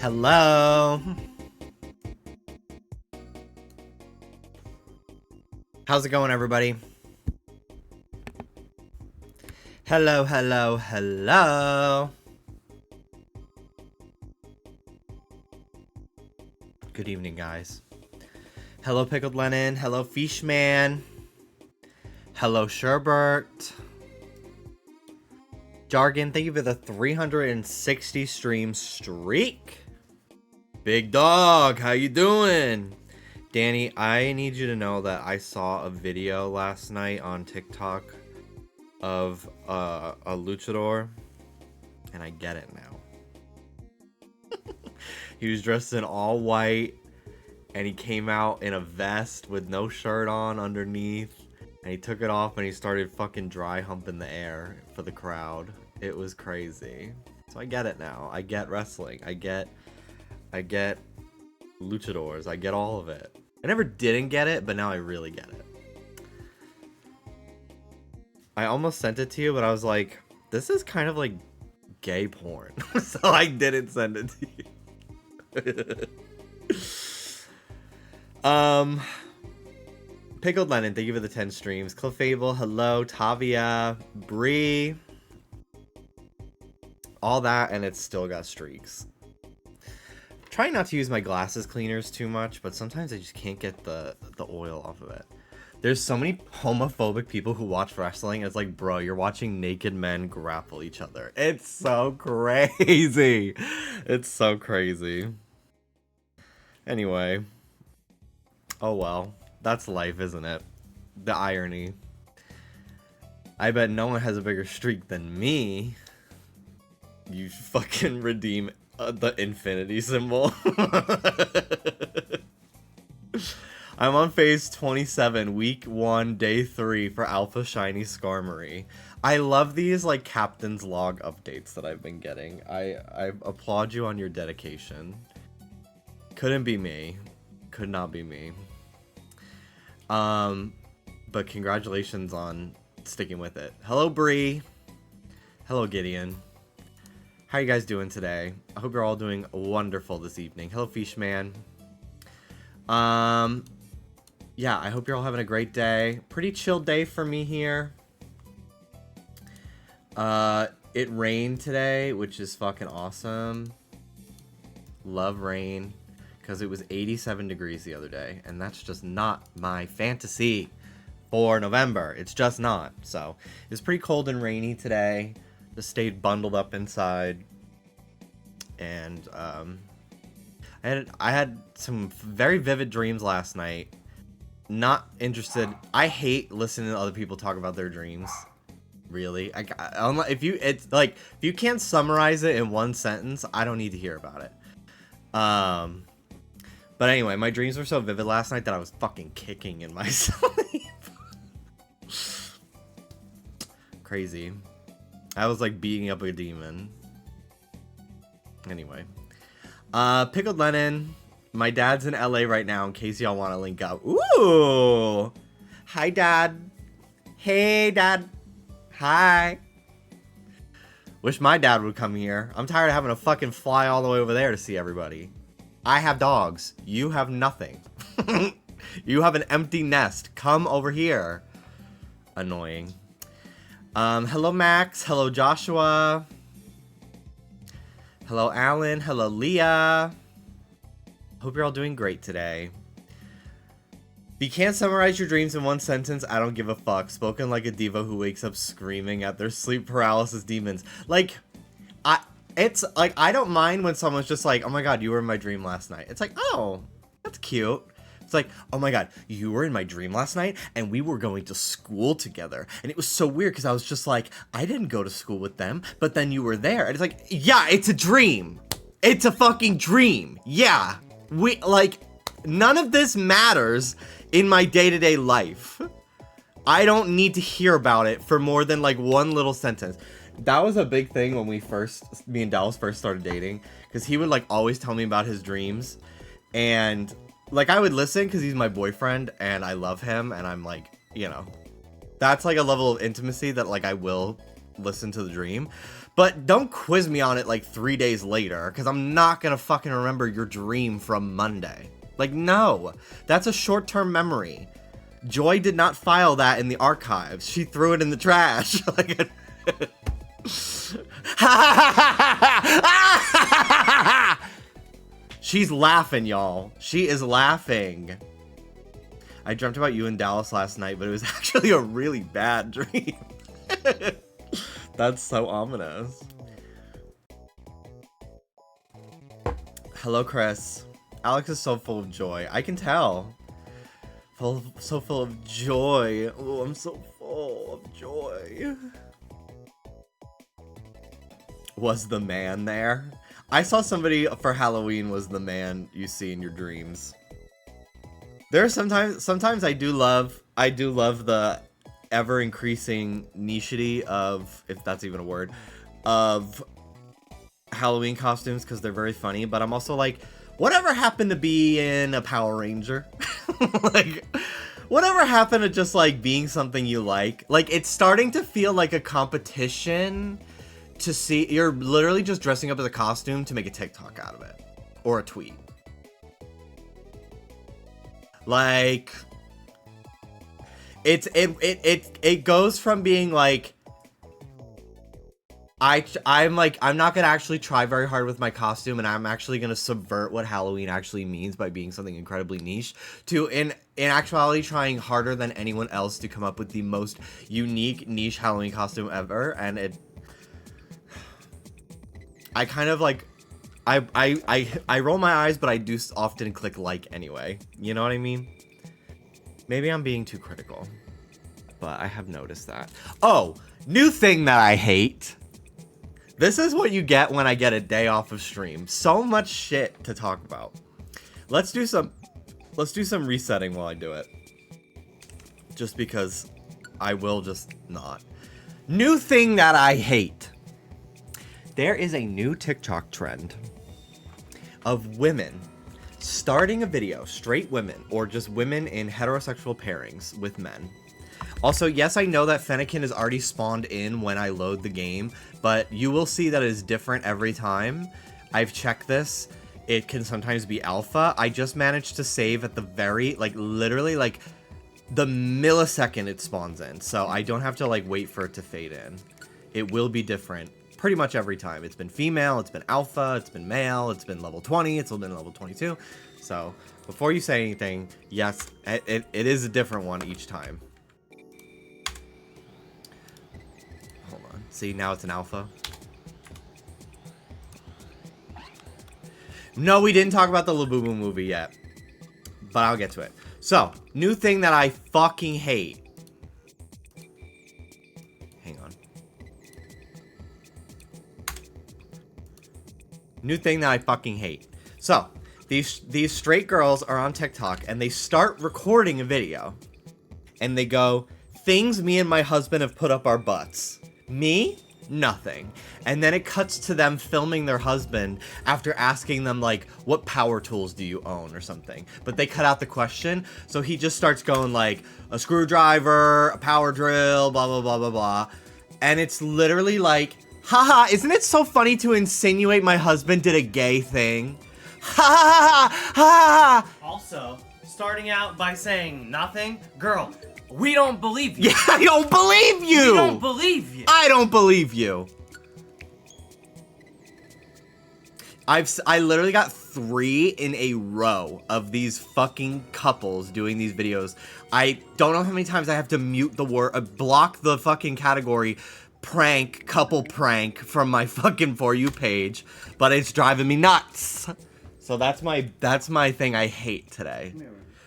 Hello. How's it going, everybody? Hello, hello, hello. Good evening, guys. Hello, Pickled Lennon. Hello, Fishman. Hello, Sherbert. Jargon, thank you for the 360 stream streak. Big dog, how you doing? Danny, I need you to know that I saw a video last night on TikTok of a luchador, and I get it now. He was dressed in all white, and he came out in a vest with no shirt on underneath, and he took it off and he started fucking dry humping the air for the crowd. It was crazy. So I get it now. I get wrestling. I get luchadors. I get all of it. I never didn't get it, but now I really get it. I almost sent it to you, but I was like, this is kind of like gay porn. So I didn't send it to you. Pickled Lennon, thank you for the 10 streams. Clefable, hello. Tavia, Bree. All that, and it's still got streaks. Trying not to use my glasses cleaners too much, but sometimes I just can't get the oil off of it. There's so many homophobic people who watch wrestling. It's like, bro, you're watching naked men grapple each other. It's so crazy. It's so crazy. Anyway. Oh well. That's life, isn't it? The irony. I bet no one has a bigger streak than me. You fucking redeem the infinity symbol. I'm on phase 27, week 1, day 3 for Alpha Shiny Skarmory. I love these like Captain's Log updates that I've been getting. I applaud you on your dedication. Couldn't be me. Could not be me. But congratulations on sticking with it. Hello, Bree. Hello, Gideon. How you guys doing today? I hope you're all doing wonderful this evening. Hello, Fishman. Yeah, I hope you're all having a great day. Pretty chill day for me here. It rained today, which is fucking awesome. Love rain. Because it was 87 degrees the other day. And that's just not my fantasy for November. It's just not. So, it's pretty cold and rainy today. Just stayed bundled up inside. And, I had some very vivid dreams last night. Not interested. I hate listening to other people talk about their dreams. Really. If you can't summarize it in one sentence, I don't need to hear about it. But anyway, my dreams were so vivid last night that I was fucking kicking in my sleep. Crazy. I was like beating up a demon. Anyway. Pickled Lennon. My dad's in LA right now in case y'all want to link up. Ooh! Hi, Dad. Hey, Dad. Hi. Wish my dad would come here. I'm tired of having to fucking fly all the way over there to see everybody. I have dogs. You have nothing. You have an empty nest. Come over here. Annoying. Hello, Max. Hello, Joshua. Hello, Alan. Hello, Leah. Hope you're all doing great today. If you can't summarize your dreams in one sentence, I don't give a fuck. Spoken like a diva who wakes up screaming at their sleep paralysis demons. Like, it's like, I don't mind when someone's just like, oh my god, you were in my dream last night. It's like, oh, that's cute. It's like, oh my god, you were in my dream last night, and we were going to school together. And it was so weird, because I was just like, I didn't go to school with them, but then you were there. And it's like, yeah, it's a dream. It's a fucking dream. Yeah. None of this matters in my day-to-day life. I don't need to hear about it for more than, like, one little sentence. That was a big thing when me and Dallas first started dating, because he would, like, always tell me about his dreams, and, like, I would listen because he's my boyfriend, and I love him, and I'm, like, you know, that's, like, a level of intimacy that, like, I will listen to the dream. But don't quiz me on it like 3 days later, because I'm not gonna fucking remember your dream from Monday. Like, no. That's a short-term memory. Joy did not file that in the archives. She threw it in the trash. Like, she's laughing, y'all. She is laughing. I dreamt about you in Dallas last night, but it was actually a really bad dream. That's so ominous. Hello, Chris. Alex is so full of joy. I can tell. So full of joy. Oh, I'm so full of joy. Was the man there? I saw somebody for Halloween was the man you see in your dreams. There are sometimes I do love the ever increasing nichety of, if that's even a word, of Halloween costumes because they're very funny, but I'm also like, whatever happened to be in a Power Ranger? Like, whatever happened to just like being something you like? Like, it's starting to feel like a competition to see, you're literally just dressing up as a costume to make a TikTok out of it. Or a tweet. Like, it goes from being like, I'm not gonna actually try very hard with my costume, and I'm actually gonna subvert what Halloween actually means by being something incredibly niche, to in actuality trying harder than anyone else to come up with the most unique niche Halloween costume ever. And I kind of like, I roll my eyes, but I do often click like anyway. You know what I mean? Maybe I'm being too critical, but I have noticed that. Oh, new thing that I hate. This is what you get when I get a day off of stream. So much shit to talk about. Let's do some resetting while I do it. Just because I will just not. New thing that I hate. There is a new TikTok trend of women starting a video, straight women, or just women in heterosexual pairings with men. Also, yes, I know that Fennekin is already spawned in when I load the game, but you will see that it is different every time. I've checked this. It can sometimes be alpha. I just managed to save at the very, like, literally, like, the millisecond it spawns in, so I don't have to, like, wait for it to fade in. It will be different pretty much every time. It's been female, it's been alpha, it's been male, it's been level 20, it's been level 22. So, before you say anything, yes, it is a different one each time. Hold on. See, now it's an alpha. No, we didn't talk about the Labubu movie yet, but I'll get to it. So, new thing that I fucking hate. Hang on. New thing that I fucking hate. So, these straight girls are on TikTok and they start recording a video. And they go, things me and my husband have put up our butts. Me? Nothing. And then it cuts to them filming their husband after asking them, like, what power tools do you own or something. But they cut out the question, so he just starts going like, a screwdriver, a power drill, blah, blah, blah, blah, blah. And it's literally like, haha, isn't it so funny to insinuate my husband did a gay thing? Ha ha ha ha ha! Also, starting out by saying nothing, girl, we don't believe you. Yeah, I don't believe you! We don't believe you. I don't believe you. I literally got 3 in a row of these fucking couples doing these videos. I don't know how many times I have to mute the word, block the fucking category prank, couple prank from my fucking For You page, but it's driving me nuts. So that's my thing I hate today.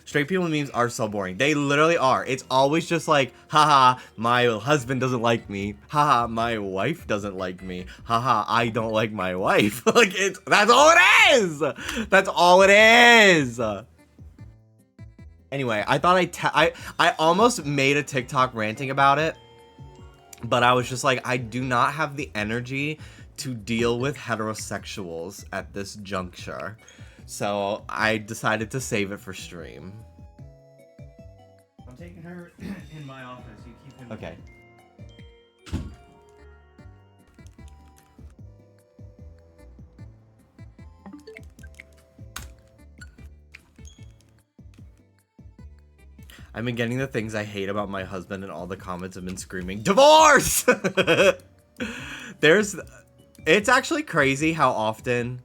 Straight people memes are so boring. They literally are. It's always just like, haha, my husband doesn't like me. Haha, my wife doesn't like me. Haha, I don't like my wife. Like, that's all it is! That's all it is! Anyway, I thought I almost made a TikTok ranting about it, but I was just like, I do not have the energy to deal with heterosexuals at this juncture. So I decided to save it for stream. I'm taking her in my office. You keep him. Okay. I've been getting the things I hate about my husband, and all the comments have been screaming, divorce! It's actually crazy how often,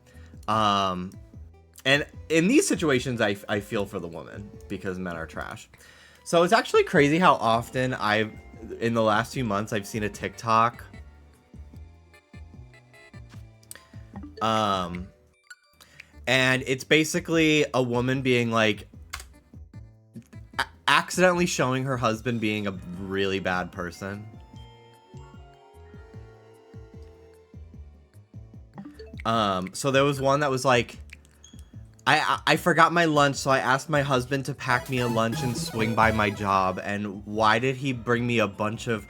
and in these situations, I feel for the woman, because men are trash. So it's actually crazy how often in the last few months, I've seen a TikTok, and it's basically a woman being like, accidentally showing her husband being a really bad person. So there was one that was like, I forgot my lunch, so I asked my husband to pack me a lunch and swing by my job, and why did he bring me a bunch of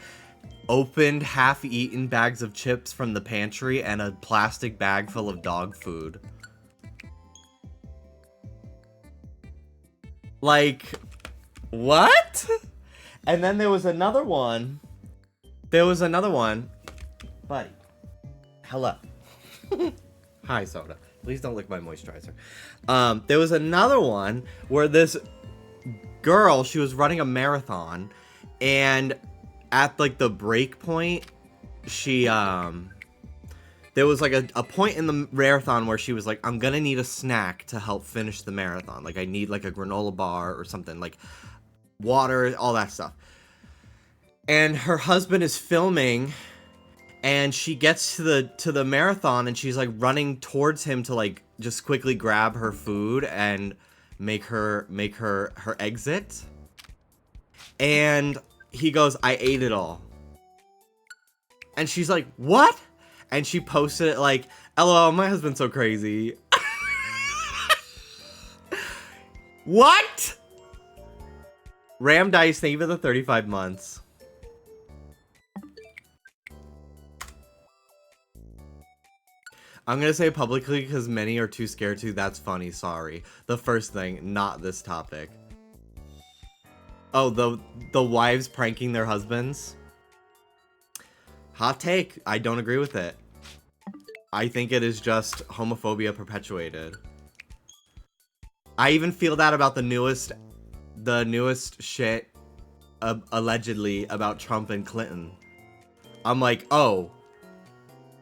opened, half-eaten bags of chips from the pantry and a plastic bag full of dog food? Like, what? And then there was another one. Buddy. Hello. Hi, soda. Please don't lick my moisturizer. There was another one where this girl, she was running a marathon, and at like the break point, she there was like a point in the marathon where she was like, I'm gonna need a snack to help finish the marathon. Like I need like a granola bar or something, like water, all that stuff. And her husband is filming, and she gets to the marathon, and she's like running towards him to like just quickly grab her food and make her exit. And he goes, I ate it all. And she's like, what? And she posted it like, LOL, my husband's so crazy. What? Ram Dice, thank you for the 35 months. I'm gonna say it publicly because many are too scared to. That's funny, sorry. The first thing, not this topic. Oh, the wives pranking their husbands? Hot take. I don't agree with it. I think it is just homophobia perpetuated. I even feel that about the newest shit, allegedly, about Trump and Clinton. I'm like, oh,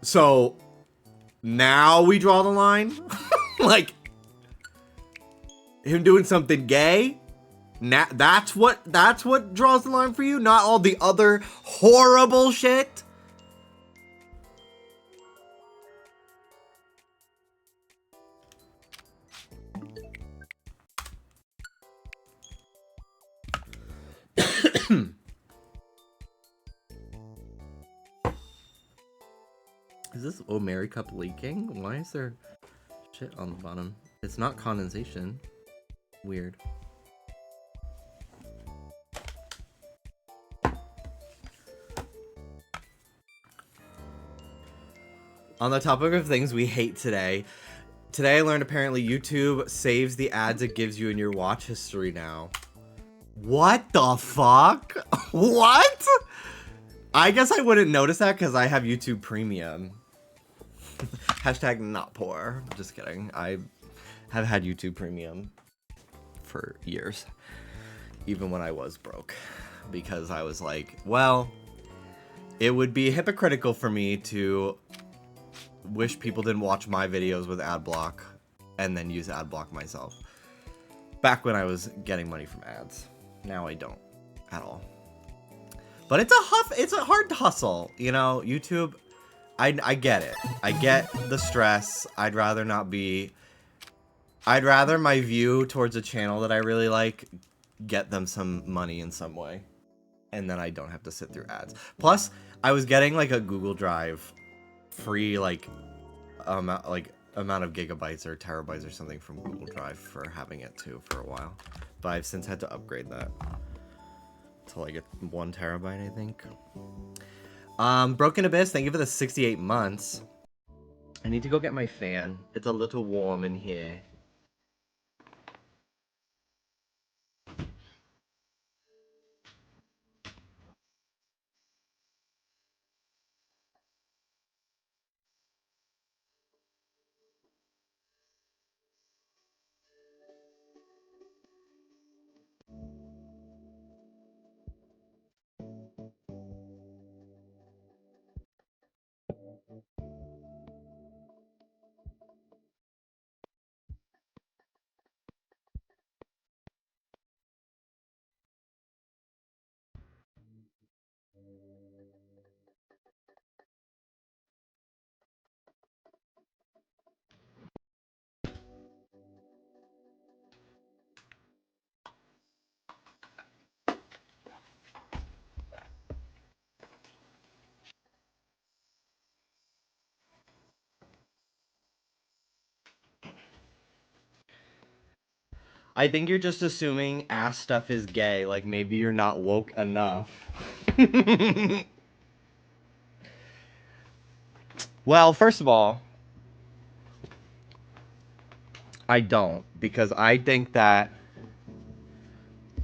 so now we draw the line? Like, him doing something gay? Now, that's what draws the line for you? Not all the other horrible shit? Is this Omeri cup leaking? Why is there shit on the bottom? It's not condensation. Weird. On the topic of things we hate today I learned apparently YouTube saves the ads it gives you in your watch history now. What the fuck? What? I guess I wouldn't notice that because I have YouTube Premium. Hashtag not poor. Just kidding. I have had YouTube Premium for years. Even when I was broke. Because I was like, well, it would be hypocritical for me to wish people didn't watch my videos with ad block and then use ad block myself. Back when I was getting money from ads. Now I don't at all. But it's a hard hustle, you know. YouTube, I get it. I get the stress. I'd rather my view towards a channel that I really like get them some money in some way, and then I don't have to sit through ads. Plus, I was getting like a Google Drive free like amount of gigabytes or terabytes or something from Google Drive for having it too for a while, but I've since had to upgrade that to like 1 terabyte, I think. Broken Abyss, thank you for the 68 months. I need to go get my fan. It's a little warm in here. I think you're just assuming ass stuff is gay. Like, maybe you're not woke enough. Well, first of all, I don't. Because I think that...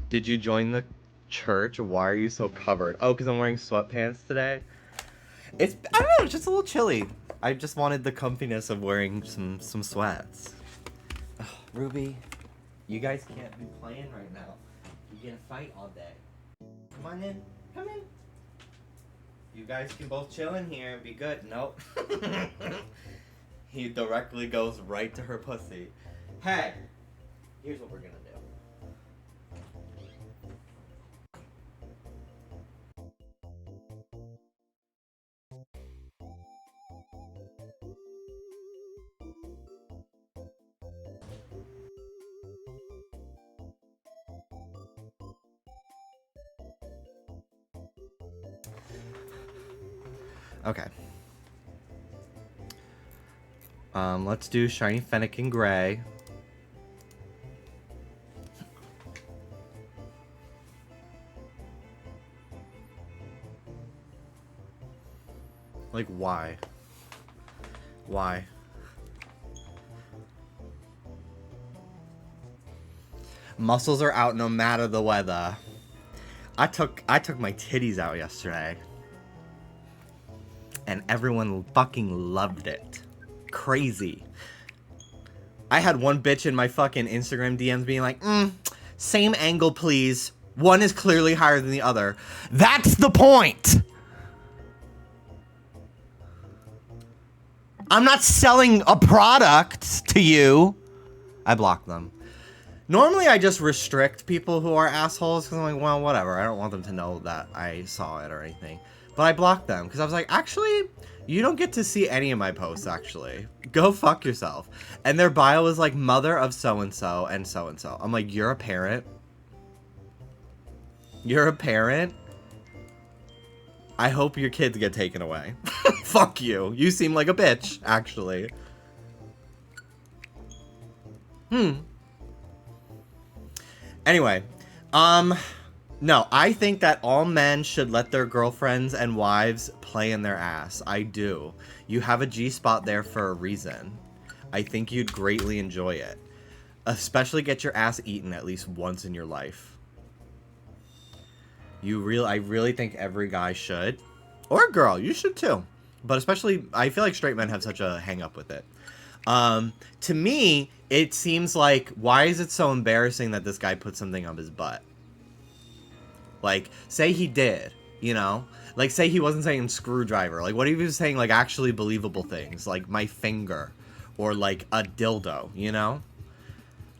Did you join the church? Why are you so covered? Oh, because I'm wearing sweatpants today? It's... I don't know, it's just a little chilly. I just wanted the comfiness of wearing some sweats. Ugh, Ruby, you guys can't be playing right now. You're gonna fight all day. Come on in. Come in. You guys can both chill in here and be good. Nope. He directly goes right to her pussy. Hey, here's what we're gonna do. Okay. Let's do Shiny Fennekin Gray. Like, why? Why? Muscles are out no matter the weather. I took my titties out yesterday. And everyone fucking loved it. Crazy. I had one bitch in my fucking Instagram DMs being like, same angle please. One is clearly higher than the other. That's the point! I'm not selling a product to you. I block them. Normally I just restrict people who are assholes because I'm like, well, whatever. I don't want them to know that I saw it or anything. But I blocked them because I was like, actually, you don't get to see any of my posts, actually. Go fuck yourself. And their bio was like, mother of so-and-so and so-and-so. I'm like, you're a parent? You're a parent? I hope your kids get taken away. Fuck you. You seem like a bitch, actually. Anyway, no, I think that all men should let their girlfriends and wives play in their ass. I do. You have a G-spot there for a reason. I think you'd greatly enjoy it. Especially get your ass eaten at least once in your life. I really think every guy should. Or girl, you should too. But especially, I feel like straight men have such a hang-up with it. To me, it seems like, why is it so embarrassing that this guy put something up his butt? Like, say he did, you know? Like, say he wasn't saying screwdriver. Like, what if he was saying, like, actually believable things? Like, my finger. Or, like, a dildo, you know?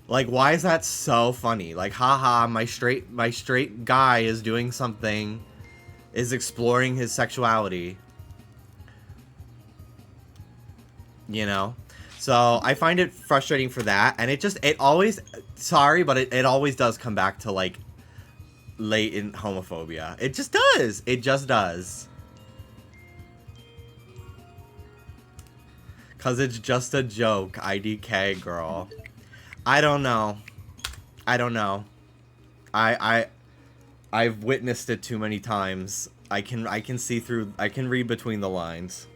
Like, why is that so funny? Like, haha, my straight guy is doing something, is exploring his sexuality. You know? So, I find it frustrating for that, and it always, sorry, but it always does come back to, like, latent homophobia. It just does. It just does. Cause it's just a joke, IDK girl. I don't know. I don't know. I've witnessed it too many times. I can see through, I can read between the lines.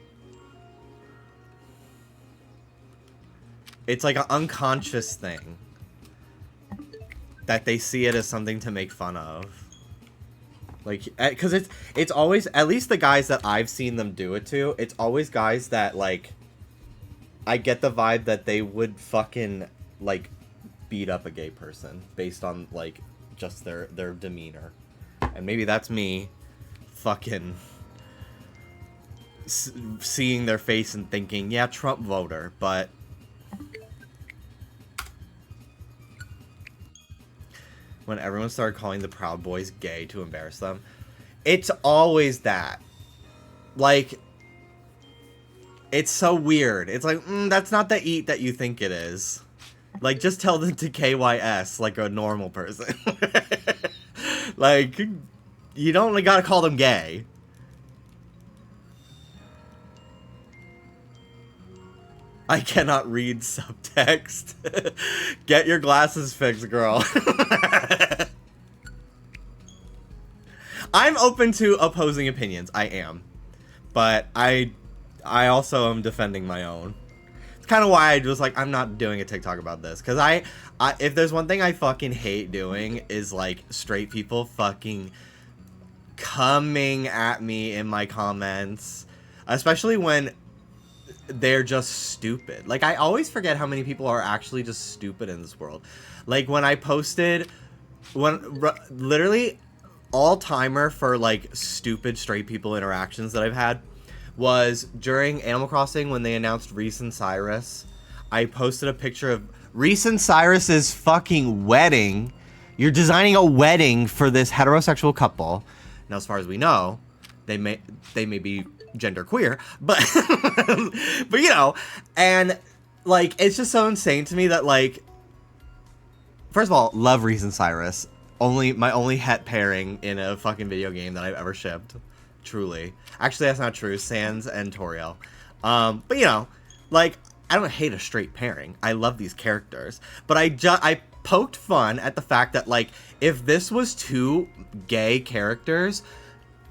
It's like an unconscious thing. That they see it as something to make fun of. Like, because it's always, at least the guys that I've seen them do it to, it's always guys that, like, I get the vibe that they would fucking, like, beat up a gay person based on, like, just their demeanor. And maybe that's me fucking seeing their face and thinking, yeah, Trump voter, but... When everyone started calling the Proud Boys gay to embarrass them. It's always that. Like, it's so weird. It's like, that's not the eat that you think it is. Like, just tell them to KYS like a normal person. Like, you don't gotta call them gay. I cannot read subtext. Get your glasses fixed, girl. I'm open to opposing opinions. I am. But I also am defending my own. It's kind of why I was like, I'm not doing a TikTok about this. Because I if there's one thing I fucking hate doing is, like, straight people fucking coming at me in my comments. Especially when they're just stupid. Like, I always forget how many people are actually just stupid in this world. Like, when I posted... literally... all-timer for, like, stupid straight people interactions that I've had was during Animal Crossing when they announced Reese and Cyrus. I posted a picture of Reese and Cyrus's fucking wedding. You're designing a wedding for this heterosexual couple. Now, as far as we know, they may be genderqueer, but but you know, and like, it's just so insane to me that, like, first of all, love Reese and Cyrus. My only het pairing in a fucking video game that I've ever shipped. Truly. Actually, that's not true. Sans and Toriel. But, you know, like, I don't hate a straight pairing. I love these characters. But I poked fun at the fact that, like, if this was two gay characters,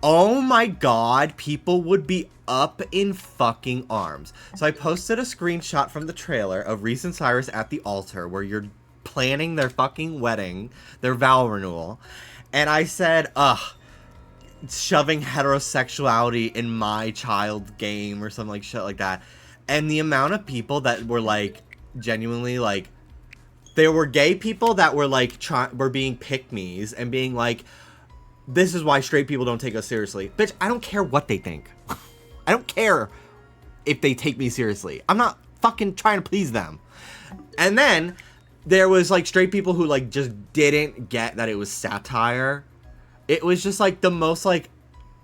oh my god, people would be up in fucking arms. So I posted a screenshot from the trailer of Reese and Cyrus at the altar where you're planning their fucking wedding, their vow renewal, and I said, shoving heterosexuality in my child game or something like shit like that. And the amount of people that were, like, genuinely, like, there were gay people that were, like, were being pick-me's and being like, this is why straight people don't take us seriously. Bitch, I don't care what they think. I don't care if they take me seriously. I'm not fucking trying to please them. And then there was, like, straight people who, like, just didn't get that it was satire. It was just, like, the most, like,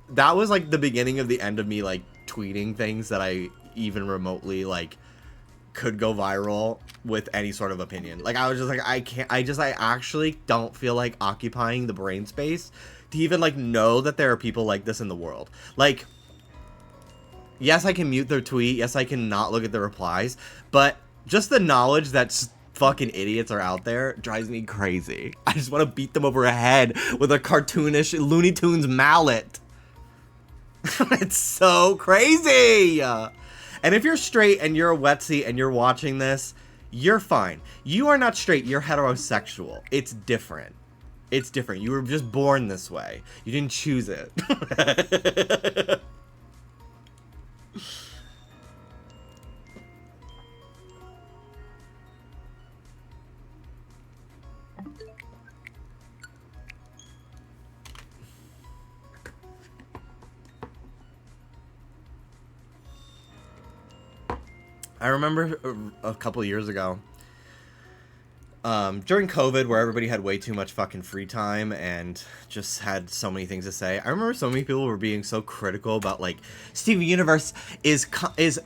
that was, like, the beginning of the end of me, like, tweeting things that I even remotely, like, could go viral with any sort of opinion. Like, I was just like, I actually don't feel like occupying the brain space to even, like, know that there are people like this in the world. Like, yes, I can mute their tweet. Yes, I can not look at the replies. But just the knowledge that fucking idiots are out there drives me crazy. I just want to beat them over a head with a cartoonish Looney Tunes mallet. It's so crazy. And if you're straight and you're a wetsy and you're watching this, you're fine. You are not straight. You're heterosexual. It's different. It's different. You were just born this way. You didn't choose it. I remember a couple years ago, during COVID, where everybody had way too much fucking free time and just had so many things to say. I remember so many people were being so critical about, like, Steven Universe is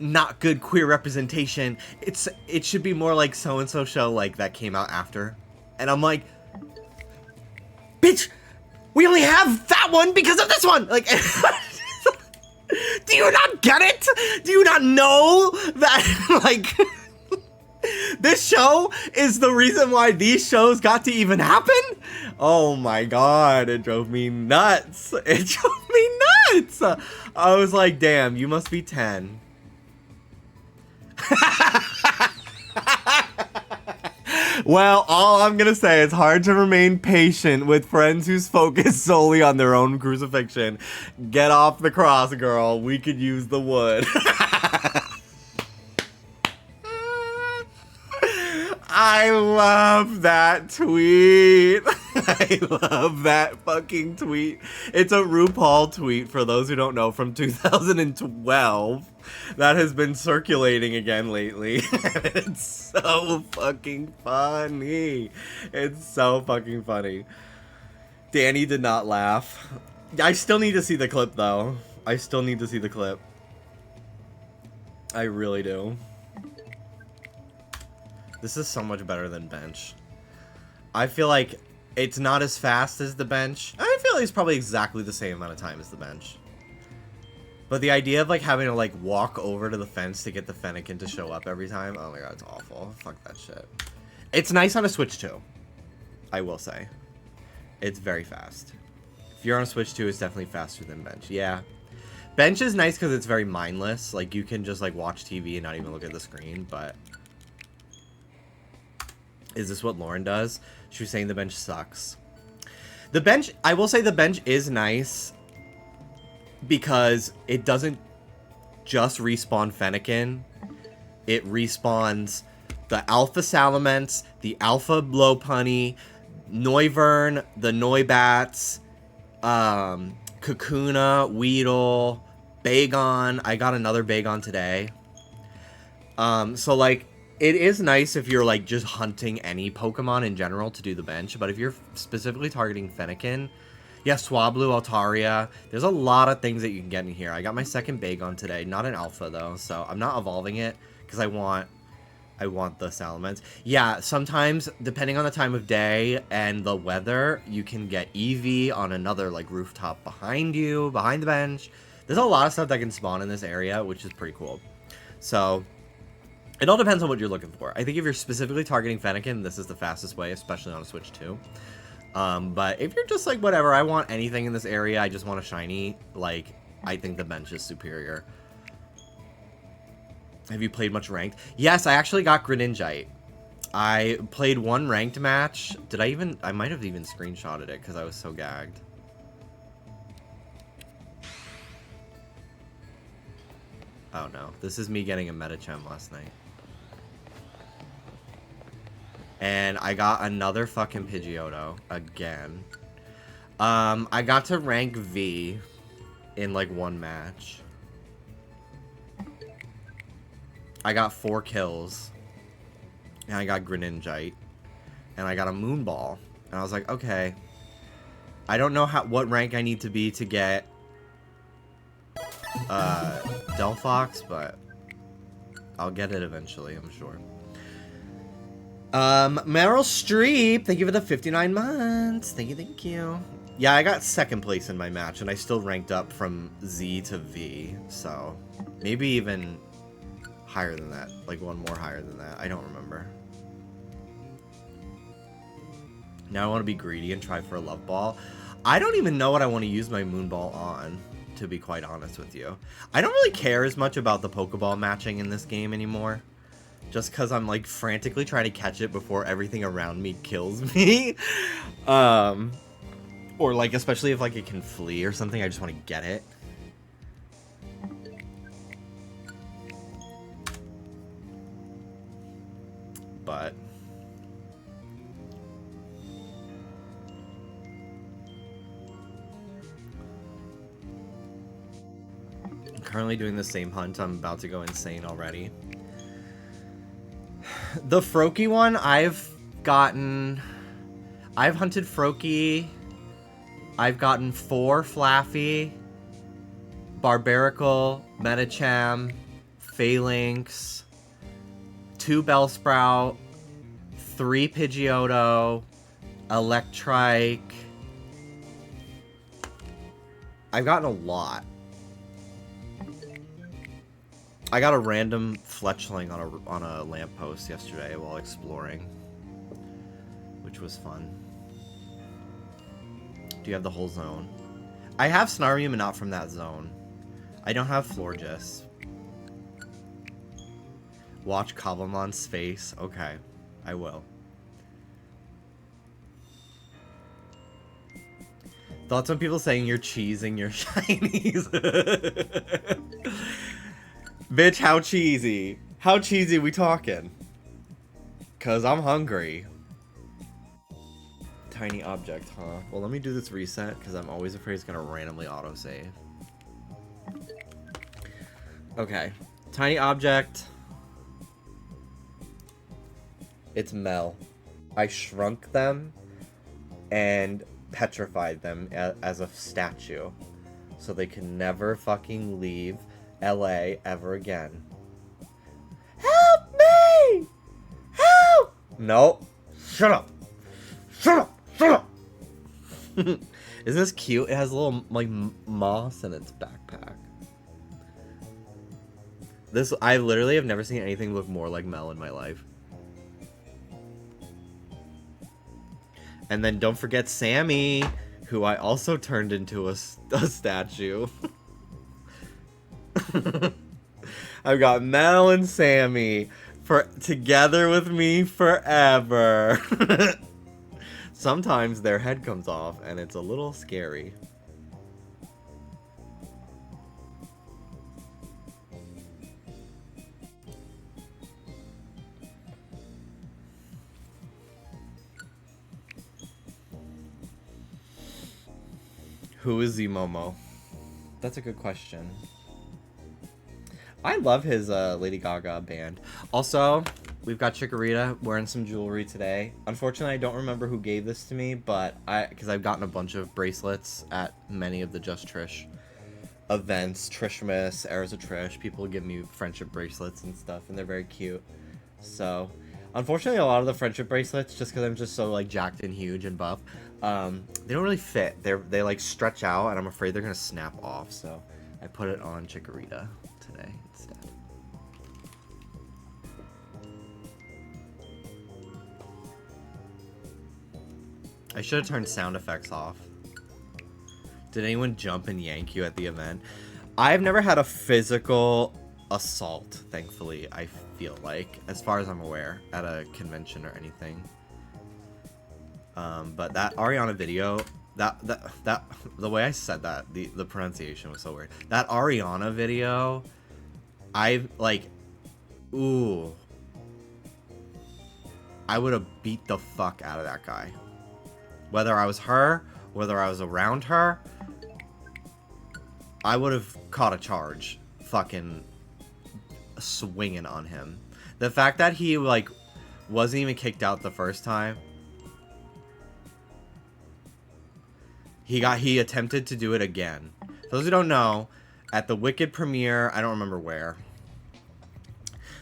not good queer representation. It should be more like so-and-so show, like, that came out after. And I'm like, bitch, we only have that one because of this one! Like, do you not get it? Do you not know that, like, this show is the reason why these shows got to even happen? Oh my god, it drove me nuts. It drove me nuts. I was like, damn, you must be 10. Well, all I'm gonna say is hard to remain patient with friends whose focus solely on their own crucifixion. Get off the cross, girl. We could use the wood. I love that tweet. I love that fucking tweet. It's a RuPaul tweet, for those who don't know, from 2012 that has been circulating again lately. It's so fucking funny. It's so fucking funny. Danny did not laugh. I still need to see the clip, though. I still need to see the clip. I really do. This is so much better than Bench. I feel like it's not as fast as the Bench. I feel like it's probably exactly the same amount of time as the Bench. But the idea of, like, having to, like, walk over to the fence to get the Fennekin to show up every time, oh my god, it's awful. Fuck that shit. It's nice on a Switch 2, I will say. It's very fast. If you're on a Switch 2, it's definitely faster than Bench. Yeah. Bench is nice because it's very mindless. Like, you can just, like, watch TV and not even look at the screen, but... Is this what Lauren does? She was saying the Bench sucks. The Bench, I will say the Bench is nice because it doesn't just respawn Fennekin. It respawns the Alpha Salamence, the Alpha Lopunny, Noivern, the Noibats, Kakuna, Weedle, Bagon. I got another Bagon today. So, like, it is nice if you're, like, just hunting any Pokemon in general to do the Bench, but if you're specifically targeting Fennekin, yeah, Swablu, Altaria, there's a lot of things that you can get in here. I got my second Bagon today, not an Alpha, though, so I'm not evolving it, because I want the Salamence. Yeah, sometimes, depending on the time of day and the weather, you can get Eevee on another, like, rooftop behind you, behind the Bench. There's a lot of stuff that can spawn in this area, which is pretty cool. So... it all depends on what you're looking for. I think if you're specifically targeting Fennekin, this is the fastest way, especially on a Switch 2. But if you're just like, whatever, I want anything in this area, I just want a shiny, like, I think the Bench is superior. Have you played much ranked? Yes, I actually got Greninjite. I played one ranked match. I might have even screenshotted it because I was so gagged. Oh no, this is me getting a Medicham last night. And I got another fucking Pidgeotto again. I got to rank V in like one match. I got 4 kills. And I got Greninjite. And I got a Moonball. And I was like, okay. I don't know what rank I need to be to get Delphox, but I'll get it eventually, I'm sure. Meryl Streep, thank you for the 59 months. Thank you. Yeah, I got second place in my match, and I still ranked up from Z to V, so maybe even higher than that, like one more higher than that. I don't remember. Now I want to be greedy and try for a Love Ball. I don't even know what I want to use my Moonball on, to be quite honest with you. I don't really care as much about the Pokeball matching in this game anymore. Just because I'm, like, frantically trying to catch it before everything around me kills me. Or, like, especially if, like, it can flee or something, I just want to get it. But... I'm currently doing the same hunt. I'm about to go insane already. The Froakie one, I've hunted Froakie. I've gotten 4 Flaffy, Barbaracle, Medicham, Phalanx, 2 Bellsprout, 3 Pidgeotto, Electrike. I've gotten a lot. I got a random Fletchling on a lamppost yesterday while exploring, which was fun. Do you have the whole zone? I have Snarmium, but not from that zone. I don't have Florges. Watch Cobblemon's face. Okay, I will. Thoughts on people saying you're cheesing your shinies? Bitch, how cheesy? How cheesy we talking? Cause I'm hungry. Tiny object, huh? Well, let me do this reset, because I'm always afraid it's gonna randomly autosave. Okay. Tiny object. It's Mel. I shrunk them and petrified them as a statue. So they can never fucking leave LA ever again. Help me! Help! Nope. Shut up. Shut up. Shut up. Isn't this cute? It has a little like moss in its backpack. I literally have never seen anything look more like Mel in my life. And then don't forget Sammy, who I also turned into a statue. I've got Mel and Sammy together with me forever. Sometimes their head comes off and it's a little scary. Who is Zmomo? That's a good question. I love his Lady Gaga band. Also, we've got Chikorita wearing some jewelry today. Unfortunately, I don't remember who gave this to me, but because I've gotten a bunch of bracelets at many of the Just Trish events, Trishmas, Eras of Trish. People give me friendship bracelets and stuff, and they're very cute. So, unfortunately, a lot of the friendship bracelets, just because I'm just so like jacked and huge and buff, they don't really fit. They like stretch out, and I'm afraid they're gonna snap off. So, I put it on Chikorita today instead. I should have turned sound effects off. Did anyone jump and yank you at the event? I've never had a physical assault, thankfully, I feel like, as far as I'm aware, at a convention or anything. But that Ariana video, the way I said that, the pronunciation was so weird. That Ariana video, I would have beat the fuck out of that guy. Whether I was her, whether I was around her, I would have caught a charge, fucking swinging on him. The fact that he like wasn't even kicked out the first time, he attempted to do it again. For those who don't know, at the Wicked premiere, I don't remember where,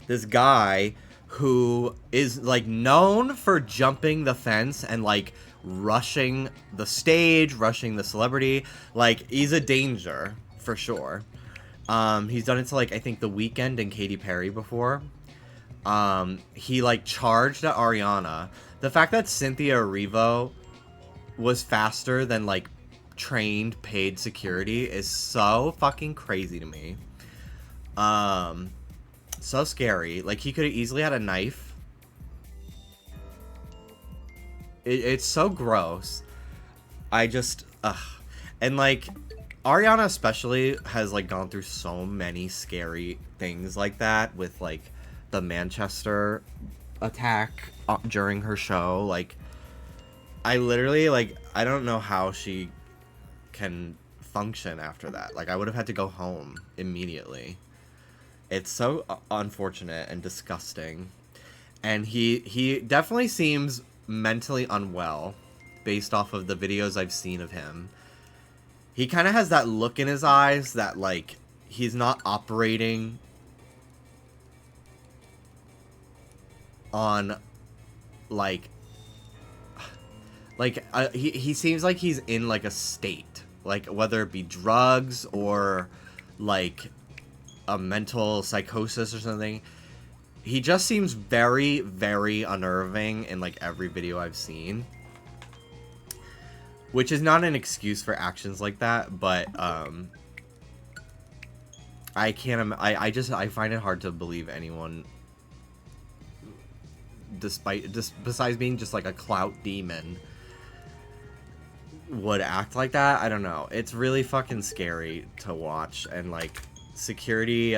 this guy who is like known for jumping the fence and like rushing the stage, rushing the celebrity, like he's a danger for sure. He's done it to like I think The Weeknd and Katy Perry before. He like charged at Ariana. The fact that Cynthia Erivo was faster than like trained paid security is so fucking crazy to me. So scary. Like he could have easily had a knife. It's so gross. I just and like Ariana especially has like gone through so many scary things like that with like the Manchester attack during her show. Like I literally like I don't know how she can function after that. Like I would have had to go home immediately. It's so unfortunate and disgusting. And he definitely seems mentally unwell based off of the videos I've seen of him. He kind of has that look in his eyes that like he's not operating on like he seems like he's in like a state, like whether it be drugs or like a mental psychosis or something. He just seems very, very unnerving in like every video I've seen, which is not an excuse for actions like that, but I find it hard to believe anyone, besides being just like a clout demon, would act like that. I don't know. It's really fucking scary to watch. And like security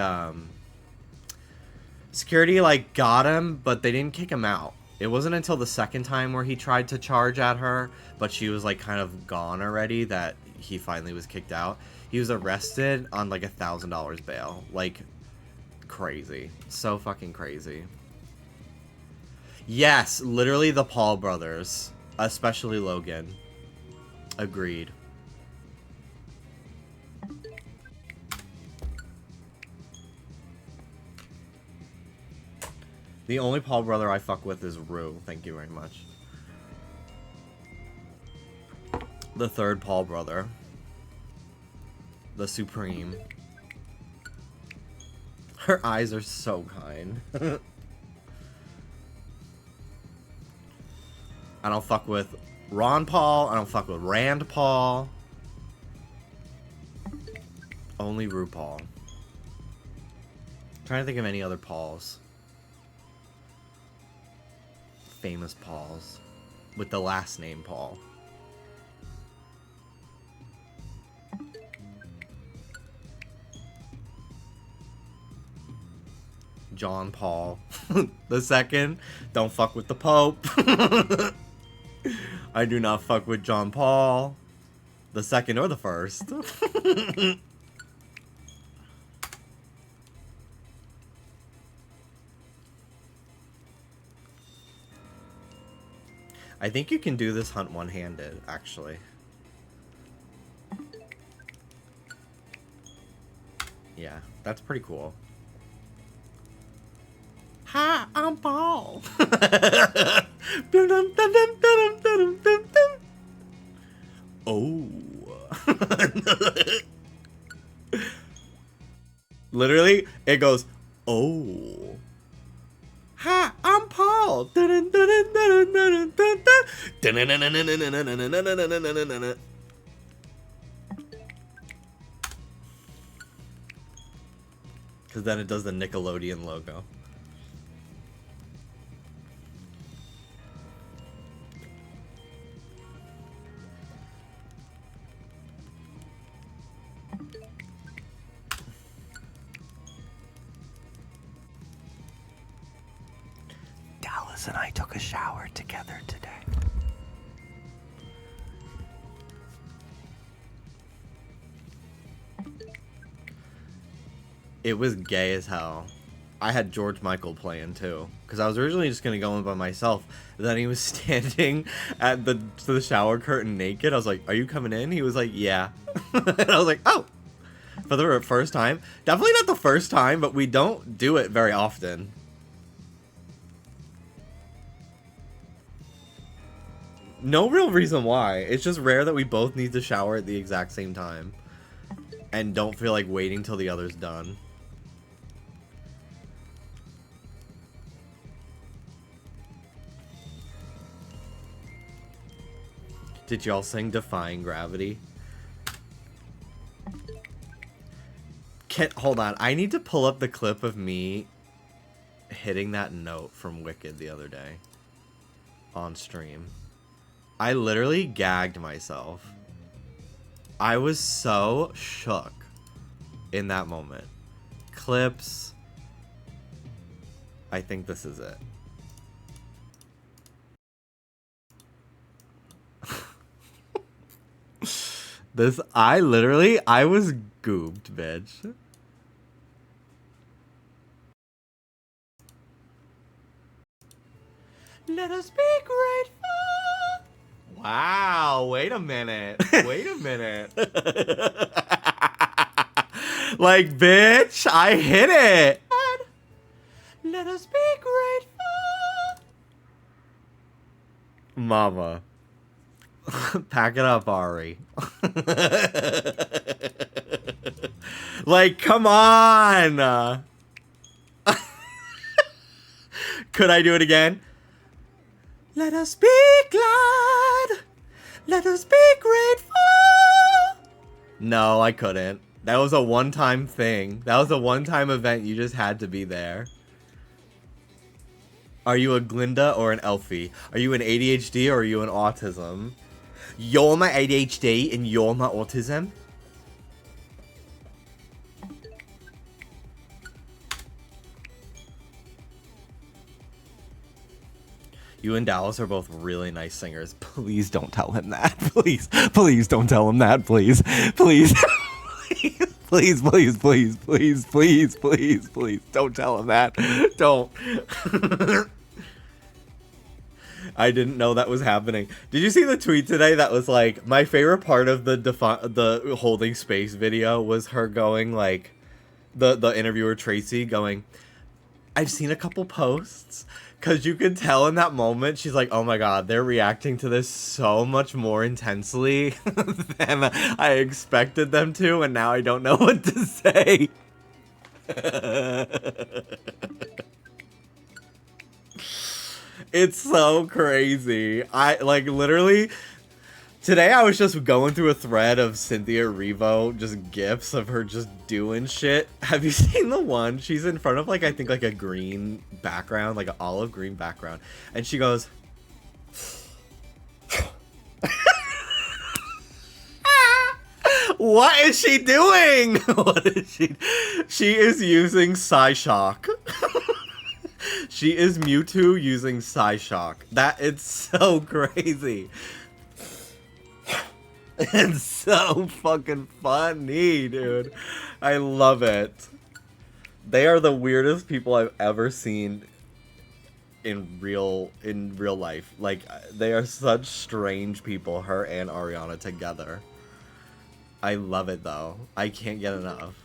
like got him, but they didn't kick him out. It wasn't until the second time where he tried to charge at her, but she was like kind of gone already, that he finally was kicked out. He was arrested on like $1,000 bail. Like crazy. So fucking crazy. Yes, literally the Paul brothers, especially Logan. Agreed. The only Paul brother I fuck with is Rue. Thank you very much. The third Paul brother. The Supreme. Her eyes are so kind. I don't fuck with Ron Paul. I don't fuck with Rand Paul. Only RuPaul. Trying to think of any other Pauls. Famous Pauls. With the last name Paul. John Paul. The second. Don't fuck with the Pope. I do not fuck with John Paul. The second or the first. I think you can do this hunt one-handed, actually. Yeah, that's pretty cool. Hi, I'm Paul. Oh. Literally, it goes, oh. Hi, I'm Paul. Because then it does the Nickelodeon logo. Dallas and I took a shower together today. It was gay as hell. I had George Michael playing too, because I was originally just gonna go in by myself. Then he was standing at the shower curtain naked. I was like, "Are you coming in?" He was like, "Yeah." And I was like, "Oh." For the first time. Definitely not the first time, but we don't do it very often. No real reason why. It's just rare that we both need to shower at the exact same time. And don't feel like waiting till the other's done. Did y'all sing Defying Gravity? Hold on. I need to pull up the clip of me hitting that note from Wicked the other day. On stream. I literally gagged myself. I was so shook in that moment. Clips. I think this is it. I was gooped, bitch. Let us be grateful. Wow, wait a minute. Wait a minute. Like, bitch, I hit it. Let us be grateful. Mama. Pack it up, Ari. Like, come on. Could I do it again? Let us be glad. Let us be grateful. No, I couldn't. That was a one-time thing. That was a one-time event. You just had to be there. Are you a Glinda or an Elfie? Are you an ADHD or are you an autism? You're my ADHD and you're my autism? You and Dallas are both really nice singers. Please don't tell him that. Please. Please don't tell him that. Please. Please. Please, please, please, please, please, please, please. Don't tell him that. Don't. I didn't know that was happening. Did you see the tweet today that was like, my favorite part of the holding space video was her going like, the interviewer Tracy going, I've seen a couple posts. Because you could tell in that moment, she's like, oh my god, they're reacting to this so much more intensely than I expected them to, and now I don't know what to say. It's so crazy. I like literally today I was just going through a thread of Cynthia Revo just gifs of her just doing shit. Have you seen the one? She's in front of like I think like a green background, like an olive green background, and she goes what is she doing? What is she? She is using Psyshock. She is Mewtwo using Psyshock. That it's so crazy. It's so fucking funny, dude. I love it. They are the weirdest people I've ever seen in real life. Like they are such strange people, her and Ariana together. I love it though. I can't get enough.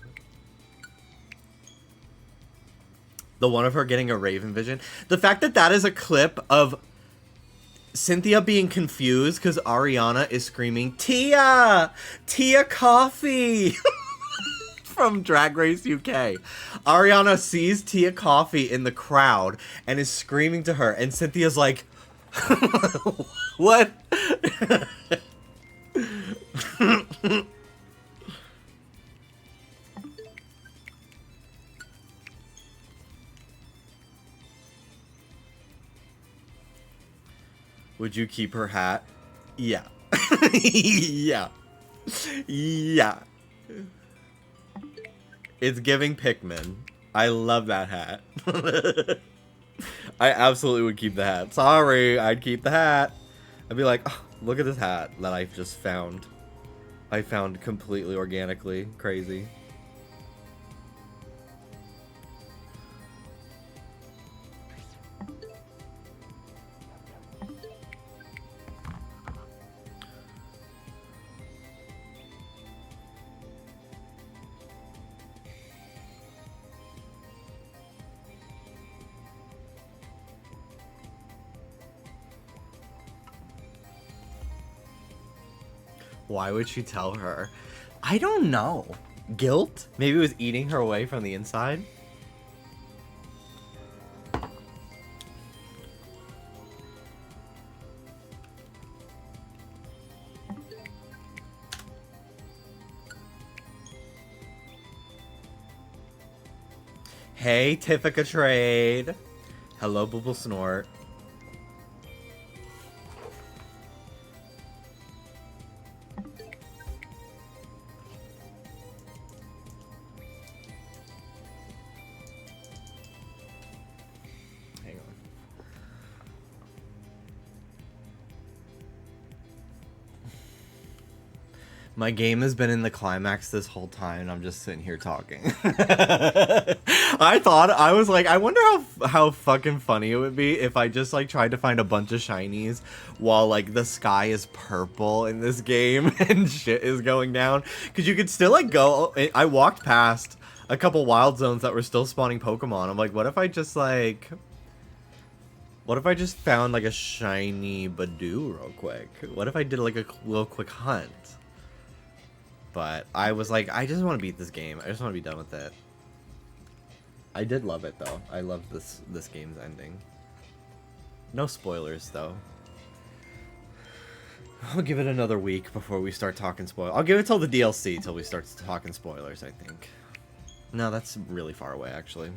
The one of her getting a Raven vision. The fact that that is a clip of Cynthia being confused because Ariana is screaming, Tia! Tia Coffee! From Drag Race UK. Ariana sees Tia Coffee in the crowd and is screaming to her, and Cynthia's like, what? Would you keep her hat? Yeah. Yeah. Yeah. It's giving Pikmin. I love that hat. I absolutely would keep the hat. Sorry, I'd keep the hat. I'd be like, oh, look at this hat that I just found. I found completely organically. Crazy. Why would she tell her? I don't know. Guilt? Maybe it was eating her away from the inside? Hey, Tiffica Trade. Hello, Bubble Snort. Hang on. My game has been in the climax this whole time, and I'm just sitting here talking. I was like, I wonder how fucking funny it would be if I just like tried to find a bunch of shinies while like the sky is purple in this game and shit is going down. Because you could still like go. I walked past a couple wild zones that were still spawning Pokemon. I'm like, what if I just like. What if I just found like a shiny Badoo real quick? What if I did like a little quick hunt? But I was like, I just want to beat this game. I just want to be done with it. I did love it though. I loved this game's ending. No spoilers though. I'll give it another week before we start talking spoilers. I'll give it till the DLC till we start talking spoilers, I think. No, that's really far away actually.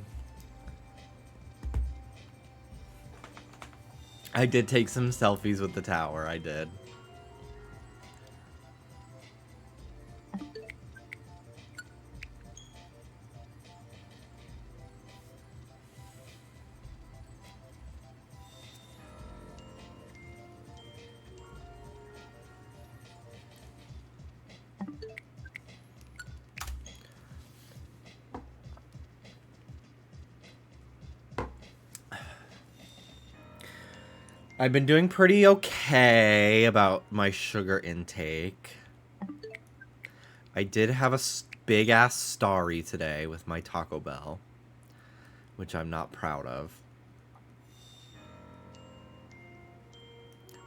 I did take some selfies with the tower, I did. I've been doing pretty okay about my sugar intake. I did have a big ass starry today with my Taco Bell, which I'm not proud of.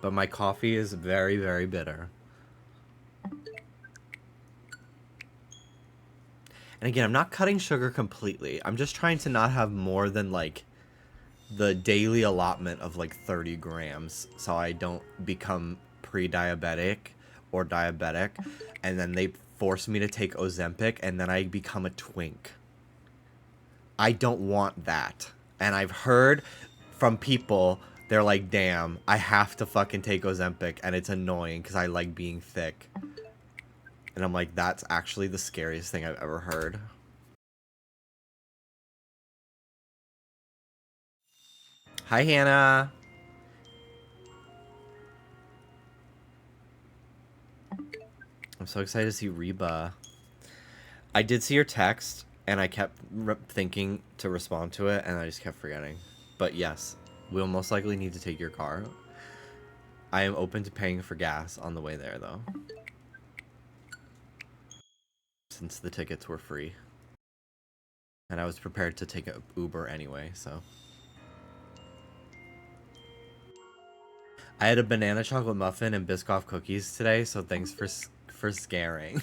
But my coffee is very, very bitter. And And again, I'm not cutting sugar completely. I'm just trying to not have more than like the daily allotment of like 30 grams so I don't become pre-diabetic or diabetic, and then they force me to take Ozempic and then I become a twink. I don't want that. And I've heard from people, they're like, damn, I have to fucking take Ozempic and it's annoying because I like being thick. And I'm like, that's actually the scariest thing I've ever heard. Hi, Hannah. I'm so excited to see Reba. I did see your text, and I kept thinking to respond to it, and I just kept forgetting. But yes, we'll most likely need to take your car. I am open to paying for gas on the way there, though. Since the tickets were free. And I was prepared to take an Uber anyway, so. I had a banana chocolate muffin and Biscoff cookies today, so thanks for scaring.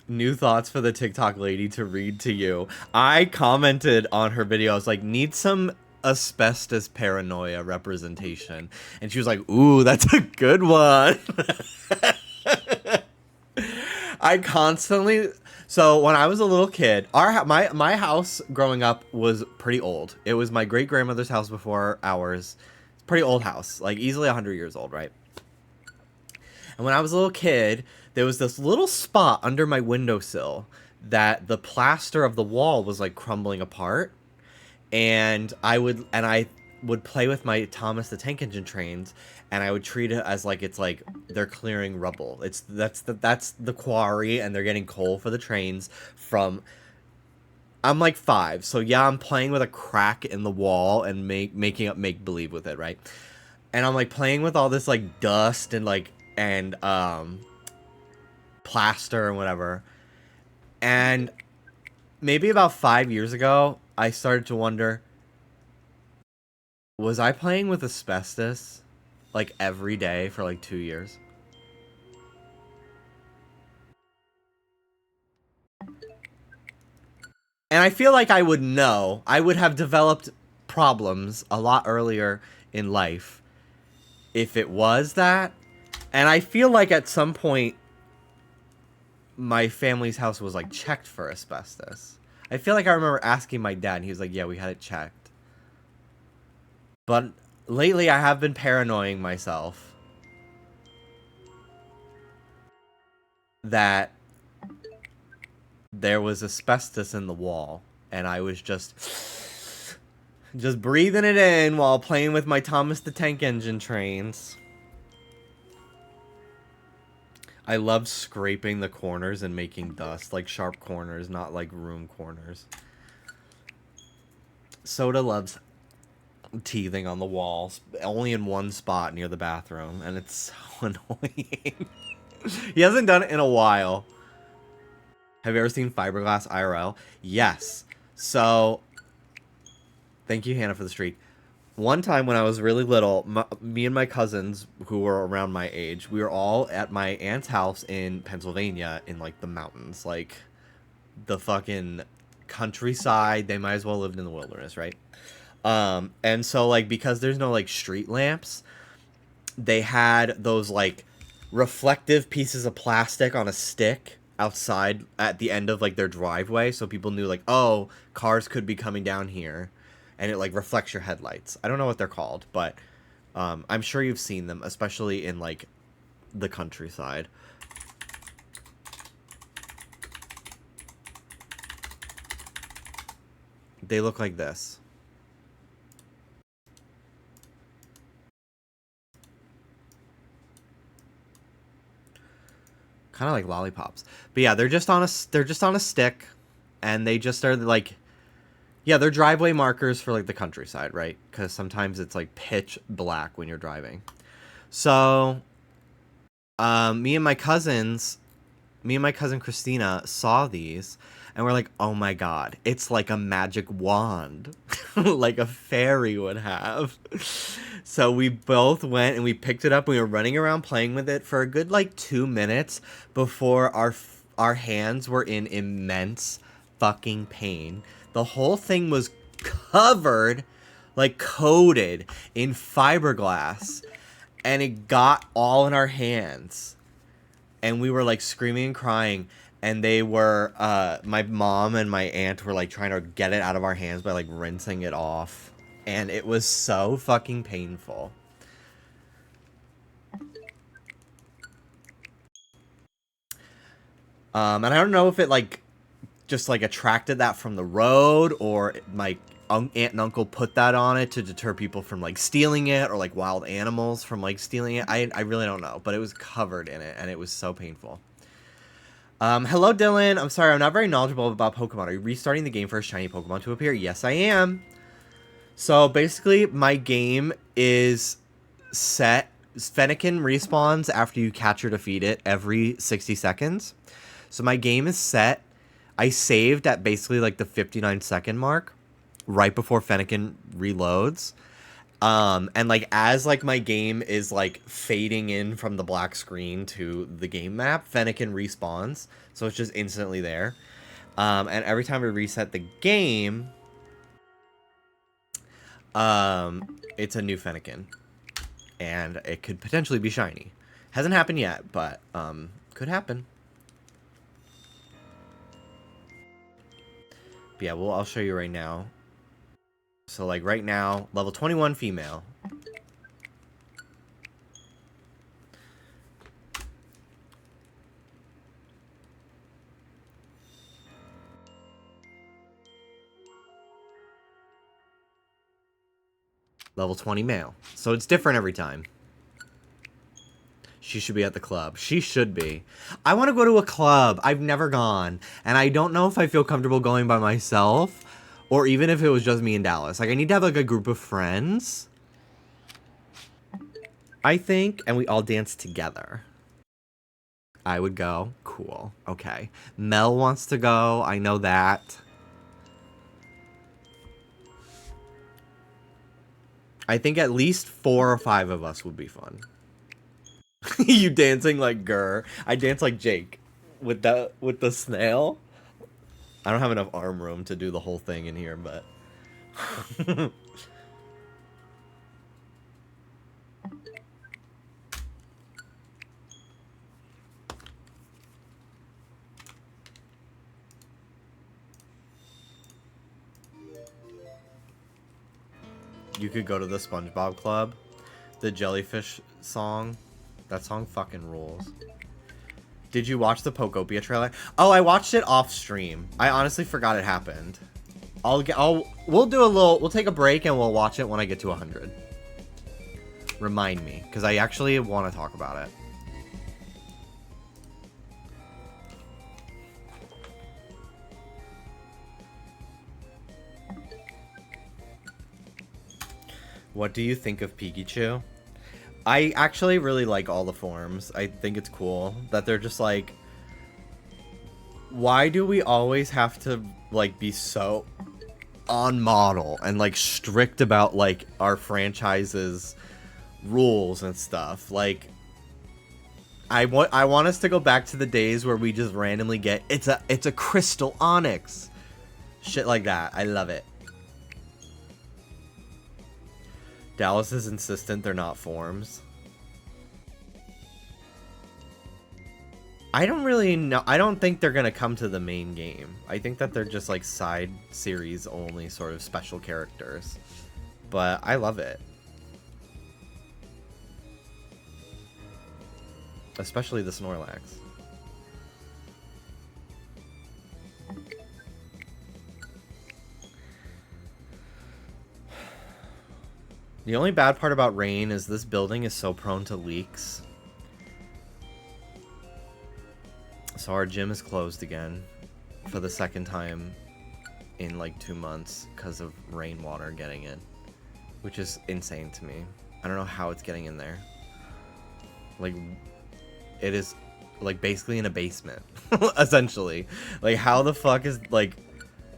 New thoughts for the TikTok lady to read to you. I commented on her video. I was like, need some asbestos paranoia representation. And she was like, ooh, that's a good one. I constantly... So when I was a little kid, my house growing up was pretty old. It was my great-grandmother's house before ours. It's a pretty old house. Like, easily 100 years old, right? And when I was a little kid, there was this little spot under my windowsill that the plaster of the wall was like crumbling apart, and I would play with my Thomas the Tank Engine trains, and I would treat it as like it's like they're clearing rubble. That's the quarry, and they're getting coal for the trains from. I'm like 5, so yeah, I'm playing with a crack in the wall and making up make believe with it, right? And I'm like playing with all this like dust and like plaster and whatever. And maybe about 5 years ago, I started to wonder, was I playing with asbestos like every day for like 2 years? And I feel like I would know. I would have developed problems a lot earlier in life if it was that. And I feel like at some point my family's house was like checked for asbestos. I feel like I remember asking my dad, and he was like, yeah, we had it checked. But lately I have been paranoying myself that there was asbestos in the wall, and I was just breathing it in while playing with my Thomas the Tank Engine trains. I love scraping the corners and making dust, like sharp corners, not like room corners. Soda loves teething on the walls, only in one spot near the bathroom, and it's so annoying. He hasn't done it in a while. Have you ever seen Fiberglass IRL? Yes. So, thank you, Hannah, for the streak. One time when I was really little, me and my cousins, who were around my age, we were all at my aunt's house in Pennsylvania in, like, the mountains. Like, the fucking countryside. They might as well lived in the wilderness, right? And so, like, because there's no, like, street lamps, they had those, like, reflective pieces of plastic on a stick outside at the end of, like, their driveway, so people knew, like, oh, cars could be coming down here. And it, like, reflects your headlights. I don't know what they're called, but I'm sure you've seen them, especially in, like, the countryside. They look like this. Kind of like lollipops. But yeah, they're just on a stick, and they just are, like... Yeah, they're driveway markers for, like, the countryside, right? Because sometimes it's, like, pitch black when you're driving. So, me and my cousin Christina saw these, And we're like, oh my god, it's like a magic wand. Like a fairy would have. So we both went and we picked it up. We were running around playing with it for a good like 2 minutes before our hands were in immense fucking pain. The whole thing was covered, like coated in fiberglass, and it got all in our hands. And we were like screaming and crying, and they were my mom and my aunt were like trying to get it out of our hands by like rinsing it off, and it was so fucking painful. And I don't know if it like just like attracted that from the road, or my aunt and uncle put that on it to deter people from like stealing it, or like wild animals from like stealing it. I really don't know, but it was covered in it and it was so painful. Hello Dylan, I'm sorry, I'm not very knowledgeable about Pokemon. Are you restarting the game for a shiny Pokemon to appear? Yes, I am. So basically my game is set. Fennekin respawns after you catch or defeat it every 60 seconds. So my game is set. I saved at basically like the 59-second mark, right before Fennekin reloads. And like as like my game is like fading in from the black screen to the game map, Fennekin respawns, so it's just instantly there. And every time we reset the game, it's a new Fennekin, and it could potentially be shiny. Hasn't happened yet, but could happen. But yeah, well, I'll show you right now. So, like, right now, level 21 female. Level 20 male. So it's different every time. She should be at the club. She should be. I want to go to a club. I've never gone. And I don't know if I feel comfortable going by myself, or even if it was just me and Dallas. Like, I need to have, like, a group of friends, I think, and we all dance together. I would go. Cool. Okay. Mel wants to go. I know that. I think at least 4 or 5 of us would be fun. You dancing like Gurr. I dance like Jake with the snail. I don't have enough arm room to do the whole thing in here, but you could go to the SpongeBob Club. The jellyfish song. That song fucking rules. Did you watch the Pokopia trailer? Oh, I watched it off stream. I honestly forgot it happened. We'll take a break and we'll watch it when I get to 100. Remind me, because I actually want to talk about it. What do you think of Pikachu? I actually really like all the forms. I think it's cool that they're just like, why do we always have to like be so on model and like strict about like our franchise's rules and stuff? Like, I want us to go back to the days where we just randomly get it's a crystal onyx, shit like that. I love it. Dallas is insistent they're not forms. I don't really know. I don't think they're gonna come to the main game. I think that they're just like side series only sort of special characters. But I love it. Especially the Snorlax. The only bad part about rain is this building is so prone to leaks. So our gym is closed again for the second time in like 2 months because of rainwater getting in, which is insane to me. I don't know how it's getting in there. Like, it is like basically in a basement, essentially. Like how the fuck is like,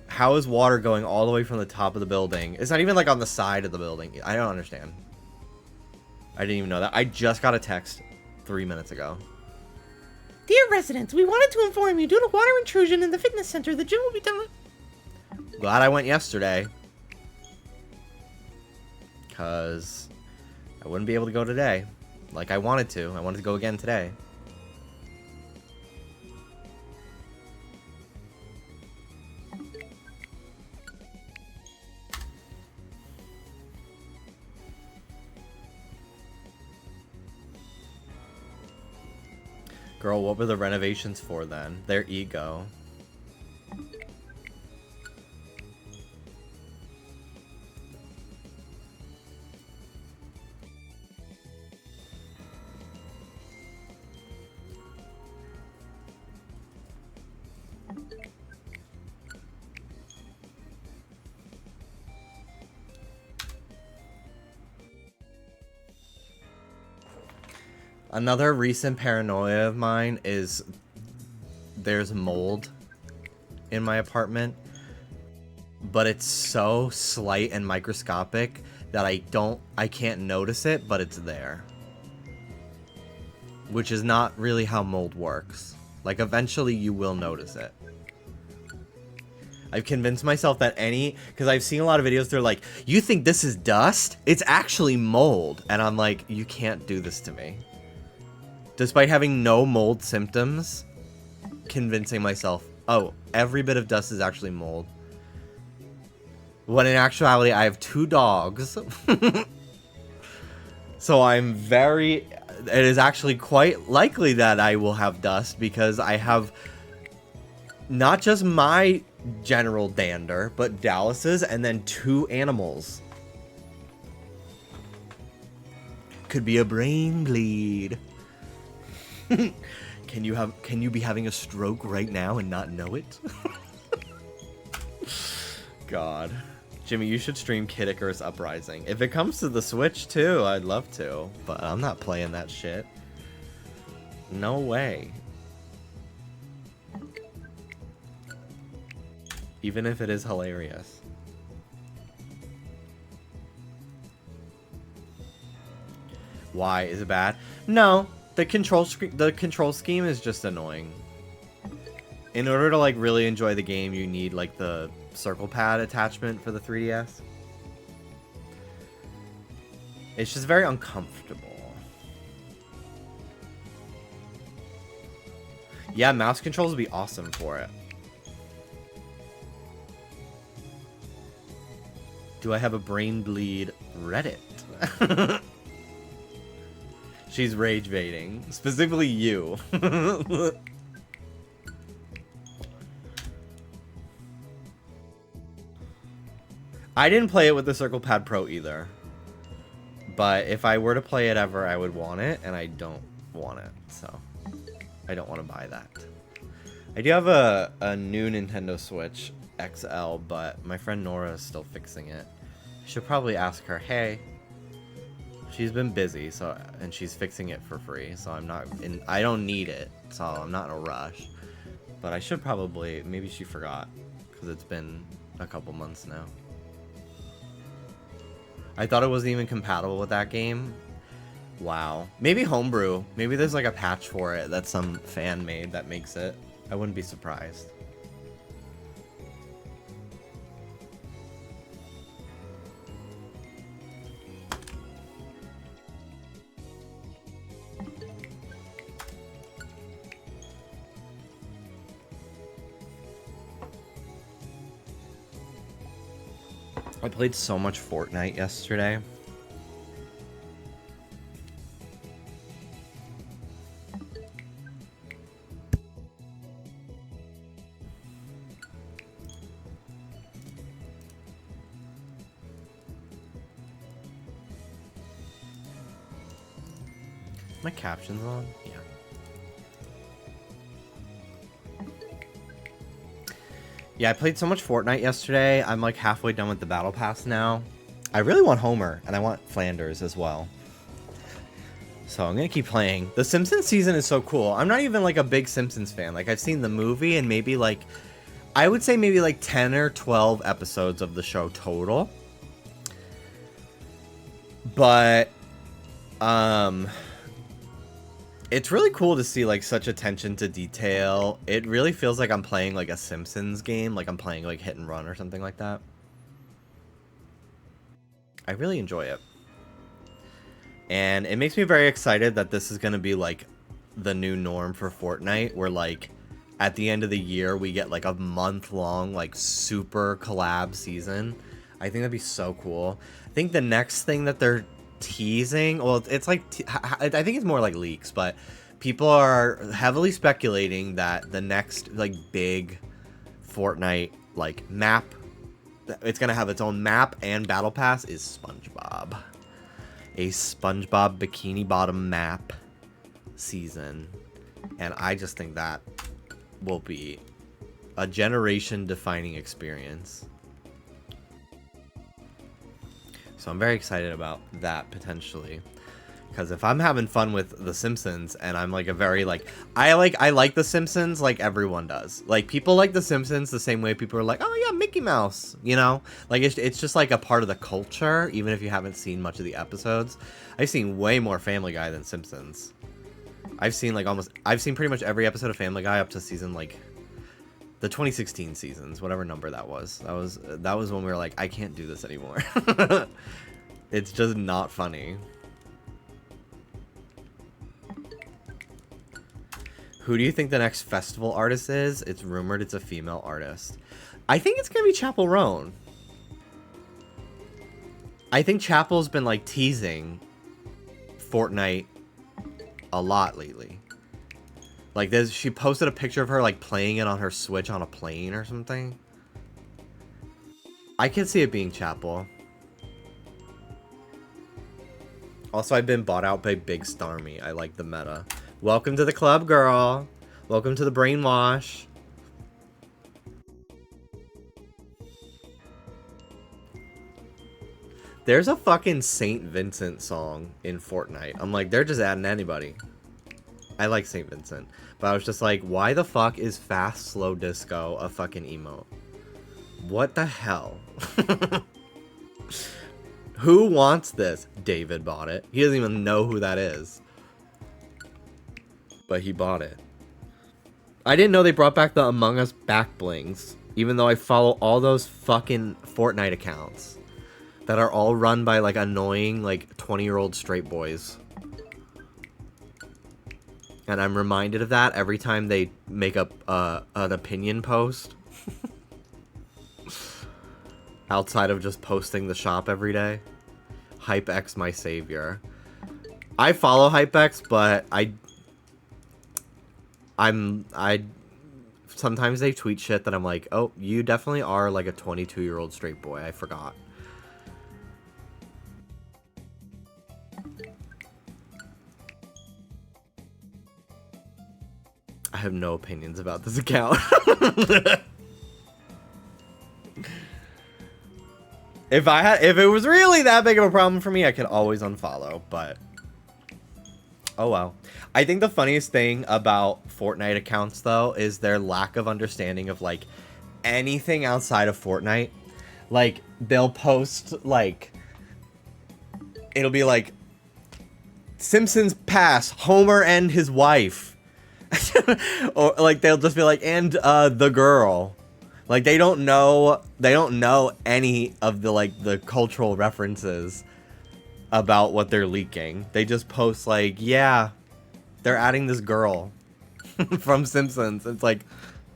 how is water going all the way from the top of the building? It's not even like on the side of the building. I don't understand. I didn't even know that. I just got a text 3 minutes ago. Dear residents, we wanted to inform you due to water intrusion in the fitness center, the gym will be done. Glad I went yesterday. Because I wouldn't be able to go today. Like I wanted to. I wanted to go again today. Girl, what were the renovations for then? Their ego. Another recent paranoia of mine is there's mold in my apartment, but it's so slight and microscopic that I can't notice it, but it's there. Which is not really how mold works. Like eventually you will notice it. I've convinced myself that because I've seen a lot of videos, they're like, you think this is dust? It's actually mold. And I'm like, you can't do this to me. Despite having no mold symptoms, convincing myself, oh, every bit of dust is actually mold. When in actuality, I have 2 dogs. So it is actually quite likely that I will have dust because I have not just my general dander, but Dallas's and then 2 animals. Could be a brain bleed. Can you be having a stroke right now and not know it? God. Jimmy, you should stream Kid Icarus Uprising. If it comes to the Switch too, I'd love to. But I'm not playing that shit. No way. Even if it is hilarious. Why? Is it bad? No. The control scheme is just annoying. In order to like really enjoy the game, you need like the circle pad attachment for the 3DS. It's just very uncomfortable. Yeah, mouse controls would be awesome for it. Do I have a brain bleed Reddit? She's rage baiting. Specifically you. I didn't play it with the Circle Pad Pro either. But if I were to play it ever, I would want it, and I don't want it. So, I don't want to buy that. I do have a new Nintendo Switch XL, but my friend Nora is still fixing it. I should probably ask her, hey... She's been busy, and she's fixing it for free, so I don't need it, so I'm not in a rush. But I should probably, maybe she forgot, because it's been a couple months now. I thought it wasn't even compatible with that game. Wow. Maybe homebrew. Maybe there's like a patch for it that some fan made that makes it. I wouldn't be surprised. I played so much Fortnite yesterday. My captions on? Yeah. Yeah, I played so much Fortnite yesterday. I'm like halfway done with the Battle Pass now. I really want Homer, and I want Flanders as well. So I'm gonna keep playing. The Simpsons season is so cool. I'm not even like a big Simpsons fan. Like I've seen the movie and maybe like, I would say maybe like 10 or 12 episodes of the show total. But, it's really cool to see like such attention to detail. It really feels like I'm playing like a Simpsons game, like I'm playing like Hit and Run or something like that. I really enjoy it. And it makes me very excited that this is going to be like the new norm for Fortnite, where like at the end of the year we get like a month-long like super collab season. I think that'd be so cool. I think the next thing that they're teasing, well, it's like I think it's more like leaks, but people are heavily speculating that the next like big Fortnite like map, it's gonna have its own map and battle pass, is SpongeBob. A SpongeBob Bikini Bottom map season, and I just think that will be a generation defining experience. So I'm very excited about that potentially, because if I'm having fun with The Simpsons and I'm like a very like I like The Simpsons like everyone does. Like people like The Simpsons the same way people are like, oh yeah, Mickey Mouse, you know? Like it's just like a part of the culture, even if you haven't seen much of the episodes. I've seen way more Family Guy than Simpsons. I've seen pretty much every episode of Family Guy up to season like the 2016 seasons, whatever number that was. That was when we were like, I can't do this anymore. It's just not funny. Who do you think the next festival artist is? It's rumored it's a female artist. I think it's gonna be Chapel Roan. I think Chapel's been like teasing Fortnite a lot lately. Like she posted a picture of her like playing it on her Switch on a plane or something. I can see it being Chapel. Also, I've been bought out by Big Starmie. I like the meta. Welcome to the club, girl. Welcome to the brainwash. There's a fucking Saint Vincent song in Fortnite. I'm like, they're just adding anybody. I like Saint Vincent. But I was just like, why the fuck is Fast Slow Disco a fucking emote? What the hell? Who wants this? David bought it. He doesn't even know who that is. But he bought it. I didn't know they brought back the Among Us back blings, even though I follow all those fucking Fortnite accounts that are all run by like annoying like 20-year-old straight boys. And I'm reminded of that every time they make up an opinion post. Outside of just posting the shop every day. HypeX my savior. I follow HypeX, but I sometimes they tweet shit that I'm like, oh, you definitely are like a 22-year-old straight boy. I forgot. I have no opinions about this account. If it was really that big of a problem for me, I could always unfollow, but oh well. I think the funniest thing about Fortnite accounts though is their lack of understanding of like anything outside of Fortnite. Like they'll post like, it'll be like Simpsons pass Homer and his wife. Or like they'll just be like, and the girl. Like they don't know any of the like the cultural references about what they're leaking. They just post like, yeah, they're adding this girl from Simpsons. It's like,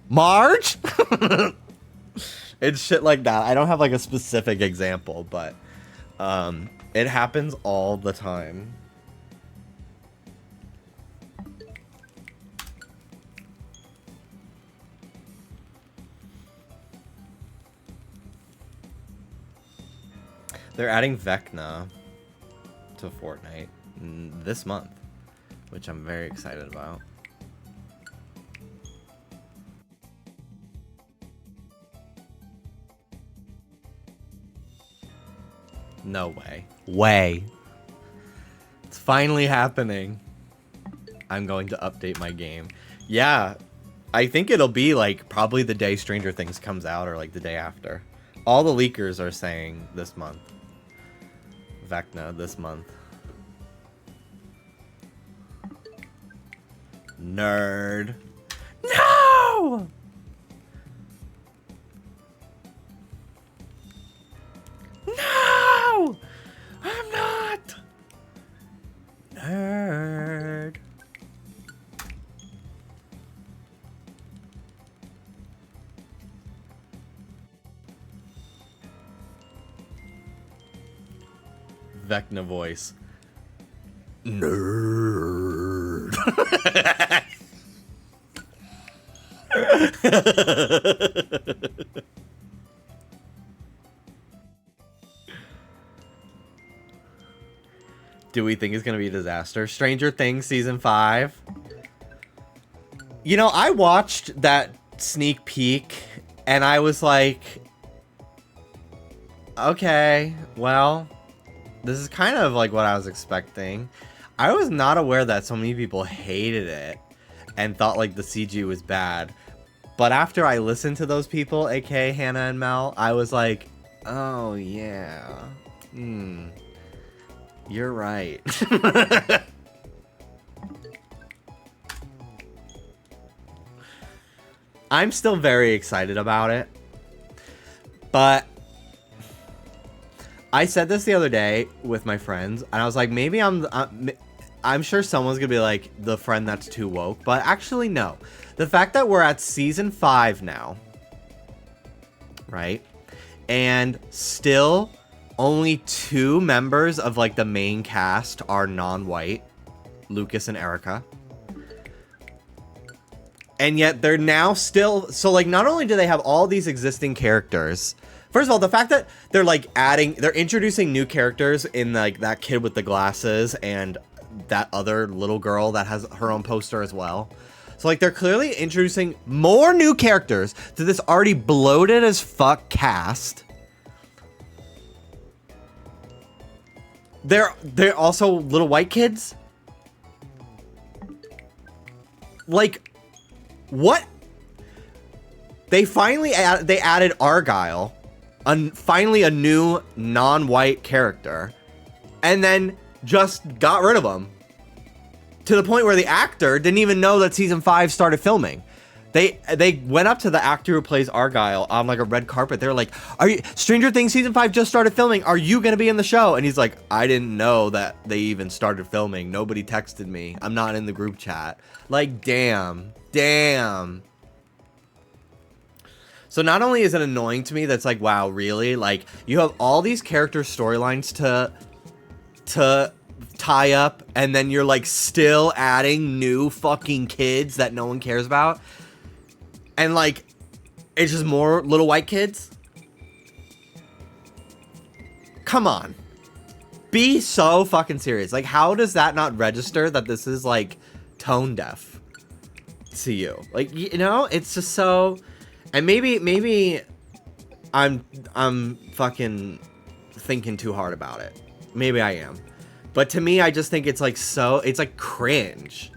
Marge? It's shit like that. I don't have like a specific example, but it happens all the time. They're adding Vecna to Fortnite this month, which I'm very excited about. No way. Way. It's finally happening. I'm going to update my game. Yeah, I think it'll be like probably the day Stranger Things comes out or like the day after. All the leakers are saying this month. Vecna this month. Nerd. No! No! I'm not! Nerd. Vecna voice. Nerd. Do we think it's gonna be a disaster? Stranger Things season 5. You know, I watched that sneak peek and I was like, okay, well, this is kind of like what I was expecting. I was not aware that so many people hated it and thought like the CG was bad. But after I listened to those people, aka Hannah and Mel, I was like, oh yeah. You're right. I'm still very excited about it. But I said this the other day with my friends, and I was like, maybe I'm sure someone's gonna be like the friend that's too woke, but actually no. The fact that we're at season 5 now, right? And still only 2 members of like the main cast are non-white, Lucas and Erica. And yet they're now still, so like not only do they have all these existing characters, first of all, the fact that they're like they're introducing new characters in like that kid with the glasses and that other little girl that has her own poster as well. So like they're clearly introducing more new characters to this already bloated as fuck cast. They're also little white kids. Like, what? They finally added Argyle, finally a new non-white character, and then just got rid of him. To the point where the actor didn't even know that season 5 started filming. They went up to the actor who plays Argyle on like a red carpet. They're like, "Are you Stranger Things season 5 just started filming? Are you gonna be in the show?" And he's like, "I didn't know that they even started filming. Nobody texted me. I'm not in the group chat." Like, damn. So not only is it annoying to me that's like, wow, really? Like, you have all these character storylines to tie up, and then you're like still adding new fucking kids that no one cares about. And like, it's just more little white kids. Come on. Be so fucking serious. Like, how does that not register that this is like tone deaf to you? Like, you know, it's just so, and maybe I'm fucking thinking too hard about it. Maybe I am. But to me, I just think it's like it's like cringe.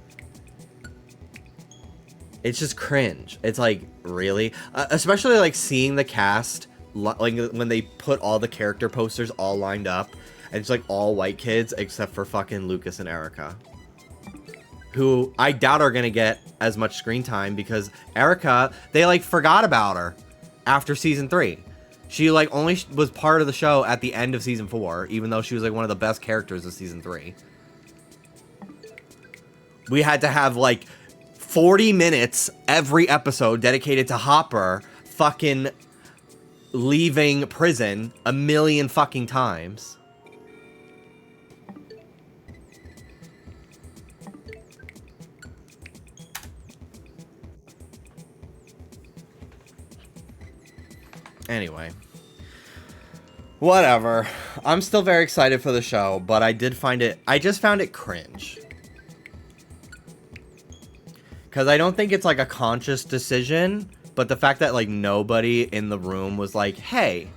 It's just cringe. It's like, really? Especially like seeing the cast, like when they put all the character posters all lined up, and it's like all white kids except for fucking Lucas and Erica, who I doubt are gonna get as much screen time because Erica, they like forgot about her after season 3. She like only was part of the show at the end of season 4, even though she was like one of the best characters of season 3. We had to have like 40 minutes every episode dedicated to Hopper fucking leaving prison a million fucking times. Anyway. Whatever. I'm still very excited for the show, but I just found it cringe. Because I don't think it's like a conscious decision, but the fact that like nobody in the room was like, hey,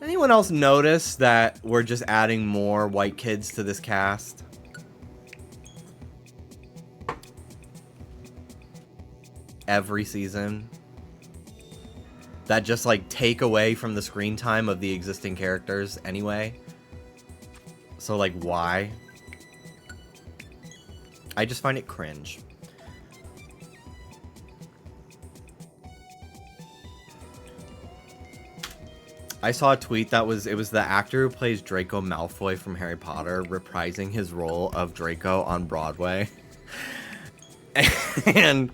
Anyone else notice that we're just adding more white kids to this cast? Every season. That just like take away from the screen time of the existing characters anyway. So like why? I just find it cringe. I saw a tweet that it was the actor who plays Draco Malfoy from Harry Potter reprising his role of Draco on Broadway. And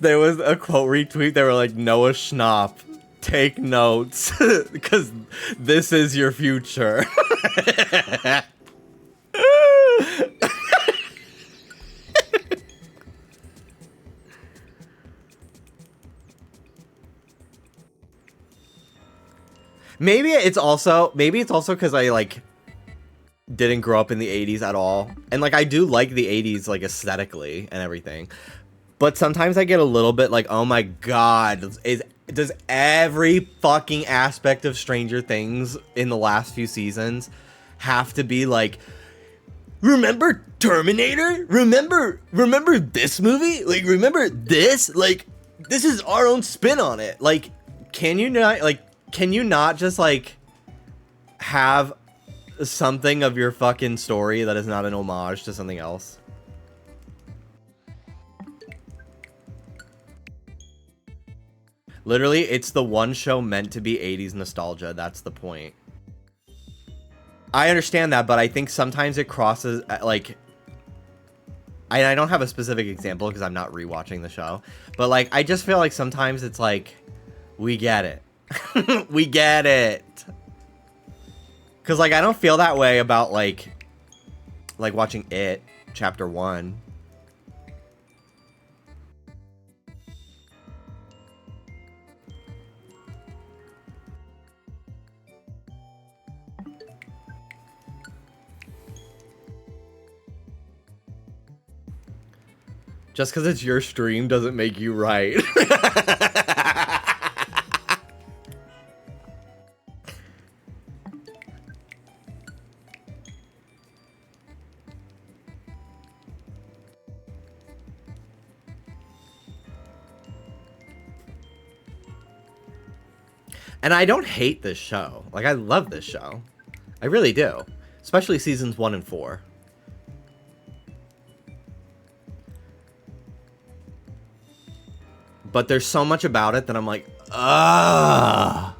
there was a quote retweet. They were like, Noah Schnapp, take notes because this is your future. Maybe it's also because I like didn't grow up in the 80s at all, and like I do like the 80s like aesthetically and everything, but sometimes I get a little bit like, oh my god, does every fucking aspect of Stranger Things in the last few seasons have to be like, remember Terminator? Remember this movie? Like, remember this? Like, this is our own spin on it. Like, can you not just like have something of your fucking story that is not an homage to something else? Literally, it's the one show meant to be 80s nostalgia. That's the point. I understand that, but I think sometimes it crosses, like... I don't have a specific example because I'm not rewatching the show. But, like, I just feel like sometimes it's like, we get it. We get it. Because, like, I don't feel that way about, like watching It, Chapter 1. Just because it's your stream doesn't make you right. And I don't hate this show. Like, I love this show. I really do. Especially seasons 1 and 4. But there's so much about it that I'm like, ugh.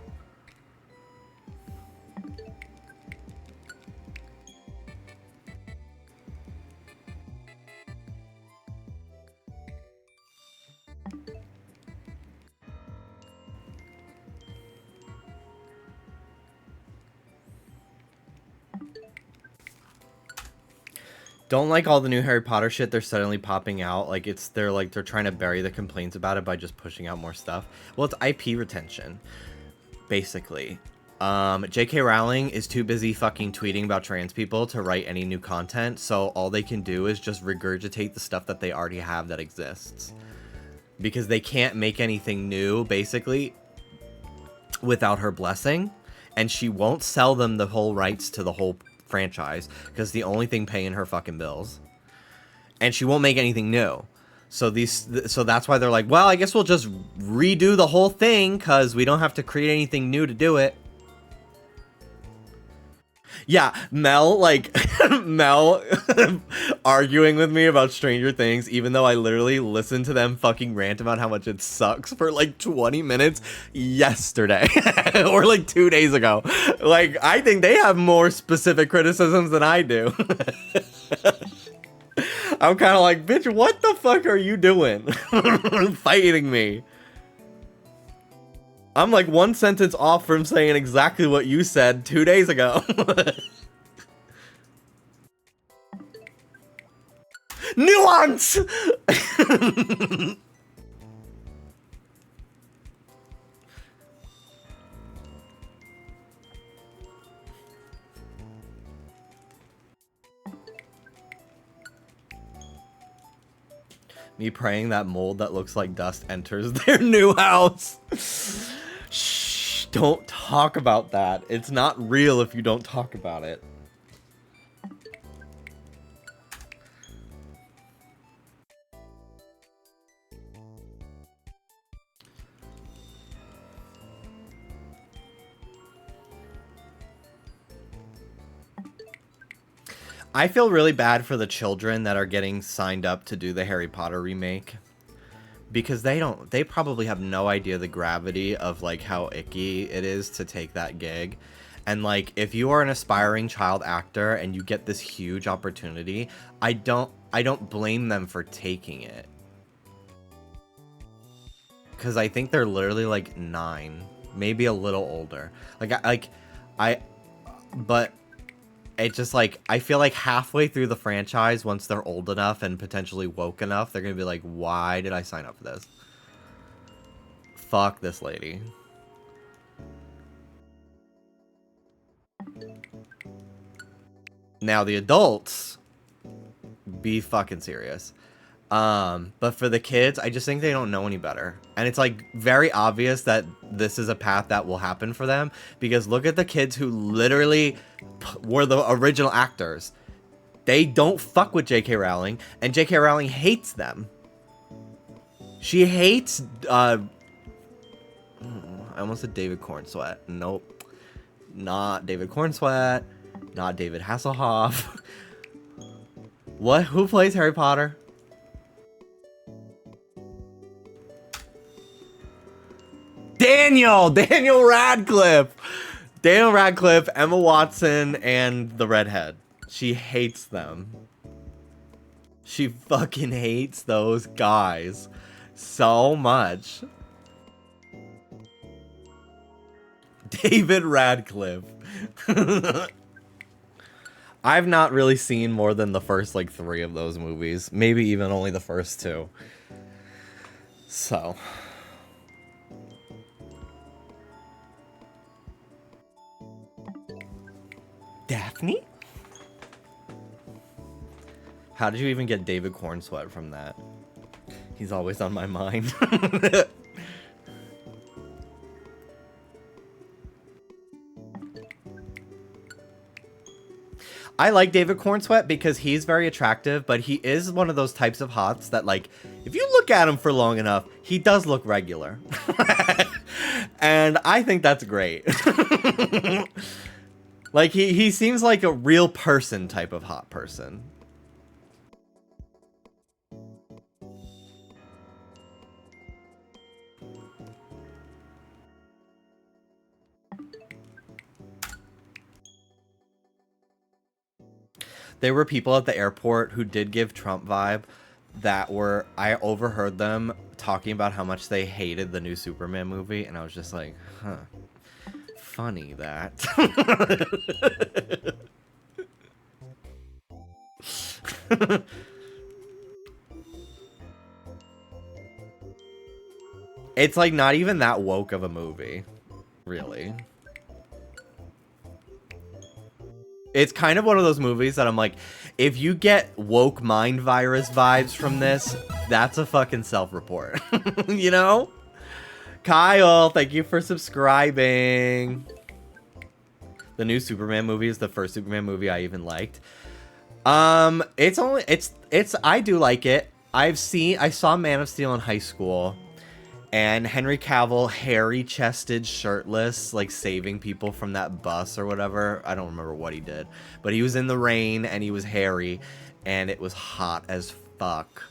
Don't like all the new Harry Potter shit they're suddenly popping out. Like, they're trying to bury the complaints about it by just pushing out more stuff. Well, it's IP retention, basically. J.K. Rowling is too busy fucking tweeting about trans people to write any new content, so all they can do is just regurgitate the stuff that they already have that exists. Because they can't make anything new, basically, without her blessing, and she won't sell them the whole rights to the whole franchise because the only thing paying her fucking bills, and she won't make anything new. So that's why they're like, well, I guess we'll just redo the whole thing because we don't have to create anything new to do it. Yeah, Mel arguing with me about Stranger Things, even though I literally listened to them fucking rant about how much it sucks for like 20 minutes yesterday or like 2 days ago. Like, I think they have more specific criticisms than I do. I'm kind of like, bitch, what the fuck are you doing? Fighting me. I'm like one sentence off from saying exactly what you said 2 days ago. Nuance! Me praying that mold that looks like dust enters their new house. Shh. Don't talk about that. It's not real if you don't talk about it. I feel really bad for the children that are getting signed up to do the Harry Potter remake. Because they probably have no idea the gravity of, like, how icky it is to take that gig. And, like, if you are an aspiring child actor and you get this huge opportunity, I don't blame them for taking it. Because I think they're literally, like, 9. Maybe a little older. But it just, like, I feel like halfway through the franchise, once they're old enough and potentially woke enough, they're gonna be like, why did I sign up for this? Fuck this lady. Now, the adults, be fucking serious. But for the kids, I just think they don't know any better. And it's, like, very obvious that this is a path that will happen for them. Because look at the kids who literally were the original actors. They don't fuck with J.K. Rowling, and J.K. Rowling hates them. She hates, I almost said David Cornsweet. Nope. Not David Cornsweet. Not David Hasselhoff. What? Who plays Harry Potter? Daniel Radcliffe. Daniel Radcliffe, Emma Watson, and the redhead. She hates them. She fucking hates those guys so much. David Radcliffe. I've not really seen more than the first, like, 3 of those movies. Maybe even only the first 2. So... Daphne? How did you even get David Cornsweet from that? He's always on my mind. I like David Cornsweet because he's very attractive, but he is one of those types of hots that, like, if you look at him for long enough, he does look regular. And I think that's great. Like, he seems like a real person type of hot person. There were people at the airport who did give Trump vibe that were, I overheard them talking about how much they hated the new Superman movie, and I was just like, huh. Funny that. It's like not even that woke of a movie, really. It's kind of one of those movies that I'm like, if you get woke mind virus vibes from this, that's a fucking self-report. You know? Kyle, thank you for subscribing. The new Superman movie is the first Superman movie I even liked. I do like it. I saw Man of Steel in high school, and Henry Cavill, hairy-chested, shirtless, like saving people from that bus or whatever. I don't remember what he did, but he was in the rain and he was hairy, and it was hot as fuck.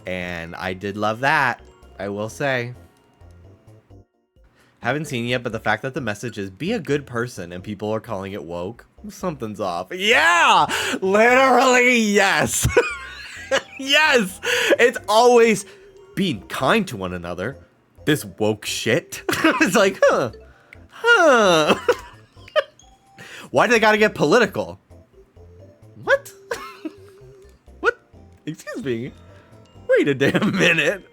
And I did love that, I will say. Haven't seen it yet, but the fact that the message is be a good person and people are calling it woke, something's off. Yeah! Literally, yes! Yes! It's always being kind to one another. This woke shit. It's like, huh. Why do they gotta get political? What? What? Excuse me. Wait a damn minute.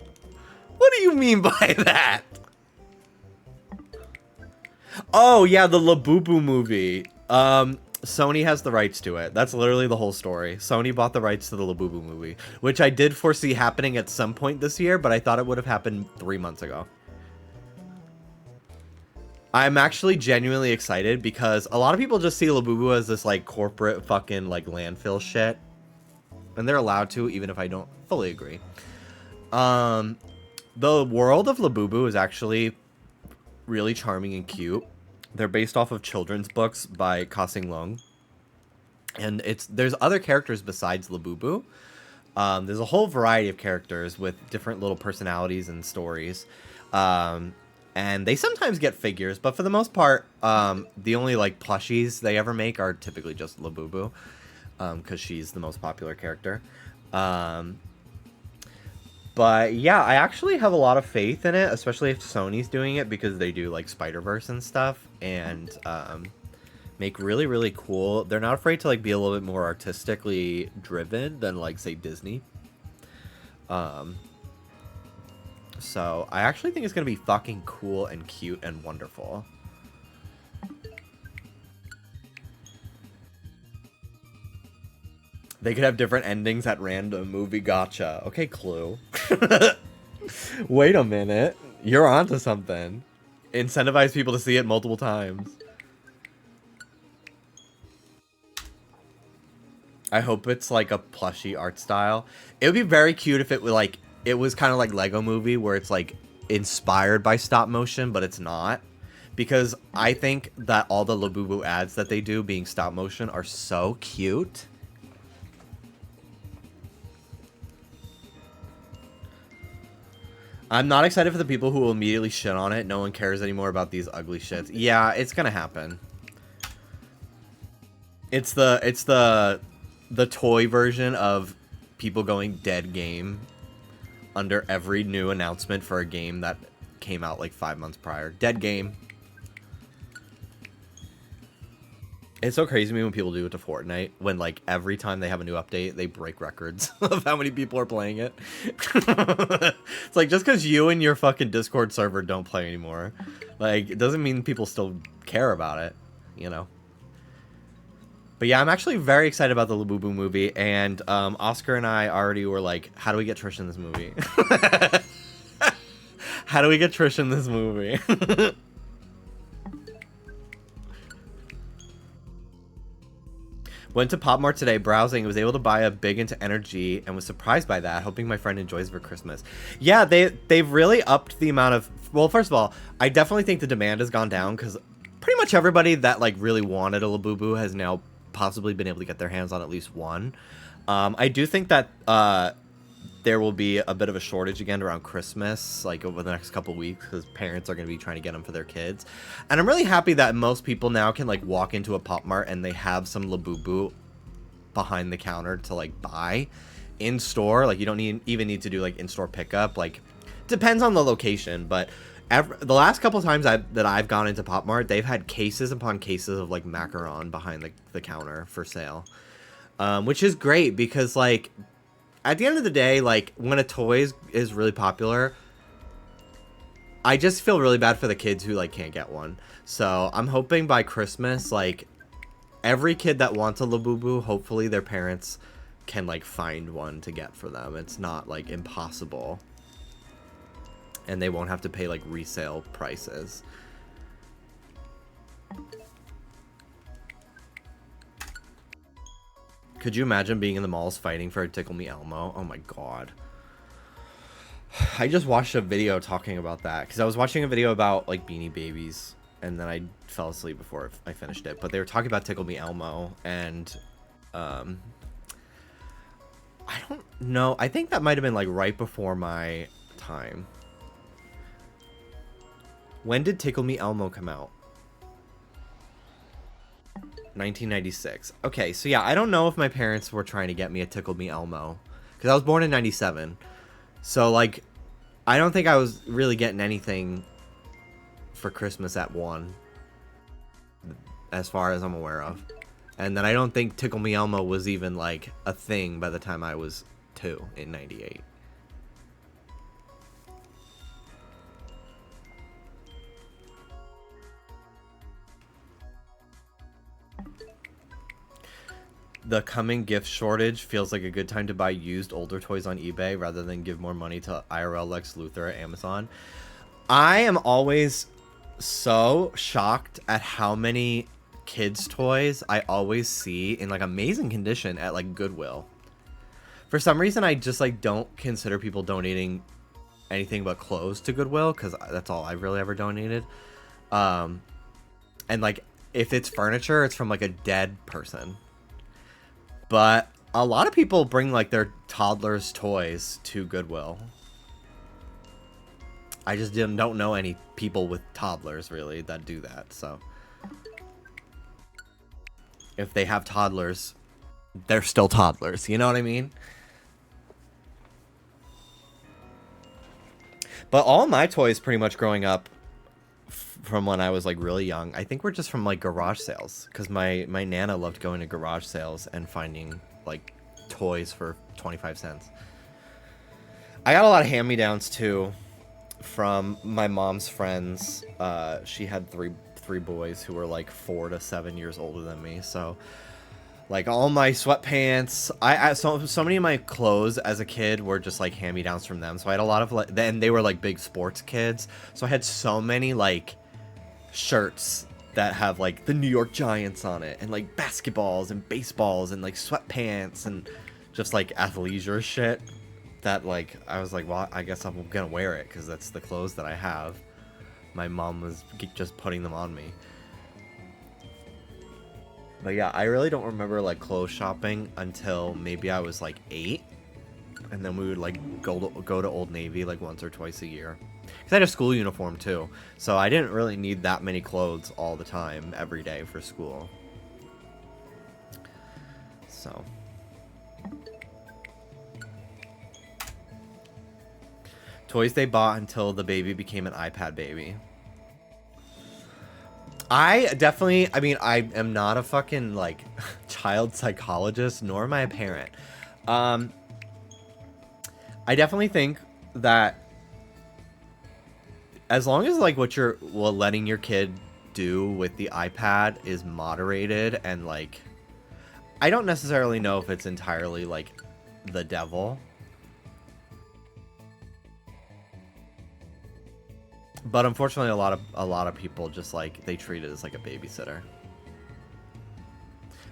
What do you mean by that? Oh, yeah, the Labubu movie. Sony has the rights to it. That's literally the whole story. Sony bought the rights to the Labubu movie, which I did foresee happening at some point this year, but I thought it would have happened 3 months ago. I'm actually genuinely excited because a lot of people just see Labubu as this like corporate fucking like landfill shit. And they're allowed to, even if I don't fully agree. The world of Labubu is actually really charming and cute. They're based off of children's books by Ka-Sing Leung. And there's other characters besides Labubu. There's a whole variety of characters with different little personalities and stories. And they sometimes get figures, but for the most part, the only like plushies they ever make are typically just Labubu, because she's the most popular character. But yeah, I actually have a lot of faith in it, especially if Sony's doing it, because they do like Spider-Verse and stuff, and make really, really cool. They're not afraid to like be a little bit more artistically driven than like say Disney. So I actually think it's gonna be fucking cool and cute and wonderful. They could have different endings at random. Movie gotcha. Okay, Clue. Wait a minute. You're onto something. Incentivize people to see it multiple times. I hope it's like a plushy art style. It would be very cute if it were like, it was kind of like Lego Movie where it's like inspired by stop motion, but it's not. Because I think that all the Labubu ads that they do being stop motion are so cute. I'm not excited for the people who will immediately shit on it. No one cares anymore about these ugly shits. Yeah, it's gonna happen. It's the toy version of people going dead game under every new announcement for a game that came out like 5 months prior. Dead game. It's so crazy to me when people do it to Fortnite, when like every time they have a new update, they break records of how many people are playing it. It's like, just because you and your fucking Discord server don't play anymore, like, it doesn't mean people still care about it, you know? But yeah, I'm actually very excited about the Labubu movie, and Oscar and I already were like, how do we get Trish in this movie? How do we get Trish in this movie? Went to Pop Mart today browsing, was able to buy a Big Into Energy, and was surprised by that, hoping my friend enjoys it for Christmas. Yeah, they've really upped the amount of... Well, first of all, I definitely think the demand has gone down, because pretty much everybody that like really wanted a Labubu has now possibly been able to get their hands on at least one. I do think that there will be a bit of a shortage again around Christmas, like over the next couple weeks, because parents are going to be trying to get them for their kids. And I'm really happy that most people now can like walk into a Pop Mart and they have some Labubu behind the counter to like buy in store. Like, you don't even need to do like in-store pickup. Like, depends on the location, but the last couple times that I've gone into Pop Mart, they've had cases upon cases of like macaron behind the counter for sale, which is great, because like at the end of the day, like when a toy is really popular, I just feel really bad for the kids who like can't get one. So I'm hoping by Christmas, like every kid that wants a Labubu, hopefully their parents can like find one to get for them. It's not like impossible. And they won't have to pay like resale prices. Could you imagine being in the malls fighting for a Tickle Me Elmo? Oh my god. I just watched a video talking about that, because I was watching a video about like Beanie Babies, and then I fell asleep before I finished it. But they were talking about Tickle Me Elmo, and I don't know. I think that might have been like right before my time. When did Tickle Me Elmo come out? 1996. Okay, so yeah, I don't know if my parents were trying to get me a Tickle Me Elmo, because I was born in 97. So like, I don't think I was really getting anything for Christmas at 1, as far as I'm aware of. And then I don't think Tickle Me Elmo was even like a thing by the time I was 2 in 98. The coming gift shortage feels like a good time to buy used older toys on eBay rather than give more money to IRL Lex Luthor at Amazon. I am always so shocked at how many kids' toys I always see in like amazing condition at like Goodwill. For some reason, I just like don't consider people donating anything but clothes to Goodwill, because that's all I've really ever donated. And like if it's furniture, it's from like a dead person. But a lot of people bring like their toddlers' toys to Goodwill. I just don't know any people with toddlers really that do that. So if they have toddlers, they're still toddlers. You know what I mean? But all my toys pretty much growing up from when I was like really young, I think were just from like garage sales, because my Nana loved going to garage sales and finding like toys for 25 cents. I got a lot of hand-me-downs too from my mom's friends. She had three boys who were like 4 to 7 years older than me, so like all my sweatpants, so many of my clothes as a kid were just like hand-me-downs from them. So I had a lot of like, then they were like big sports kids, so I had so many like shirts that have like the New York Giants on it, and like basketballs and baseballs and like sweatpants and just like athleisure shit that like I was like, well, I guess I'm gonna wear it because that's the clothes that I have. My mom was just putting them on me. But yeah, I really don't remember like clothes shopping until maybe I was like 8, and then we would like go to Old Navy like once or twice a year. Cause I had a school uniform too, so I didn't really need that many clothes all the time every day for school. So toys they bought until the baby became an iPad baby. I mean, I am not a fucking, like, child psychologist, nor am I a parent. I definitely think that as long as, like, what you're letting your kid do with the iPad is moderated and, like, I don't necessarily know if it's entirely, like, the devil. But unfortunately, a lot of people just like they treat it as like a babysitter.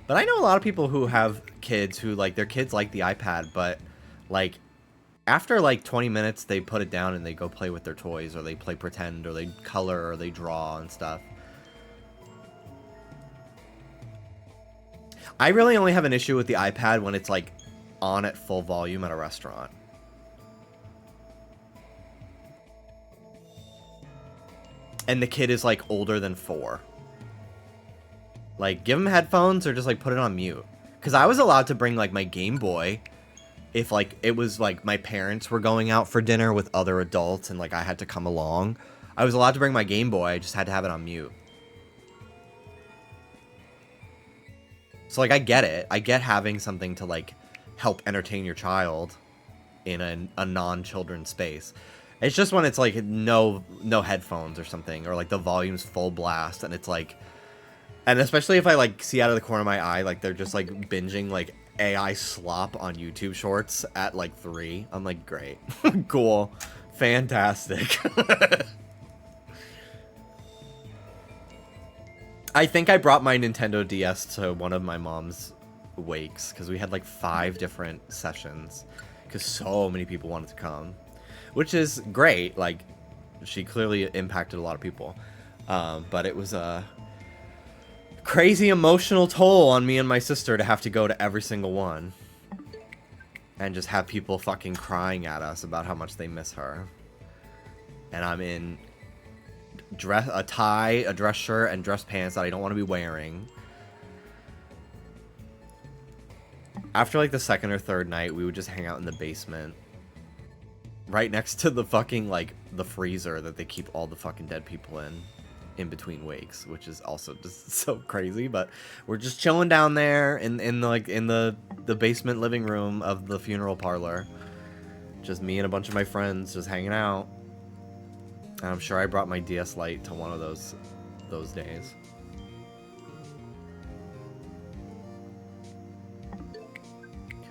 But I know a lot of people who have kids who like their kids like the iPad, but like after like 20 minutes they put it down and they go play with their toys, or they play pretend, or they color, or they draw and stuff. I really only have an issue with the iPad when it's like on at full volume at a restaurant. And the kid is like older than 4. Like, give him headphones or just like put it on mute. Because I was allowed to bring like my Game Boy if like it was like my parents were going out for dinner with other adults and like I had to come along. I was allowed to bring my Game Boy, I just had to have it on mute. So like I get it. I get having something to like help entertain your child in a non-children space. It's just when it's like no headphones or something, or like the volume's full blast, and it's like, and especially if I like see out of the corner of my eye like they're just like binging like AI slop on YouTube shorts at like 3. I'm like, great. Cool. Fantastic. I think I brought my Nintendo DS to one of my mom's wakes because we had like 5 different sessions because so many people wanted to come. Which is great, like, she clearly impacted a lot of people. But it was a crazy emotional toll on me and my sister to have to go to every single one. And just have people fucking crying at us about how much they miss her. And I'm in a tie, a dress shirt, and dress pants that I don't want to be wearing. After, like, the second or third night, we would just hang out in the basement. Right next to the fucking, like, the freezer that they keep all the fucking dead people in between wakes, which is also just so crazy. But we're just chilling down there in the basement living room of the funeral parlor. Just me and a bunch of my friends just hanging out. And I'm sure I brought my DS Lite to one of those days.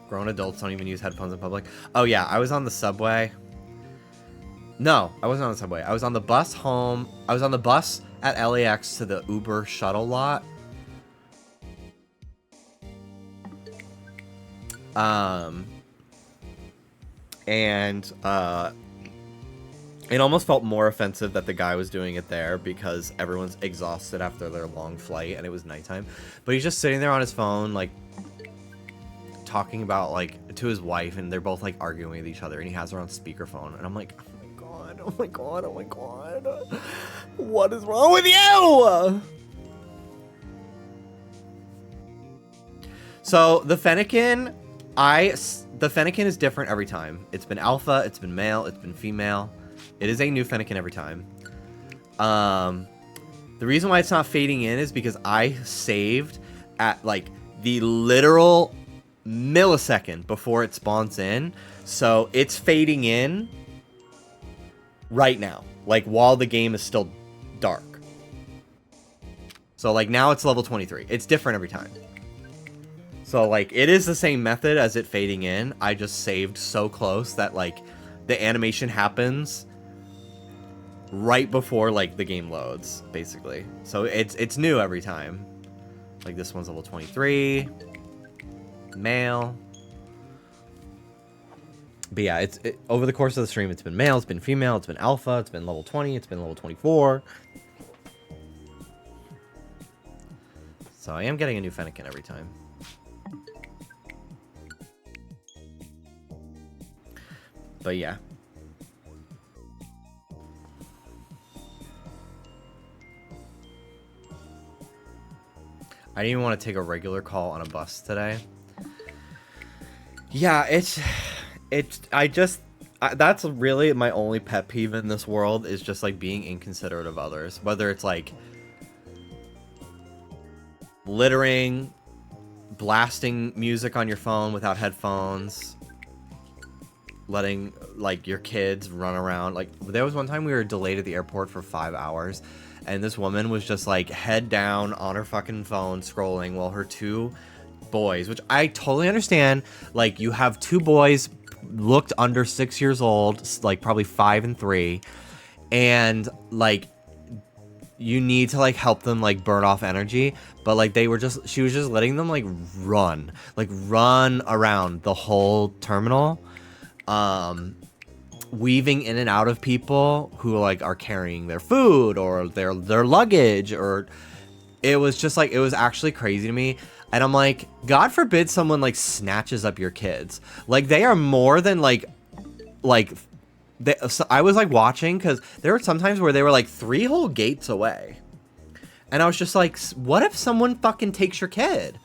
Grown adults don't even use headphones in public. Oh yeah, I was on the subway. No, I wasn't on the subway. I was on the bus home. I was on the bus at LAX to the Uber shuttle lot. And it almost felt more offensive that the guy was doing it there because everyone's exhausted after their long flight and it was nighttime. But he's just sitting there on his phone, like, talking about, like, to his wife, and they're both, like, arguing with each other, and he has her on speakerphone. And I'm like, oh my god, oh my god, oh my god. What is wrong with you? So, the Fennekin, the Fennekin is different every time. It's been alpha, it's been male, it's been female. It is a new Fennekin every time. The reason why it's not fading in is because I saved at, like, the literal millisecond before it spawns in. So it's fading in right now, like, while the game is still dark. So, like, now it's level 23. It's different every time. So, like, it is the same method as it fading in. I just saved so close that, like, the animation happens right before, like, the game loads, basically. So it's new every time. Like, this one's level 23. Male. But yeah, over the course of the stream, it's been male, it's been female, it's been alpha, it's been level 20, it's been level 24. So I am getting a new Fennekin every time. But yeah. I didn't even want to take a regular call on a bus today. Yeah, that's really my only pet peeve in this world, is just, like, being inconsiderate of others. Whether it's, like, littering, blasting music on your phone without headphones, letting, like, your kids run around. Like, there was one time we were delayed at the airport for 5 hours, and this woman was just, like, head down on her fucking phone scrolling while her two boys, which I totally understand, like, you have two boys looked under 6 years old, like, probably 5 and 3, and, like, you need to, like, help them, like, burn off energy. But, like, she was just letting them, like, run around the whole terminal, weaving in and out of people who, like, are carrying their food or their luggage, or it was just, like, it was actually crazy to me. And I'm like, God forbid someone, like, snatches up your kids. Like, they are more than, so I was, like, watching, because there were some times where they were, like, 3 whole gates away. And I was just like, what if someone fucking takes your kid?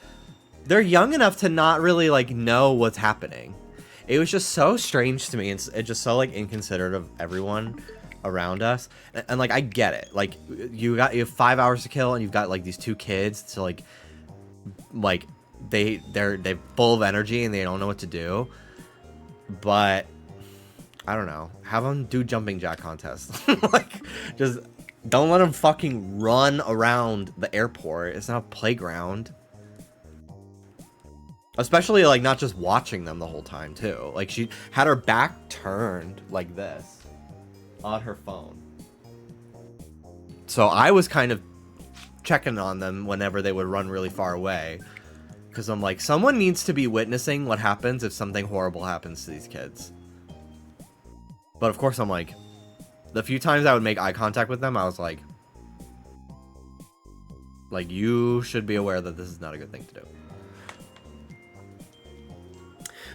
They're young enough to not really, like, know what's happening. It was just so strange to me. It's just so, like, inconsiderate of everyone around us. And like, I get it. Like, you have 5 hours to kill, and you've got, like, these 2 kids to, like they're full of energy and they don't know what to do. But I don't know, have them do jumping jack contests. Like, just don't let them fucking run around the airport. It's not a playground. Especially, like, not just watching them the whole time too. Like, she had her back turned like this on her phone, so I was kind of checking on them whenever they would run really far away, because I'm like, someone needs to be witnessing what happens if something horrible happens to these kids. But of course, I'm like, the few times I would make eye contact with them, I was like, you should be aware that this is not a good thing to do.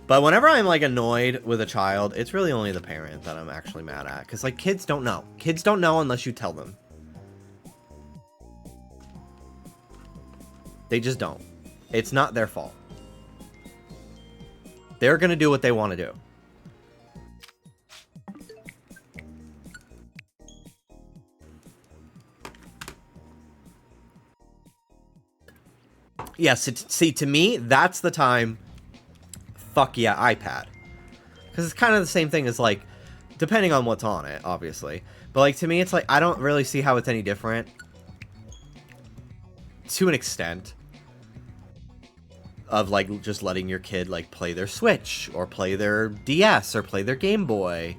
But whenever I'm, like, annoyed with a child, it's really only the parent that I'm actually mad at, because, like, kids don't know. Kids don't know unless you tell them. They just don't. It's not their fault. They're gonna do what they want to do. Yes, see, to me, that's the time, fuck yeah, iPad. Because it's kind of the same thing as, like, depending on what's on it, obviously. But, like, to me, it's like, I don't really see how it's any different. To an extent. Of, like, just letting your kid, like, play their Switch, or play their DS, or play their Game Boy.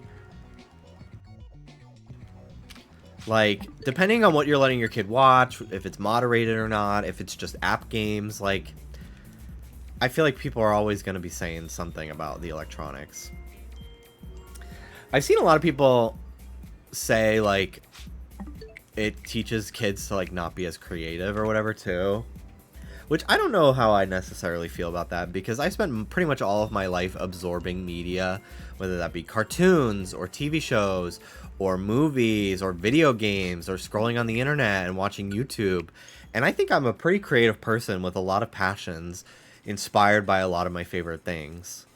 Like, depending on what you're letting your kid watch, if it's moderated or not, if it's just app games, like, I feel like people are always going to be saying something about the electronics. I've seen a lot of people say, like, it teaches kids to, like, not be as creative or whatever, too. Which I don't know how I necessarily feel about that, because I spent pretty much all of my life absorbing media, whether that be cartoons or TV shows or movies or video games or scrolling on the internet and watching YouTube. And I think I'm a pretty creative person with a lot of passions, inspired by a lot of my favorite things.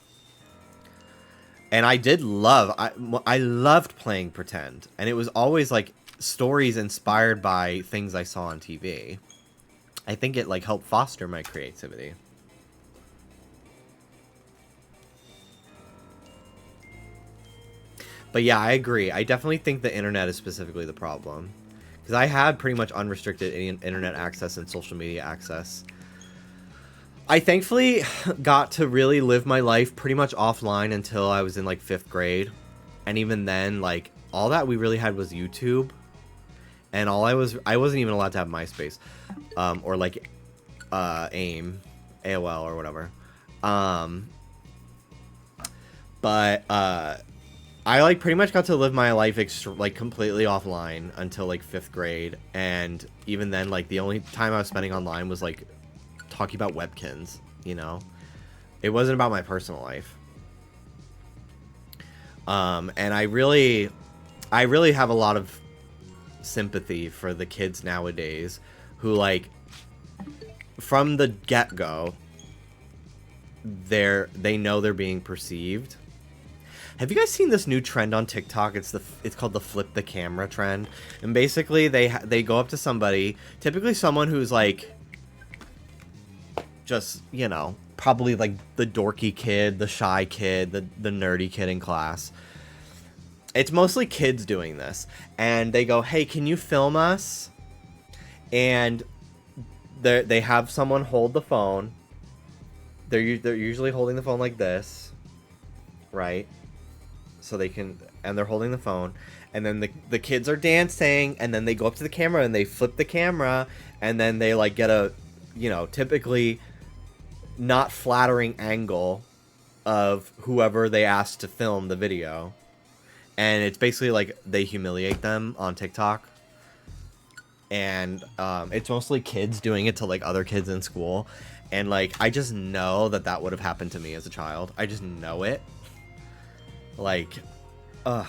And I did love, I loved playing pretend. And it was always like stories inspired by things I saw on TV. I think it like helped foster my creativity. But yeah, I agree. I definitely think the internet is specifically the problem. Because I had pretty much unrestricted internet access and social media access. I thankfully got to really live my life pretty much offline until I was in like 5th grade. And even then, like, all that we really had was YouTube. And I wasn't even allowed to have MySpace. Or like AIM, AOL or whatever. But I like pretty much got to live my life like completely offline until like 5th grade, and even then, like, the only time I was spending online was like talking about Webkins, you know. It wasn't about my personal life. And I really have a lot of sympathy for the kids nowadays who, like, from the get-go, they know they're being perceived. Have you guys seen this new trend on TikTok? It's called the flip the camera trend. And basically they go up to somebody, typically someone who's like just, you know, probably like the dorky kid, the shy kid, the nerdy kid in class. It's mostly kids doing this. And they go, "Hey, can you film us?" And they have someone hold the phone. They're usually holding the phone like this, right? So they can, and they're holding the phone, and then the kids are dancing, and then they go up to the camera and they flip the camera, and then they like get a, you know, typically not flattering angle of whoever they asked to film the video. And it's basically like they humiliate them on TikTok. And it's mostly kids doing it to like other kids in school. And like, I just know that would have happened to me as a child. I just know it. Like, ugh.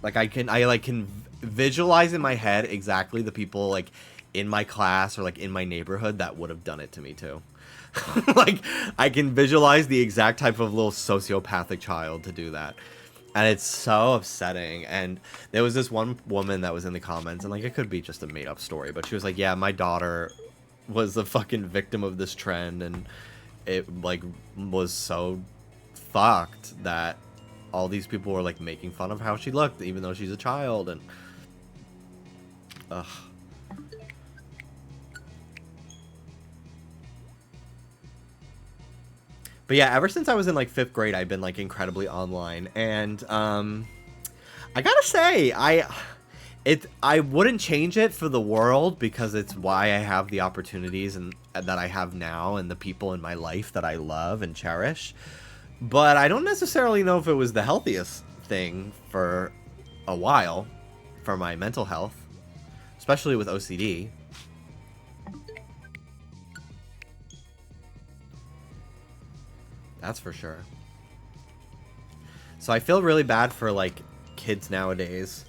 Like, I can visualize in my head exactly the people, like, in my class or, like, in my neighborhood that would have done it to me, too. Like, I can visualize the exact type of little sociopathic child to do that. And it's so upsetting. And there was this one woman that was in the comments, and, like, it could be just a made-up story, but she was like, yeah, my daughter was the fucking victim of this trend, and it, like, was so fucked that all these people were like making fun of how she looked, even though she's a child. And ugh. But yeah, ever since I was in like 5th grade, I've been like incredibly online, and I gotta say, I wouldn't change it for the world, because it's why I have the opportunities and that I have now, and the people in my life that I love and cherish. But I don't necessarily know if it was the healthiest thing for a while for my mental health, especially with OCD. That's for sure. So I feel really bad for like kids nowadays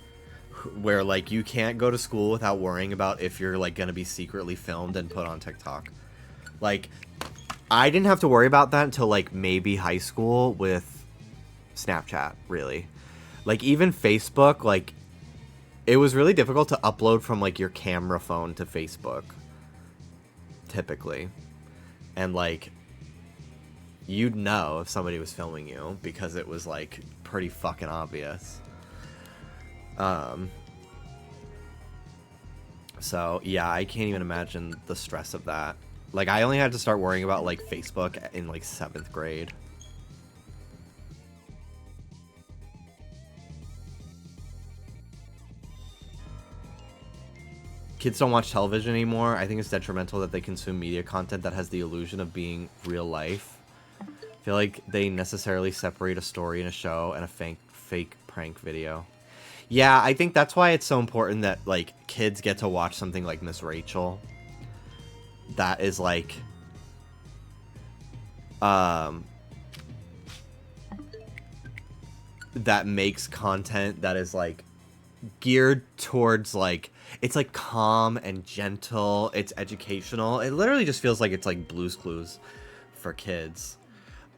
where like you can't go to school without worrying about if you're like going to be secretly filmed and put on TikTok. Like, I didn't have to worry about that until like maybe high school with Snapchat, really. Like, even Facebook, like, it was really difficult to upload from like your camera phone to Facebook, typically. And like, you'd know if somebody was filming you because it was like pretty fucking obvious. So yeah, I can't even imagine the stress of that. Like, I only had to start worrying about, like, Facebook in, like, 7th grade. kids don't watch television anymore. I think it's detrimental that they consume media content that has the illusion of being real life. I feel like they necessarily separate a story in a show and a fake prank video. Yeah, I think that's why it's so important that, like, kids get to watch something like Miss Rachel. That is, like, that makes content that is, like, geared towards, like, it's, like, calm and gentle. It's educational. It literally just feels like it's, like, Blue's Clues for kids.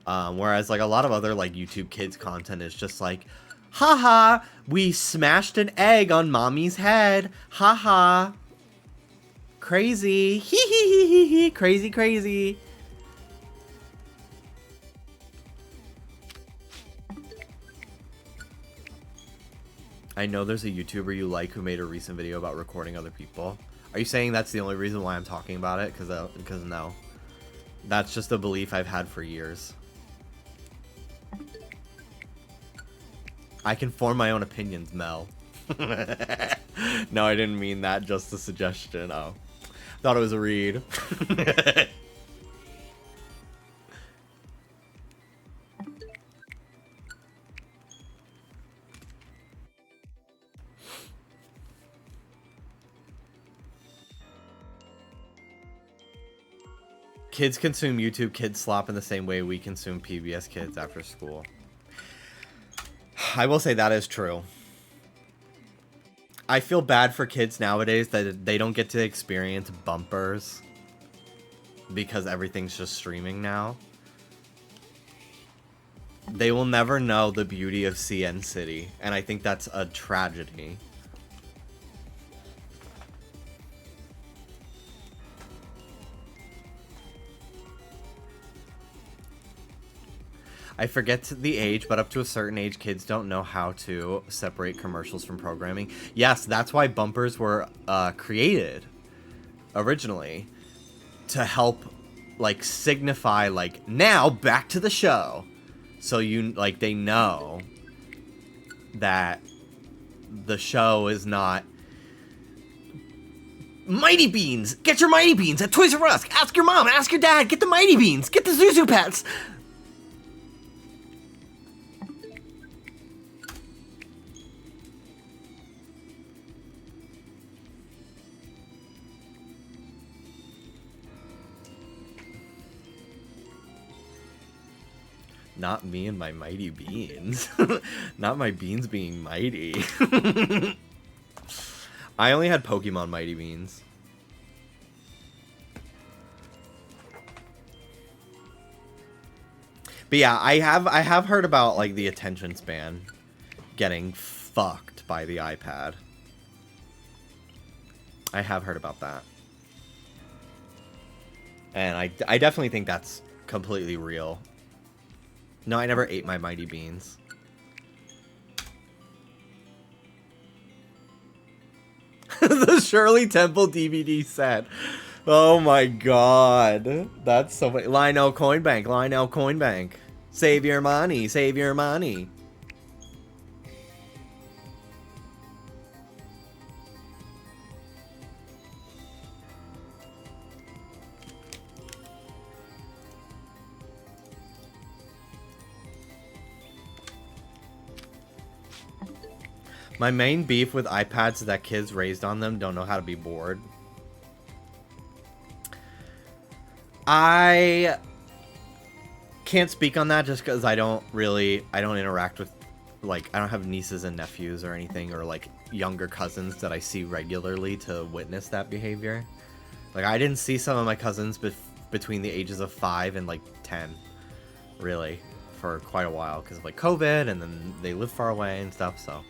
Whereas, like, a lot of other, like, YouTube kids content is just, like, haha, we smashed an egg on mommy's head. Haha. Crazy. Hee hee hee hee hee. Crazy, crazy. I know there's a YouTuber you like who made a recent video about recording other people. Are you saying that's the only reason why I'm talking about it? Because no. That's just a belief I've had for years. I can form my own opinions, Mel. No, I didn't mean that, just a suggestion. Oh. Thought it was a read. Kids consume YouTube Kids Slop in the same way we consume PBS Kids after school. I will say that is true. I feel bad for kids nowadays that they don't get to experience bumpers because everything's just streaming now. They will never know the beauty of CN City, and I think that's a tragedy. I forget the age, but up to a certain age, kids don't know how to separate commercials from programming. Yes, that's why bumpers were created originally, to help, like, signify, like, now back to the show. So they know that the show is not Mighty Beans. Get your Mighty Beans at Toys R Us. Ask your mom, ask your dad, get the Mighty Beans, get the Zuzu Pets. Not me and my Mighty Beans. Not my beans being mighty. I only had Pokemon Mighty Beans. But yeah, I have heard about, like, the attention span getting fucked by the iPad. I have heard about that. And I definitely think that's completely real. No, I never ate my Mighty Beans. The Shirley Temple DVD set. Oh my god. That's so funny. Lionel Coinbank, Lionel Coinbank. Save your money, save your money. My main beef with iPads is that kids raised on them don't know how to be bored. I can't speak on that just because I don't interact with, like, I don't have nieces and nephews or anything, or, like, younger cousins that I see regularly to witness that behavior. Like, I didn't see some of my cousins between the ages of 5 and, like, 10, really, for quite a while because of, like, COVID, and then they live far away and stuff, so.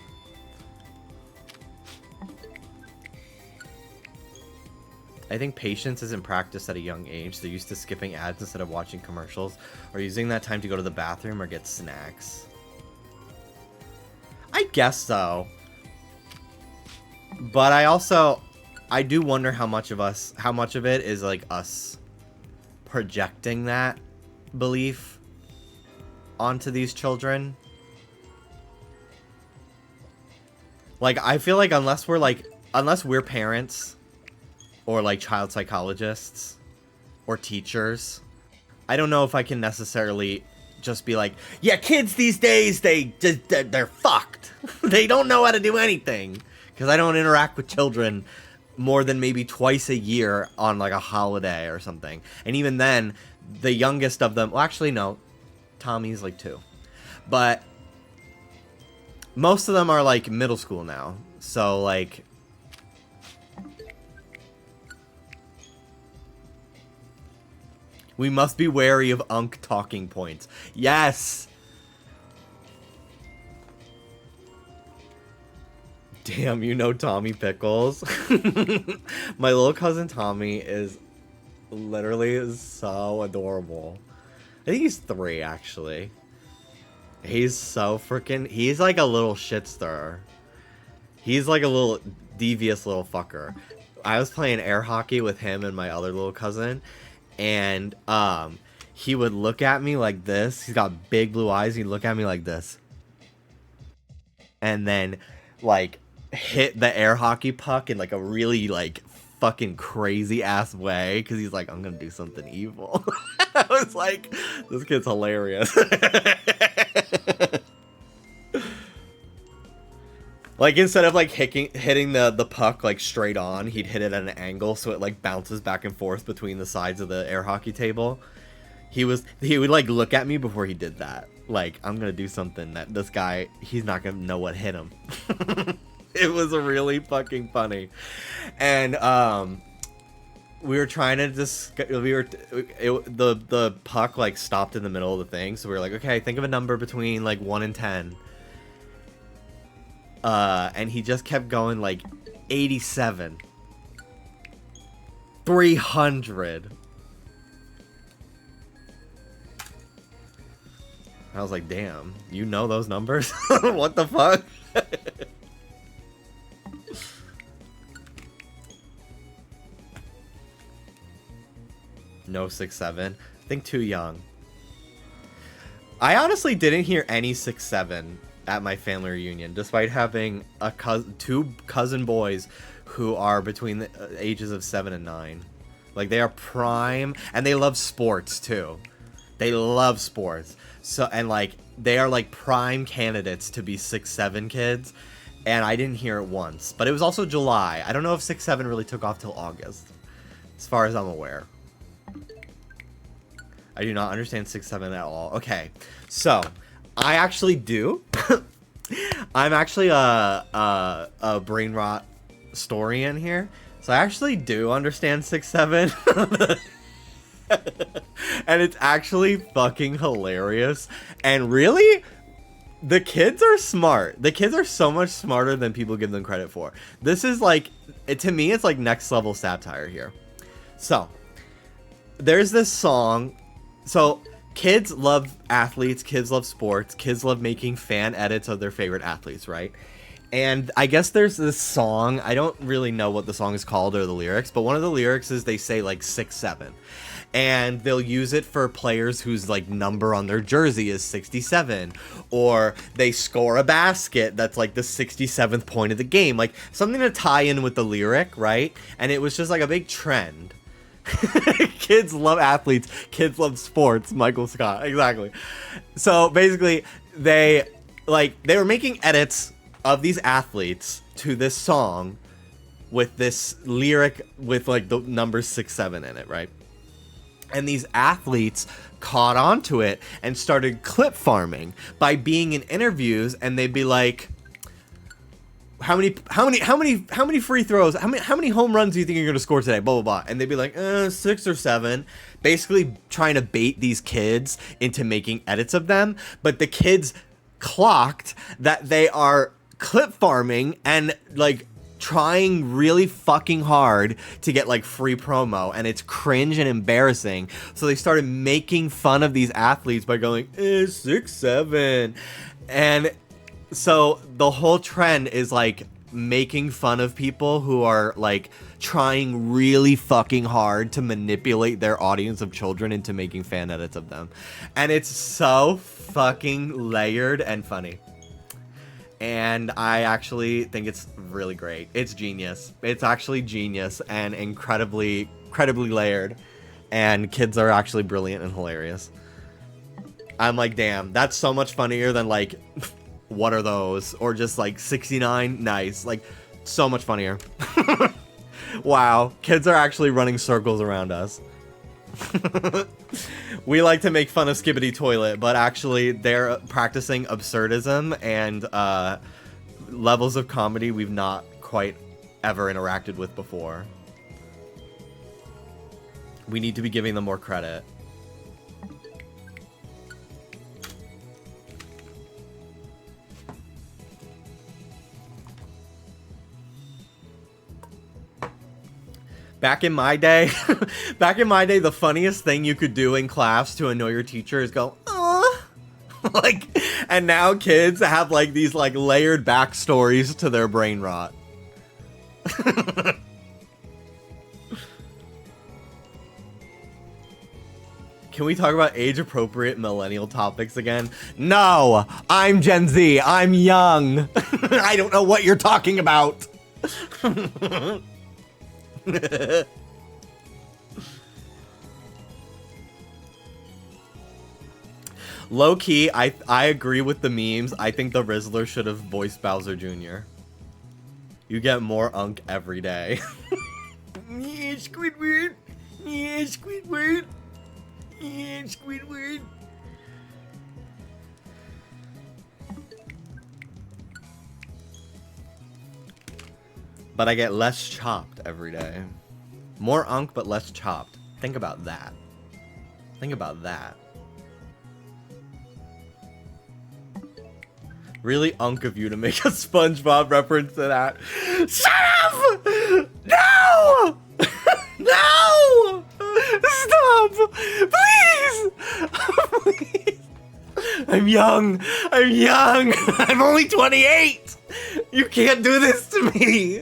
I think patience isn't practiced at a young age. They're used to skipping ads instead of watching commercials, or using that time to go to the bathroom or get snacks. I guess so. But I do wonder how much of it is, like, us projecting that belief onto these children. Like, I feel like unless we're parents or like child psychologists or teachers. I don't know if I can necessarily just be like, yeah, kids these days, they're fucked. They don't know how to do anything. Because I don't interact with children more than maybe twice a year on like a holiday or something. And even then, the youngest of them, well, actually, no, Tommy's like 2. But most of them are like middle school now. So like, we must be wary of Unk talking points. Yes! Damn, you know Tommy Pickles. My little cousin Tommy is literally so adorable. I think he's 3, actually. He's so freaking... He's like a little shit stirrer. He's like a little devious little fucker. I was playing air hockey with him and my other little cousin, and he would look at me like this. He's got big blue eyes. He'd look at me like this. And then, like, hit the air hockey puck in, like, a really, like, fucking crazy-ass way. Because he's like, I'm going to do something evil. I was like, this kid's hilarious. Like, instead of, like, hitting the puck, like, straight on, he'd hit it at an angle so it, like, bounces back and forth between the sides of the air hockey table. He would, like, look at me before he did that. Like, I'm gonna do something that this guy, he's not gonna know what hit him. It was really fucking funny. And, we were trying to the puck, like, stopped in the middle of the thing, so we were like, okay, think of a number between, like, 1 and 10. And he just kept going, like, 87. 300. I was like, damn, you know those numbers? What the fuck? No 6'7". I think too young. I honestly didn't hear any 6'7" at my family reunion, despite having two cousin boys who are between the ages of 7 and 9. Like, they are prime, and they love sports too. They love sports. So, and like, they are like prime candidates to be 6'7" kids, and I didn't hear it once. But it was also July. I don't know if 6'7" really took off till August, as far as I'm aware. I do not understand 6'7" at all. Okay, so I actually do. I'm actually a brain rot historian here, so I actually do understand 6'7". And it's actually fucking hilarious. And really, the kids are smart. The kids are so much smarter than people give them credit for. This is like, to me, it's like next level satire here. So, there's this song. So, kids love athletes, kids love sports, kids love making fan edits of their favorite athletes, right? And I guess there's this song, I don't really know what the song is called or the lyrics, but one of the lyrics is they say like 6'7". And they'll use it for players whose like number on their jersey is 67, or they score a basket that's like the 67th point of the game, like something to tie in with the lyric, right? And it was just like a big trend. Kids love athletes, kids love sports. Michael Scott, exactly. So basically, they were making edits of these athletes to this song with this lyric with like the number 6'7" in it, right? And these athletes caught on to it and started clip farming by being in interviews, and they'd be like, how many free throws, how many home runs do you think you're going to score today? Blah, blah, blah. And they'd be like, 6 or 7, basically trying to bait these kids into making edits of them. But the kids clocked that they are clip farming and like trying really fucking hard to get like free promo, and it's cringe and embarrassing. So they started making fun of these athletes by going 6'7", and so the whole trend is like making fun of people who are like trying really fucking hard to manipulate their audience of children into making fan edits of them, and it's so fucking layered and funny. And I actually think it's really great. It's genius. It's actually genius and incredibly layered. And kids are actually brilliant and hilarious. I'm like, damn, that's so much funnier than like, what are those? Or just like 69, nice. Like, so much funnier. Wow, kids are actually running circles around us. We like to make fun of Skibbity Toilet, but actually they're practicing absurdism and levels of comedy we've not quite ever interacted with before. We need to be giving them more credit. Back in my day, the funniest thing you could do in class to annoy your teacher is go, like, and now kids have like these like layered backstories to their brain rot. Can we talk about age-appropriate millennial topics again? No! I'm Gen Z. I'm young. I don't know what you're talking about. Low-key, I agree with the memes. I think the Rizzler should have voiced Bowser Jr. You get more unk every day. Yeah, Squidward. Yeah, Squidward. Yeah, Squidward. But I get less chopped every day. More unk, but less chopped. Think about that. Think about that. Really unk of you to make a SpongeBob reference to that. Shut up! No! No! Stop! Please! Please! I'm young. I'm young. I'm only 28. You can't do this to me.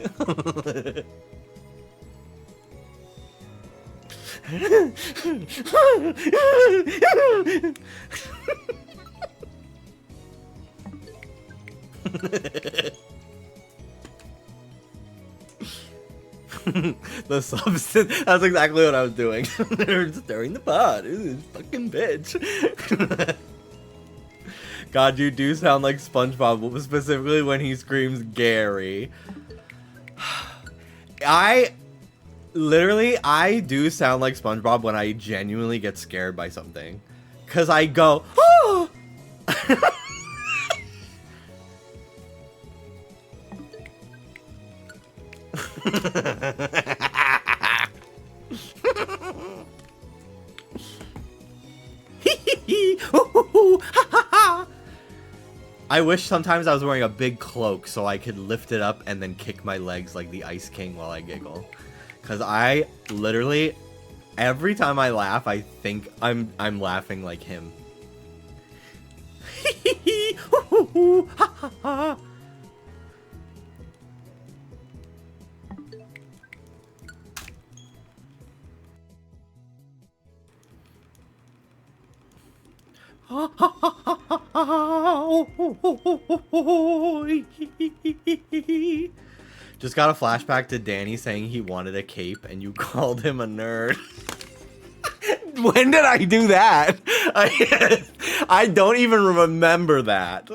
The substance. That's exactly what I was doing. They're stirring the pot. Ooh, fucking bitch. God, you do sound like SpongeBob, specifically when he screams Gary. I do sound like SpongeBob when I genuinely get scared by something. Cause I go, oh! I wish sometimes I was wearing a big cloak so I could lift it up and then kick my legs like the Ice King while I giggle. Cause I literally, every time I laugh, I think I'm laughing like him. Just got a flashback to Danny saying he wanted a cape and you called him a nerd. When did I do that? I don't even remember that.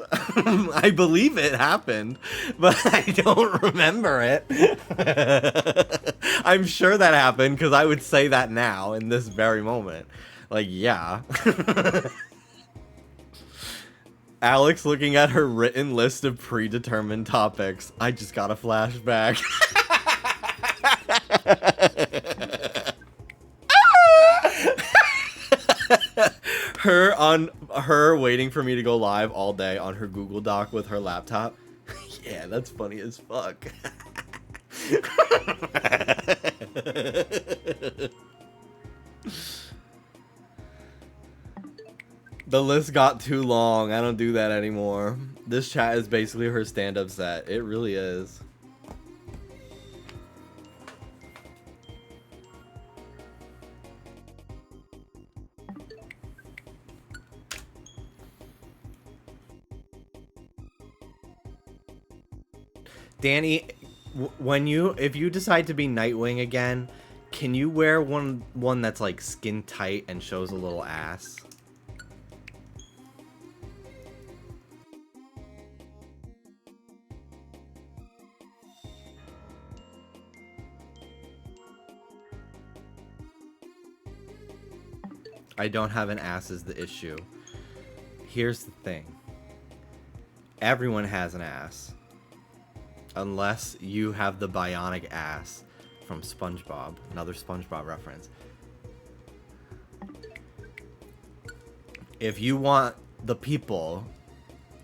I believe it happened, but I don't remember it. I'm sure that happened because I would say that now in this very moment. Like, yeah. Alex looking at her written list of predetermined topics. I just got a flashback. her waiting for me to go live all day on her Google Doc with her laptop. Yeah, that's funny as fuck. The list got too long. I don't do that anymore. This chat is basically her stand-up set. It really is. Danny, if you decide to be Nightwing again, can you wear one that's like skin tight and shows a little ass? I don't have an ass is the issue. Here's the thing. Everyone has an ass. Unless you have the bionic ass from SpongeBob. Another SpongeBob reference. If you want the people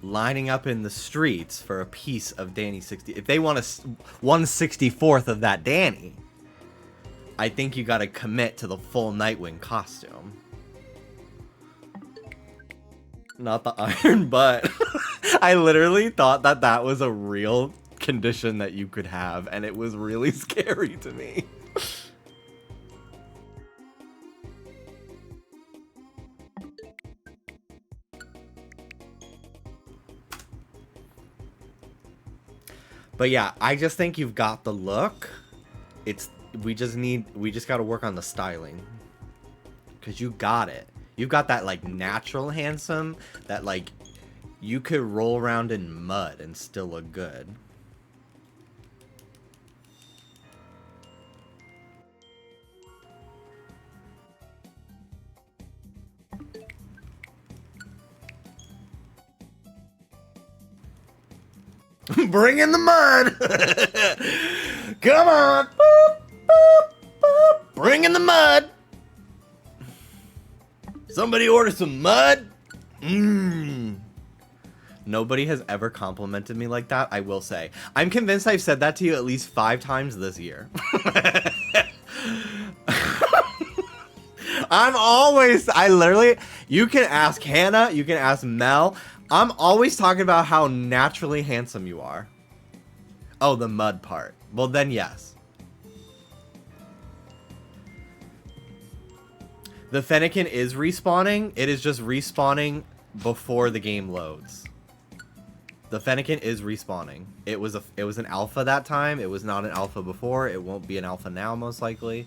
lining up in the streets for a piece of Danny 60... If they want a 1/64th of that Danny, I think you gotta commit to the full Nightwing costume. Not the iron butt. I literally thought that was a real condition that you could have, and it was really scary to me. But yeah, I just think you've got the look. We just got to work on the styling, because you got it. You got that like natural handsome that like you could roll around in mud and still look good. Bring in the mud. Come on. Boop, boop, boop. Bring in the mud. Somebody order some mud? Nobody has ever complimented me like that, I will say. I'm convinced I've said that to you at least 5 times this year. You can ask Hannah, you can ask Mel. I'm always talking about how naturally handsome you are. Oh, the mud part. Well, then yes. The Fennekin is respawning. It is just respawning before the game loads. The Fennekin is respawning. It was an alpha that time. It was not an alpha before. It won't be an alpha now, most likely.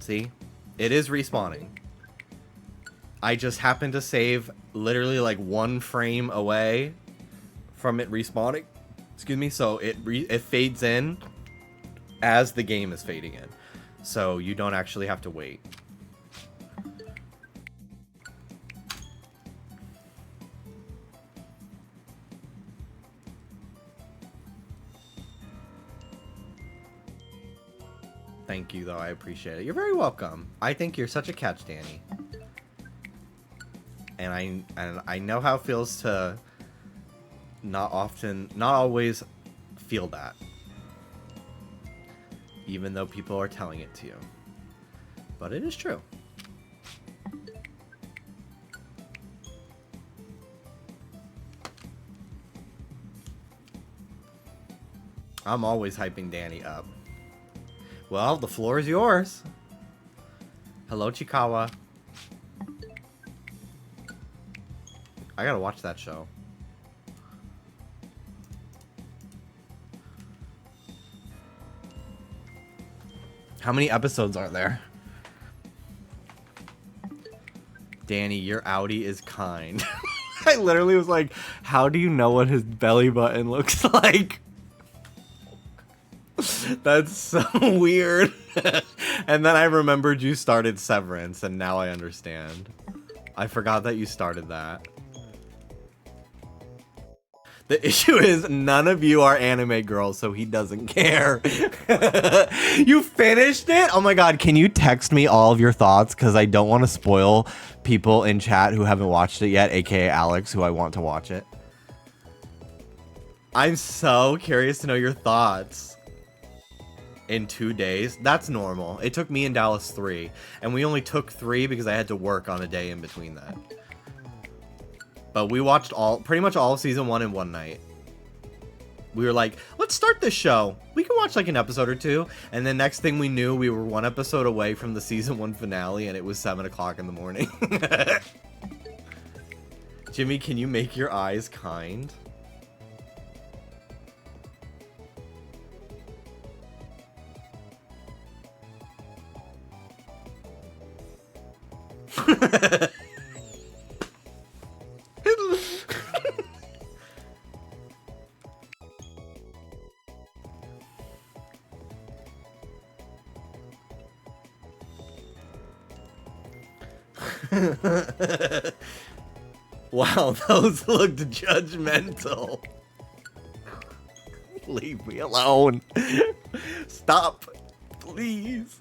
See? It is respawning. I just happened to save literally like 1 frame away from it respawning. Excuse me. So it fades in as the game is fading in, so you don't actually have to wait. Thank you, though. I appreciate it. You're very welcome. I think you're such a catch, Danny. And I know how it feels to not always feel that. Even though people are telling it to you. But it is true. I'm always hyping Danny up. Well, the floor is yours. Hello, Chikawa. I gotta watch that show. How many episodes are there? Danny, your Audi is kind. I literally was like, how do you know what his belly button looks like? That's so weird. And then I remembered you started Severance, and now I understand. I forgot that you started that. The issue is none of you are anime girls, so he doesn't care. You finished it? Oh my god, can you text me all of your thoughts? Because I don't want to spoil people in chat who haven't watched it yet, aka Alex, who I want to watch it. I'm so curious to know your thoughts. In 2 days? That's normal. It took me and Dallas 3, and we only took 3 because I had to work on a day in between that. But we watched pretty much all of season 1 in one night. We were like, let's start this show. We can watch like an episode or 2. And then next thing we knew, we were 1 episode away from the season 1 finale, and it was 7 o'clock in the morning. Jimmy, can you make your eyes kind? Wow, those looked judgmental. Leave me alone. Stop, please.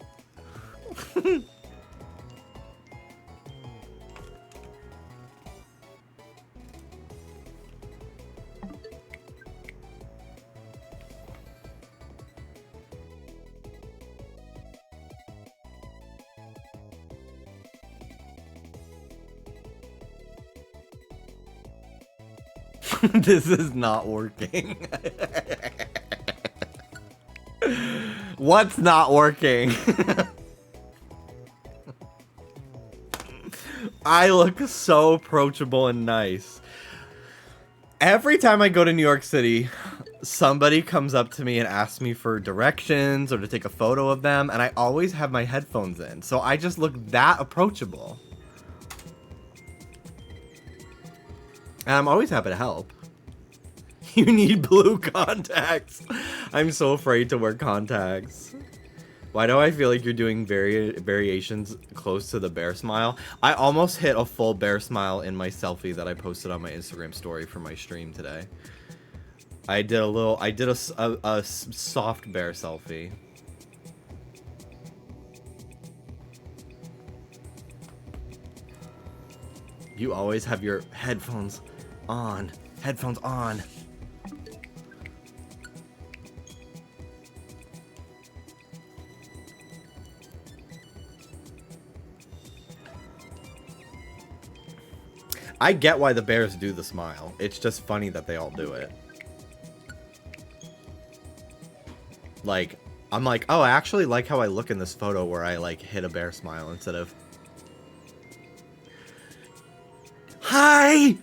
This is not working. What's not working? I look so approachable and nice. Every time I go to New York City, somebody comes up to me and asks me for directions or to take a photo of them, and I always have my headphones in, so I just look that approachable. And I'm always happy to help. You need blue contacts. I'm so afraid to wear contacts. Why do I feel like you're doing variations close to the bear smile? I almost hit a full bear smile in my selfie that I posted on my Instagram story for my stream today. I did a soft bear selfie. You always have your headphones on. Headphones on. I get why the bears do the smile. It's just funny that they all do it. Like, I'm like, oh, I actually like how I look in this photo where I, like, hit a bear smile instead of... Hi!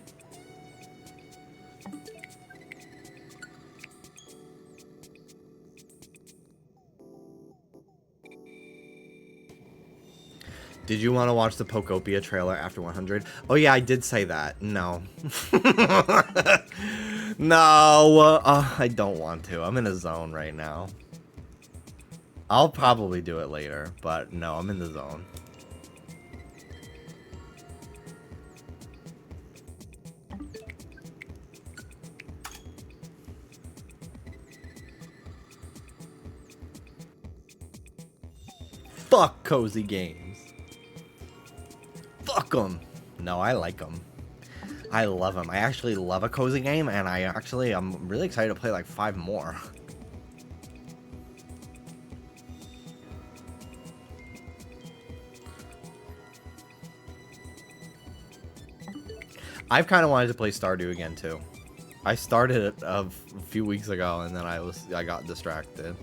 Did you want to watch the Pokopia trailer after 100? Oh yeah, I did say that. No. No, I don't want to. I'm in a zone right now. I'll probably do it later, but no, I'm in the zone. Fuck cozy games. Fuck them. No, I like them. I love them. I actually love a cozy game, and I'm really excited to play like 5 more. I've kind of wanted to play Stardew again too. I started it a few weeks ago, and then I got distracted.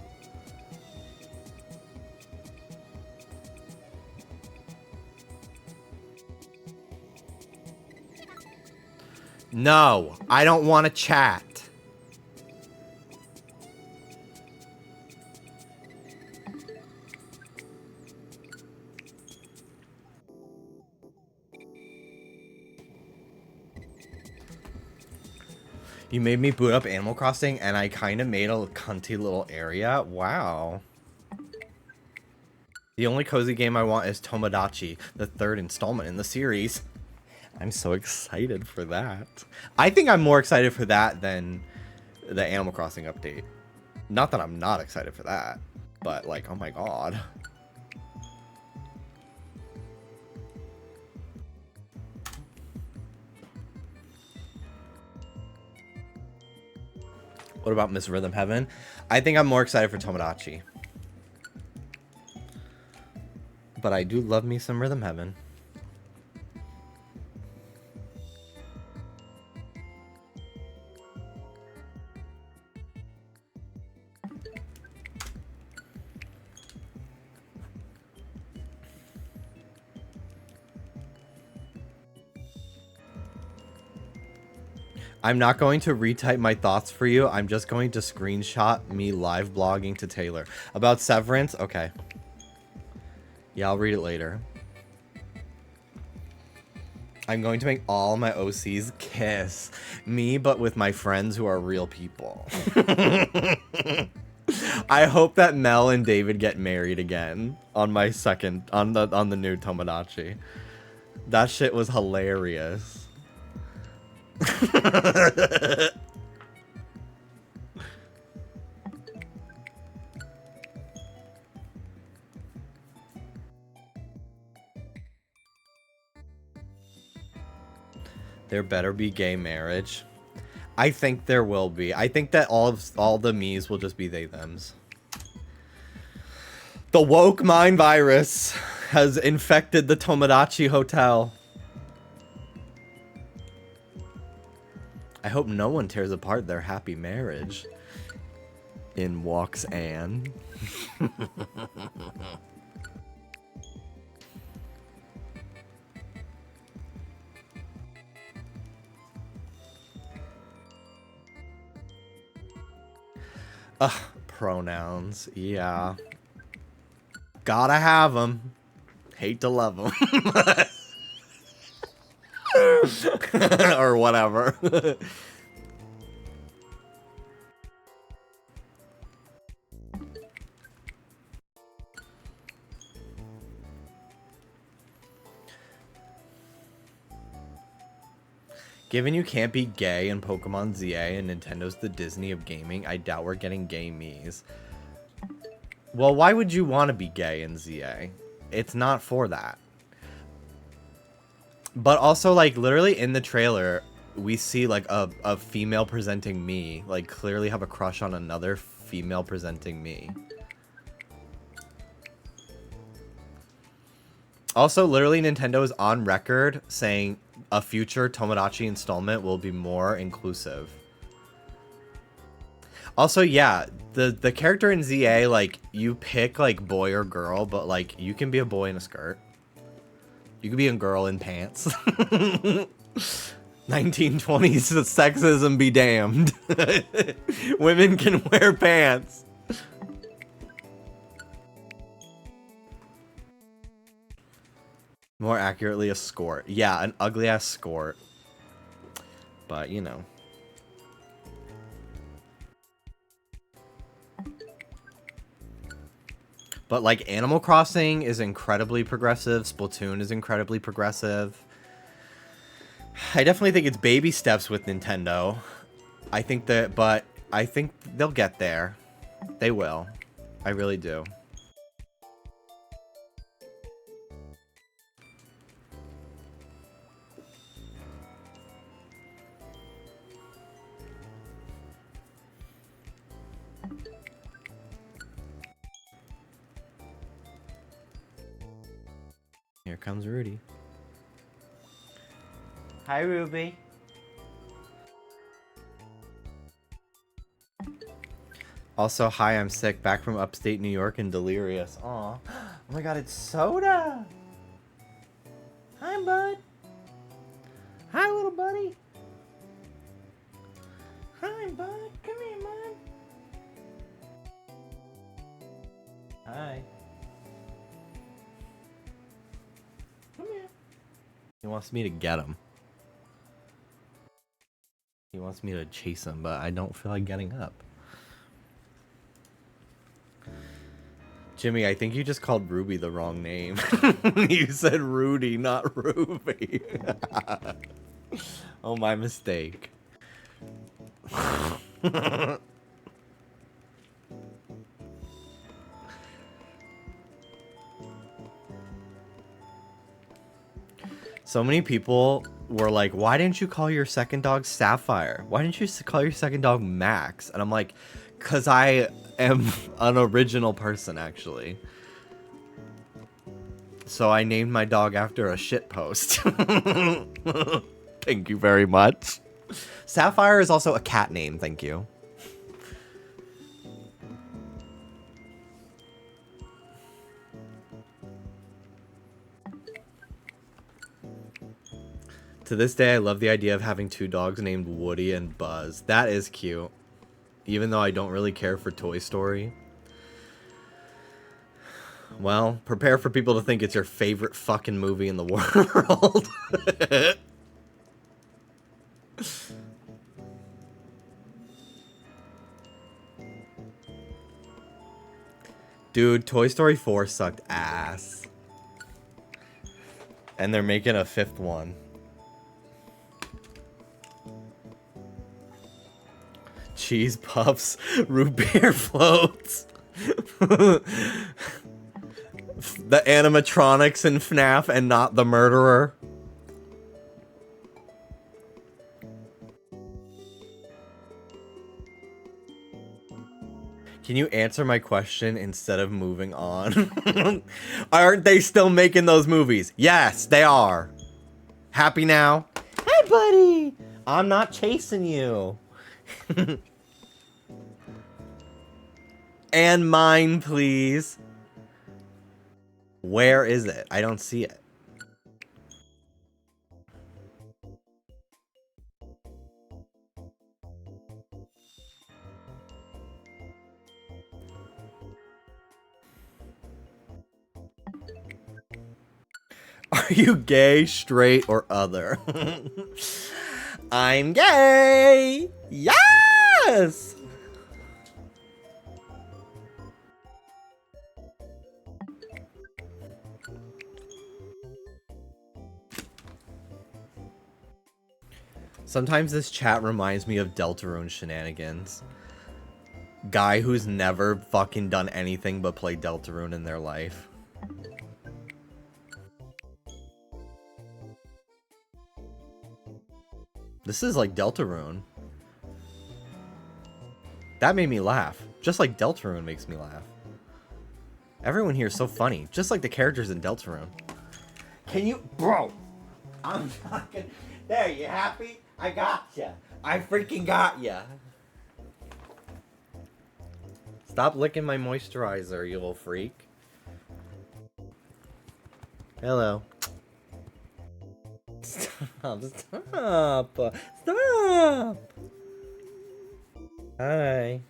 No, I don't want to chat. You made me boot up Animal Crossing, and I kind of made a cunty little area. Wow. The only cozy game I want is Tomodachi, the 3rd installment in the series. I'm so excited for that. I think I'm more excited for that than the Animal Crossing update. Not that I'm not excited for that, but like, oh my god. What about Miss Rhythm Heaven? I think I'm more excited for Tomodachi. But I do love me some Rhythm Heaven. I'm not going to retype my thoughts for you. I'm just going to screenshot me live blogging to Taylor. About Severance? Okay. Yeah, I'll read it later. I'm going to make all my OCs kiss me, but with my friends who are real people. I hope that Mel and David get married again on my second on the new Tomodachi. That shit was hilarious. There better be gay marriage. I think there will be. I think that all the me's will just be they thems. The woke mind virus has infected the Tomodachi Hotel. I hope no one tears apart their happy marriage. In walks Anne. Ugh, pronouns. Yeah. Gotta have them. Hate to love them. Or whatever. Given you can't be gay in Pokemon ZA and Nintendo's the Disney of gaming, I doubt we're getting gay Miis. Well, why would you want to be gay in ZA? It's not for that. But also, like, literally in the trailer, we see, like, a female presenting Mii, like, clearly have a crush on another female presenting Mii. Also, literally, Nintendo is on record saying a future Tomodachi installment will be more inclusive. Also, yeah, the character in ZA, like, you pick, like, boy or girl, but, like, you can be a boy in a skirt. You could be a girl in pants. 1920s sexism be damned. Women can wear pants. More accurately, a skort. Yeah, an ugly-ass skort. But, you know. But, like, Animal Crossing is incredibly progressive. Splatoon is incredibly progressive. I definitely think it's baby steps with Nintendo. I think that, but I think they'll get there. They will. I really do. Here comes Rudy. Hi, Ruby. Also, hi, I'm sick. Back from upstate New York and delirious. Aw. Oh my god, it's Soda! Hi, bud. Hi, little buddy. Hi, bud. Come here, man. Hi. Come here. He wants me to get him. He wants me to chase him, but I don't feel like getting up. Jimmy, I think you just called Ruby the wrong name. You said Rudy, not Ruby. Oh, my mistake. So many people were like, why didn't you call your second dog Sapphire? Why didn't you call your second dog Max? And I'm like, because I am an original person, actually. So I named my dog after a shit post. Thank you very much. Sapphire is also a cat name, thank you. To this day, I love the idea of having 2 dogs named Woody and Buzz. That is cute. Even though I don't really care for Toy Story. Well, prepare for people to think it's your favorite fucking movie in the world. Dude, Toy Story 4 sucked ass. And they're making a 5th one. Cheese puffs, root beer floats. The animatronics in FNAF and not the murderer. Can you answer my question instead of moving on? Aren't they still making those movies? Yes, they are. Happy now? Hey, buddy. I'm not chasing you. And mine, please. Where is it? I don't see it. Are you gay, straight, or other? I'm gay! Yes! Sometimes this chat reminds me of Deltarune shenanigans. Guy who's never fucking done anything but play Deltarune in their life. This is like Deltarune. That made me laugh. Just like Deltarune makes me laugh. Everyone here is so funny. Just like the characters in Deltarune. Can you... Bro! I'm fucking... There, you happy? I got ya. I freaking got ya. Stop licking my moisturizer, you little freak. Hello. Stop. Stop. Stop. Hi.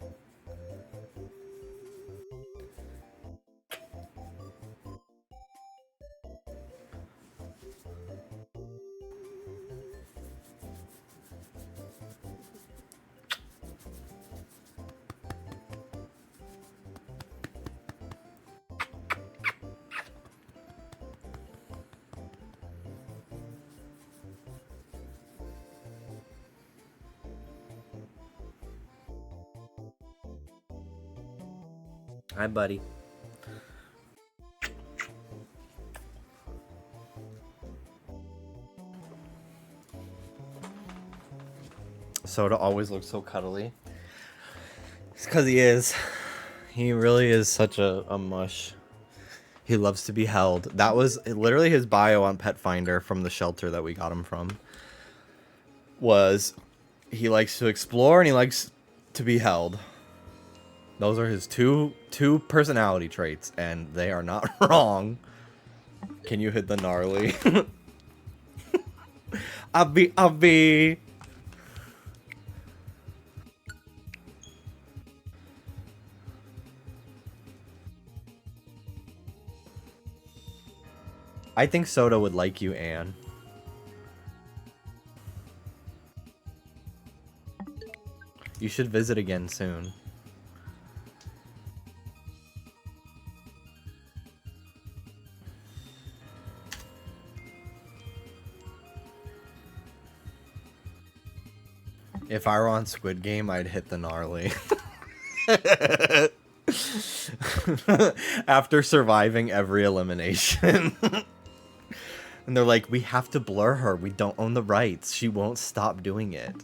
Hi, buddy. Soda always looks so cuddly. It's because he is. He really is such a mush. He loves to be held. That was literally his bio on Pet Finder from the shelter that we got him from. Was he likes to explore and he likes to be held. Those are his two personality traits, and they are not wrong. Can you hit the gnarly? Abby. I think Soda would like you, Anne. You should visit again soon. If I were on Squid Game, I'd hit the gnarly. After surviving every elimination. And they're like, we have to blur her. We don't own the rights. She won't stop doing it.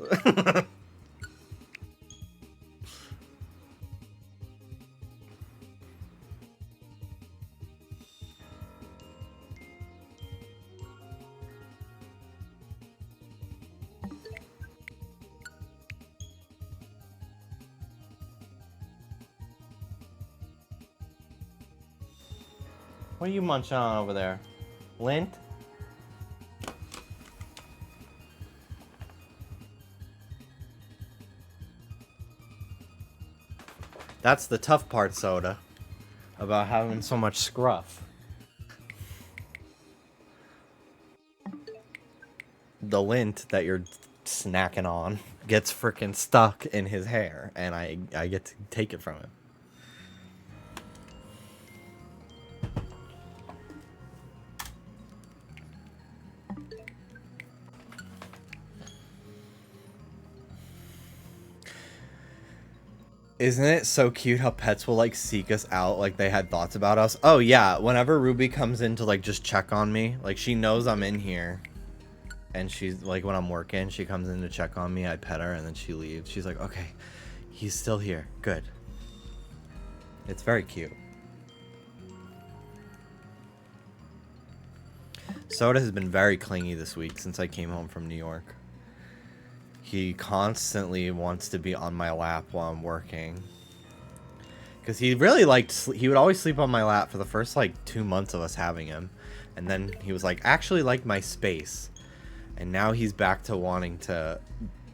What are you munching on over there? Lint? That's the tough part, Soda. About having so much scruff. The lint that you're snacking on gets freaking stuck in his hair, and I get to take it from him. Isn't it so cute how pets will like seek us out like they had thoughts about us? Oh yeah, whenever Ruby comes in to like just check on me, like she knows I'm in here. And she's like, when I'm working, she comes in to check on me, I pet her, and then she leaves. She's like, okay, he's still here. Good. It's very cute. Soda has been very clingy this week since I came home from New York. He constantly wants to be on my lap while I'm working. Because he really liked, he would always sleep on my lap for the first like 2 months of us having him. And then he was like, actually like my space. And now he's back to wanting to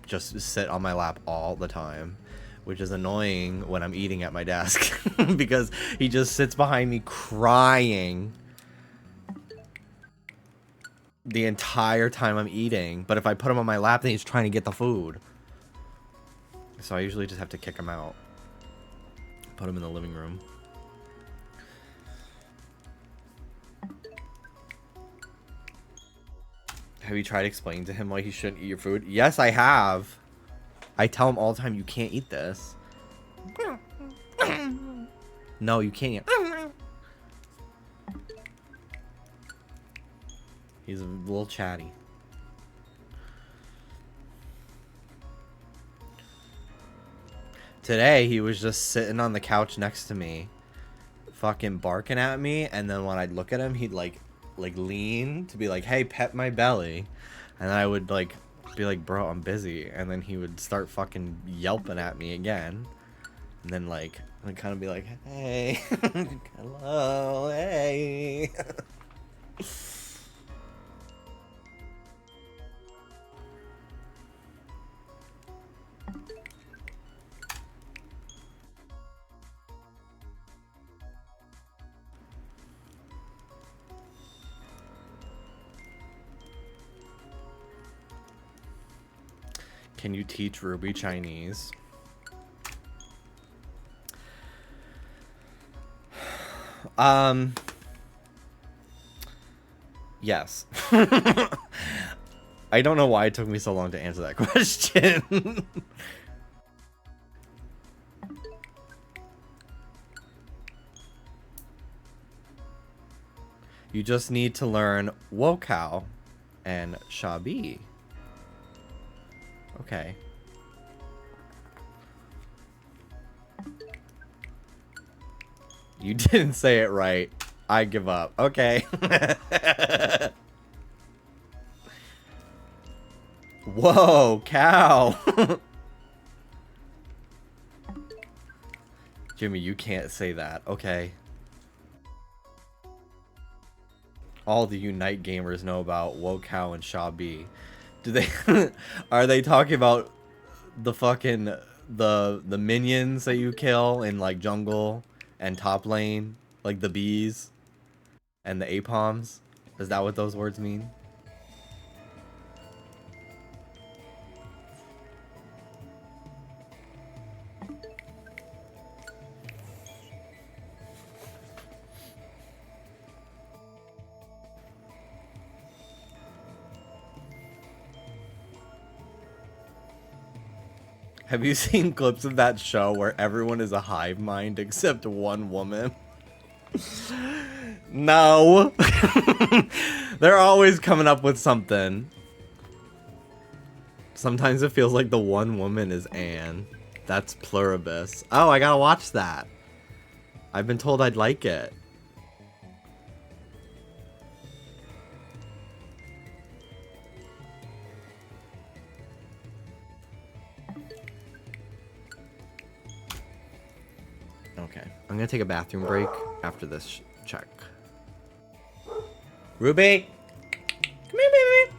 just sit on my lap all the time, which is annoying when I'm eating at my desk because he just sits behind me crying the entire time I'm eating. But if I put him on my lap, then he's trying to get the food. So I usually just have to kick him out. Put him in the living room. Have you tried explaining to him why he shouldn't eat your food? Yes, I have. I tell him all the time, you can't eat this. No, you can't. He's a little chatty. Today, he was just sitting on the couch next to me, fucking barking at me, and then when I'd look at him, he'd like lean to be like, hey, pet my belly, and then I would like be like, bro, I'm busy, and then he would start fucking yelping at me again, and then like I'd kind of be like, hey, hello, hey. Can you teach Ruby Chinese? Yes. I don't know why it took me so long to answer that question. You just need to learn Wokao and Shabi. Okay. You didn't say it right. I give up. Okay. Whoa, cow. Jimmy, you can't say that. Okay. All the Unite gamers know about Wokao and Shabi. Do they are they talking about the fucking the minions that you kill in like jungle and top lane, like the bees and the APOMs? Is that what those words mean? Have you seen clips of that show where everyone is a hive mind except one woman? No. They're always coming up with something. Sometimes it feels like the one woman is Anne. That's Pluribus. Oh, I gotta watch that. I've been told I'd like it. Okay, I'm gonna take a bathroom break after this check. Ruby! Come here, baby!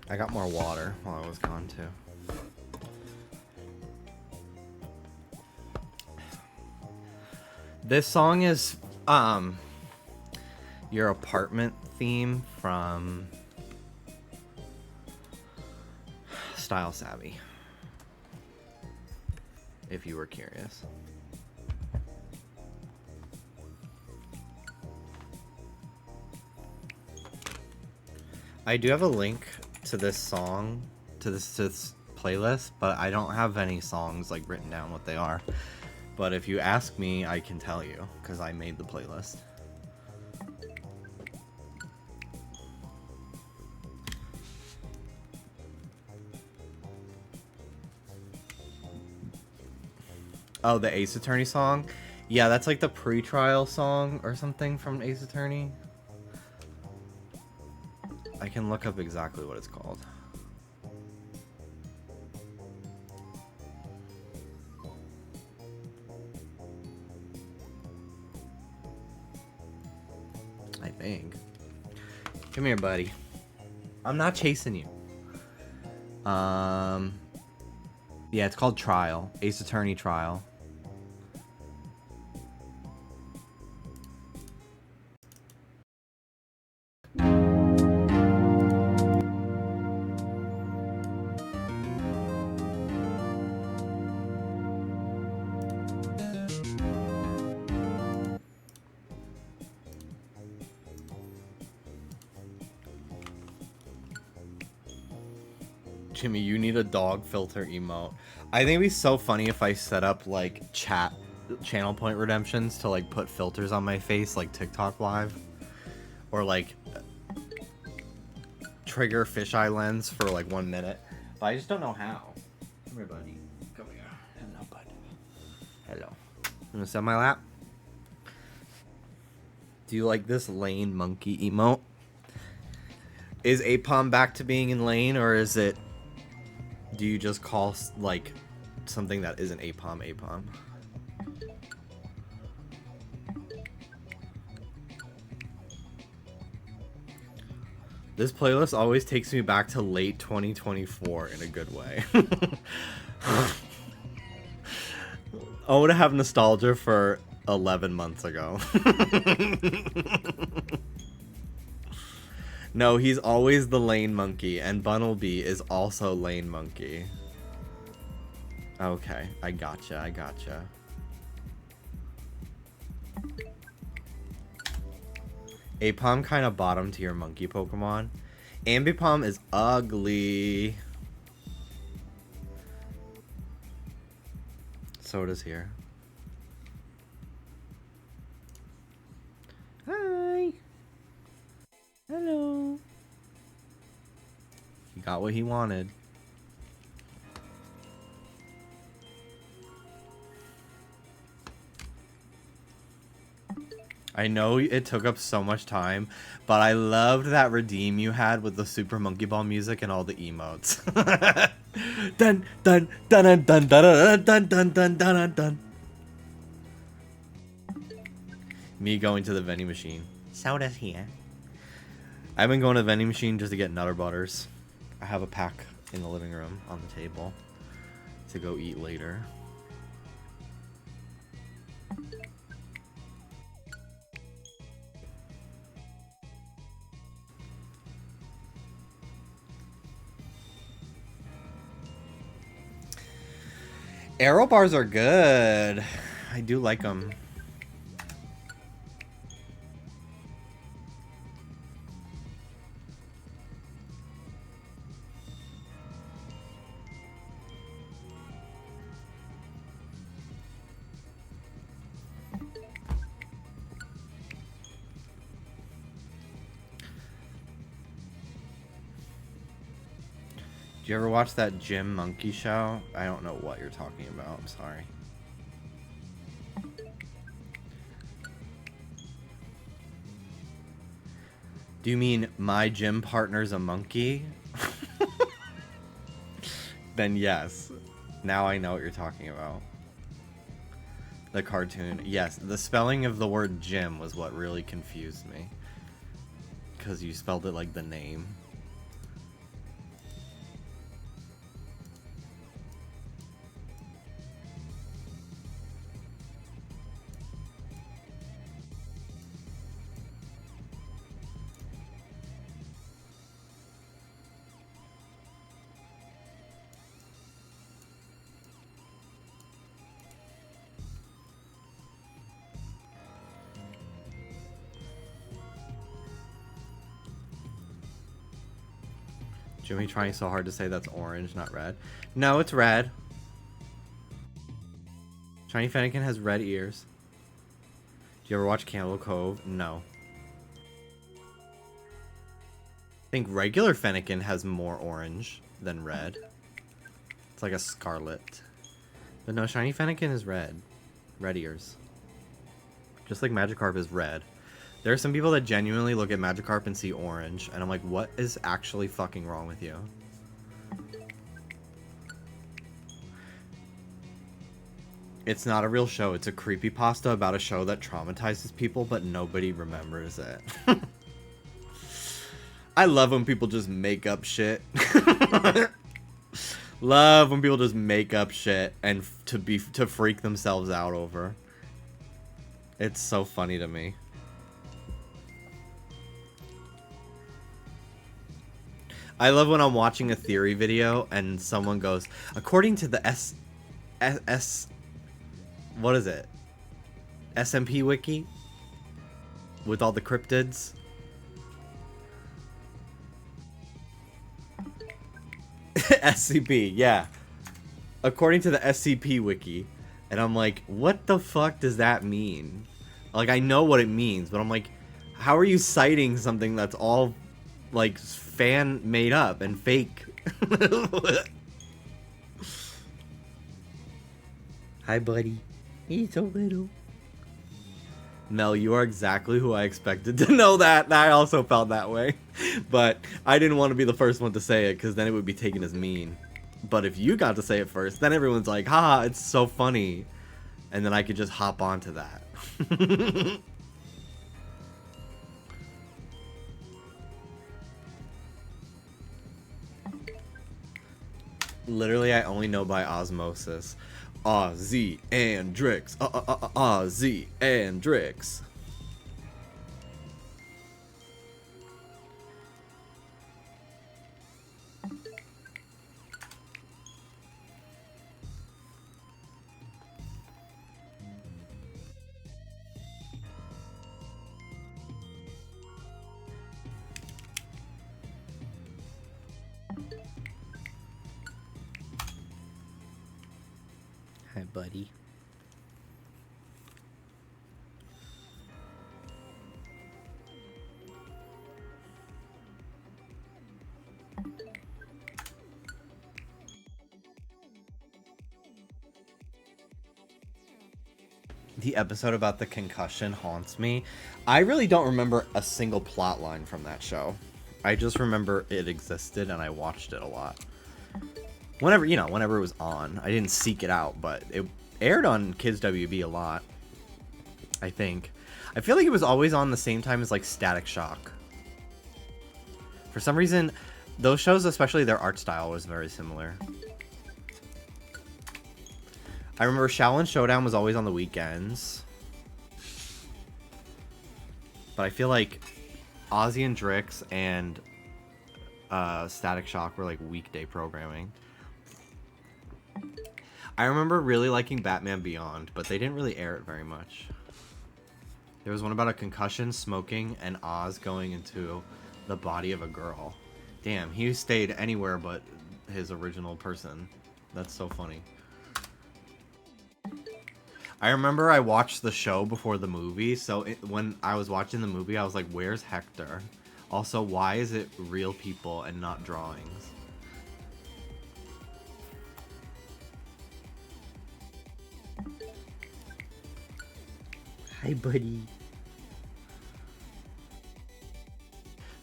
I got more water while I was gone too. This song is your apartment theme from Style Savvy, if you were curious. I do have a link to this song, to this playlist, but I don't have any songs like written down what they are. But if you ask me, I can tell you, because I made the playlist. Oh, the Ace Attorney song? Yeah, that's like the pre-trial song or something from Ace Attorney. I can look up exactly what it's called. I think. Come here, buddy. I'm not chasing you. Yeah, it's called Trial. Ace Attorney Trial. Jimmy, you need a dog filter emote. I think it'd be so funny if I set up like channel point redemptions to like put filters on my face like TikTok live, or like trigger fisheye lens for like 1 minute. But I just don't know how. Come here, buddy. Come here. Hello, bud. Hello. You wanna sit on my lap? Do you like this Lane monkey emote? Is Apom back to being in Lane, or is it? Do you just call like something that isn't Apom Apom? This playlist always takes me back to late 2024 in a good way. I want to have nostalgia for 11 months ago. No, he's always the Lane Monkey, and Bunnelby is also Lane Monkey. Okay, I gotcha, I gotcha. Apom kind of bottom tier monkey Pokemon. Ambipom is ugly. So does here. Hi. Hello. He got what he wanted. I know it took up so much time, but I loved that redeem you had with the Super Monkey Ball music and all the emotes. Dun dun dun dun dun dun dun dun dun dun dun. Me going to the vending machine. Soda's here. I've been going to the vending machine just to get Nutter Butters. I have a pack in the living room on the table to go eat later. Arrow bars are good. I do like them. Did you ever watch that Jim Monkey show? I don't know what you're talking about. I'm sorry. Do you mean my gym partner's a monkey? Then yes. Now I know what you're talking about. The cartoon. Yes, the spelling of the word gym was what really confused me. Because you spelled it like the name. Jimmy trying so hard to say that's orange, not red. No, it's red. Shiny Fennekin has red ears. Do you ever watch Candle Cove? No. I think regular Fennekin has more orange than red. It's like a scarlet. But no, Shiny Fennekin is red. Red ears. Just like Magikarp is red. There are some people that genuinely look at Magikarp and see orange, and I'm like, what is actually fucking wrong with you? It's not a real show. It's a creepypasta about a show that traumatizes people, but nobody remembers it. I love when people just make up shit. Love when people just make up shit and to freak themselves out over. It's so funny to me. I love when I'm watching a theory video and someone goes, according to the what is it? SMP wiki? With all the cryptids? SCP, yeah. According to the SCP wiki. And I'm like, what the fuck does that mean? Like, I know what it means, but I'm like, how are you citing something that's all, like, fan made up and fake? Hi, buddy. He's so little. Mel, you are exactly who I expected to know that. I also felt that way. But I didn't want to be the first one to say it, because then it would be taken as mean. But if you got to say it first, then everyone's like, haha, it's so funny. And then I could just hop onto that. Literally, I only know by osmosis. Ozzy and Drix. Ozzy and Drix. Hi, buddy. The episode about the concussion haunts me. I really don't remember a single plot line from that show. I just remember it existed and I watched it a lot. Whenever it was on. I didn't seek it out, but it aired on Kids WB a lot. I think. I feel like it was always on the same time as like Static Shock. For some reason, those shows, especially their art style, was very similar. I remember Shaolin Showdown was always on the weekends. But I feel like Ozzy and Drix and Static Shock were like weekday programming. I remember really liking Batman Beyond, but they didn't really air it very much. There was one about a concussion, smoking, and Oz going into the body of a girl. Damn, he stayed anywhere but his original person. That's so funny. I remember I watched the show before the movie, so when I was watching the movie, I was like, where's Hector? Also, why is it real people and not drawings? Hi, buddy.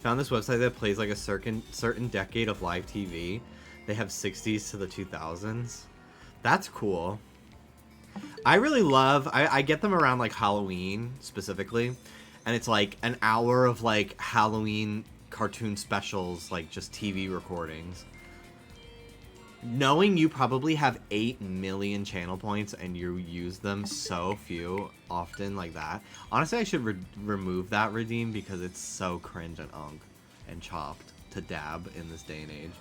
Found this website that plays like a certain decade of live TV. They have 60s to the 2000s. That's cool. I really love, I get them around like Halloween specifically, and it's like an hour of like Halloween cartoon specials, like just TV recordings. Knowing you probably have 8 million channel points and you use them so few often like that. Honestly, I should remove that redeem because it's so cringe and unk and chopped to dab in this day and age.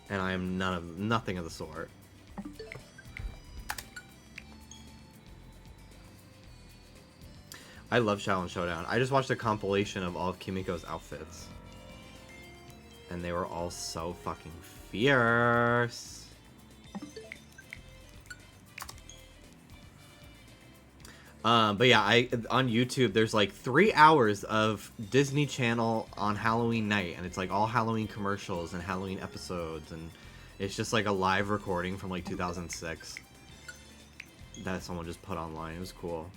And I am nothing of the sort. I love Shaolin Showdown. I just watched a compilation of all of Kimiko's outfits. And they were all so fucking fierce. But yeah, on YouTube, there's like 3 hours of Disney Channel on Halloween night. And it's like all Halloween commercials and Halloween episodes. And it's just like a live recording from like 2006 that someone just put online. It was cool.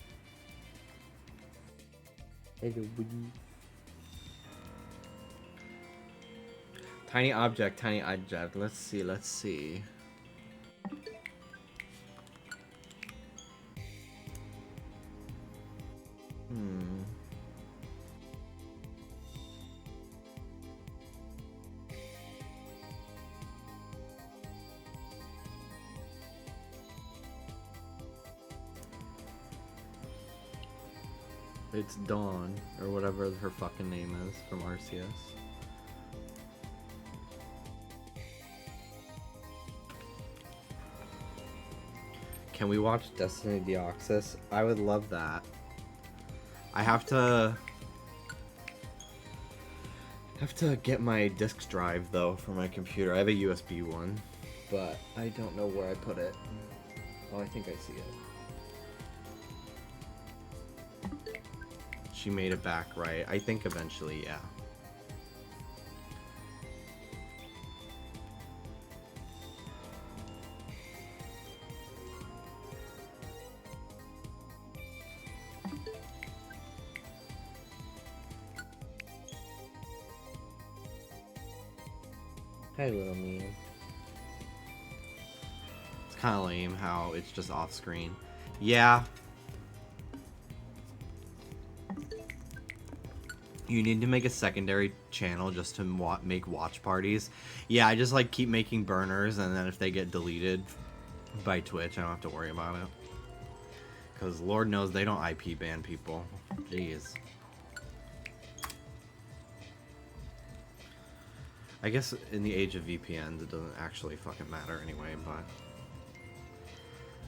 Tiny object, tiny object. Let's see. It's Dawn, or whatever her fucking name is, from RCS. Can we watch Destiny Deoxys? I would love that. I have to get my disk drive though for my computer. I have a USB one, but I don't know where I put it. Oh, I think I see it. She made it back, right? I think eventually, yeah. Hey, little me. It's kind of lame how it's just off screen. Yeah. You need to make a secondary channel just to make watch parties. Yeah, I just like keep making burners, and then if they get deleted by Twitch, I don't have to worry about it. Because Lord knows they don't IP ban people. Jeez. I guess in the age of VPNs, it doesn't actually fucking matter anyway, but...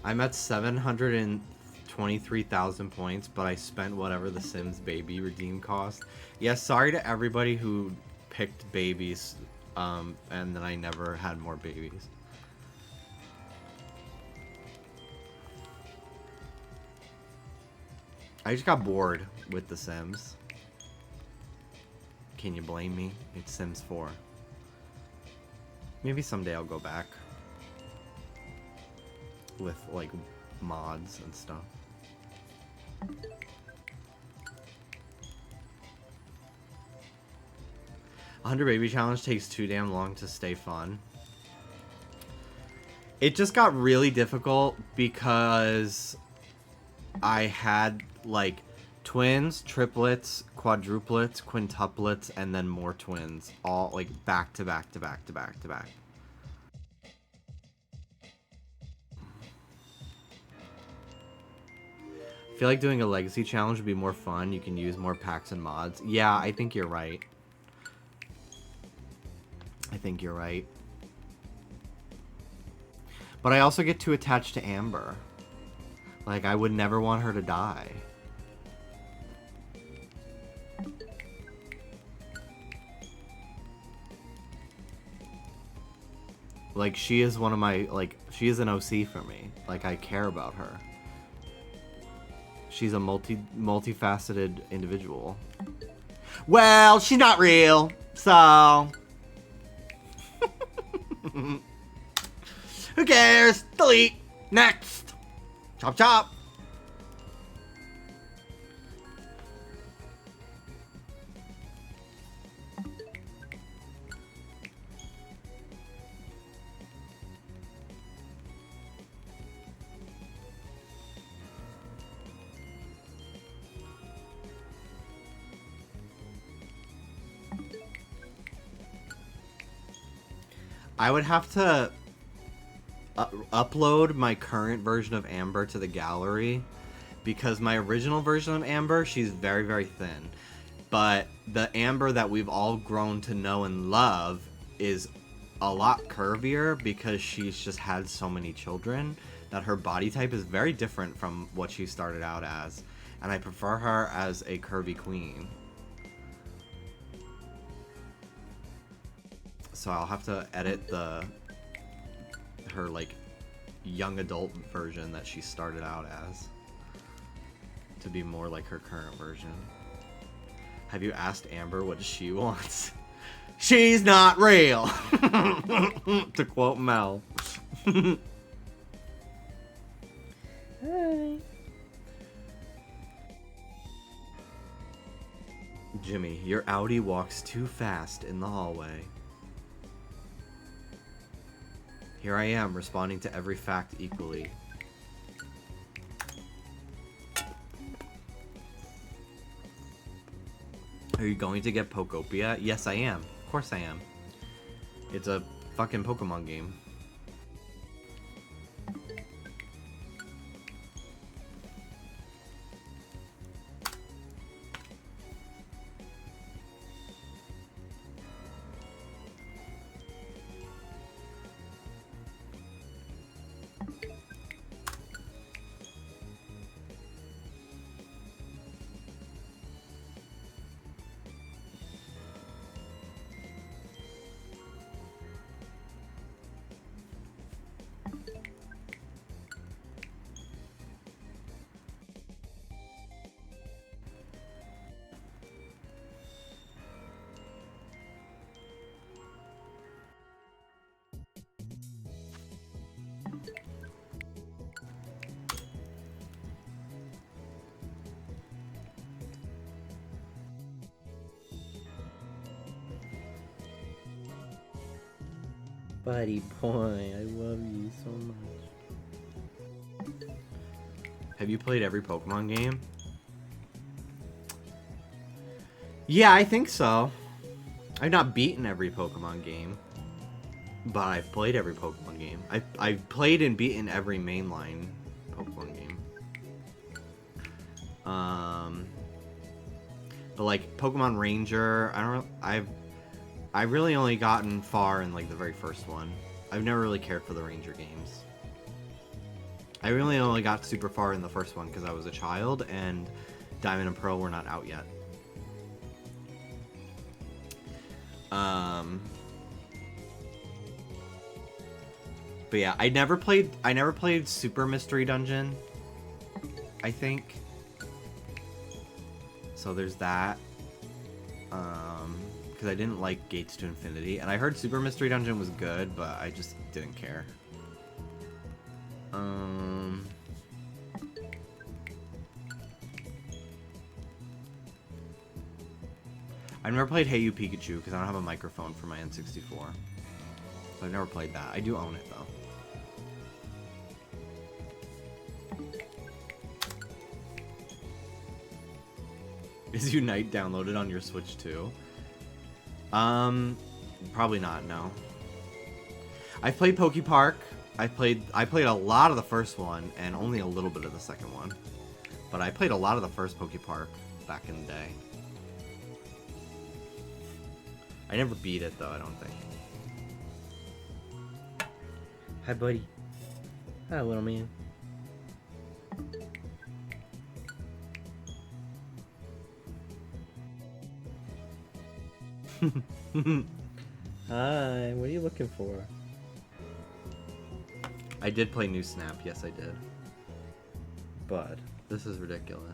I'm at 723,000 points, but I spent whatever the Sims baby redeem cost. Yeah, sorry to everybody who picked babies, and then I never had more babies. I just got bored with The Sims. Can you blame me? It's Sims 4. Maybe someday I'll go back. With, like, mods and stuff. 100 Baby Challenge takes too damn long to stay fun. It just got really difficult because I had, like, twins, triplets, quadruplets, quintuplets, and then more twins. All, like, back to back to back to back to back. I feel like doing a legacy challenge would be more fun. You can use more packs and mods. Yeah, I think you're right. I think you're right. But I also get too attached to Amber. Like, I would never want her to die. Like, she is one of my, like, she is an OC for me. Like, I care about her. She's a multifaceted individual. Well, she's not real, so... Who cares? Delete. Next. Chop chop. I would have to upload my current version of Amber to the gallery because my original version of Amber, she's very, very thin. But the Amber that we've all grown to know and love is a lot curvier because she's just had so many children that her body type is very different from what she started out as. And I prefer her as a curvy queen. So I'll have to edit her like young adult version that she started out as to be more like her current version. Have you asked Amber what she wants? She's not real! To quote Mel. Hi. Jimmy, your Audi walks too fast in the hallway. Here I am, responding to every fact equally. Are you going to get Pokopia? Yes, I am. Of course I am. It's a fucking Pokemon game. Buddy boy, I love you so much. Have you played every Pokemon game? Yeah, I think so. I've not beaten every Pokemon game, but I've played every Pokemon game. I've played and beaten every mainline Pokemon game. But like Pokemon Ranger, I've really only gotten far in like the very first one. I've never really cared for the Ranger games. I really only got super far in the first one because I was a child and Diamond and Pearl were not out yet. But yeah, I never played Super Mystery Dungeon, I think. So there's that. Because I didn't like Gates to Infinity. And I heard Super Mystery Dungeon was good, but I just didn't care. I've never played Hey You Pikachu because I don't have a microphone for my N64. So I've never played that. I do own it though. Is Unite downloaded on your Switch too? Probably not, no. I played Poke Park. I played a lot of the first one and only a little bit of the second one. But I played a lot of the first Poke Park back in the day. I never beat it though, I don't think. Hi, buddy. Hi, little man. Hi, what are you looking for? I did play New Snap, yes I did. But this is ridiculous.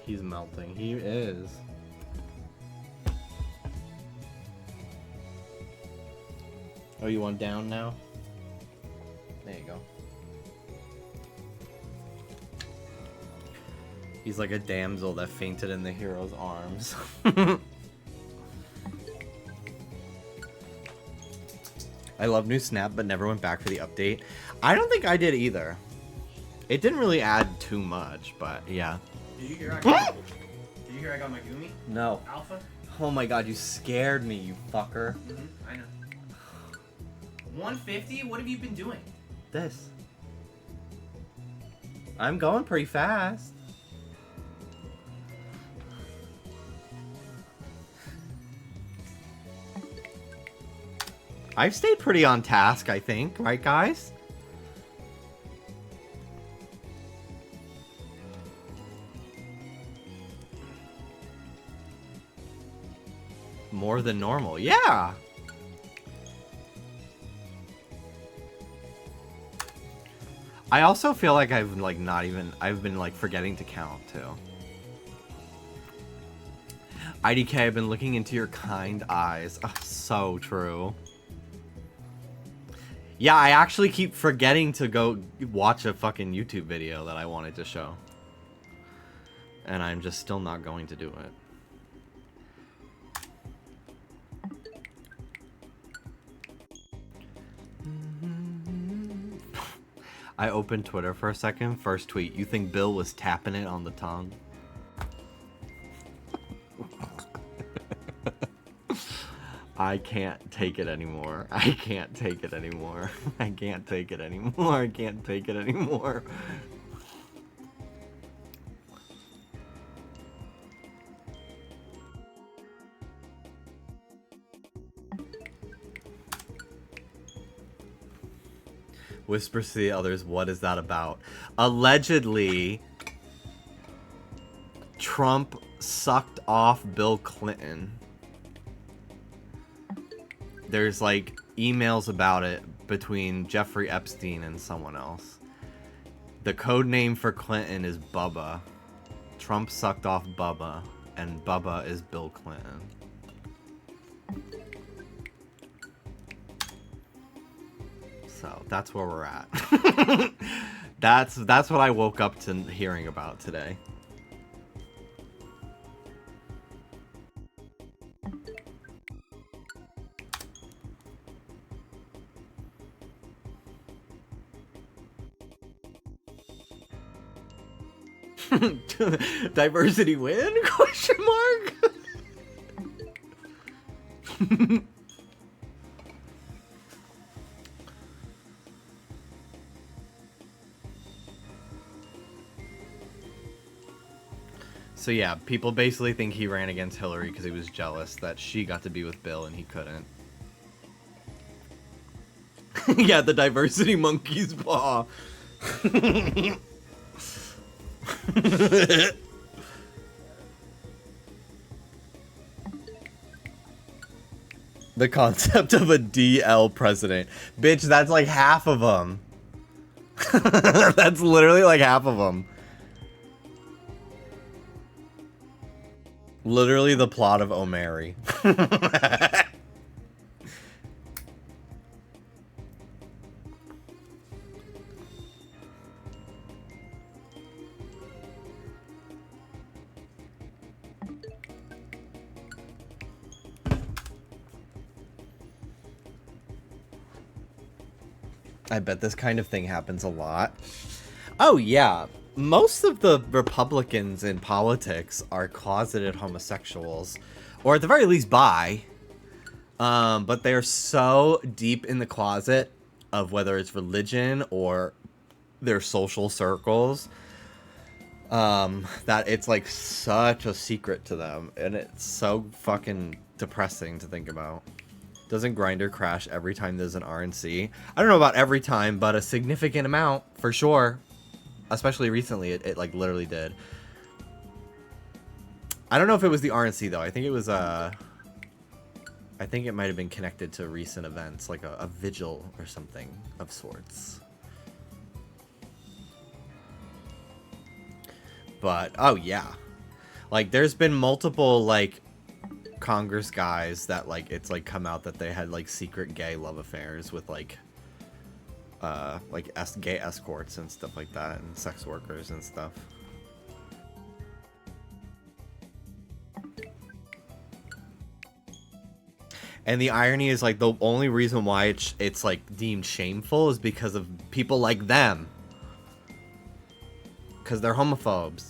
He's melting. He is. Oh, you want down now? There you go. He's like a damsel that fainted in the hero's arms. I love New Snap, but never went back for the update. I don't think I did either. It didn't really add too much, but yeah. Did you hear I got my Gumi? No. Alpha? Oh my god, you scared me, you fucker. I know. 150? What have you been doing? This. I'm going pretty fast. I've stayed pretty on task, I think. Right, guys? More than normal. Yeah! I also feel like I've been like forgetting to count too. IDK, I've been looking into your kind eyes. Oh, so true. Yeah, I actually keep forgetting to go watch a fucking YouTube video that I wanted to show. And I'm just still not going to do it. I opened Twitter for a second. First tweet, you think Bill was tapping it on the tongue? I can't take it anymore. I can't take it anymore. I can't take it anymore. I can't take it anymore. Whispers to the others, what is that about? Allegedly, Trump sucked off Bill Clinton. There's like emails about it between Jeffrey Epstein and someone else. The code name for Clinton is Bubba. Trump sucked off Bubba, and Bubba is Bill Clinton. So that's where we're at. That's what I woke up to hearing about today. Diversity win? Question mark. So yeah, people basically think he ran against Hillary because he was jealous that she got to be with Bill and he couldn't. Yeah, the diversity monkey's paw. The concept of a DL president. Bitch, that's like half of them. That's literally like half of them. Literally the plot of O'Mary. I bet this kind of thing happens a lot. Oh, yeah. Most of the Republicans in politics are closeted homosexuals, or at the very least bi. But they're so deep in the closet of whether it's religion or their social circles that it's like such a secret to them, and it's so fucking depressing to think about. Doesn't Grindr crash every time there's an RNC? I don't know about every time, but a significant amount for sure. Especially recently, it like literally did. I don't know if it was the RNC though. I think it was I think it might have been connected to recent events, like a vigil or something of sorts. But oh yeah, like there's been multiple like Congress guys that like it's like come out that they had like secret gay love affairs with like gay escorts and stuff like that, and sex workers and stuff. And the irony is like the only reason why it's like deemed shameful is because of people like them, because they're homophobes.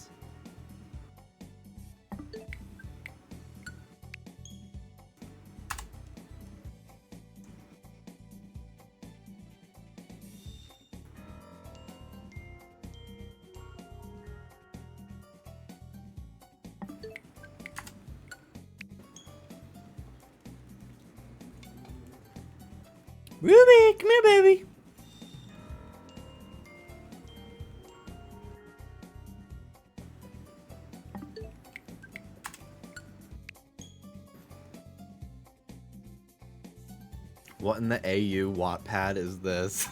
Ruby, come here, baby. What in the AU Wattpad is this?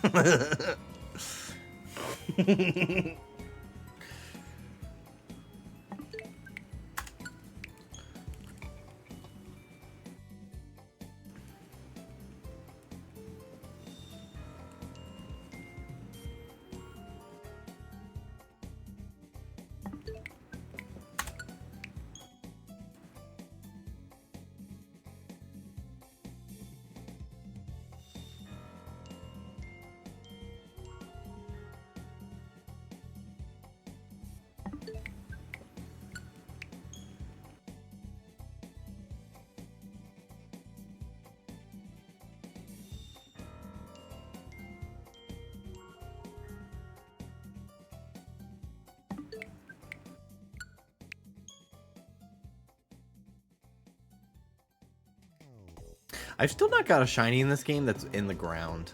I've still not got a shiny in this game that's in the ground.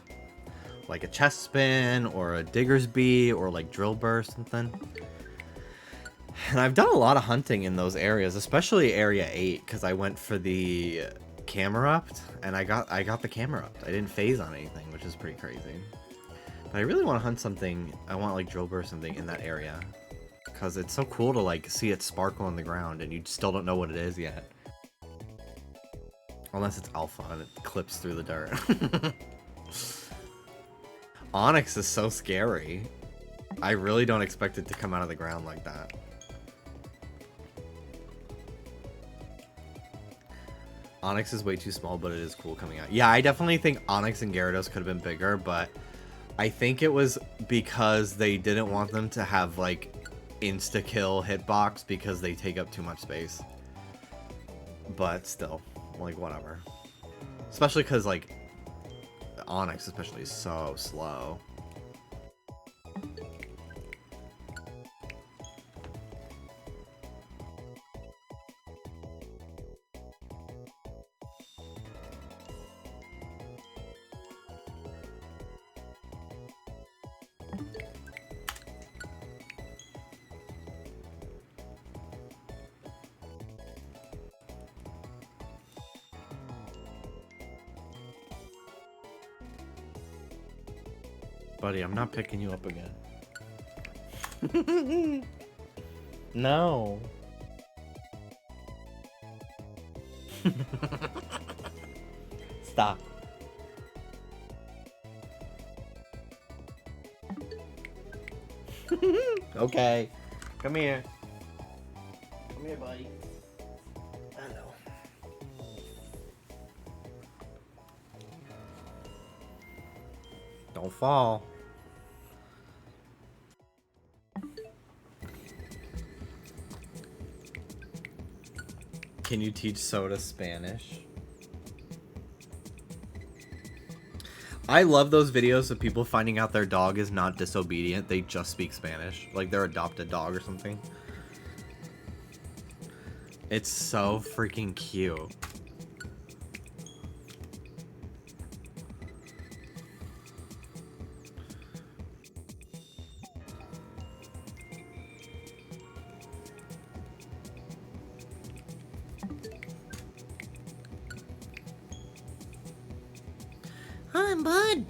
Like a chest spin, or a digger's bee, or like drill burst, something. And I've done a lot of hunting in those areas, especially area 8, because I went for the Camerupt, and I got the Camerupt. I didn't phase on anything, which is pretty crazy. But I really want to hunt something, I want like drill burst something in that area. Because it's so cool to like see it sparkle on the ground, and you still don't know what it is yet. Unless it's alpha and it clips through the dirt. Onyx is so scary. I really don't expect it to come out of the ground like that. Onyx is way too small, but it is cool coming out. Yeah, I definitely think Onyx and Gyarados could have been bigger, but I think it was because they didn't want them to have like insta-kill hitbox because they take up too much space. But still. Like, whatever. Especially because, like, Onyx especially is so slow. Buddy, I'm not picking you up again. No. Stop. Okay. Come here. Come here, buddy. Hello. Don't fall. Can you teach Soda Spanish? I love those videos of people finding out their dog is not disobedient. They just speak Spanish. Like their adopted dog or something. It's so freaking cute. Hi, bud.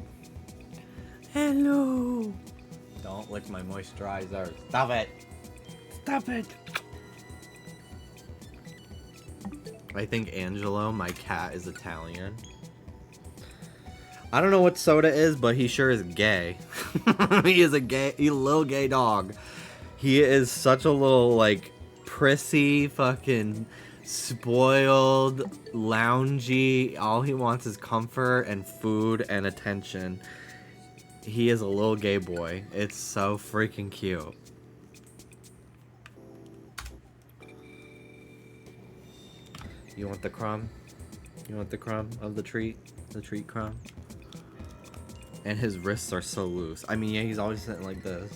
Hello. Don't lick my moisturizer. Stop it. Stop it. I think Angelo, my cat, is Italian. I don't know what Soda is, but he sure is gay. He's a little gay dog. He is such a little, like, prissy, fucking spoiled, loungy. All he wants is comfort and food and attention. He is a little gay boy. It's so freaking cute. You want the crumb? You want the crumb of the treat? The treat crumb? And his wrists are so loose. I mean, yeah, he's always sitting like this.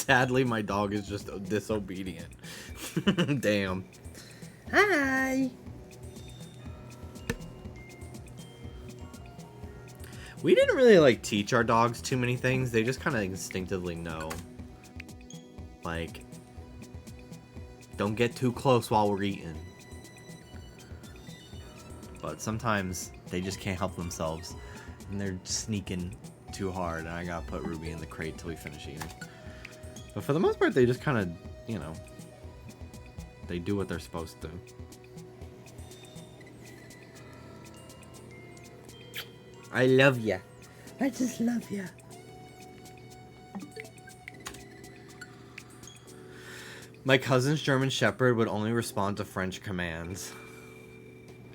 Sadly, my dog is just disobedient. Damn. Hi. We didn't really, like, teach our dogs too many things. They just kind of instinctively know. Like, don't get too close while we're eating. But sometimes they just can't help themselves. And they're sneaking too hard. And I gotta put Ruby in the crate till we finish eating. But for the most part, they just kind of, you know, they do what they're supposed to. I love ya. I just love ya. My cousin's German Shepherd would only respond to French commands.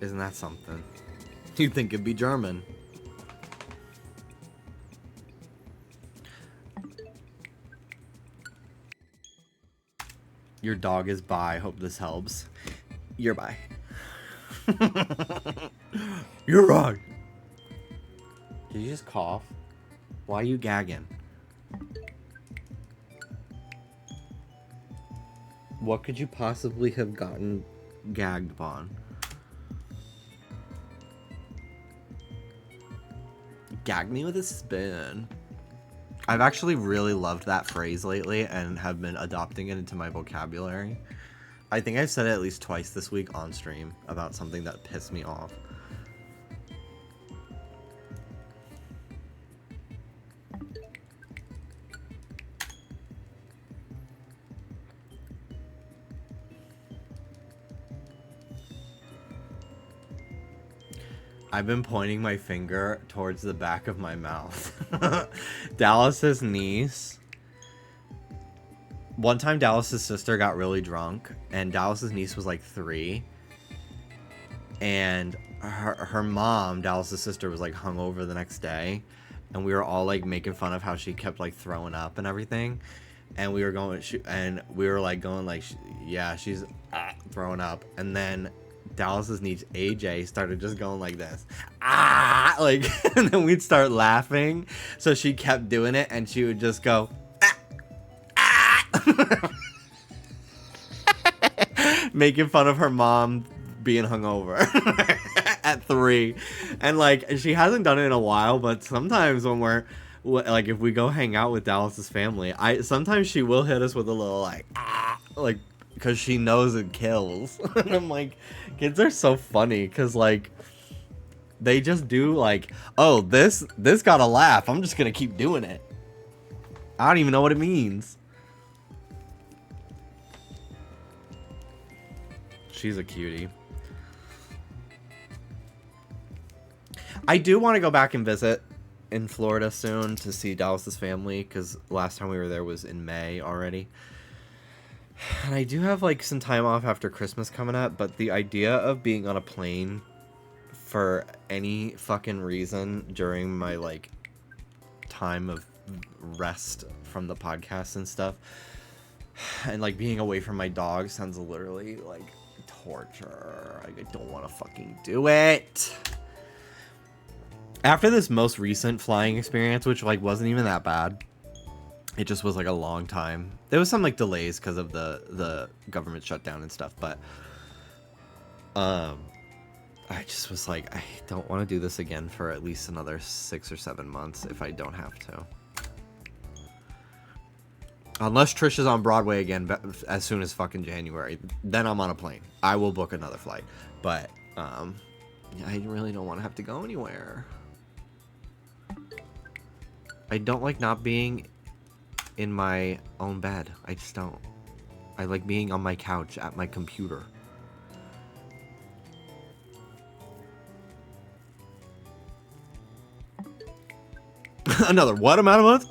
Isn't that something? You'd think it'd be German. Your dog is bi. Hope this helps. You're bi. You're right. Did you just cough? Why are you gagging? What could you possibly have gotten gagged upon? Gag me with a spoon. I've actually really loved that phrase lately and have been adopting it into my vocabulary. I think I've said it at least twice this week on stream about something that pissed me off. I've been pointing my finger towards the back of my mouth. Dallas's niece. One time Dallas's sister got really drunk and Dallas's niece was like 3. And her mom, Dallas's sister, was like hungover the next day. And we were all like making fun of how she kept like throwing up and everything. And we were going, yeah, she's throwing up. And then Dallas's niece AJ started just going like this, like, and then we'd start laughing. So she kept doing it, and she would just go, making fun of her mom being hungover at 3. And like, she hasn't done it in a while, but sometimes when we're like, if we go hang out with Dallas's family, sometimes she will hit us with a little like, because she knows it kills. And I'm like, kids are so funny because like they just do like, oh, this got a laugh, I'm just gonna keep doing it. I don't even know what it means. She's a cutie. I do want to go back and visit in Florida soon to see Dallas's family, because last time we were there was in May already. And I do have like some time off after Christmas coming up, but the idea of being on a plane for any fucking reason during my like time of rest from the podcast and stuff, and like being away from my dog sounds literally like torture. Like, I don't want to fucking do it. After this most recent flying experience, which like wasn't even that bad, it just was like a long time. There was some like delays because of the government shutdown and stuff, but I just was like, I don't want to do this again for at least another 6 or 7 months if I don't have to. Unless Trish is on Broadway again as soon as fucking January, then I'm on a plane. I will book another flight, but I really don't want to have to go anywhere. I don't like not being in my own bed. I just don't. I like being on my couch at my computer. Another what amount of months?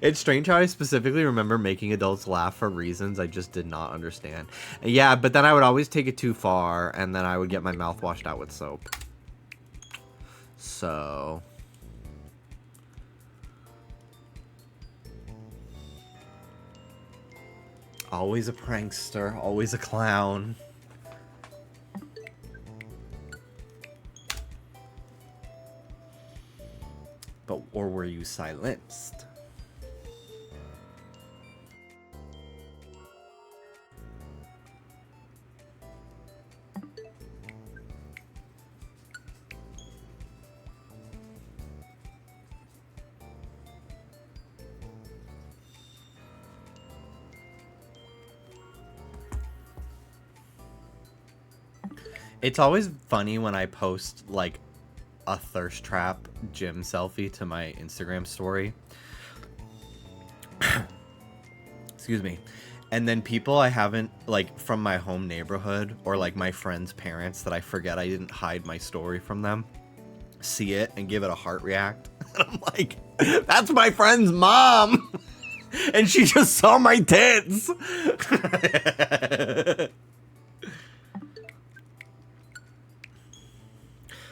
It's strange how I specifically remember making adults laugh for reasons I just did not understand. Yeah, but then I would always take it too far, and then I would get my mouth washed out with soap. So... always a prankster, always a clown. But, or were you silenced? It's always funny when I post, like, a thirst trap gym selfie to my Instagram story. Excuse me. And then people I haven't, like, from my home neighborhood or, like, my friends' parents that I forget I didn't hide my story from them see it and give it a heart react. And I'm like, that's my friend's mom! And she just saw my tits!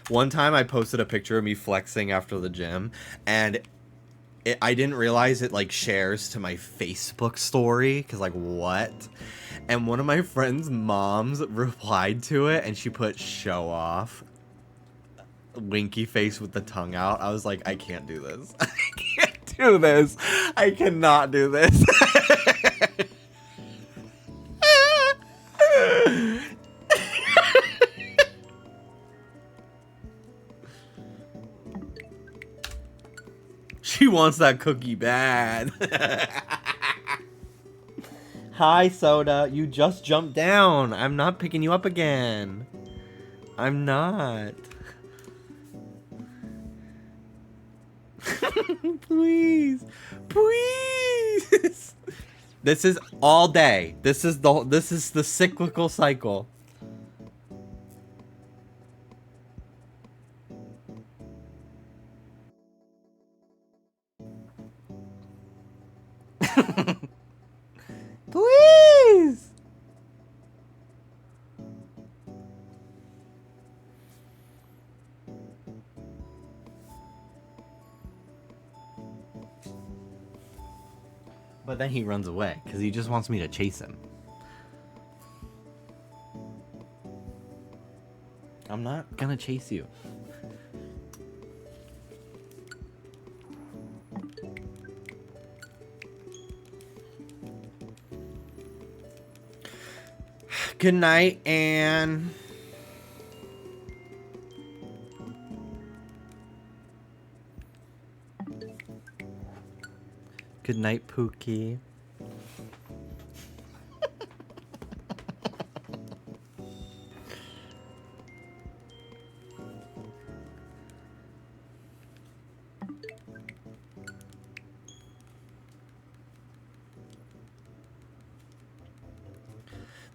One time I posted a picture of me flexing after the gym, and I didn't realize it, like, shares to my Facebook story, because, like, what? And one of my friend's moms replied to it, and she put, show off. Winky face with the tongue out. I was like, I can't do this. I can't do this. I cannot do this. She wants that cookie bad. Hi, Soda. You just jumped down. I'm not picking you up again. I'm not. Please. Please. This is all day. This is the cyclical cycle. Please! But then he runs away, because he just wants me to chase him. I'm not gonna chase you. Good night, Anne. Good night, Pookie.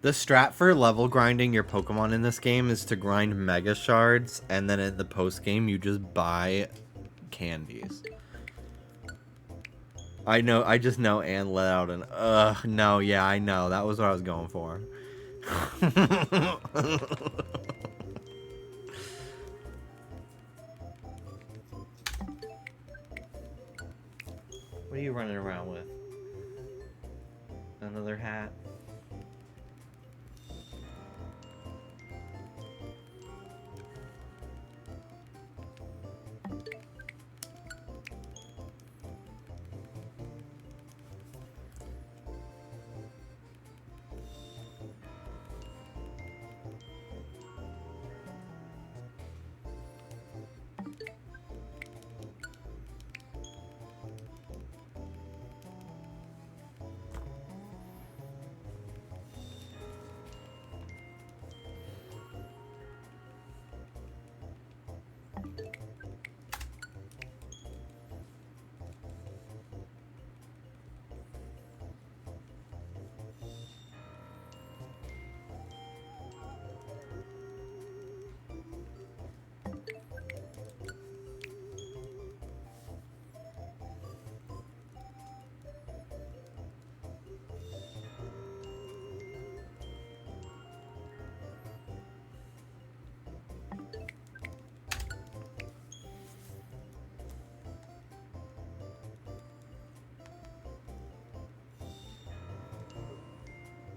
The strat for level grinding your Pokemon in this game is to grind Mega Shards, and then in the post-game, you just buy candies. I know, I just know Anne let out an, no, yeah, I know. That was what I was going for. What are you running around with? Another hat?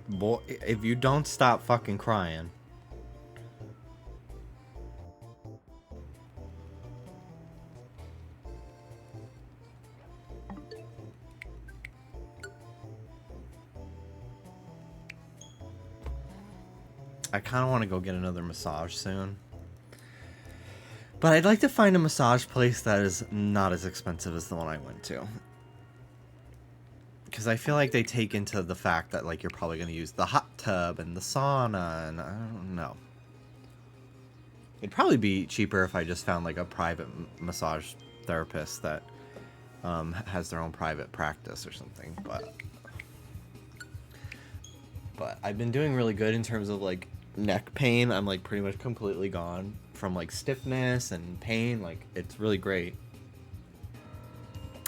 Boy, if you don't stop fucking crying. I kind of want to go get another massage soon. But I'd like to find a massage place that is not as expensive as the one I went to. Because I feel like they take into the fact that, like, you're probably going to use the hot tub and the sauna, and I don't know. It'd probably be cheaper if I just found, like, a private massage therapist that has their own private practice or something, but I've been doing really good in terms of, like, neck pain. I'm, like, pretty much completely gone from, like, stiffness and pain. Like, it's really great,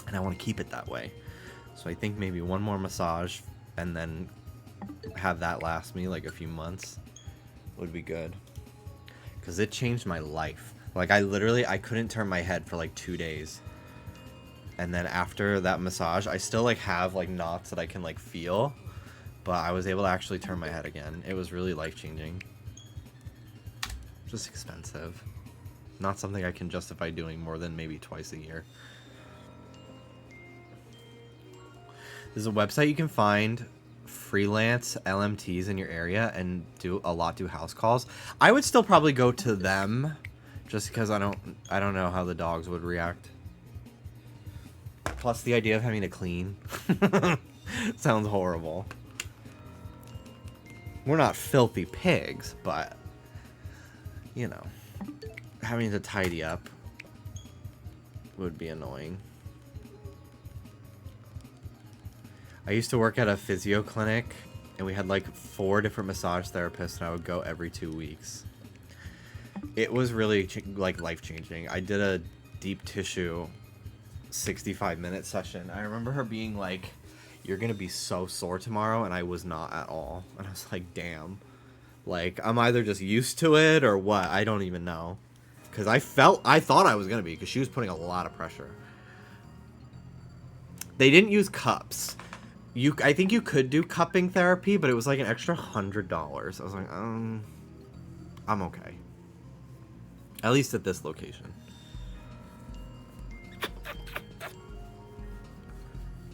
and I want to keep it that way. So I think maybe one more massage and then have that last me like a few months would be good, because it changed my life. Like, I couldn't turn my head for like 2 days, and then after that massage I still like have like knots that I can like feel, but I was able to actually turn my head again. It was really life-changing. Just expensive, not something I can justify doing more than maybe twice a year. There's a website you can find freelance LMTs in your area and do house calls. I would still probably go to them just because I don't know how the dogs would react. Plus the idea of having to clean sounds horrible. We're not filthy pigs, but you know, having to tidy up would be annoying. I used to work at a physio clinic, and we had like 4 different massage therapists, and I would go every 2 weeks. It was really like life-changing. I did a deep tissue 65-minute session. I remember her being like, "You're gonna be so sore tomorrow," and I was not at all. And I was like, damn. Like, I'm either just used to it or what. I don't even know. Because I thought I was gonna be, because she was putting a lot of pressure. They didn't use cups. I think you could do cupping therapy, but it was like an extra $100. I was like, I'm okay. At least at this location.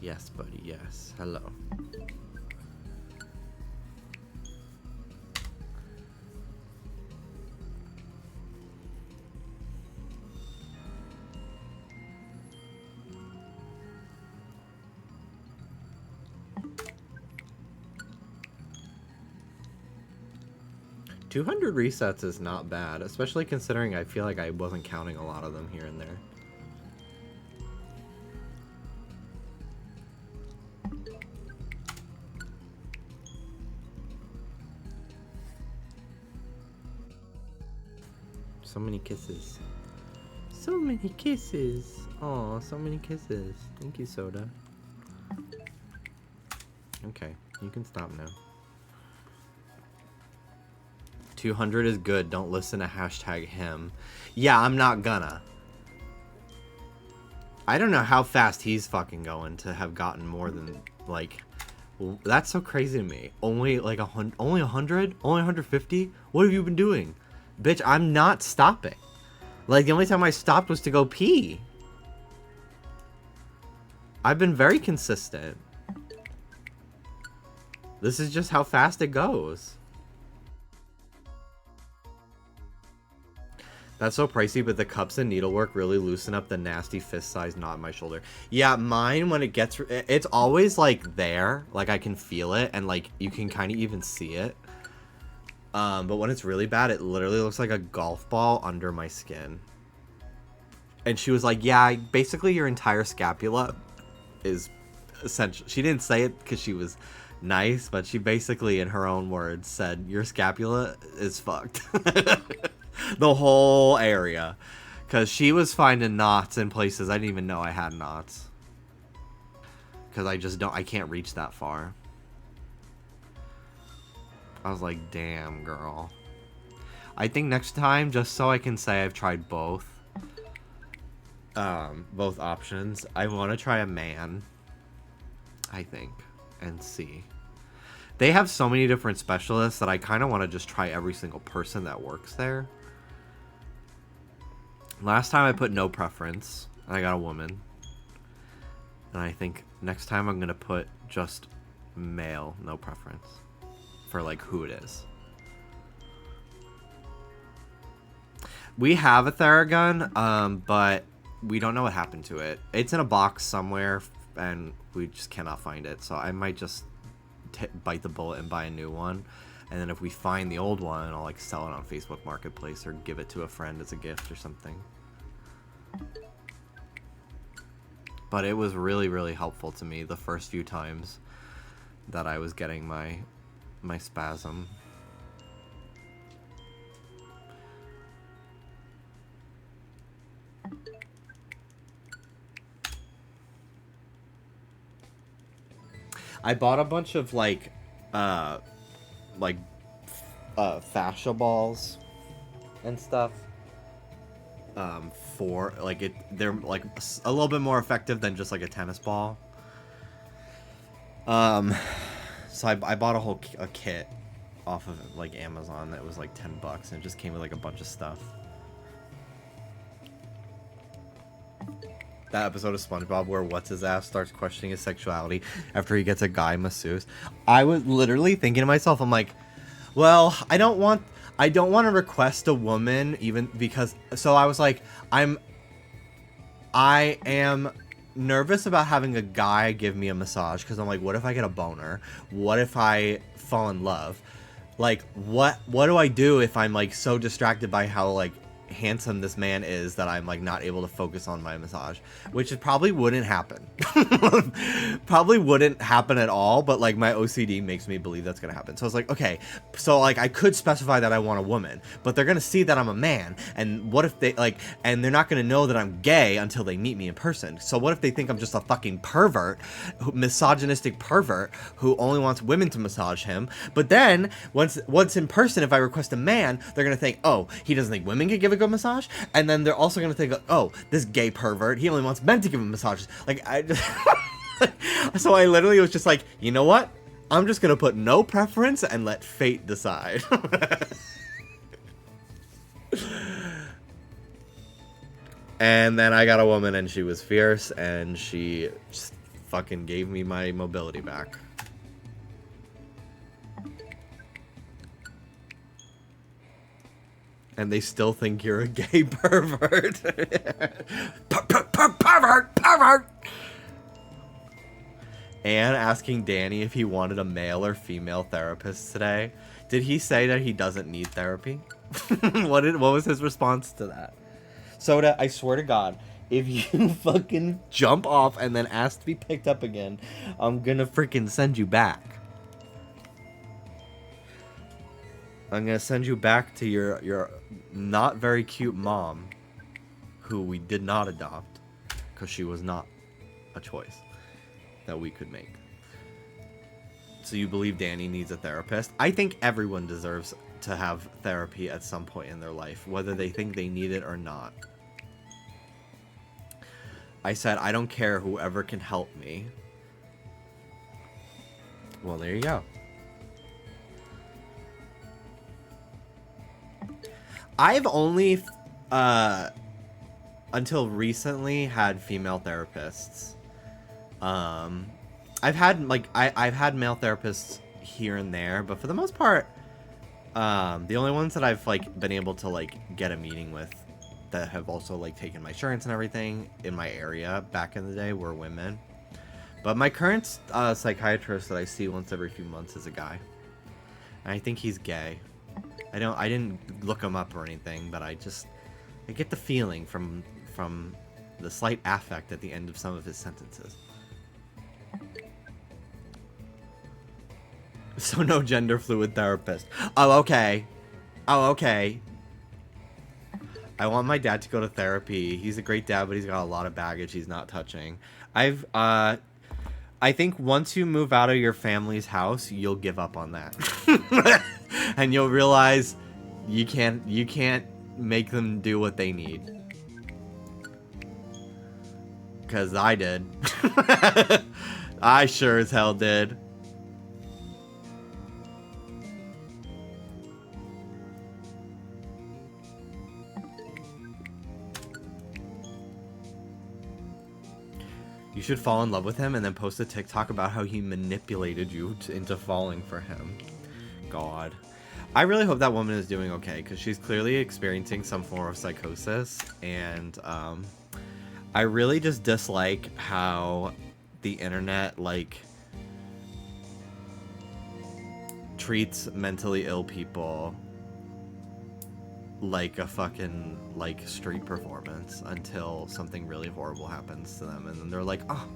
Yes, buddy, yes. Hello. $200 resets is not bad, especially considering I feel like I wasn't counting a lot of them here and there. So many kisses. So many kisses. Aw, so many kisses. Thank you, Soda. Okay, you can stop now. 200 is good. Don't listen to #him. Yeah, I'm not gonna. I don't know how fast he's fucking going to have gotten more than, like, that's so crazy to me. Only like only 100? Only 150? What have you been doing? Bitch, I'm not stopping. Like, the only time I stopped was to go pee. I've been very consistent. This is just how fast it goes. That's so pricey, but the cups and needlework really loosen up the nasty fist-sized knot in my shoulder. Yeah, mine, when it gets... It's always, like, there. Like, I can feel it, and, like, you can kind of even see it. But when it's really bad, it literally looks like a golf ball under my skin. And she was like, yeah, basically your entire scapula is essential. She didn't say it because she was nice, but she basically, in her own words, said, your scapula is fucked. The whole area, because she was finding knots in places I didn't even know I had knots, because I can't reach that far. I was like, damn, girl. I think next time, just so I can say I've tried both options, I want to try a man, I think, and see. They have so many different specialists that I kind of want to just try every single person that works there. Last time I put no preference, and I got a woman. And I think next time I'm going to put just male, no preference, for, like, who it is. We have a Theragun, but we don't know what happened to it. It's in a box somewhere, and we just cannot find it. So I might just bite the bullet and buy a new one. And then if we find the old one, I'll like sell it on Facebook Marketplace or give it to a friend as a gift or something. But it was really, really helpful to me the first few times that I was getting my spasm. I bought a bunch of fascia balls and stuff. For like they're like a little bit more effective than just like a tennis ball. So I bought a kit off of like Amazon that was like $10 and it just came with like a bunch of stuff. That episode of SpongeBob where what's-his-ass starts questioning his sexuality after he gets a guy masseuse. I was literally thinking to myself, I'm like, well, I don't want to request a woman even because, so I was like, I am nervous about having a guy give me a massage because I'm like, what if I get a boner? What if I fall in love? Like, what do I do if I'm like so distracted by how like handsome this man is that I'm like not able to focus on my massage, which probably wouldn't happen. Probably wouldn't happen at all, but like my OCD makes me believe that's gonna happen. So I was like, okay, so like I could specify that I want a woman, but they're gonna see that I'm a man, and what if they like, and they're not gonna know that I'm gay until they meet me in person. So what if they think I'm just a fucking pervert, misogynistic pervert who only wants women to massage him? But then once in person, if I request a man, they're gonna think, oh, he doesn't think women can give a good massage, and then they're also gonna think, oh, this gay pervert, he only wants men to give him massages. Like, I just so I literally was just like, you know what, I'm just gonna put no preference and let fate decide. And then I got a woman and she was fierce and she just fucking gave me my mobility back. And they still think you're a gay pervert. Pervert! Anne asking Danny if he wanted a male or female therapist today. Did he say that he doesn't need therapy? What was his response to that? Soda, I swear to God, if you fucking jump off and then ask to be picked up again, I'm gonna freaking send you back. I'm gonna send you back to your not very cute mom, who we did not adopt, because she was not a choice that we could make. So you believe Danny needs a therapist? I think everyone deserves to have therapy at some point in their life, whether they think they need it or not. I said, I don't care, whoever can help me. Well, there you go. I've only, until recently, had female therapists. I've had male therapists here and there, but for the most part, the only ones that I've like been able to like get a meeting with that have also like taken my insurance and everything in my area back in the day were women. But my current psychiatrist that I see once every few months is a guy, and I think he's gay. I didn't look him up or anything, but I get the feeling from the slight affect at the end of some of his sentences. So no gender fluid therapist. Oh, okay. I want my dad to go to therapy. He's a great dad, but he's got a lot of baggage he's not touching. I think once you move out of your family's house, you'll give up on that. And you'll realize you can't make them do what they need. Cause I did. I sure as hell did. You should fall in love with him and then post a TikTok about how he manipulated you into falling for him. God. I really hope that woman is doing okay, because she's clearly experiencing some form of psychosis, and I really just dislike how the internet, like, treats mentally ill people like a fucking, like, street performance until something really horrible happens to them, and then they're like, oh,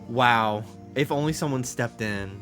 wow, if only someone stepped in.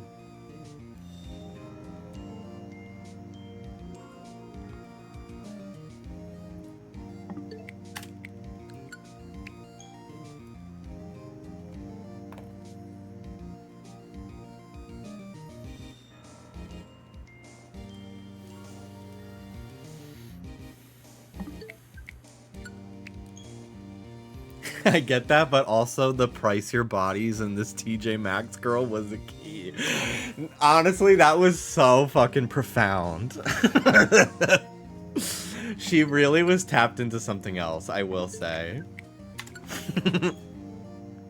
I get that, but also the price your bodies and this TJ Maxx girl was the key. Honestly, that was so fucking profound. She really was tapped into something else, I will say.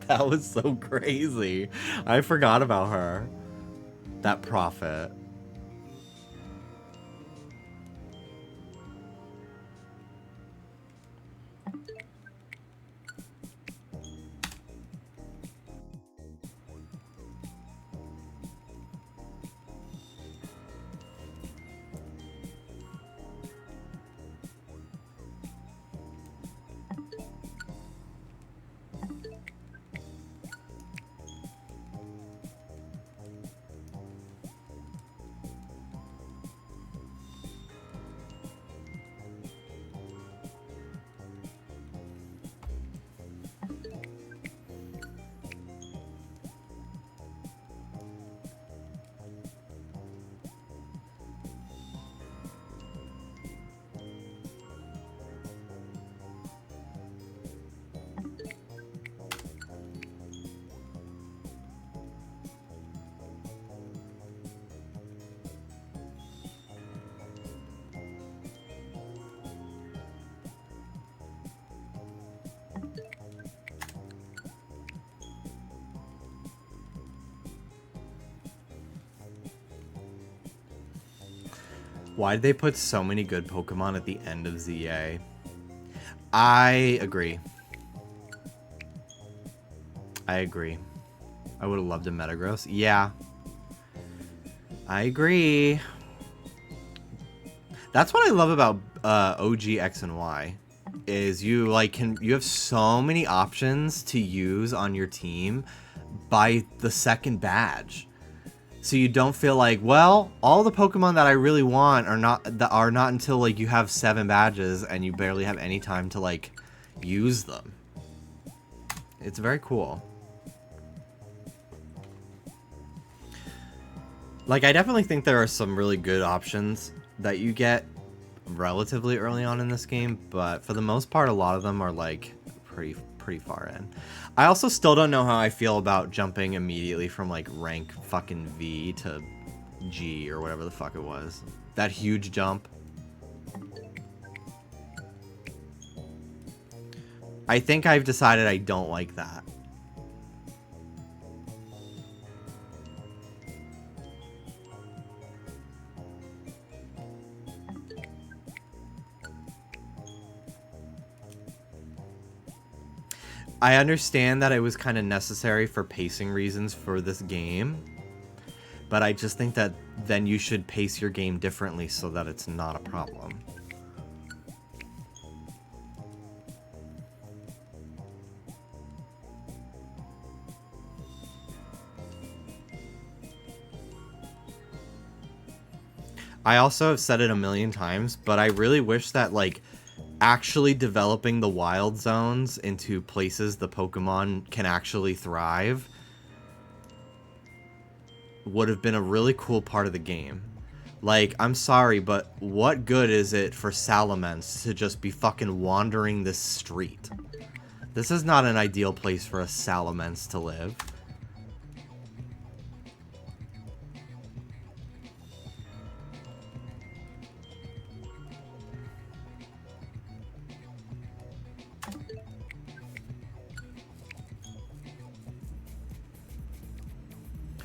That was so crazy. I forgot about her. That prophet. Why did they put so many good Pokemon at the end of ZA? I agree. I agree. I would have loved a Metagross. Yeah. I agree. That's what I love about OG X and Y. Is you have so many options to use on your team by the second badge. So you don't feel like, well, all the Pokemon that I really want are not until like you have 7 badges and you barely have any time to like use them. It's very cool. Like, I definitely think there are some really good options that you get relatively early on in this game, but for the most part, a lot of them are like pretty far in. I also still don't know how I feel about jumping immediately from like rank fucking V to G or whatever the fuck it was. That huge jump. I think I've decided I don't like that. I understand that it was kind of necessary for pacing reasons for this game, but I just think that then you should pace your game differently so that it's not a problem. I also have said it a million times, but I really wish that, like, actually developing the wild zones into places the Pokemon can actually thrive would have been a really cool part of the game. Like, I'm sorry, but what good is it for Salamence to just be fucking wandering this street? This is not an ideal place for a Salamence to live.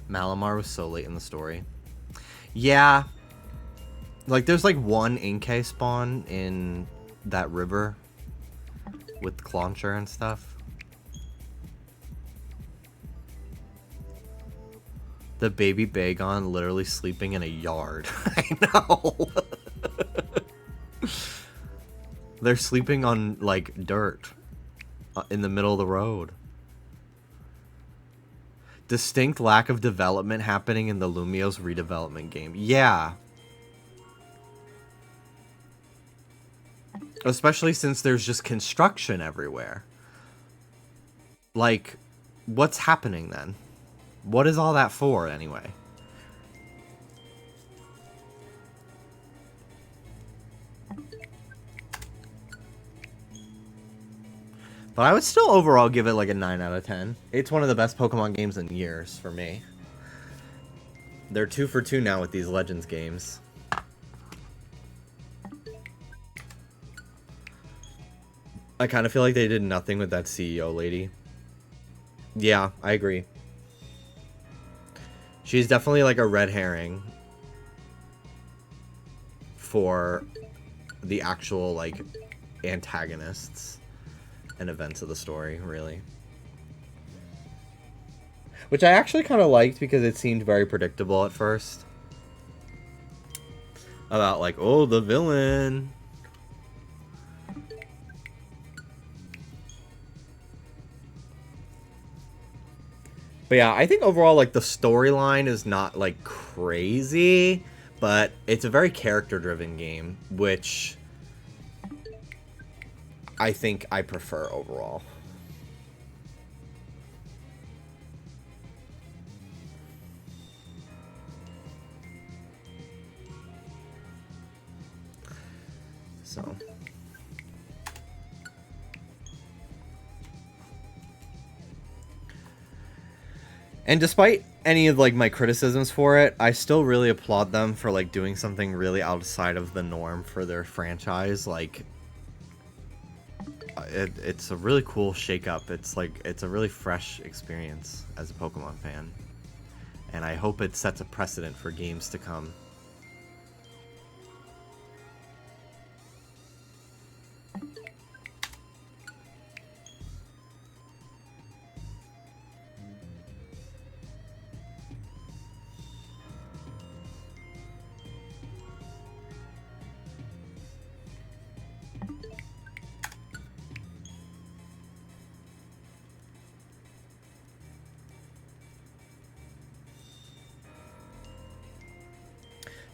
Malamar was so late in the story. Yeah. Like, there's like one Inkay spawn in that river with Clauncher and stuff. The baby Bagon literally sleeping in a yard. I know. They're sleeping on, like, dirt in the middle of the road. Distinct lack of development happening in the Lumiose redevelopment game. Yeah. Especially since there's just construction everywhere. Like, what's happening then? What is all that for, anyway? But I would still overall give it like a 9 out of 10. It's one of the best Pokemon games in years for me. They're 2 for 2 now with these Legends games. I kind of feel like they did nothing with that CEO lady. Yeah, I agree. She's definitely like a red herring for the actual, like, antagonists and events of the story, really. Which I actually kind of liked because it seemed very predictable at first. About, like, oh, the villain. But yeah, I think overall, like, the storyline is not, like, crazy, but it's a very character-driven game, which I think I prefer overall. So... And despite any of, like, my criticisms for it, I still really applaud them for, like, doing something really outside of the norm for their franchise. Like, it's a really cool shake-up. It's, like, it's a really fresh experience as a Pokemon fan. And I hope it sets a precedent for games to come.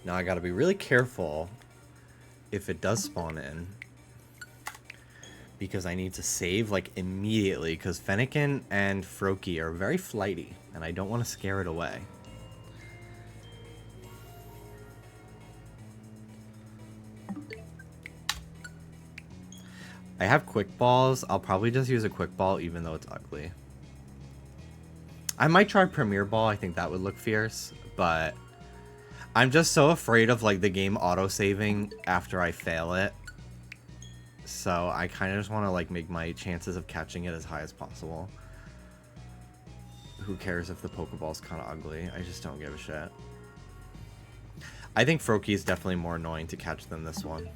Now I gotta be really careful if it does spawn in, because I need to save, like, immediately, because Fennekin and Froakie are very flighty, and I don't want to scare it away. I have Quick Balls. I'll probably just use a Quick Ball, even though it's ugly. I might try Premier Ball. I think that would look fierce, but I'm just so afraid of, like, the game auto-saving after I fail it. So I kind of just want to, like, make my chances of catching it as high as possible. Who cares if the Pokeball's kind of ugly? I just don't give a shit. I think Froakie is definitely more annoying to catch than this one.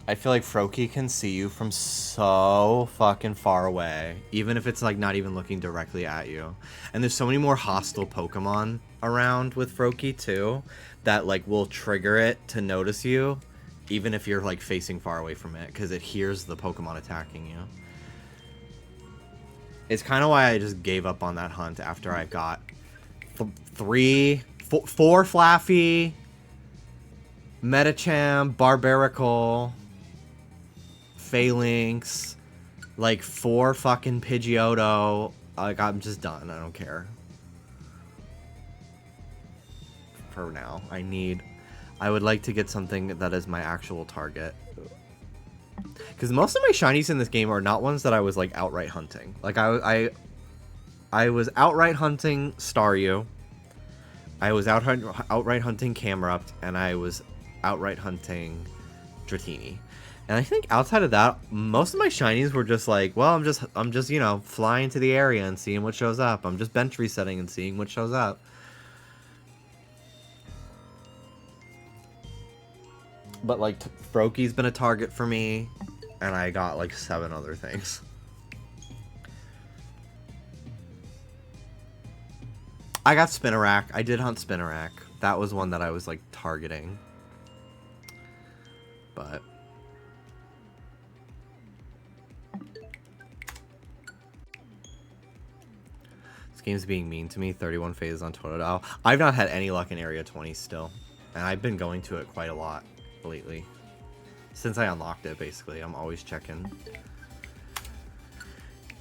I feel like Froakie can see you from so fucking far away, even if it's, like, not even looking directly at you. And there's so many more hostile Pokemon around with Froakie too, that, like, will trigger it to notice you, even if you're, like, facing far away from it, because it hears the Pokemon attacking you. It's kind of why I just gave up on that hunt after I got 4 Flaffy, Medicham, Barbaracle, Phalanx, like 4 fucking Pidgeotto. Like, I'm just done. I don't care. For now. I would like to get something that is my actual target. Because most of my shinies in this game are not ones that I was, like, outright hunting. Like, I was outright hunting Staryu. I was outright hunting Camerupt, and I was outright hunting Dratini. And I think outside of that, most of my shinies were just like, well, I'm just, you know, flying to the area and seeing what shows up. I'm just bench resetting and seeing what shows up. But like Froakies been a target for me, and I got like 7 other things. I got Spinarak. I did hunt Spinarak. That was one that I was like targeting. But this game's being mean to me. 31 phases on Totodile. I've not had any luck in Area 20 still. And I've been going to it quite a lot lately. Since I unlocked it, basically. I'm always checking.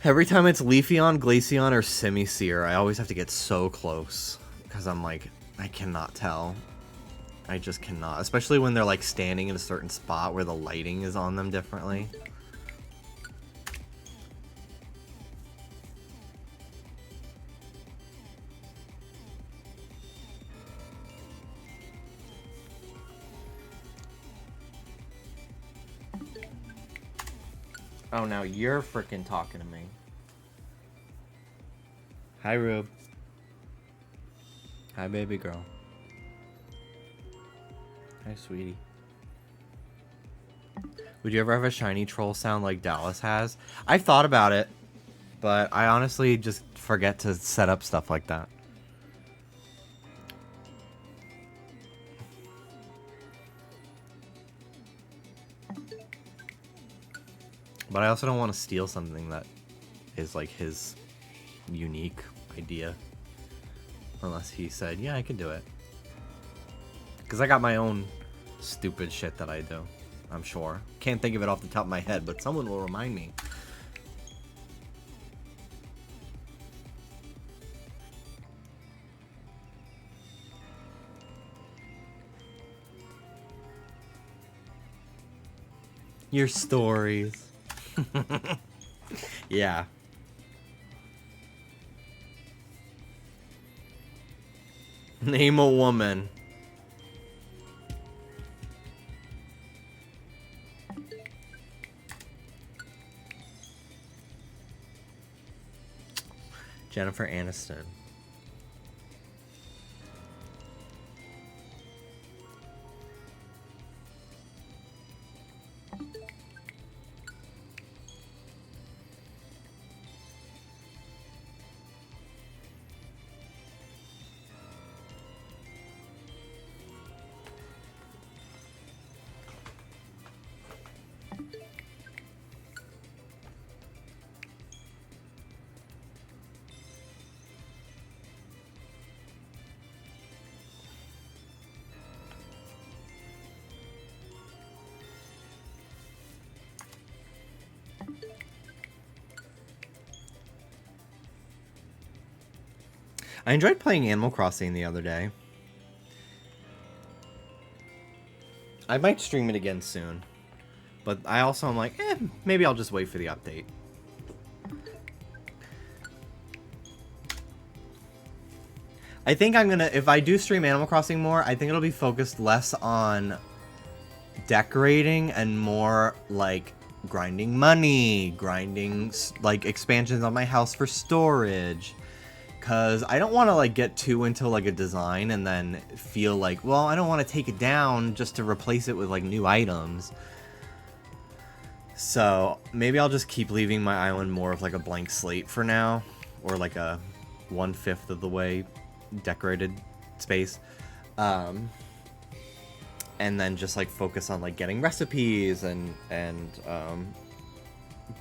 Every time it's Leafeon, Glaceon, or Simisear, I always have to get so close. Because I'm like, I cannot tell. I just cannot. Especially when they're like standing in a certain spot where the lighting is on them differently. Oh, now you're freaking talking to me. Hi, Rube. Hi, baby girl. Hi, sweetie. Would you ever have a shiny troll sound like Dallas has? I've thought about it, but I honestly just forget to set up stuff like that. But I also don't want to steal something that is like his unique idea. Unless he said, yeah, I can do it. Because I got my own stupid shit that I do, I'm sure. Can't think of it off the top of my head, but someone will remind me. Your stories. Yeah. Name a woman. Jennifer Aniston. I enjoyed playing Animal Crossing the other day. I might stream it again soon. But I also am like, maybe I'll just wait for the update. I think I'm gonna, if I do stream Animal Crossing more, I think it'll be focused less on decorating and more like grinding money, grinding like expansions on my house for storage. Cause I don't want to like get too into like a design and then feel like, well, I don't want to take it down just to replace it with like new items. So maybe I'll just keep leaving my island more of like a blank slate for now, or like a 1/5 of the way decorated space, and then just like focus on like getting recipes and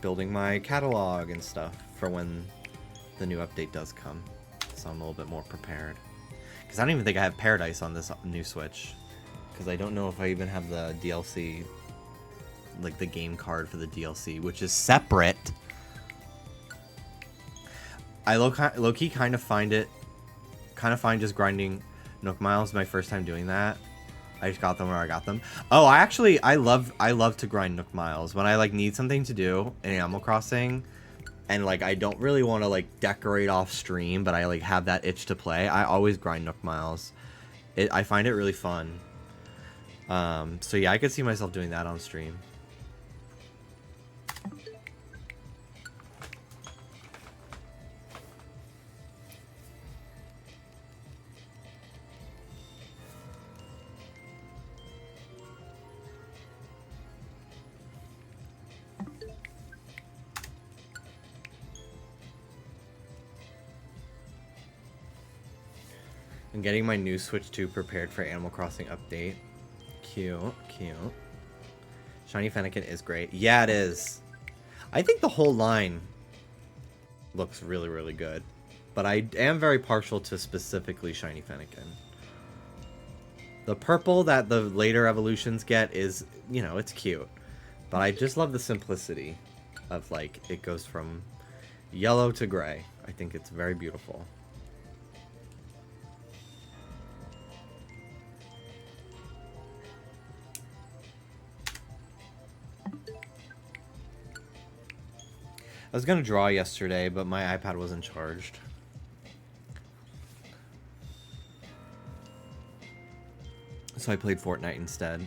building my catalog and stuff for when the new update does come, so I'm a little bit more prepared. Because I don't even think I have Paradise on this new Switch, because I don't know if I even have the DLC, like the game card for the DLC, which is separate. I low-key kind of find just grinding Nook Miles my first time doing that. I just got them where I got them. Oh, I love to grind Nook Miles when I like need something to do in Animal Crossing. And, like, I don't really want to, like, decorate off stream, but I, like, have that itch to play. I always grind Nook Miles. I find it really fun. So, yeah, I could see myself doing that on stream. I'm getting my new Switch 2 prepared for Animal Crossing update. Cute, cute. Shiny Fennekin is great. Yeah, it is. I think the whole line looks really, really good. But I am very partial to specifically Shiny Fennekin. The purple that the later evolutions get is, you know, it's cute. But I just love the simplicity of, like, it goes from yellow to gray. I think it's very beautiful. I was gonna draw yesterday, but my iPad wasn't charged. So I played Fortnite instead.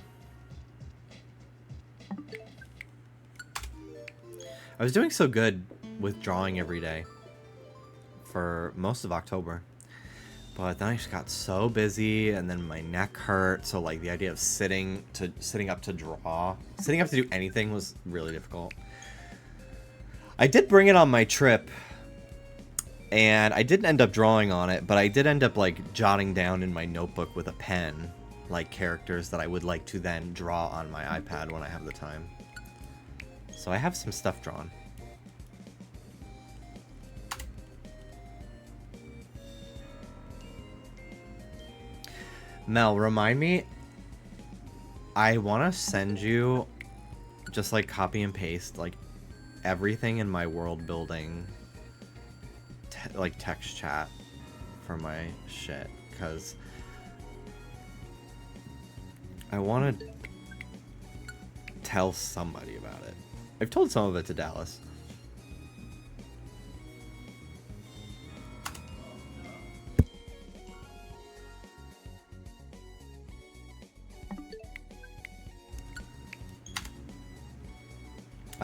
I was doing so good with drawing every day for most of October. But then I just got so busy and then my neck hurt, so like the idea of sitting up to draw, sitting up to do anything was really difficult. I did bring it on my trip, and I didn't end up drawing on it, but I did end up, like, jotting down in my notebook with a pen, like, characters that I would like to then draw on my iPad when I have the time. So I have some stuff drawn. Mel, remind me, I want to send you, just, like, copy and paste, like, everything in my world building like text chat for my shit, because I want to tell somebody about it. I've told some of it to Dallas.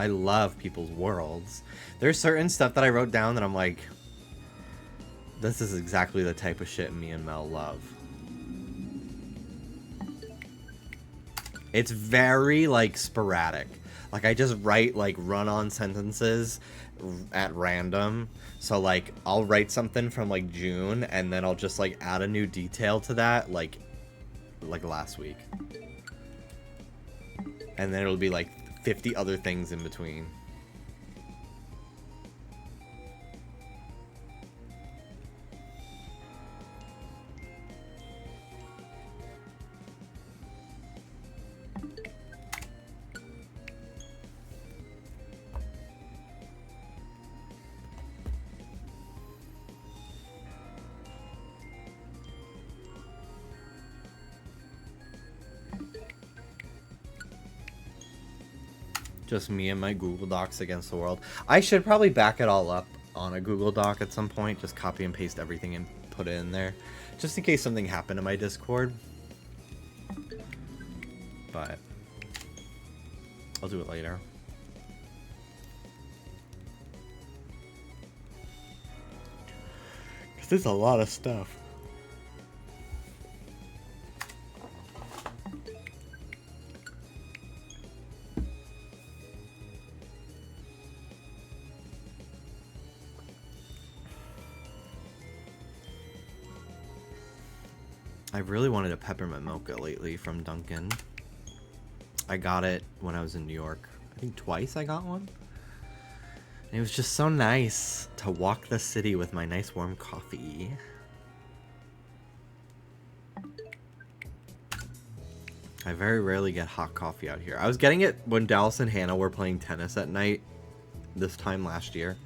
I love people's worlds. There's certain stuff that I wrote down that I'm like, this is exactly the type of shit me and Mel love. It's very, like, sporadic. Like, I just write, like, run-on sentences at random. So, like, I'll write something from, like, June, and then I'll just, like, add a new detail to that, like last week. And then it'll be, like, 50 other things in between. Just me and my Google Docs against the world. I should probably back it all up on a Google Doc at some point. Just copy and paste everything and put it in there. Just in case something happened to my Discord. But I'll do it later. Because there's a lot of stuff. I've really wanted a peppermint mocha lately from Dunkin'. I got it when I was in New York. I think twice I got one. And it was just so nice to walk the city with my nice warm coffee. I very rarely get hot coffee out here. I was getting it when Dallas and Hannah were playing tennis at night this time last year.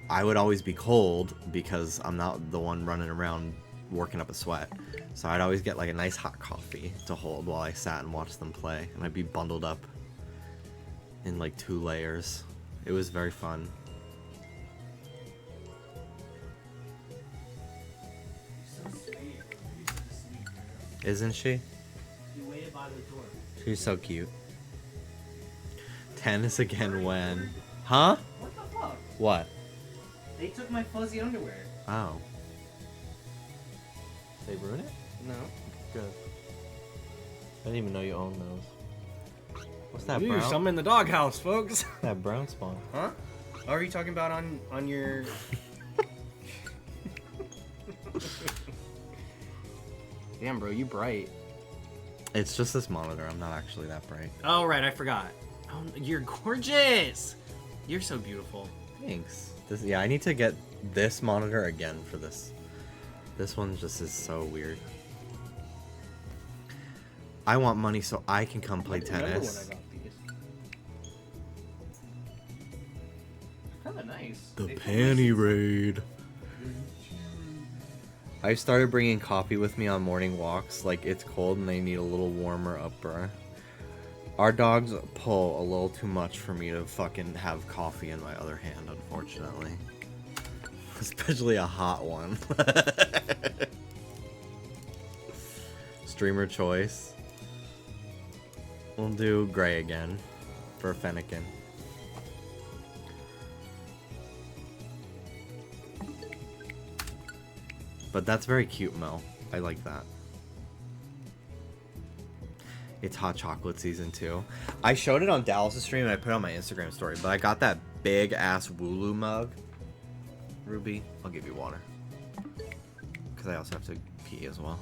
I would always be cold because I'm not the one running around working up a sweat. So I'd always get like a nice hot coffee to hold while I sat and watched them play. And I'd be bundled up in like 2 layers. It was very fun. Isn't she? You waited by the door. She's so cute. Tennis again when? Huh? What the fuck? What? They took my fuzzy underwear. Oh. They ruin it? No. Good. I didn't even know you owned those. What's that, Ooh, brown? some in the doghouse, folks. That brown spawn. Huh? Oh, are you talking about on your... Damn, bro, you bright. It's just this monitor. I'm not actually that bright. Oh, right, I forgot. Oh, you're gorgeous. You're so beautiful. Thanks. Yeah, I need to get this monitor again for this. This one just is so weird. I want money so I can come play tennis. Kind of nice. The panty raid. I started bringing coffee with me on morning walks. Like, it's cold and they need a little warmer upper. Our dogs pull a little too much for me to fucking have coffee in my other hand, unfortunately. Especially a hot one. Streamer choice. We'll do gray again for Fennekin. But that's very cute, Mel. I like that. It's hot chocolate season 2. I showed it on Dallas' stream and I put it on my Instagram story, but I got that big ass Wooloo mug. Ruby, I'll give you water. Because I also have to pee as well.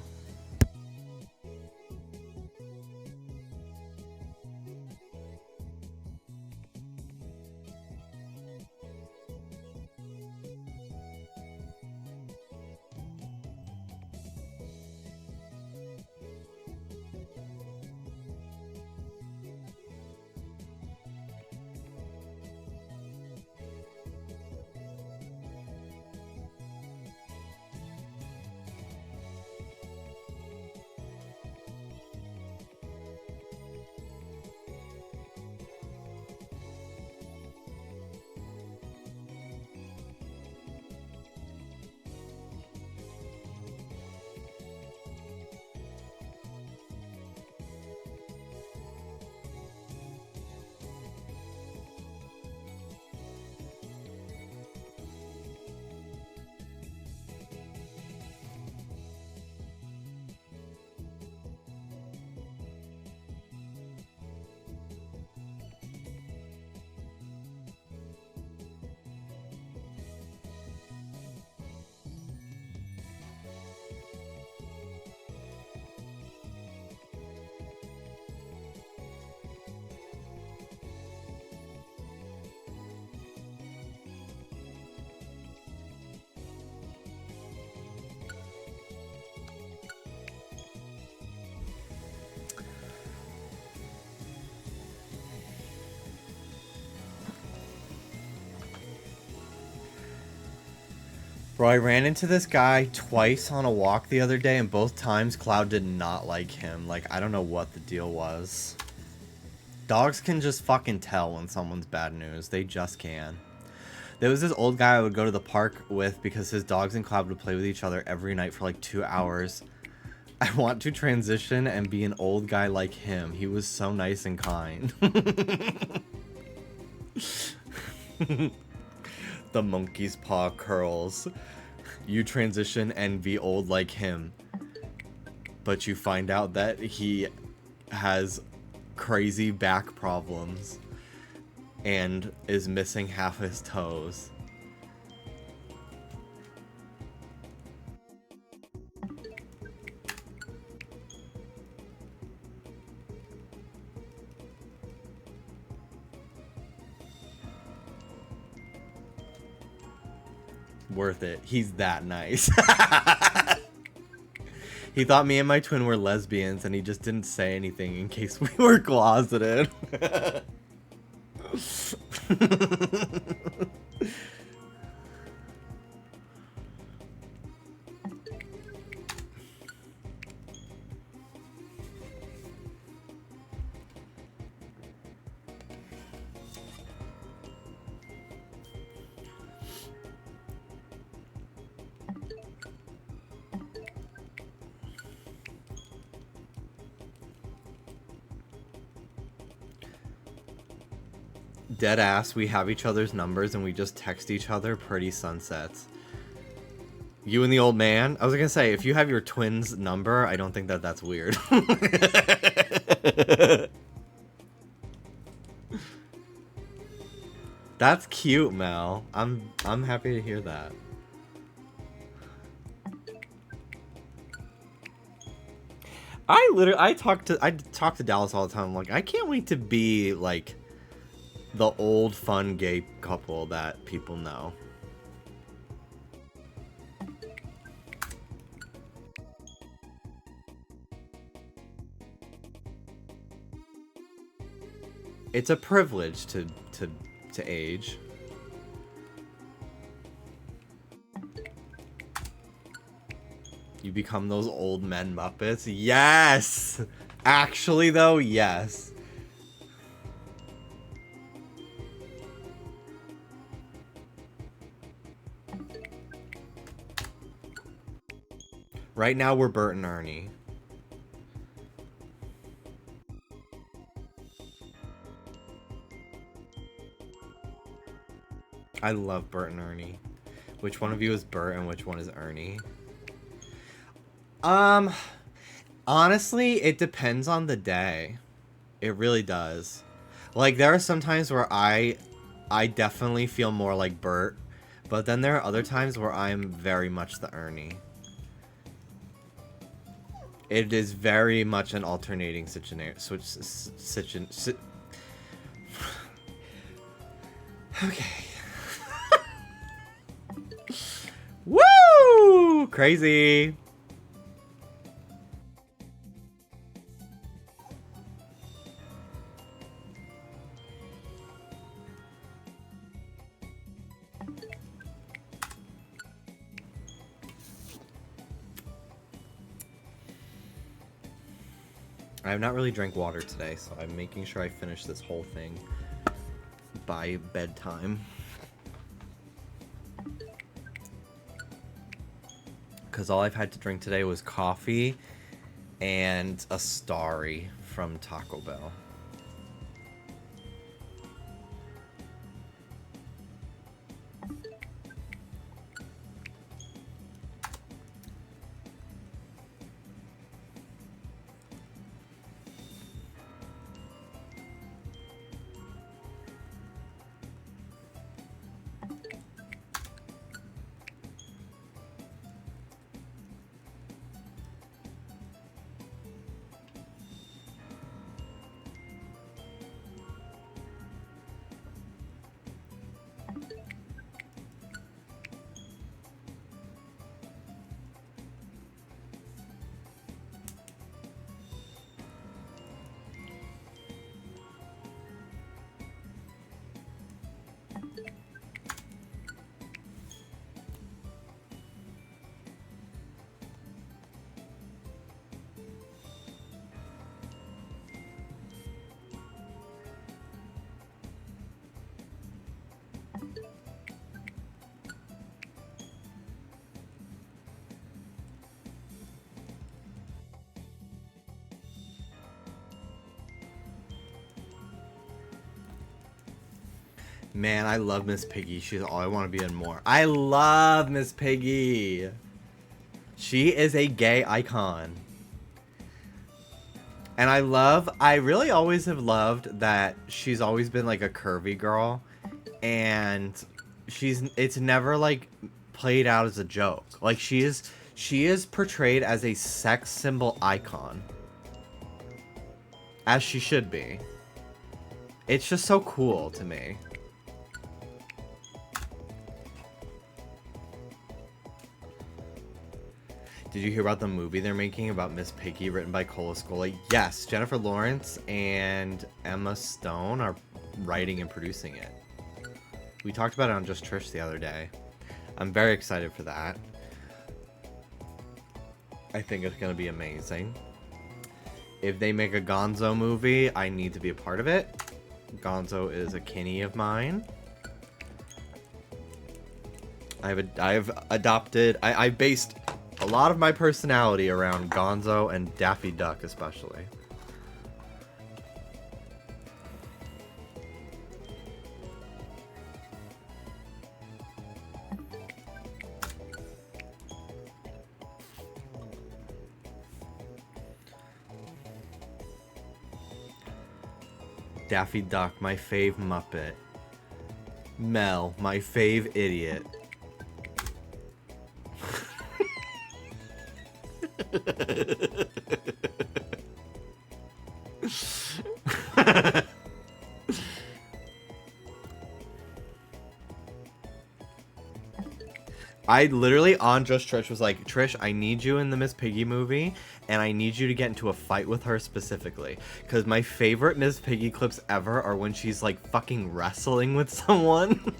Bro, I ran into this guy twice on a walk the other day, and both times Cloud did not like him. Like, I don't know what the deal was. Dogs can just fucking tell when someone's bad news. They just can. There was this old guy I would go to the park with because his dogs and Cloud would play with each other every night for like 2 hours. I want to transition and be an old guy like him. He was so nice and kind. The monkey's paw curls. You transition and be old like him. But you find out that he has crazy back problems and is missing half his toes. Worth it. He's that nice. He thought me and my twin were lesbians and he just didn't say anything in case we were closeted. Dead ass, we have each other's numbers and we just text each other pretty sunsets. You and the old man? I was gonna say, if you have your twin's number, I don't think that that's weird. That's cute, Mel. I'm happy to hear that. I talk to Dallas all the time. I'm like, I can't wait to be like the old fun gay couple that people know. It's a privilege to age. You become those old men Muppets? Yes! Actually, though, yes. Right now, we're Bert and Ernie. I love Bert and Ernie. Which one of you is Bert and which one is Ernie? Honestly, it depends on the day. It really does. Like, there are some times where I definitely feel more like Bert, but then there are other times where I'm very much the Ernie. It is very much an alternating situation. Okay. Woo! Crazy. I have not really drank water today, so I'm making sure I finish this whole thing by bedtime. Because all I've had to drink today was coffee and a Starry from Taco Bell. Man, I love Miss Piggy. She's all I want to be in more. I love Miss Piggy. She is a gay icon. And I really always have loved that she's always been like a curvy girl. And it's never like played out as a joke. Like she is portrayed as a sex symbol icon. As she should be. It's just so cool to me. Did you hear about the movie they're making about Miss Piggy written by Cola Scola? Yes, Jennifer Lawrence and Emma Stone are writing and producing it. We talked about it on Just Trish the other day. I'm very excited for that. I think it's going to be amazing. If they make a Gonzo movie, I need to be a part of it. Gonzo is a kinny of mine. I based a lot of my personality around Gonzo and Daffy Duck especially. Daffy Duck, my fave Muppet. Mel, my fave idiot. I literally, on Just Trish, was like, Trish, I need you in the Miss Piggy movie, and I need you to get into a fight with her specifically. Because my favorite Miss Piggy clips ever are when she's, like, fucking wrestling with someone.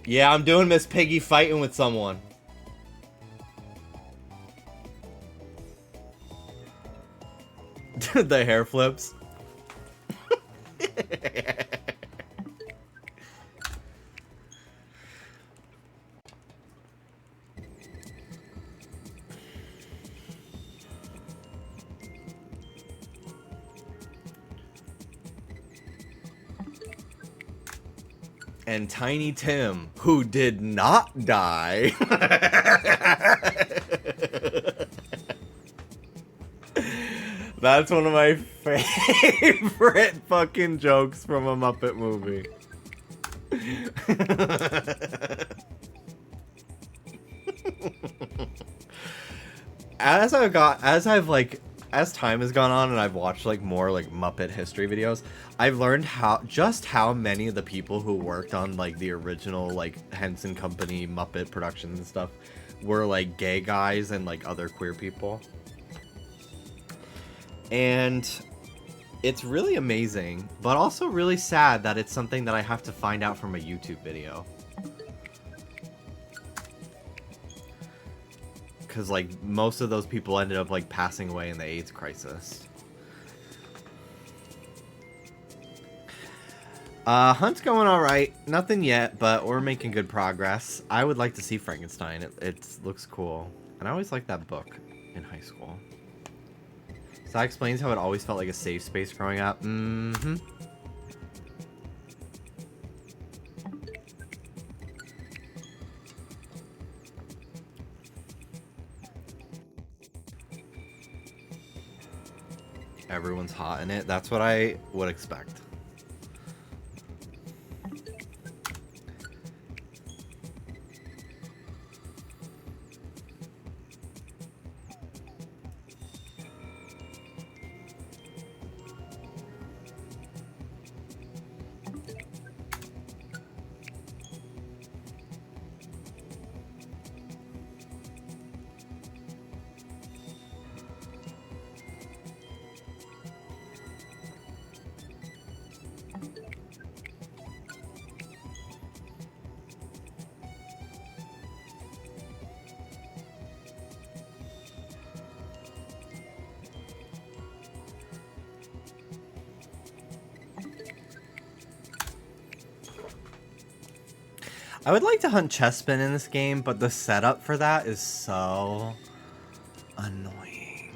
Yeah, I'm doing Miss Piggy fighting with someone. The hair flips. And Tiny Tim, who did not die. That's one of my favorite fucking jokes from a Muppet movie. As time has gone on and I've watched like more like Muppet history videos, I've learned how many of the people who worked on like the original like Henson Company Muppet productions and stuff were like gay guys and like other queer people. And it's really amazing, but also really sad that it's something that I have to find out from a YouTube video. Because, like, most of those people ended up, like, passing away in the AIDS crisis. Hunt's going alright. Nothing yet, but we're making good progress. I would like to see Frankenstein. It looks cool. And I always liked that book in high school. So that explains how it always felt like a safe space growing up. Mm-hmm. Everyone's hot in it. That's what I would expect. I would like to hunt Chespin in this game, but the setup for that is so annoying.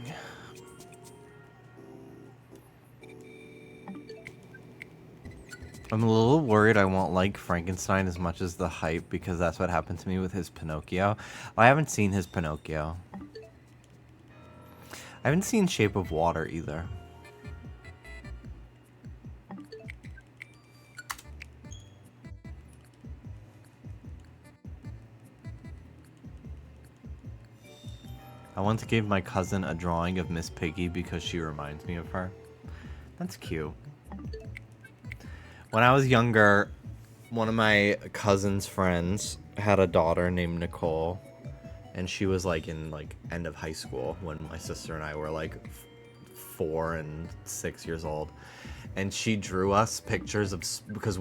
I'm a little worried I won't like Frankenstein as much as the hype, because that's what happened to me with his Pinocchio. I haven't seen his Pinocchio. I haven't seen Shape of Water either. I want to give my cousin a drawing of Miss Piggy because she reminds me of her. That's cute. When I was younger, one of my cousin's friends had a daughter named Nicole, and she was like in like end of high school when my sister and I were like 4 and 6 years old. And she drew us pictures of, because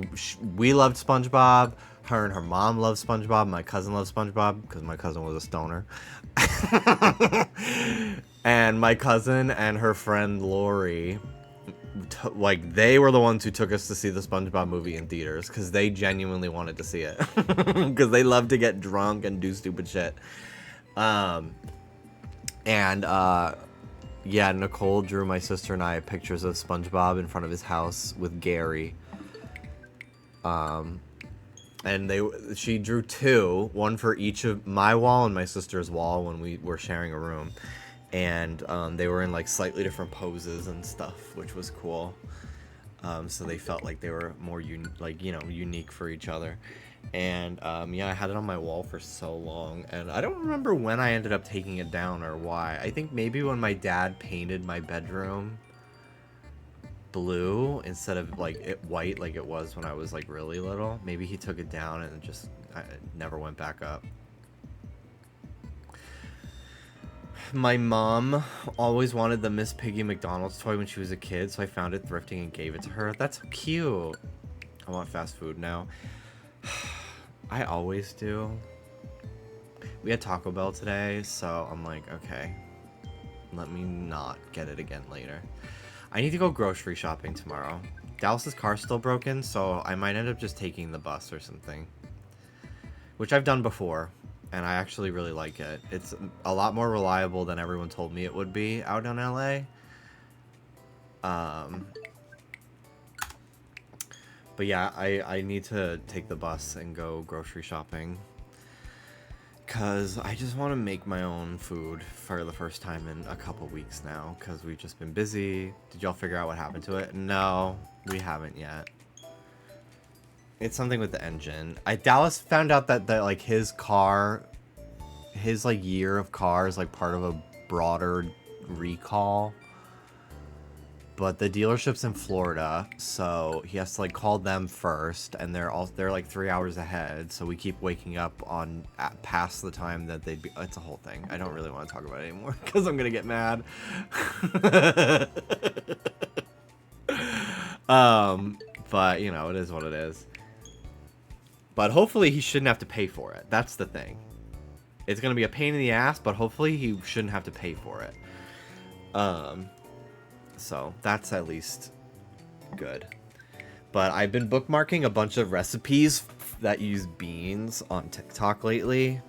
we loved SpongeBob, her and her mom loved SpongeBob, my cousin loved SpongeBob because my cousin was a stoner. And my cousin and her friend Lori, like, they were the ones who took us to see the SpongeBob movie in theaters because they genuinely wanted to see it because they love to get drunk and do stupid shit. Yeah, Nicole drew my sister and I pictures of SpongeBob in front of his house with Gary. And she drew 2, one for each of my wall and my sister's wall when we were sharing a room. And they were in like slightly different poses and stuff, which was cool. So they felt like they were more unique for each other. And yeah, I had it on my wall for so long, and I don't remember when I ended up taking it down or why. I think maybe when my dad painted my bedroom blue instead of like it white like it was when I was like really little. Maybe he took it down and just never went back up. My mom always wanted the Miss Piggy McDonald's toy when she was a kid, so I found it thrifting and gave it to her. That's so cute. I want fast food now. I always do. We had Taco Bell today, so I'm like, okay, let me not get it again later. I need to go grocery shopping tomorrow. Dallas's car's still broken, so I might end up just taking the bus or something. Which I've done before, and I actually really like it. It's a lot more reliable than everyone told me it would be out in LA. But yeah, I need to take the bus and go grocery shopping. Because I just want to make my own food for the first time in a couple weeks now. Because we've just been busy. Did y'all figure out what happened to it? No, we haven't yet. It's something with the engine. Dallas found out that like his car, his like year of car is like part of a broader recall. But the dealership's in Florida, so he has to like call them first, and they're like 3 hours ahead. So we keep waking up past the time that they'd be. It's a whole thing. I don't really want to talk about it anymore because I'm gonna get mad. But you know, it is what it is. But hopefully he shouldn't have to pay for it. That's the thing. It's gonna be a pain in the ass, but hopefully he shouldn't have to pay for it. So that's at least good. But I've been bookmarking a bunch of recipes that use beans on TikTok lately.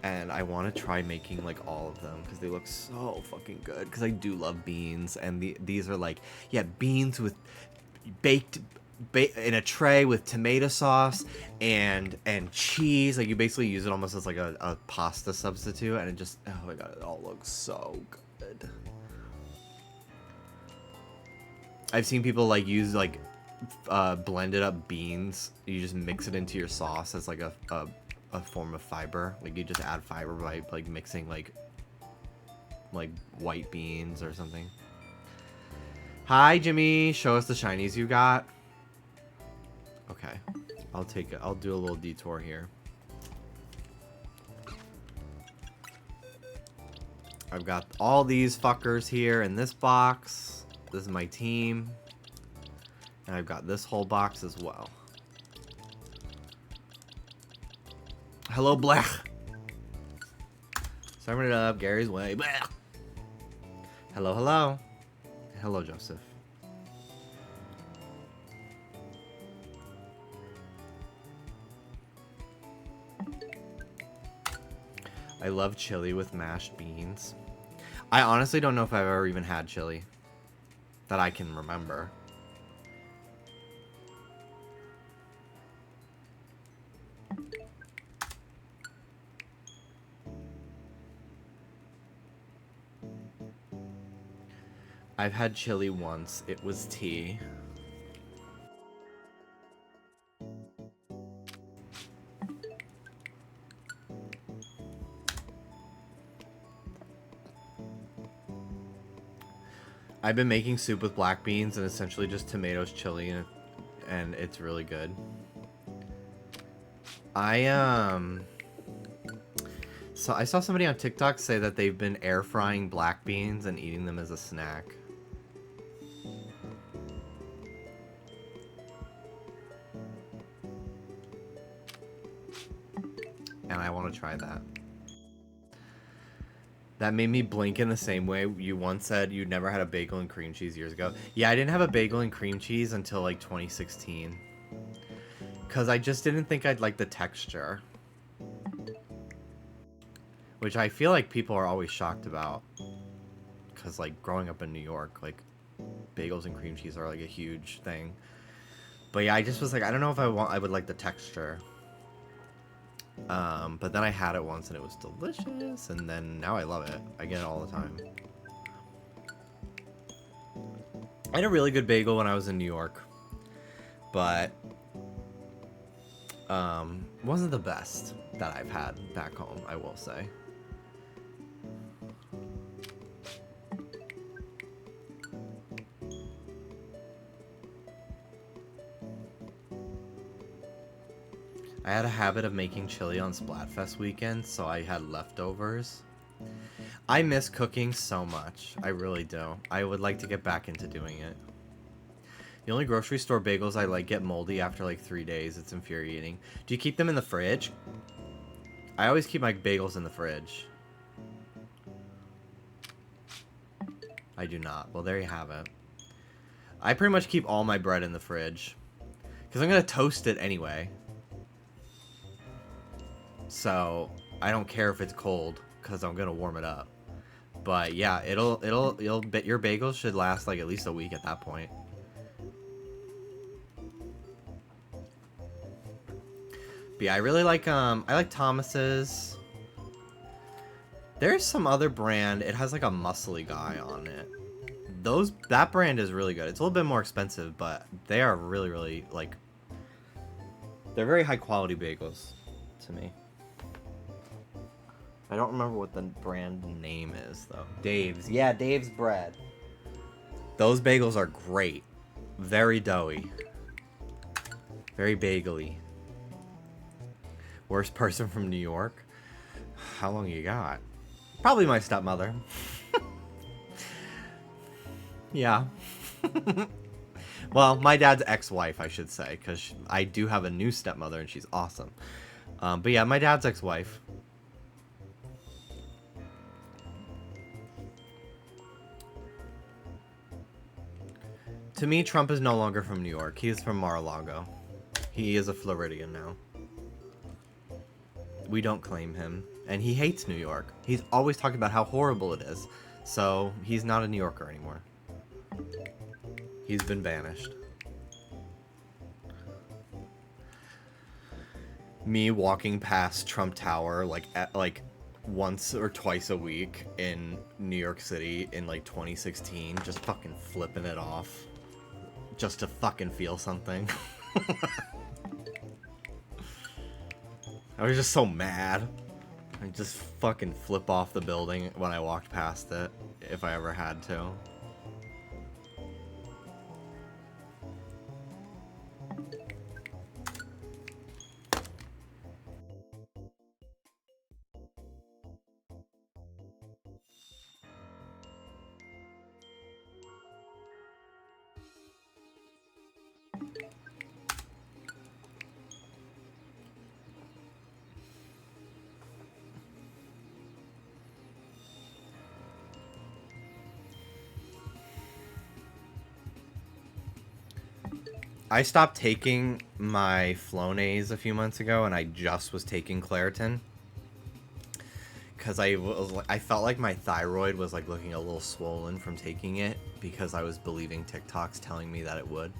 And I want to try making like all of them because they look so fucking good. Because I do love beans. And these are like, yeah, beans with baked in a tray with tomato sauce and cheese. Like you basically use it almost as like a pasta substitute. And it just, oh my god, it all looks so good. I've seen people like use like blended up beans. You just mix it into your sauce as like a form of fiber. Like you just add fiber by like mixing like white beans or something. Hi Jimmy, show us the shinies you got. Okay, I'll take it. I'll do a little detour here. I've got all these fuckers here in this box. This is my team. And I've got this whole box as well. Hello, Black. Summing it up, Gary's way. Blech. Hello, hello. Hello, Joseph. I love chili with mashed beans. I honestly don't know if I've ever even had chili that I can remember. I've had chili once. It was tea. I've been making soup with black beans and essentially just tomatoes, chili, and it's really good. So I saw somebody on TikTok say that they've been air frying black beans and eating them as a snack. And I want to try that. That made me blink in the same way you once said you never had a bagel and cream cheese years ago. Yeah, I didn't have a bagel and cream cheese until like 2016. Because I just didn't think I'd like the texture. Which I feel like people are always shocked about. Because like growing up in New York, like bagels and cream cheese are like a huge thing. But yeah, I just was like, I don't know if I would like the texture. But then I had it once and it was delicious, and then now I love it. I get it all the time. I had a really good bagel when I was in New York, but wasn't the best that I've had back home, I will say. I had a habit of making chili on Splatfest weekend, so I had leftovers. I miss cooking so much. I really do. I would like to get back into doing it. The only grocery store bagels I like get moldy after like 3 days. It's infuriating. Do you keep them in the fridge? I always keep my bagels in the fridge. I do not. Well, there you have it. I pretty much keep all my bread in the fridge, because I'm going to toast it anyway. So I don't care if it's cold, because I'm going to warm it up. But yeah, your bagels should last like at least a week at that point. But yeah, I really like I like Thomas's. There's some other brand. It has like a muscly guy on it. That brand is really good. It's a little bit more expensive, but they are really, really like, they're very high quality bagels to me. I don't remember what the brand name is though. Dave's. Yeah, Dave's bread. Those bagels are great. Very doughy. Very bagely. Worst person from New York? How long you got? Probably my stepmother. Yeah. Well, my dad's ex-wife, I should say, because I do have a new stepmother and she's awesome. But yeah, my dad's ex-wife. To me, Trump is no longer from New York. He is from Mar-a-Lago. He is a Floridian now. We don't claim him. And he hates New York. He's always talking about how horrible it is. So, he's not a New Yorker anymore. He's been banished. Me walking past Trump Tower like once or twice a week in New York City in like 2016, just fucking flipping it off. Just to fucking feel something. I was just so mad. I'd just fucking flip off the building when I walked past it, if I ever had to. I stopped taking my Flonase a few months ago, and I just was taking Claritin. Because I felt like my thyroid was like looking a little swollen from taking it, because I was believing TikToks telling me that it would.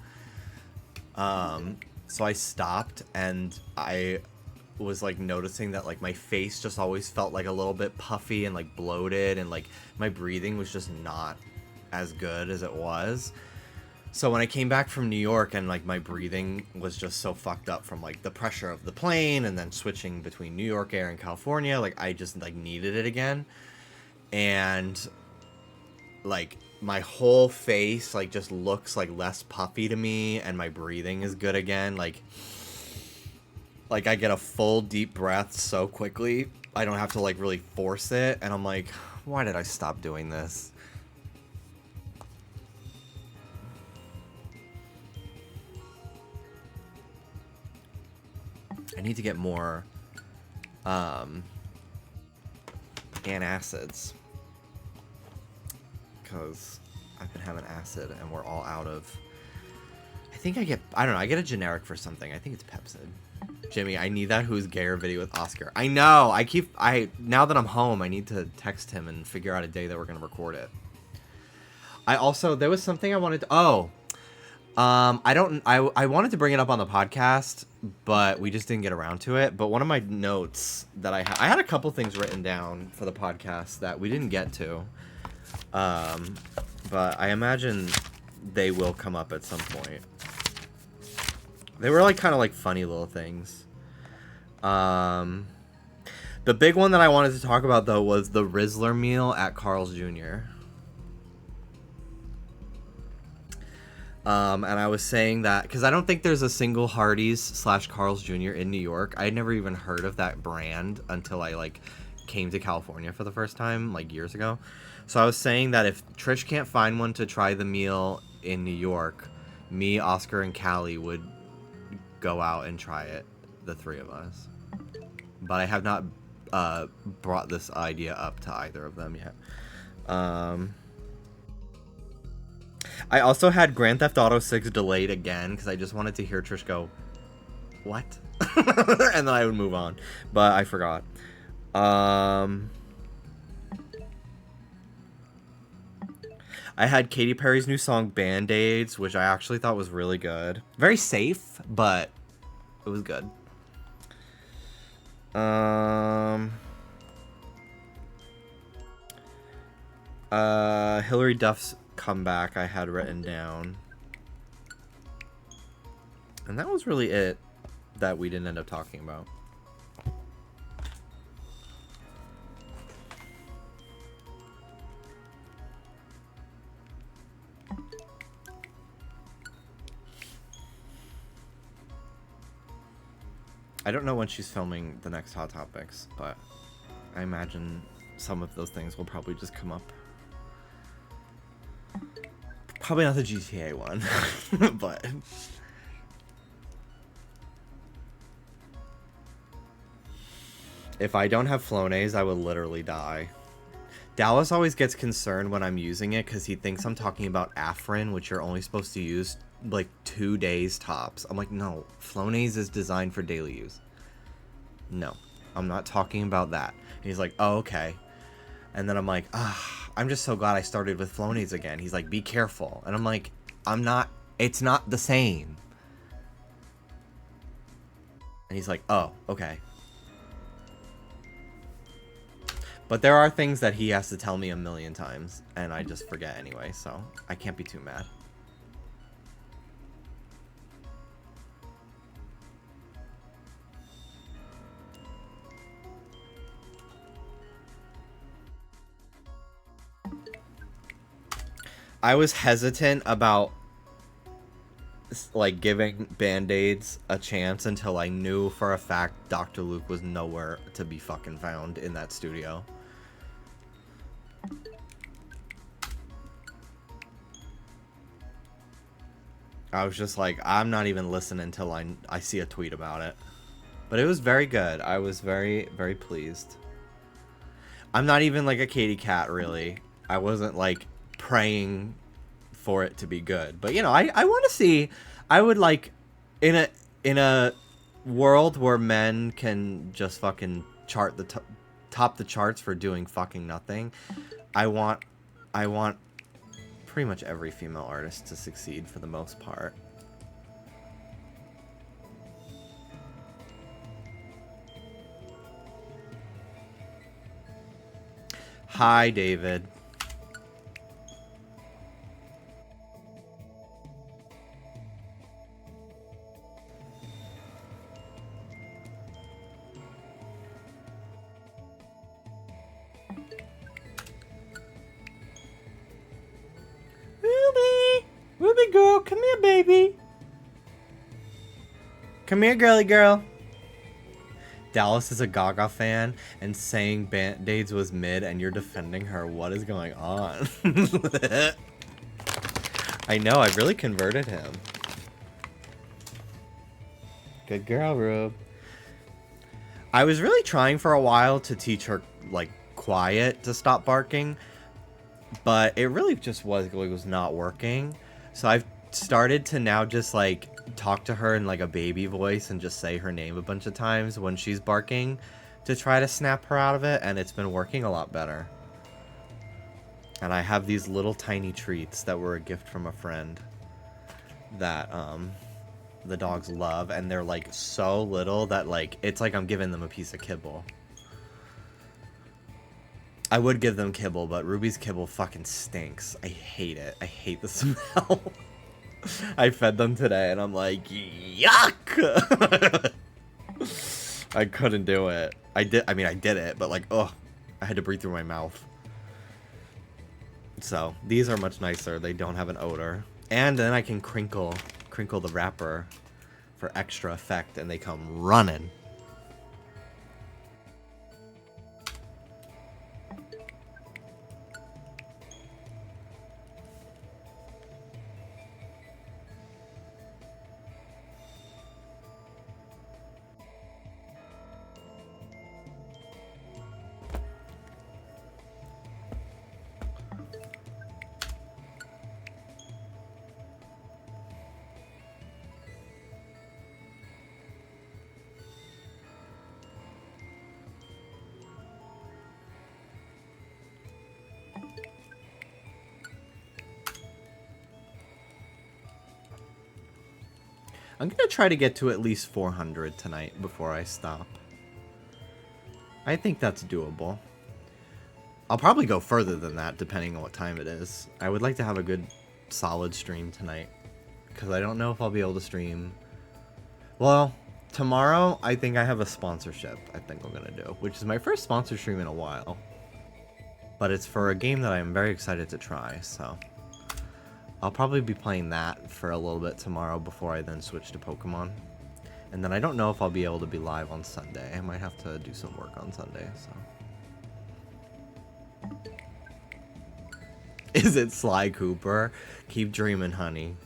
So I stopped, and I was like noticing that like my face just always felt like a little bit puffy and like bloated, and like my breathing was just not as good as it was. So when I came back from New York and like my breathing was just so fucked up from like the pressure of the plane and then switching between New York air and California, like I just like needed it again. And like my whole face like just looks like less puffy to me, and my breathing is good again. Like I get a full deep breath so quickly. I don't have to like really force it, and I'm like, why did I stop doing this? I need to get more antacids, because I've been having acid and we're all out of. I don't know, I get a generic for something. I think it's Pepsid. Jimmy, I need that Who's Gayer video with Oscar. I know. Now that I'm home, I need to text him and figure out a day that we're gonna record it. There was something I wanted to. I wanted to bring it up on the podcast, but we just didn't get around to it. But one of my notes that I had a couple things written down for the podcast that we didn't get to. But I imagine they will come up at some point. They were like kind of like funny little things. The big one that I wanted to talk about though was the Rizzler meal at Carl's Jr. And I was saying that because I don't think there's a single Hardee's / Carl's Jr. in New York. I had never even heard of that brand until I like came to California for the first time like years ago. So I was saying that if Trish can't find one to try the meal in New York, me, Oscar, and Callie would go out and try it, the three of us. But I have not brought this idea up to either of them yet. I also had Grand Theft Auto 6 delayed again because I just wanted to hear Trish go, what? And then I would move on. But I forgot. I had Katy Perry's new song Band-Aids, which I actually thought was really good. Very safe, but it was good. Hillary Duff's comeback I had written down. And that was really it that we didn't end up talking about. I don't know when she's filming the next Hot Topics, but I imagine some of those things will probably just come up. Probably not the GTA one, but... If I don't have Flonase, I would literally die. Dallas always gets concerned when I'm using it because he thinks I'm talking about Afrin, which you're only supposed to use like 2 days tops. I'm like, no, Flonase is designed for daily use. No, I'm not talking about that. And he's like, oh, okay. And then I'm like, I'm just so glad I started with Flonase again. He's like, be careful. And I'm like, I'm not, it's not the same. And he's like, oh, okay. But there are things that he has to tell me a million times, and I just forget anyway, so I can't be too mad. I was hesitant about like giving Band-Aids a chance until I knew for a fact Dr. Luke was nowhere to be fucking found in that studio. I was just like, I'm not even listening until I see a tweet about it. But it was very good. I was very, very pleased. I'm not even like a Katy cat, really. I wasn't like praying for it to be good. But, you know, I want to see... I would like... In a world where men can just fucking chart the top the charts for doing fucking nothing, I want pretty much every female artist to succeed for the most part. Hi, David. Ruby girl, come here, baby. Come here, girly girl. Dallas is a Gaga fan and saying Band-Aids was mid and you're defending her. What is going on? I know, I really converted him. Good girl, Rube. I was really trying for a while to teach her, like, quiet to stop barking. But it really just was not working. So I've started to now just, like, talk to her in, like, a baby voice and just say her name a bunch of times when she's barking to try to snap her out of it, and it's been working a lot better. And I have these little tiny treats that were a gift from a friend that, the dogs love, and they're, like, so little that, like, it's like I'm giving them a piece of kibble. I would give them kibble, but Ruby's kibble fucking stinks. I hate it. I hate the smell. I fed them today, and I'm like, yuck! I couldn't do it. I mean, I did it, but like, ugh. I had to breathe through my mouth. So, these are much nicer. They don't have an odor. And then I can crinkle the wrapper for extra effect, and they come running. I'm gonna try to get to at least 400 tonight before I stop. I think that's doable. I'll probably go further than that depending on what time it is. I would like to have a good solid stream tonight, because I don't know if I'll be able to stream. Well, tomorrow I think I have a sponsorship I think I'm gonna do, which is my first sponsor stream in a while. But it's for a game that I'm very excited to try, so I'll probably be playing that for a little bit tomorrow before I then switch to Pokémon. And then I don't know if I'll be able to be live on Sunday. I might have to do some work on Sunday, so. Is it Sly Cooper? Keep dreaming, honey.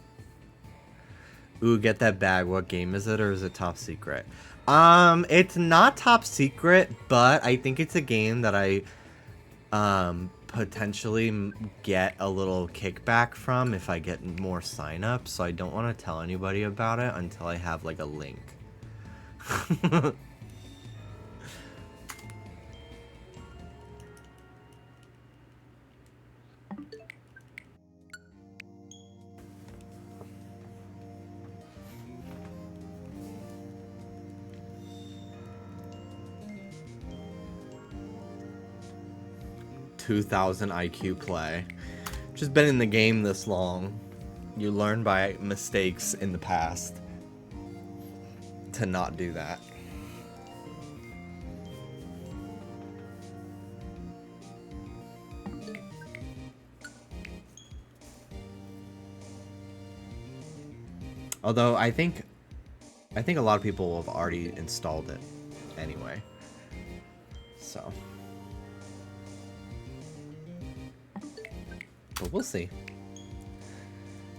Ooh, get that bag. What game is it, or is it top secret? It's not top secret, but I think it's a game that I potentially get a little kickback from if I get more signups, so I don't want to tell anybody about it until I have like a link. 2000 IQ play. Just been in the game this long. You learn by mistakes in the past to not do that. Although I think a lot of people have already installed it anyway. So, but we'll see.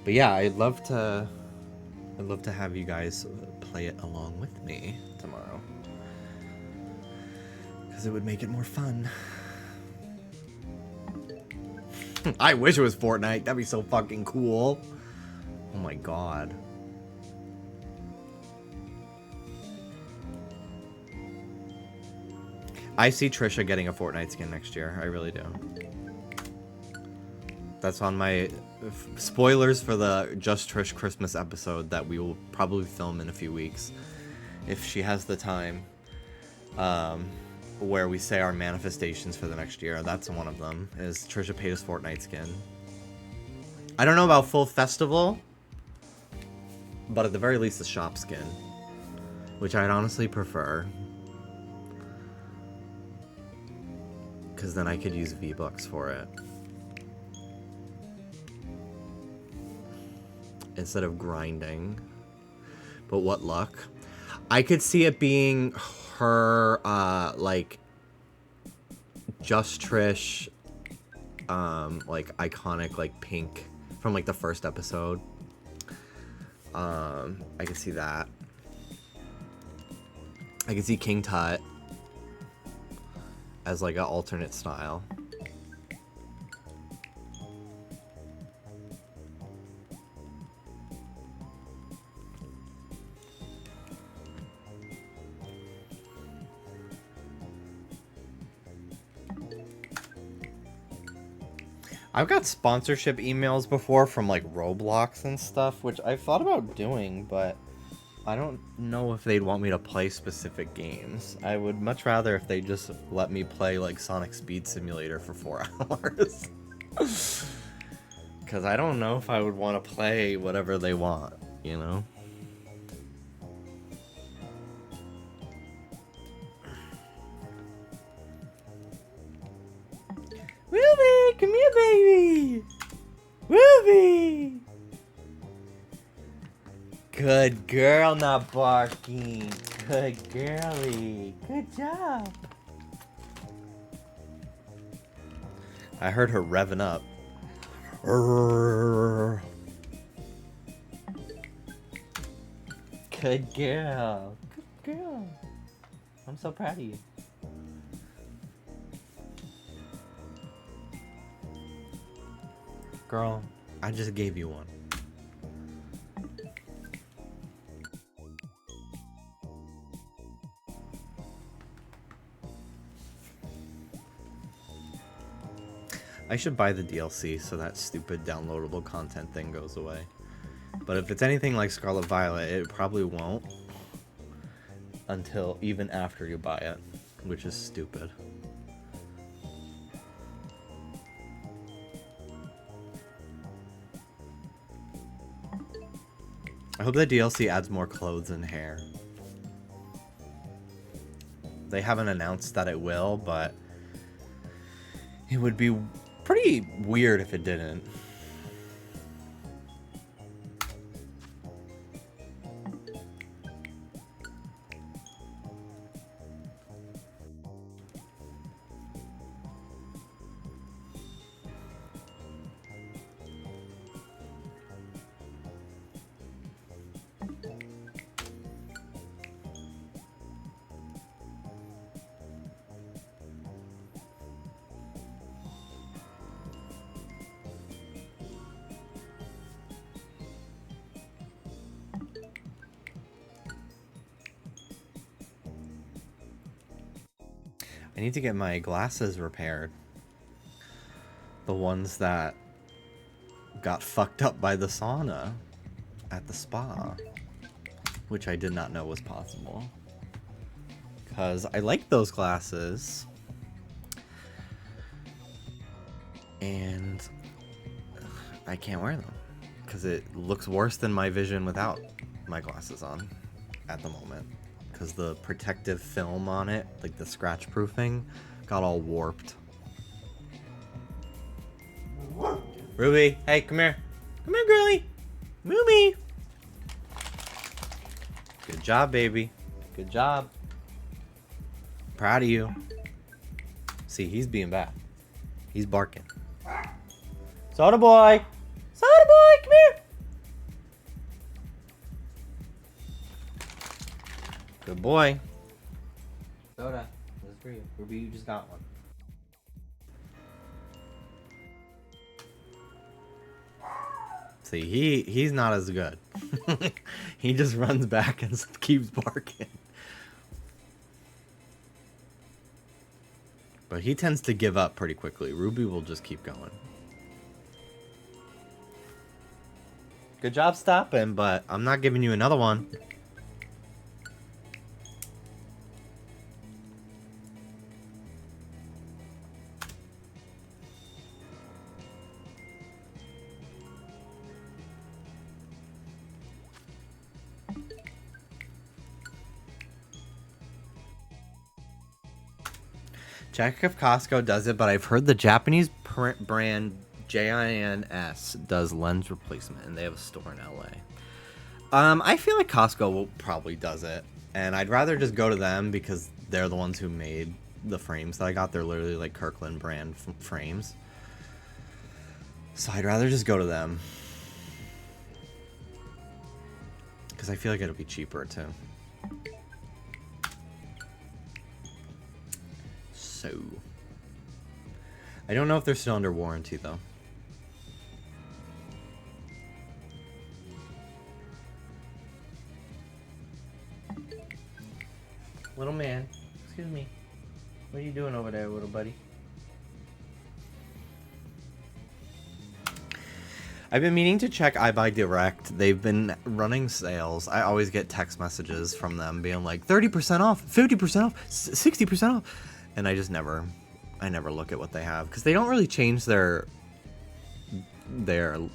But yeah, I'd love to have you guys play it along with me tomorrow, because it would make it more fun. I wish it was Fortnite. That'd be so fucking cool. Oh my god. I see Trisha getting a Fortnite skin next year. I really do. That's on my spoilers for the Just Trish Christmas episode that we will probably film in a few weeks, if she has the time. Where we say our manifestations for the next year. That's one of them, is Trisha Paytas Fortnite skin. I don't know about full festival, but at the very least the shop skin, which I'd honestly prefer, because then I could use V-Bucks for it instead of grinding. But what luck. I could see it being her, like, Just Trish, like, iconic, like, pink from, like, the first episode. I can see that. I can see King Tut as, like, an alternate style. I've got sponsorship emails before from like Roblox and stuff, which I've thought about doing, but I don't know if they'd want me to play specific games. I would much rather if they just let me play like Sonic Speed Simulator for 4 hours. Because I don't know if I would want to play whatever they want, you know? Ruby, come here, baby! Ruby! Good girl, not barking. Good girly. Good job. I heard her revving up. Good girl. Good girl. I'm so proud of you. Girl, I just gave you one. I should buy the DLC so that stupid downloadable content thing goes away. But if it's anything like Scarlet Violet, it probably won't until even after you buy it, which is stupid. I hope the DLC adds more clothes and hair. They haven't announced that it will, but it would be pretty weird if it didn't. I need to get my glasses repaired. The ones that got fucked up by the sauna at the spa, which I did not know was possible. Because I like those glasses. And I can't wear them. Because it looks worse than my vision without my glasses on at the moment. Because the protective film on it, like the scratch proofing, got all warped. Ruby, hey, come here. Come here, girlie. Ruby. Good job, baby. Good job. Proud of you. See, he's being bad. He's barking. Soda boy. Soda boy, come here. Good boy. Soda, this is for you. Ruby, you just got one. See, he's not as good. He just runs back and keeps barking. But he tends to give up pretty quickly. Ruby will just keep going. Good job stopping, but I'm not giving you another one. Check if Costco does it, but I've heard the Japanese brand JINS does lens replacement, and they have a store in LA. I feel like Costco probably does it, and I'd rather just go to them because they're the ones who made the frames that I got. They're literally like Kirkland brand frames. So I'd rather just go to them. Because I feel like it'll be cheaper too. So I don't know if they're still under warranty though. Little man, excuse me. What are you doing over there, little buddy? I've been meaning to check iBuy Direct. They've been running sales. I always get text messages from them being like 30% off, 50% off, 60% off. And I never look at what they have because they don't really change their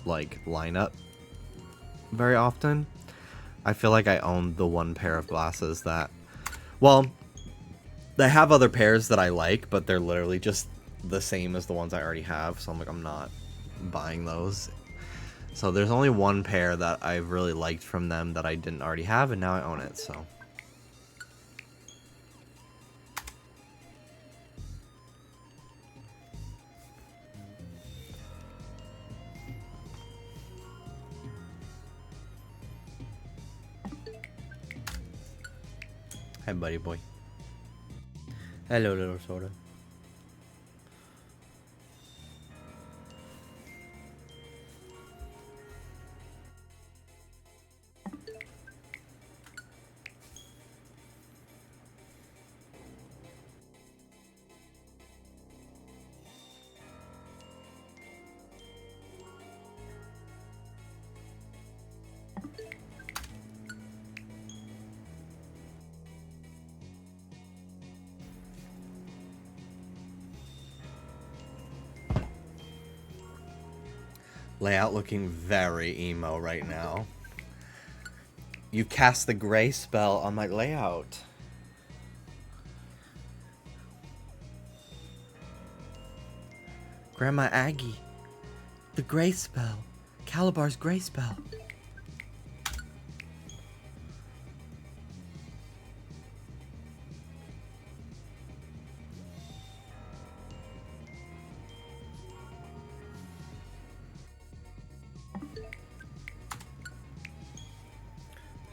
like lineup very often. I feel like I own the one pair of glasses that, well, they have other pairs that I like, but they're literally just the same as the ones I already have. So I'm like, I'm not buying those. So there's only one pair that I've really liked from them that I didn't already have, and now I own it, so. Hi, buddy boy. Hello, little soda. Layout looking very emo right now. You cast the gray spell on my layout. Grandma Aggie. The gray spell. Calabar's gray spell.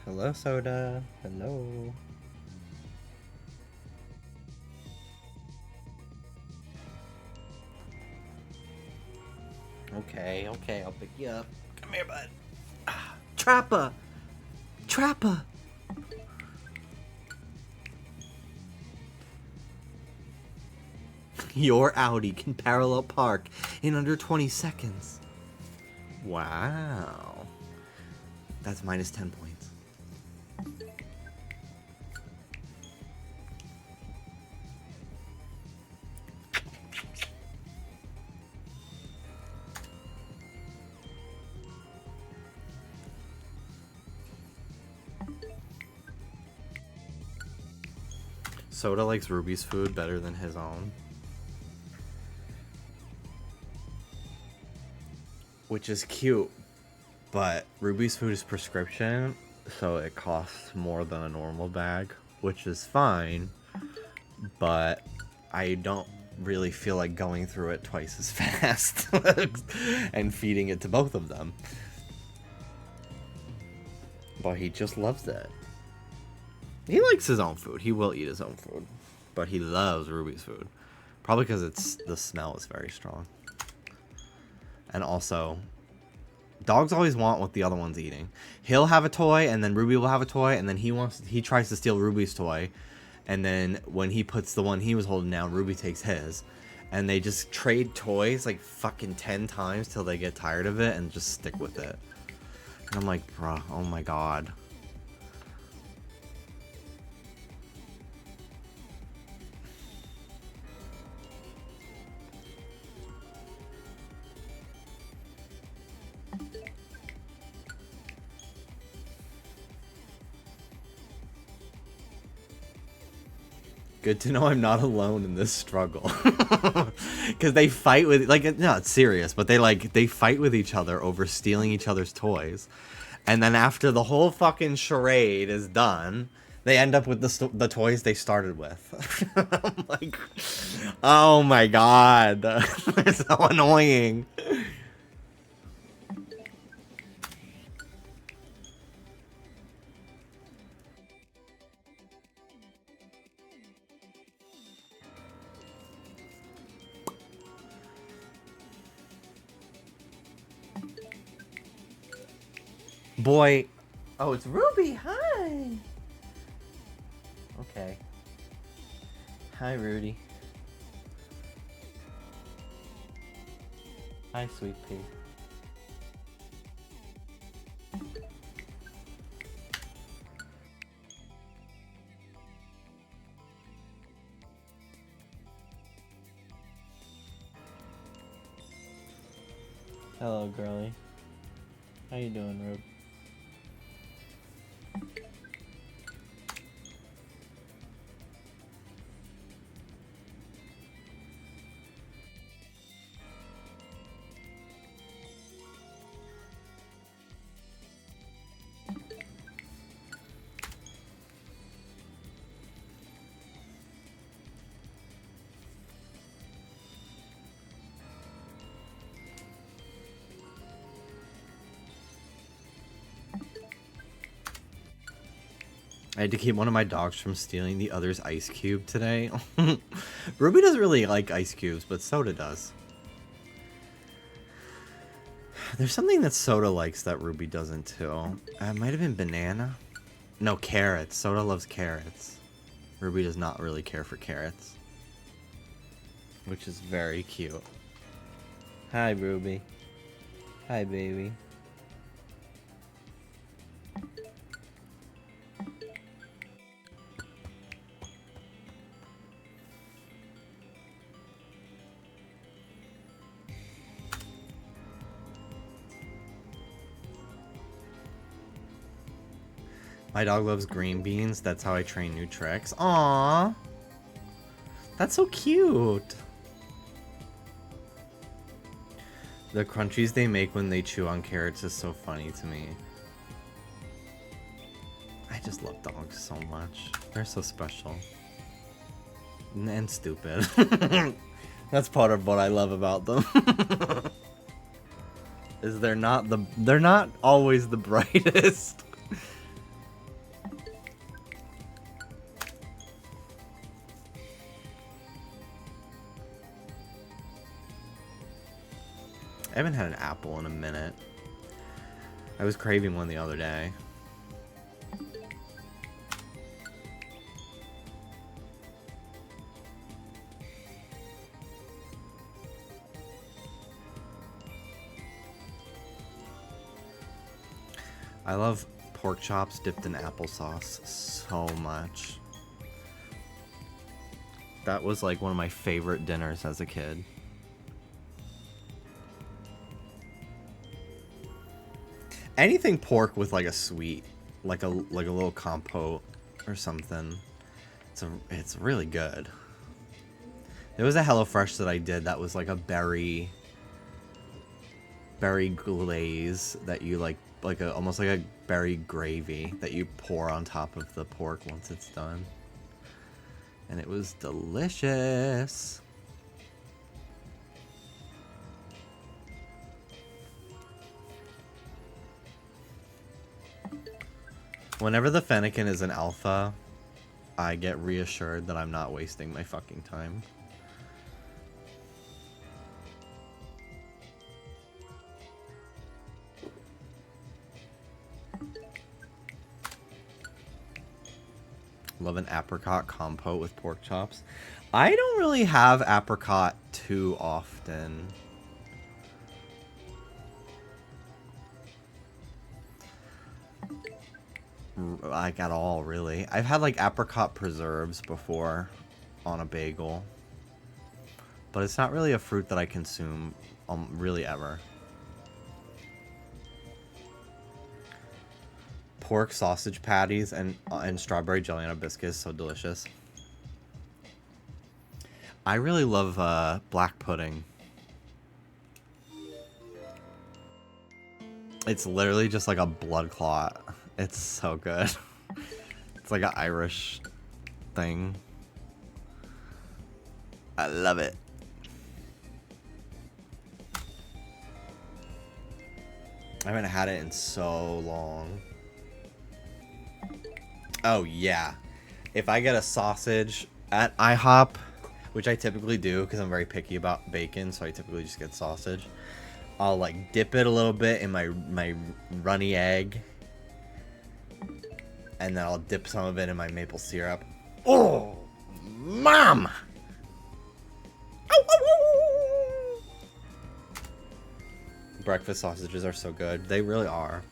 Hello, Soda. Hello. Okay, I'll pick you up. Come here, bud. Trappa! Trappa! Your Audi can parallel park in under 20 seconds. Wow. That's minus 10 points. Soda likes Ruby's food better than his own. Which is cute, but Ruby's food is prescription, so it costs more than a normal bag, which is fine, but I don't really feel like going through it twice as fast and feeding it to both of them. But he just loves it. He likes his own food. He will eat his own food, but he loves Ruby's food. Probably because the smell is very strong. And also, dogs always want what the other one's eating. He'll have a toy, and then Ruby will have a toy, and then he tries to steal Ruby's toy. And then when he puts the one he was holding down, Ruby takes his. And they just trade toys like fucking 10 times till they get tired of it and just stick with it. And I'm like, bruh, oh my god. Good to know I'm not alone in this struggle. Because they fight with, like, no, it's serious, but they fight with each other over stealing each other's toys. And then after the whole fucking charade is done, they end up with the toys they started with. I'm like, oh my god. They're so annoying. Boy. Oh, it's Ruby. Hi. Okay. Hi, Rudy. Hi, Sweet Pea. Hello, girly. How you doing, Rube? I had to keep one of my dogs from stealing the other's ice cube today. Ruby doesn't really like ice cubes, but Soda does. There's something that Soda likes that Ruby doesn't too. It might have been banana. No, carrots. Soda loves carrots. Ruby does not really care for carrots. Which is very cute. Hi, Ruby. Hi, baby. My dog loves green beans. That's how I train new tricks. Aww. That's so cute. The crunchies they make when they chew on carrots is so funny to me. I just love dogs so much. They're so special. And stupid. That's part of what I love about them. Is they're not always the brightest. I haven't had an apple in a minute. I was craving one the other day. I love pork chops dipped in applesauce so much. That was like one of my favorite dinners as a kid. Anything pork with like a sweet, like a little compote or something. It's really good. There was a HelloFresh that I did that was like a berry glaze that you almost like a berry gravy that you pour on top of the pork once it's done. And it was delicious. Whenever the Fennekin is an alpha, I get reassured that I'm not wasting my fucking time. Love an apricot compote with pork chops. I don't really have apricot too often. Like at all, really. I've had like apricot preserves before on a bagel, but it's not really a fruit that I consume really ever. Pork sausage patties and strawberry jelly on a biscuit is so delicious. I really love black pudding. It's literally just like a blood clot. It's so good. It's like an Irish thing. I love it. I haven't had it in so long. Oh, yeah. If I get a sausage at IHOP, which I typically do because I'm very picky about bacon, so I typically just get sausage, I'll like dip it a little bit in my runny egg. And then I'll dip some of it in my maple syrup. Oh, Mom! Breakfast sausages are so good. They really are.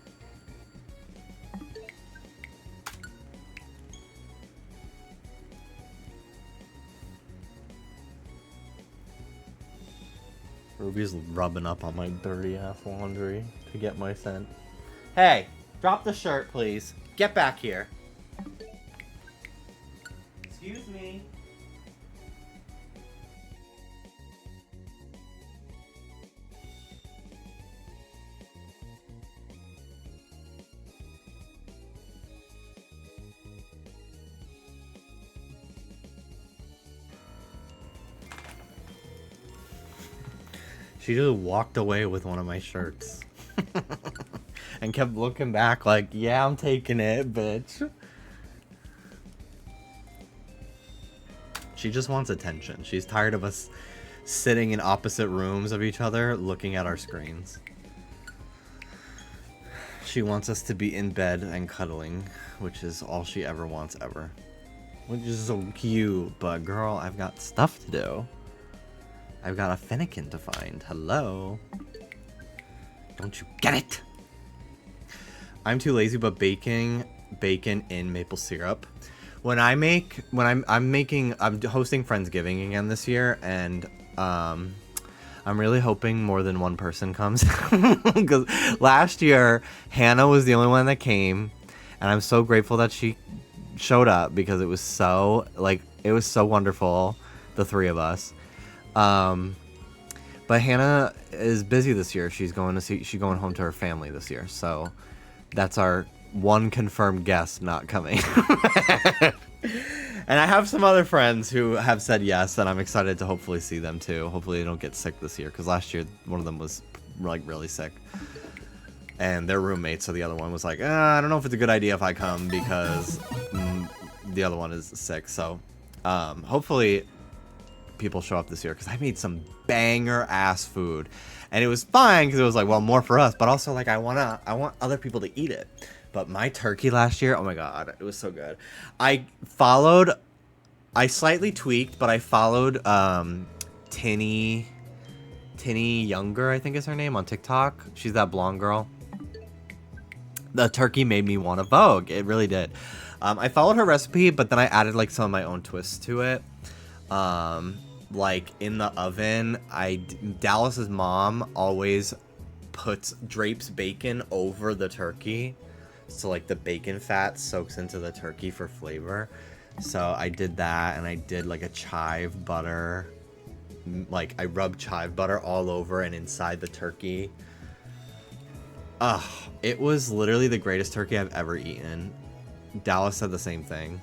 Ruby's rubbing up on my dirty ass laundry to get my scent. Hey, drop the shirt, please. Get back here. Excuse me. She just walked away with one of my shirts. And kept looking back like, yeah, I'm taking it, bitch. She just wants attention. She's tired of us sitting in opposite rooms of each other looking at our screens. She wants us to be in bed and cuddling, which is all she ever wants ever. Which is so cute, but girl, I've got stuff to do. I've got a Finnegan to find. Hello. Don't you get it? I'm too lazy, but baking bacon in maple syrup. When I'm hosting Friendsgiving again this year, and I'm really hoping more than one person comes. Because last year Hannah was the only one that came, and I'm so grateful that she showed up because it was so wonderful, the three of us. But Hannah is busy this year. She's going home to her family this year. So that's our one confirmed guest not coming. And I have some other friends who have said yes, and I'm excited to hopefully see them too. Hopefully they don't get sick this year, because last year one of them was like really sick. And they're roommates, so the other one was like, I don't know if it's a good idea if I come because the other one is sick. So hopefully people show up this year, because I made some banger ass food, and it was fine because it was like, well, more for us, but also like I want other people to eat it. But my turkey last year, oh my god, it was so good. I slightly tweaked, but I followed Tinny Younger, I think is her name, on TikTok. She's that blonde girl. The turkey made me want to Vogue. It really did. I followed her recipe, but then I added like some of my own twists to it. Like in the oven, Dallas's mom always drapes bacon over the turkey, so like the bacon fat soaks into the turkey for flavor. So I did that, and I did like a chive butter, like I rubbed chive butter all over and inside the turkey. It was literally the greatest turkey I've ever eaten. Dallas said the same thing.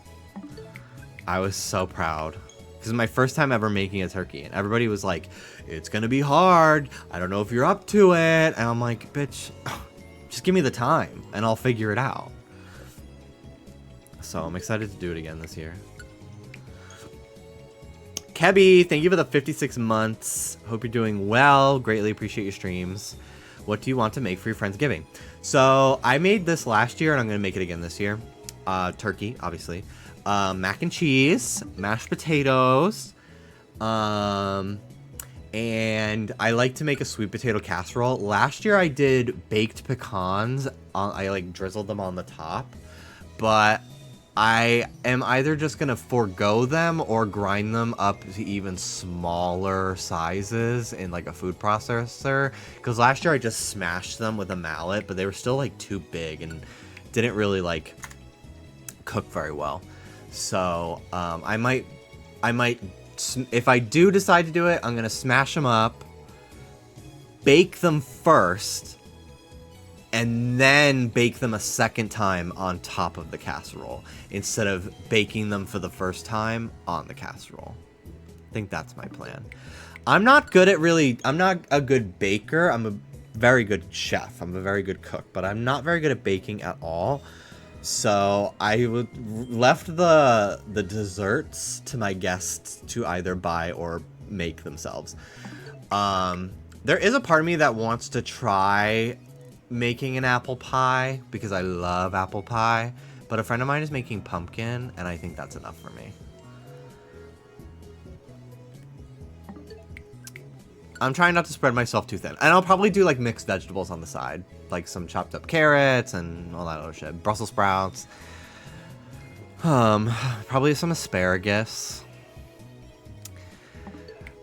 I was so proud. Because it's my first time ever making a turkey, and everybody was like, it's gonna be hard, I don't know if you're up to it, and I'm like, bitch, just give me the time and I'll figure it out. So I'm excited to do it again this year. Kebby, thank you for the 56 months. Hope you're doing well. Greatly appreciate your streams. What do you want to make for your Friendsgiving? So I made this last year, and I'm gonna make it again this year. Turkey, obviously. Mac and cheese, mashed potatoes, and I like to make a sweet potato casserole. Last year I did baked pecans. I like drizzled them on the top, but I am either just gonna forego them or grind them up to even smaller sizes in like a food processor, because last year I just smashed them with a mallet, but they were still like too big and didn't really like cook very well. So I might, if I do decide to do it, I'm gonna smash them up, bake them first, and then bake them a second time on top of the casserole, instead of baking them for the first time on the casserole. I think that's my plan. I'm not a good baker. I'm a very good chef. I'm a very good cook, but I'm not very good at baking at all. So I left the desserts to my guests to either buy or make themselves. There is a part of me that wants to try making an apple pie, because I love apple pie, but a friend of mine is making pumpkin, and I think that's enough for me. I'm trying not to spread myself too thin, and I'll probably do like mixed vegetables on the side, like some chopped up carrots and all that other shit, Brussels sprouts, probably some asparagus.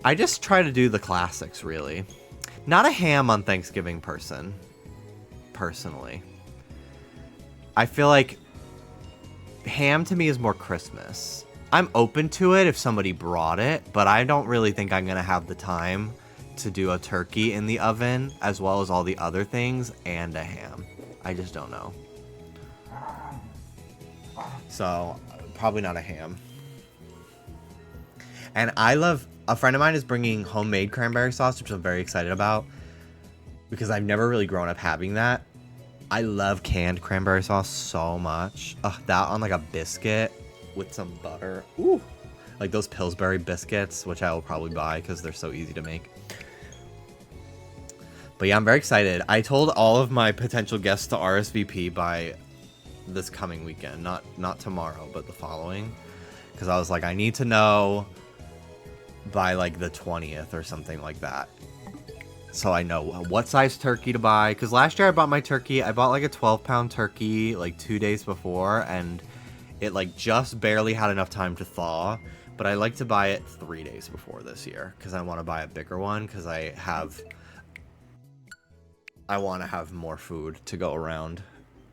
I just try to do the classics, really. Not a ham on Thanksgiving personally. I feel like ham to me is more Christmas. I'm open to it if somebody brought it, but I don't really think I'm going to have the time to do a turkey in the oven as well as all the other things and a ham. I just don't know. So, probably not a ham. And a friend of mine is bringing homemade cranberry sauce, which I'm very excited about because I've never really grown up having that. I love canned cranberry sauce so much. That on like a biscuit with some butter. Ooh, like those Pillsbury biscuits, which I will probably buy because they're so easy to make. But yeah, I'm very excited. I told all of my potential guests to RSVP by this coming weekend, not tomorrow, but the following, because I was like, I need to know by like the 20th or something like that, so I know what size turkey to buy. Because last year I bought like a 12-pound turkey like 2 days before, and it like just barely had enough time to thaw. But I like to buy it 3 days before this year because I want to buy a bigger one because I want to have more food to go around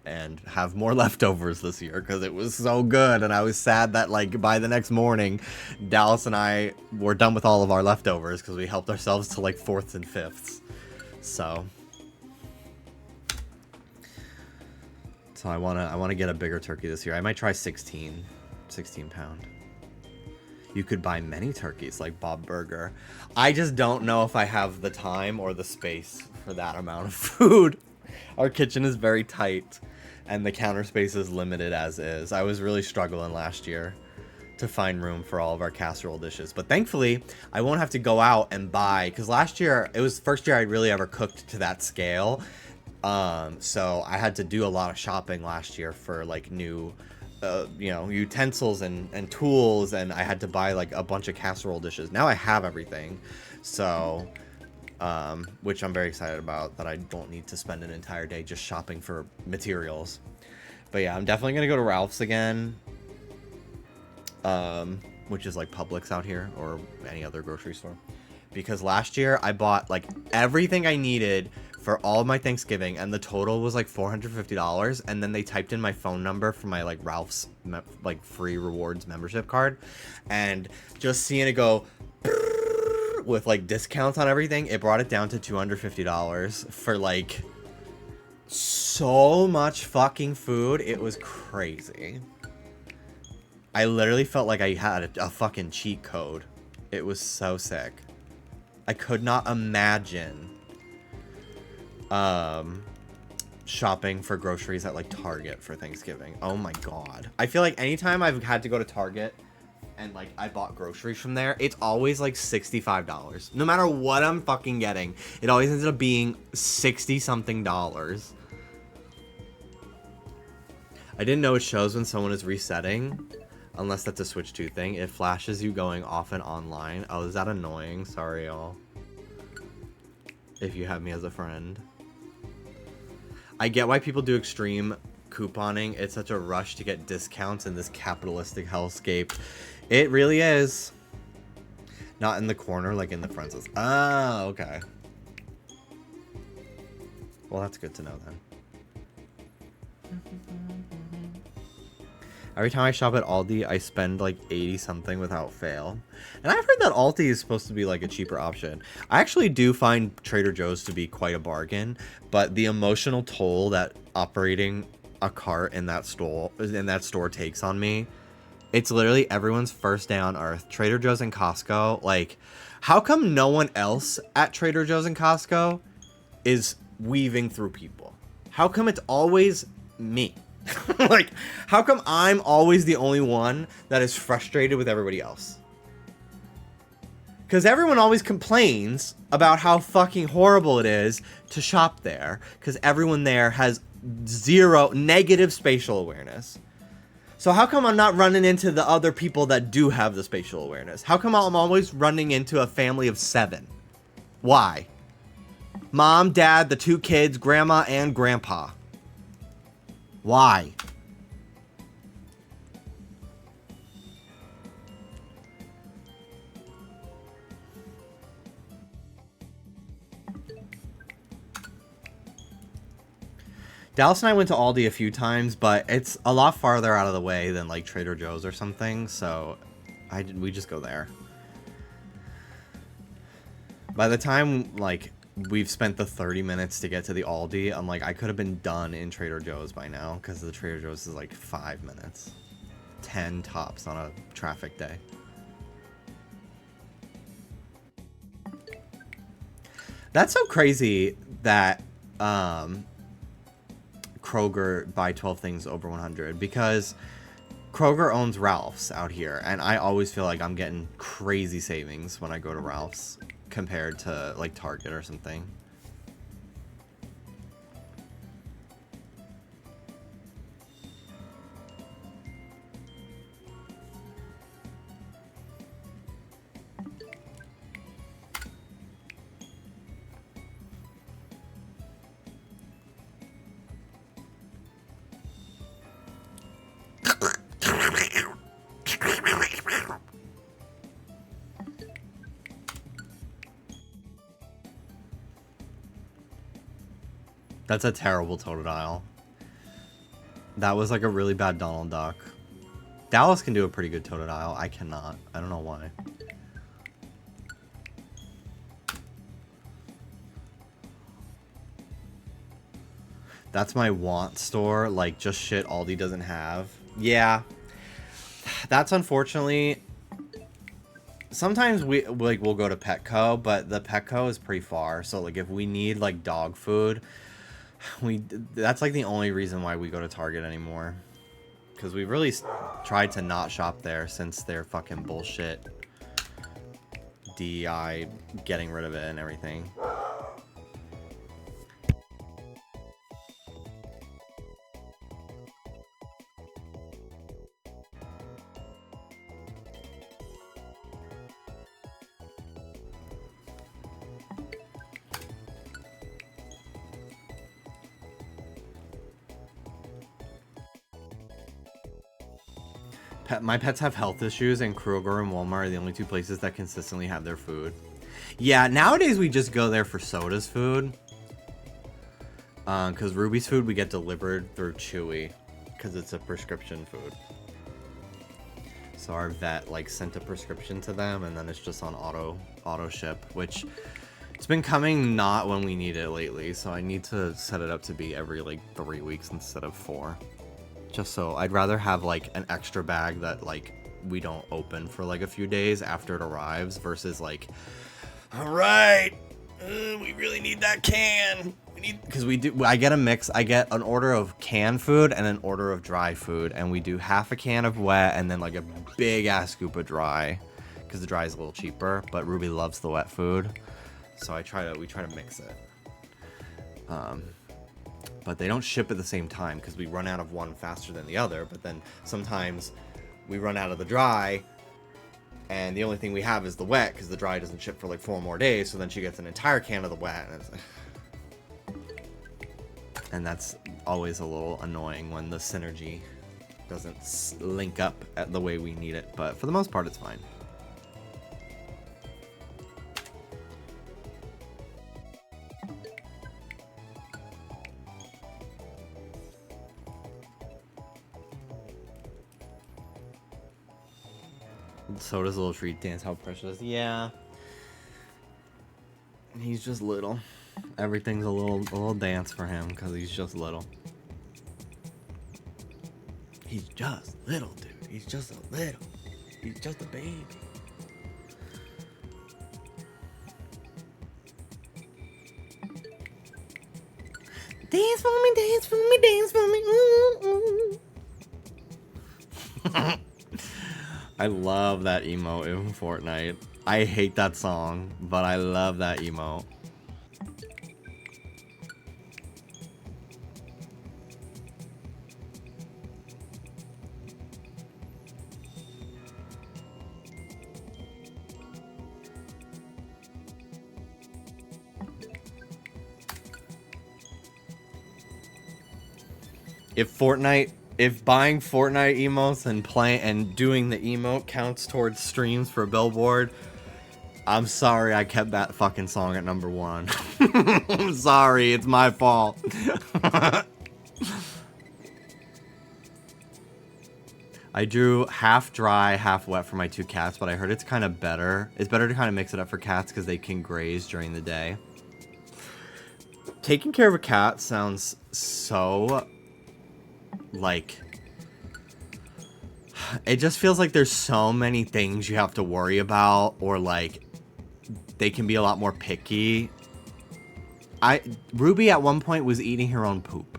and have more leftovers this year because it was so good. And I was sad that like by the next morning, Dallas and I were done with all of our leftovers because we helped ourselves to like 4ths and 5ths. So I want to get a bigger turkey this year. I might try 16 pound. You could buy many turkeys like Bob Burger. I just don't know if I have the time or the space for that amount of food. Our kitchen is very tight and the counter space is limited as is. I was really struggling last year to find room for all of our casserole dishes. But thankfully, I won't have to go out and buy, because last year, it was the first year I really ever cooked to that scale. So I had to do a lot of shopping last year for like new utensils and tools, and I had to buy like a bunch of casserole dishes. Now I have everything, so which I'm very excited about, that I don't need to spend an entire day just shopping for materials. But yeah, I'm definitely gonna go to Ralph's again, which is like Publix out here or any other grocery store, because last year I bought like everything I needed for all of my Thanksgiving, and the total was like $450, and then they typed in my phone number for my like Ralph's like free rewards membership card, and just seeing it go with like discounts on everything, it brought it down to $250 for like so much fucking food. It was crazy. I literally felt like I had a fucking cheat code. It was so sick. I could not imagine shopping for groceries at like Target for Thanksgiving. Oh my god. I feel like anytime I've had to go to Target and like I bought groceries from there, it's always like $65. No matter what I'm fucking getting, it always ends up being 60 something dollars. I didn't know it shows when someone is resetting, unless that's a Switch 2 thing. It flashes you going off and online. Oh, is that annoying? Sorry, y'all. If you have me as a friend. I get why people do extreme couponing. It's such a rush to get discounts in this capitalistic hellscape. It really is. Not in the corner, like in the front. Oh, okay. Well, that's good to know then. Every time I shop at Aldi, I spend like 80 something without fail. And I've heard that Aldi is supposed to be like a cheaper option. I actually do find Trader Joe's to be quite a bargain, but the emotional toll that operating a cart in that store takes on me, it's literally everyone's first day on earth. Trader Joe's and Costco, like, how come no one else at Trader Joe's and Costco is weaving through people? How come it's always me? Like, how come I'm always the only one that is frustrated with everybody else? Because everyone always complains about how fucking horrible it is to shop there, because everyone there has zero negative spatial awareness. So how come I'm not running into the other people that do have the spatial awareness? How come I'm always running into a family of 7? Why? Mom, dad, the 2 kids, grandma, and grandpa. Why? Dallas and I went to Aldi a few times, but it's a lot farther out of the way than like Trader Joe's or something, so we just go there. By the time like we've spent the 30 minutes to get to the Aldi, I'm like, I could have been done in Trader Joe's by now, because the Trader Joe's is like 5 minutes. 10 tops on a traffic day. That's so crazy that Kroger buy 12 things over 100, because Kroger owns Ralph's out here, and I always feel like I'm getting crazy savings when I go to Ralph's compared to like Target or something. That's a terrible Totodile. That was like a really bad Donald Duck. Dallas can do a pretty good Totodile. I cannot. I don't know why. That's my want store. Like, just shit Aldi doesn't have. Yeah. That's unfortunately... Sometimes we'll go to Petco, but the Petco is pretty far. So, like, if we need, like, dog food... That's like the only reason why we go to Target anymore, because we really tried to not shop there since their fucking bullshit DEI getting rid of it and everything. My pets have health issues, and Kroger and Walmart are the only two places that consistently have their food. Yeah, nowadays we just go there for Soda's food. Because Ruby's food we get delivered through Chewy, because it's a prescription food. So our vet like sent a prescription to them, and then it's just on auto ship, which it's been coming not when we need it lately. So I need to set it up to be every like 3 weeks instead of 4. Just so I'd rather have like an extra bag that like we don't open for like a few days after it arrives versus like, all right, we really need that can. Because I get a mix. I get an order of canned food and an order of dry food, and we do half a can of wet and then like a big ass scoop of dry, because the dry is a little cheaper. But Ruby loves the wet food, so we try to mix it. But they don't ship at the same time because we run out of one faster than the other. But then sometimes we run out of the dry, and the only thing we have is the wet because the dry doesn't ship for like 4 more days. So then she gets an entire can of the wet, and it's and that's always a little annoying when the synergy doesn't link up at the way we need it. But for the most part, it's fine. Soda's little treat dance, how precious. Yeah. He's just little. Everything's a little dance for him because he's just little. He's just little, dude. He's just a little. He's just a baby. Dance for me, dance for me, dance for me. Ooh, ooh. I love that emote in Fortnite. I hate that song, but I love that emote. If buying Fortnite emotes and doing the emote counts towards streams for Billboard, I'm sorry I kept that fucking song at #1. I'm sorry, it's my fault. I drew half dry, half wet for my 2 cats, but I heard it's kind of better. It's better to kind of mix it up for cats because they can graze during the day. Taking care of a cat sounds so, like, it just feels like there's so many things you have to worry about, or like they can be a lot more picky. Ruby at one point was eating her own poop.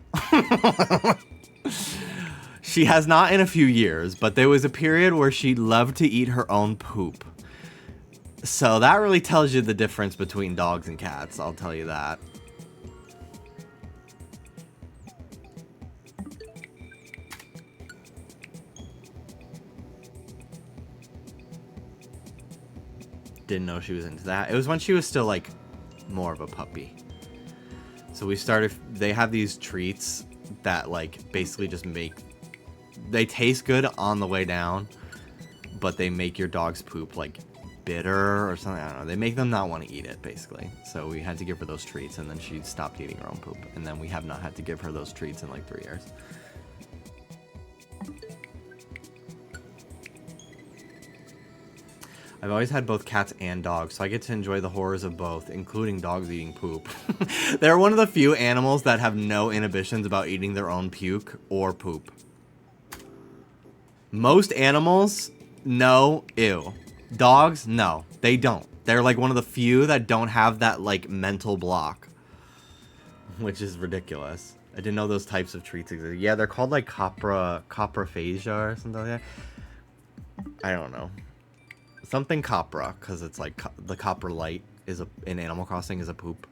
She has not in a few years, but there was a period where she loved to eat her own poop. So that really tells you the difference between dogs and cats, I'll tell you that. Didn't know she was into that. It was when she was still like more of a puppy. So we started, they have these treats that like basically just make, they taste good on the way down, but they make your dog's poop like bitter or something. I don't know. They make them not want to eat it basically. So we had to give her those treats, and then she stopped eating her own poop. And then we have not had to give her those treats in like 3 years. I've always had both cats and dogs, so I get to enjoy the horrors of both, including dogs eating poop. They're one of the few animals that have no inhibitions about eating their own puke or poop. Most animals, no, ew. Dogs, no, they don't. They're like one of the few that don't have that like mental block, which is ridiculous. I didn't know those types of treats exist. Yeah, they're called like coprophagia or something like that. I don't know. Something copra, because it's like the copper light is in Animal Crossing is a poop.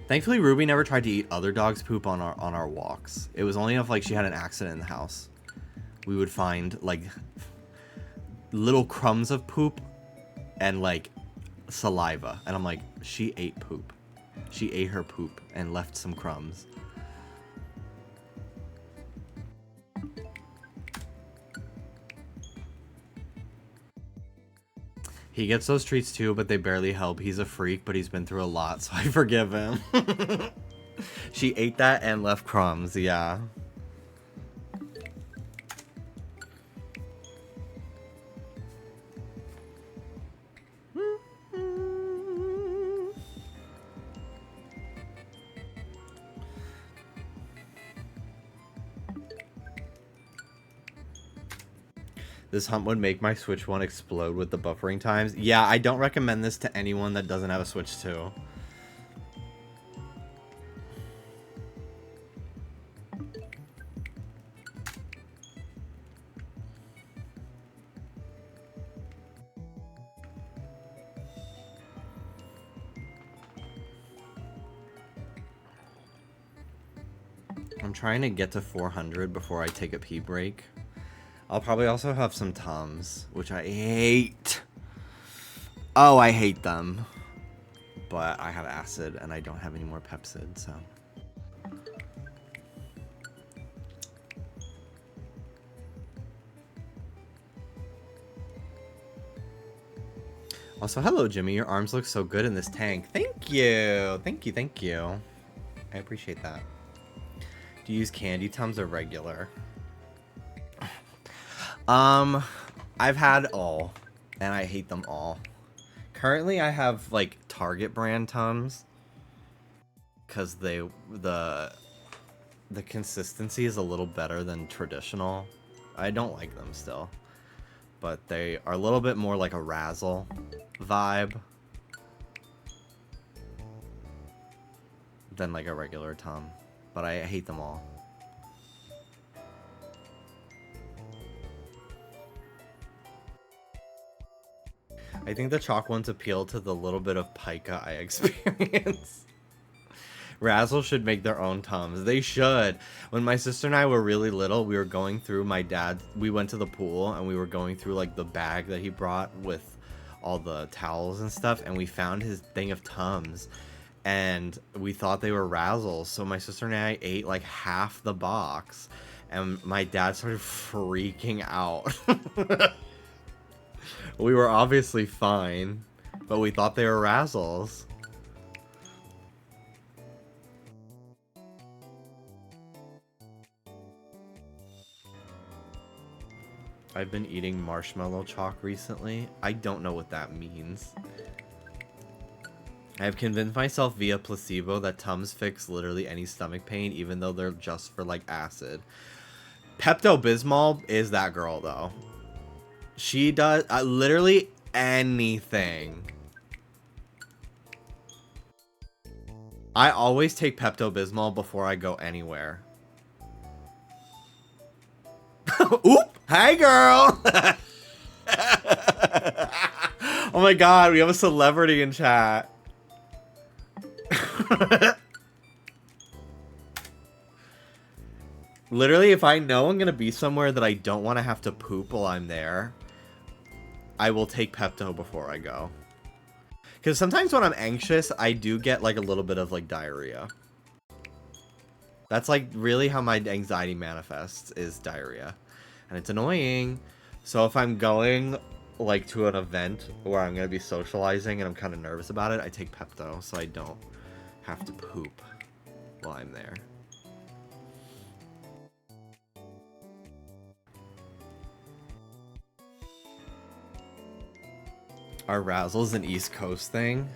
Thankfully, Ruby never tried to eat other dogs' poop on our walks. It was only if like she had an accident in the house, we would find like little crumbs of poop and like saliva, and I'm like, she ate poop. She ate her poop and left some crumbs. He gets those treats too, but they barely help. He's a freak, but he's been through a lot, so I forgive him. She ate that and left crumbs, yeah. This hunt would make my Switch 1 explode with the buffering times. Yeah, I don't recommend this to anyone that doesn't have a Switch 2. I'm trying to get to 400 before I take a pee break. I'll probably also have some Tums, which I hate. Oh, I hate them. But I have acid and I don't have any more Pepsid, so. Also, hello, Jimmy. Your arms look so good in this tank. Thank you. Thank you. Thank you. I appreciate that. Do you use candy Tums or regular? I've had all, and I hate them all. Currently, I have like Target brand Tums, because the consistency is a little better than traditional. I don't like them still, but they are a little bit more like a Razzle vibe than like a regular Tum, but I hate them all. I think the chalk ones appeal to the little bit of pica I experience. Razzle should make their own Tums. They should. When my sister and I were really little, we were going through we went to the pool and we were going through like the bag that he brought with all the towels and stuff, and we found his thing of Tums and we thought they were Razzles. So my sister and I ate like half the box and my dad started freaking out. We were obviously fine, but we thought they were Razzles. I've been eating marshmallow chalk recently. I don't know what that means. I have convinced myself via placebo that Tums fix literally any stomach pain, even though they're just for, like, acid. Pepto-Bismol is that girl, though. She does literally anything. I always take Pepto-Bismol before I go anywhere. Oop! Hey, girl! Oh my god, we have a celebrity in chat. Literally, if I know I'm gonna be somewhere that I don't want to have to poop while I'm there, I will take Pepto before I go. Because sometimes when I'm anxious, I do get like a little bit of like diarrhea. That's like really how my anxiety manifests, is diarrhea. And it's annoying. So if I'm going like to an event where I'm going to be socializing and I'm kind of nervous about it, I take Pepto so I don't have to poop while I'm there. Are Razzles an East Coast thing?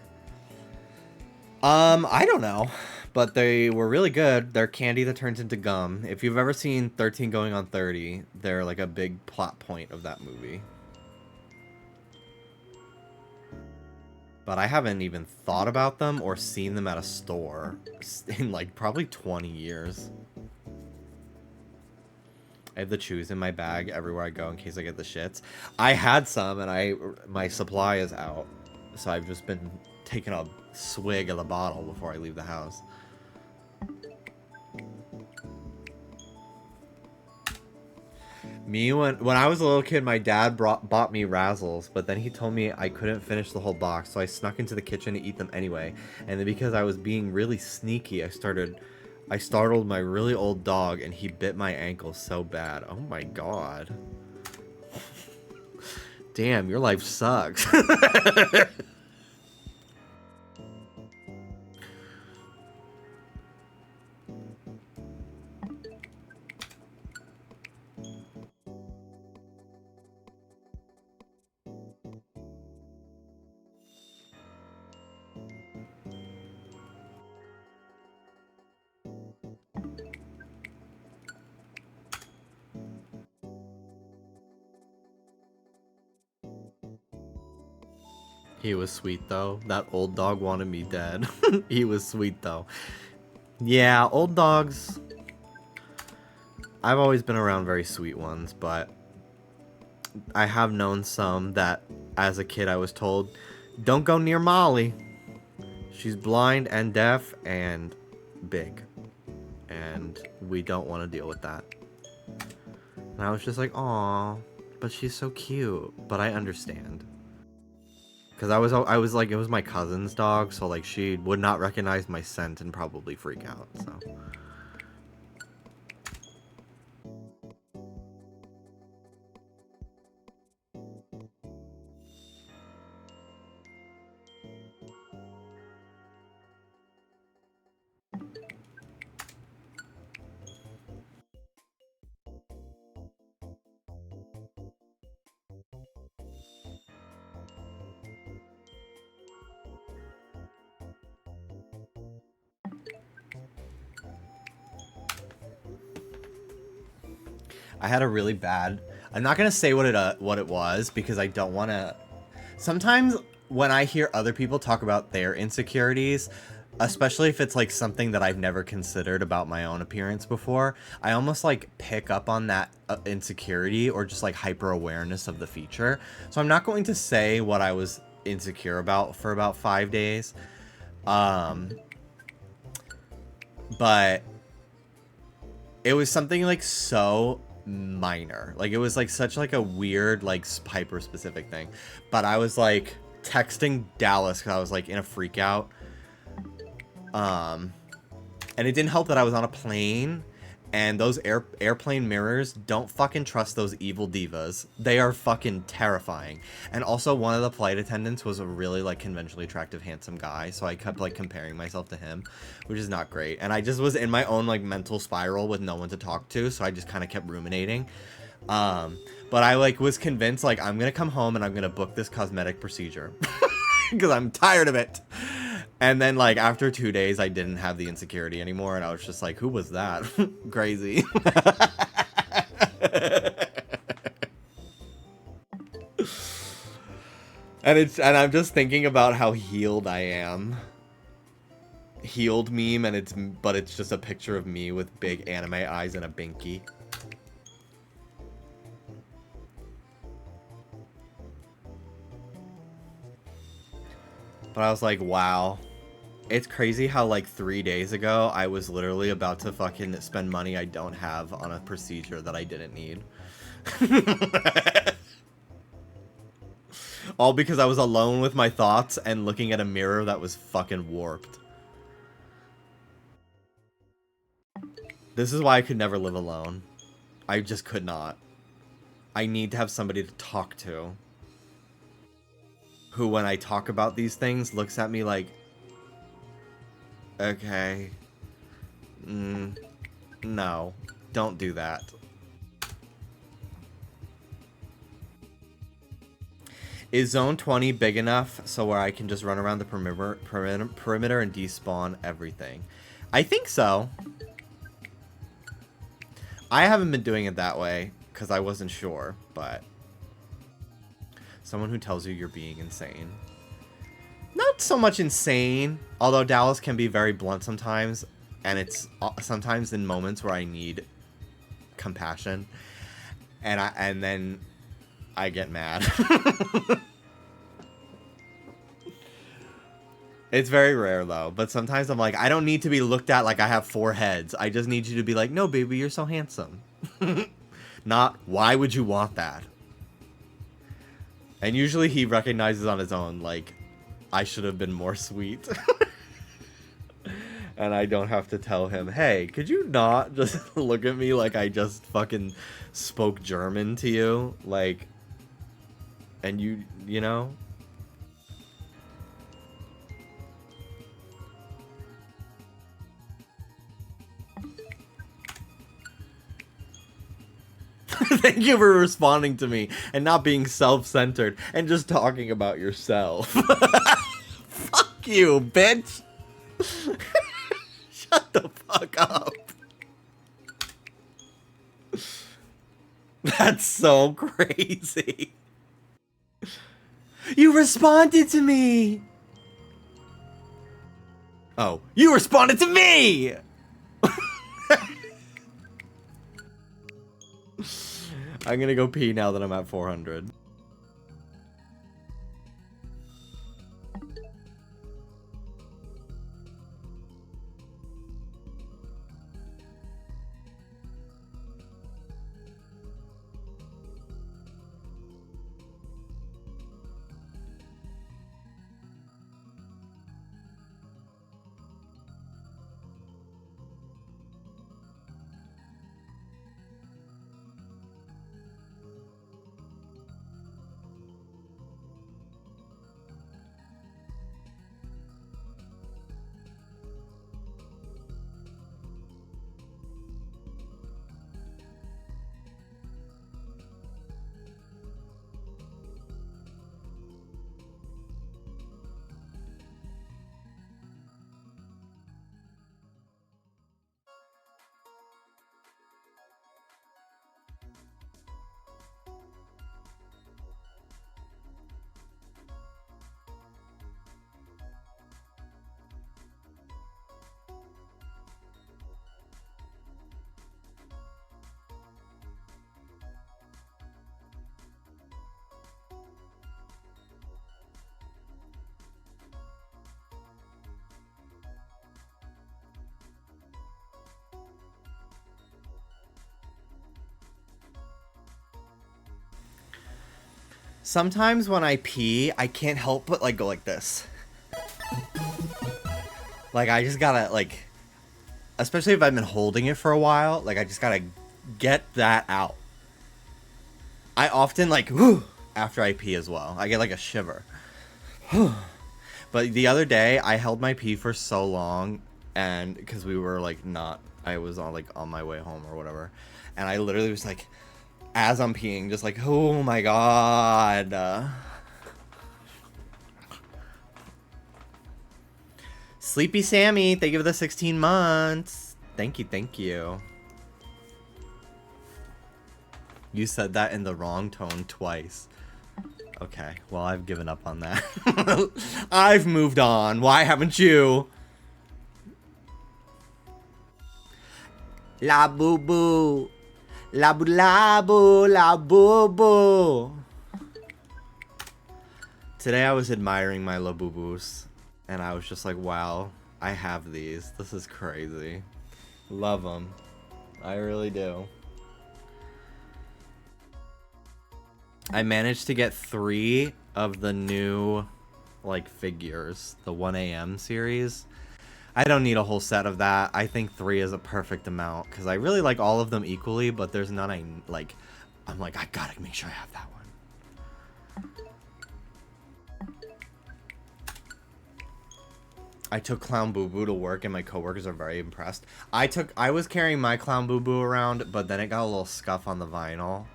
I don't know, but they were really good. They're candy that turns into gum. If you've ever seen 13 Going on 30, they're like a big plot point of that movie. But I haven't even thought about them or seen them at a store in like probably 20 years. I have the chews in my bag everywhere I go in case I get the shits. I had some and my supply is out. So I've just been taking a swig of the bottle before I leave the house. Me, when I was a little kid, my dad bought me Razzles, but then he told me I couldn't finish the whole box, so I snuck into the kitchen to eat them anyway. And then because I was being really sneaky, I startled my really old dog, and he bit my ankle so bad. Oh my god. Damn, your life sucks. He was sweet, though. That old dog wanted me dead. He was sweet, though. Yeah, old dogs. I've always been around very sweet ones, but I have known some that, as a kid, I was told, don't go near Molly. She's blind and deaf and big. And we don't want to deal with that. And I was just like, aw, but she's so cute. But I understand. Because I was like, it was my cousin's dog, so like she would not recognize my scent and probably freak out, so. I had a really bad... I'm not going to say what it was because I don't want to... Sometimes when I hear other people talk about their insecurities, especially if it's like something that I've never considered about my own appearance before, I almost like pick up on that insecurity or just like hyper awareness of the feature. So I'm not going to say what I was insecure about for about 5 days. But it was something like so minor. Like it was like such like a weird like hyper specific thing. But I was like texting Dallas because I was like in a freak out. And it didn't help that I was on a plane, and those airplane mirrors, don't fucking trust those evil divas. They are fucking terrifying. And also one of the flight attendants was a really like conventionally attractive, handsome guy, so I kept like comparing myself to him, which is not great. And I just was in my own like mental spiral with no one to talk to, so I just kind of kept ruminating. But I like was convinced like I'm gonna come home and I'm gonna book this cosmetic procedure because I'm tired of it. And then like after 2 days, I didn't have the insecurity anymore, and I was just like, "Who was that?" Crazy. And I'm just thinking about how healed I am. Healed meme, and it's just a picture of me with big anime eyes and a binky. But I was like, wow. It's crazy how like 3 days ago I was literally about to fucking spend money I don't have on a procedure that I didn't need. All because I was alone with my thoughts and looking at a mirror that was fucking warped. This is why I could never live alone. I just could not. I need to have somebody to talk to. Who, when I talk about these things, looks at me like, okay. No. Don't do that. Is Zone 20 big enough so where I can just run around the perimeter and despawn everything? I think so. I haven't been doing it that way because I wasn't sure, but someone who tells you you're being insane. Not so much insane, although Dallas can be very blunt sometimes, and it's sometimes in moments where I need compassion, and then I get mad. It's very rare though, but sometimes I'm like, I don't need to be looked at like I have 4 heads. I just need you to be like, no baby, you're so handsome. Not, why would you want that? And usually he recognizes on his own, like, I should have been more sweet. And I don't have to tell him, hey, could you not just look at me like I just fucking spoke German to you? Like, and you know? Thank you for responding to me and not being self-centered and just talking about yourself. Fuck you, bitch. Shut the fuck up. That's so crazy. You responded to me. Oh, you responded to me. I'm gonna go pee now that I'm at 400. Sometimes when I pee, I can't help but like go like this. Like I just gotta like, especially if I've been holding it for a while, like I just gotta get that out. I often like, whew, after I pee as well. I get like a shiver. But the other day, I held my pee for so long, and because we were like not, I was on like on my way home or whatever, and I literally was like, as I'm peeing, just like, oh my god. Sleepy Sammy, thank you for the 16 months. Thank you, thank you. You said that in the wrong tone twice. Okay, well, I've given up on that. I've moved on. Why haven't you? La boo boo. La boo la boo la boo boo. Today I was admiring my Labubus, and I was just like, wow, I have these. This is crazy. Love them. I really do. I managed to get 3 of the new, like, figures. The 1 AM series. I don't need a whole set of that. I think 3 is a perfect amount, because I really like all of them equally, but there's none I, like, I'm like, I gotta make sure I have that one. I took Clown Boo Boo to work and my coworkers are very impressed. I was carrying my Clown Boo Boo around, but then it got a little scuff on the vinyl.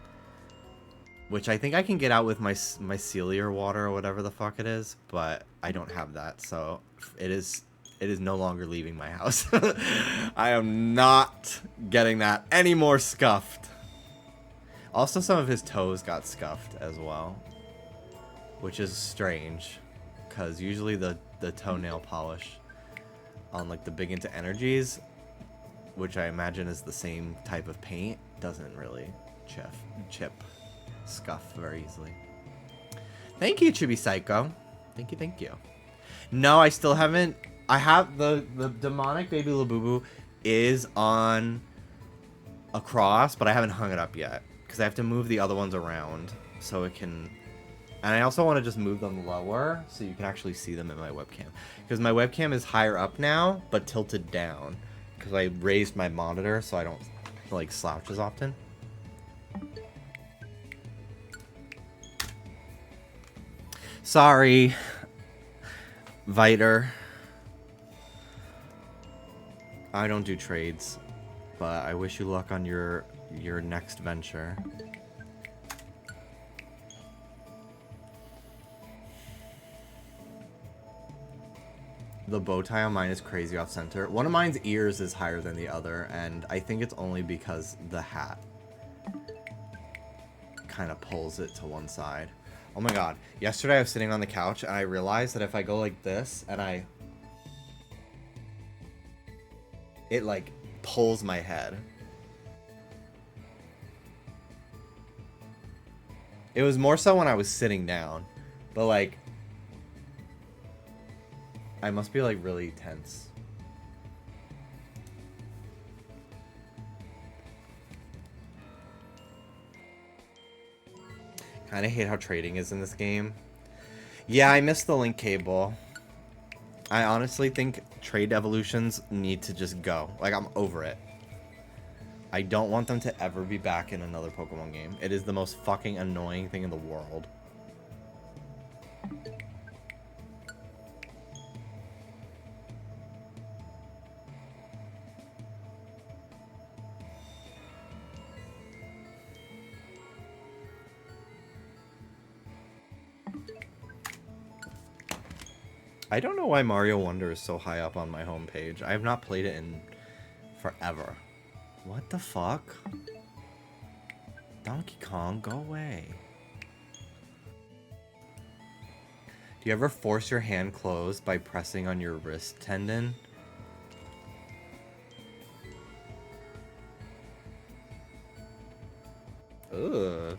Which I think I can get out with my Celiar water or whatever the fuck it is, but I don't have that, so it is no longer leaving my house. I am not getting that any more scuffed. Also, some of his toes got scuffed as well, which is strange, because usually the toenail polish on like the Big Into Energies, which I imagine is the same type of paint, doesn't really chip, scuff very easily. Thank you, Chibi Psycho. Thank you. No, I still haven't. I have the demonic baby Labubu is on a cross, but I haven't hung it up yet because I have to move the other ones around so it can. And I also want to just move them lower so you can actually see them in my webcam. Because my webcam is higher up now, but tilted down. Because I raised my monitor so I don't like slouch as often. Sorry, Viter. I don't do trades, but I wish you luck on your next venture. The bow tie on mine is crazy off center. One of mine's ears is higher than the other, and I think it's only because the hat kind of pulls it to one side. Oh my god. Yesterday I was sitting on the couch and I realized that if I go like this and it like pulls my head. It was more so when I was sitting down, but like I must be like really tense. Kinda hate how trading is in this game. Yeah, I missed the link cable. I honestly think trade evolutions need to just go. Like, I'm over it. I don't want them to ever be back in another Pokemon game. It is the most fucking annoying thing in the world. I don't know why Mario Wonder is so high up on my homepage. I have not played it in forever. What the fuck? Donkey Kong, go away. Do you ever force your hand closed by pressing on your wrist tendon? Ugh.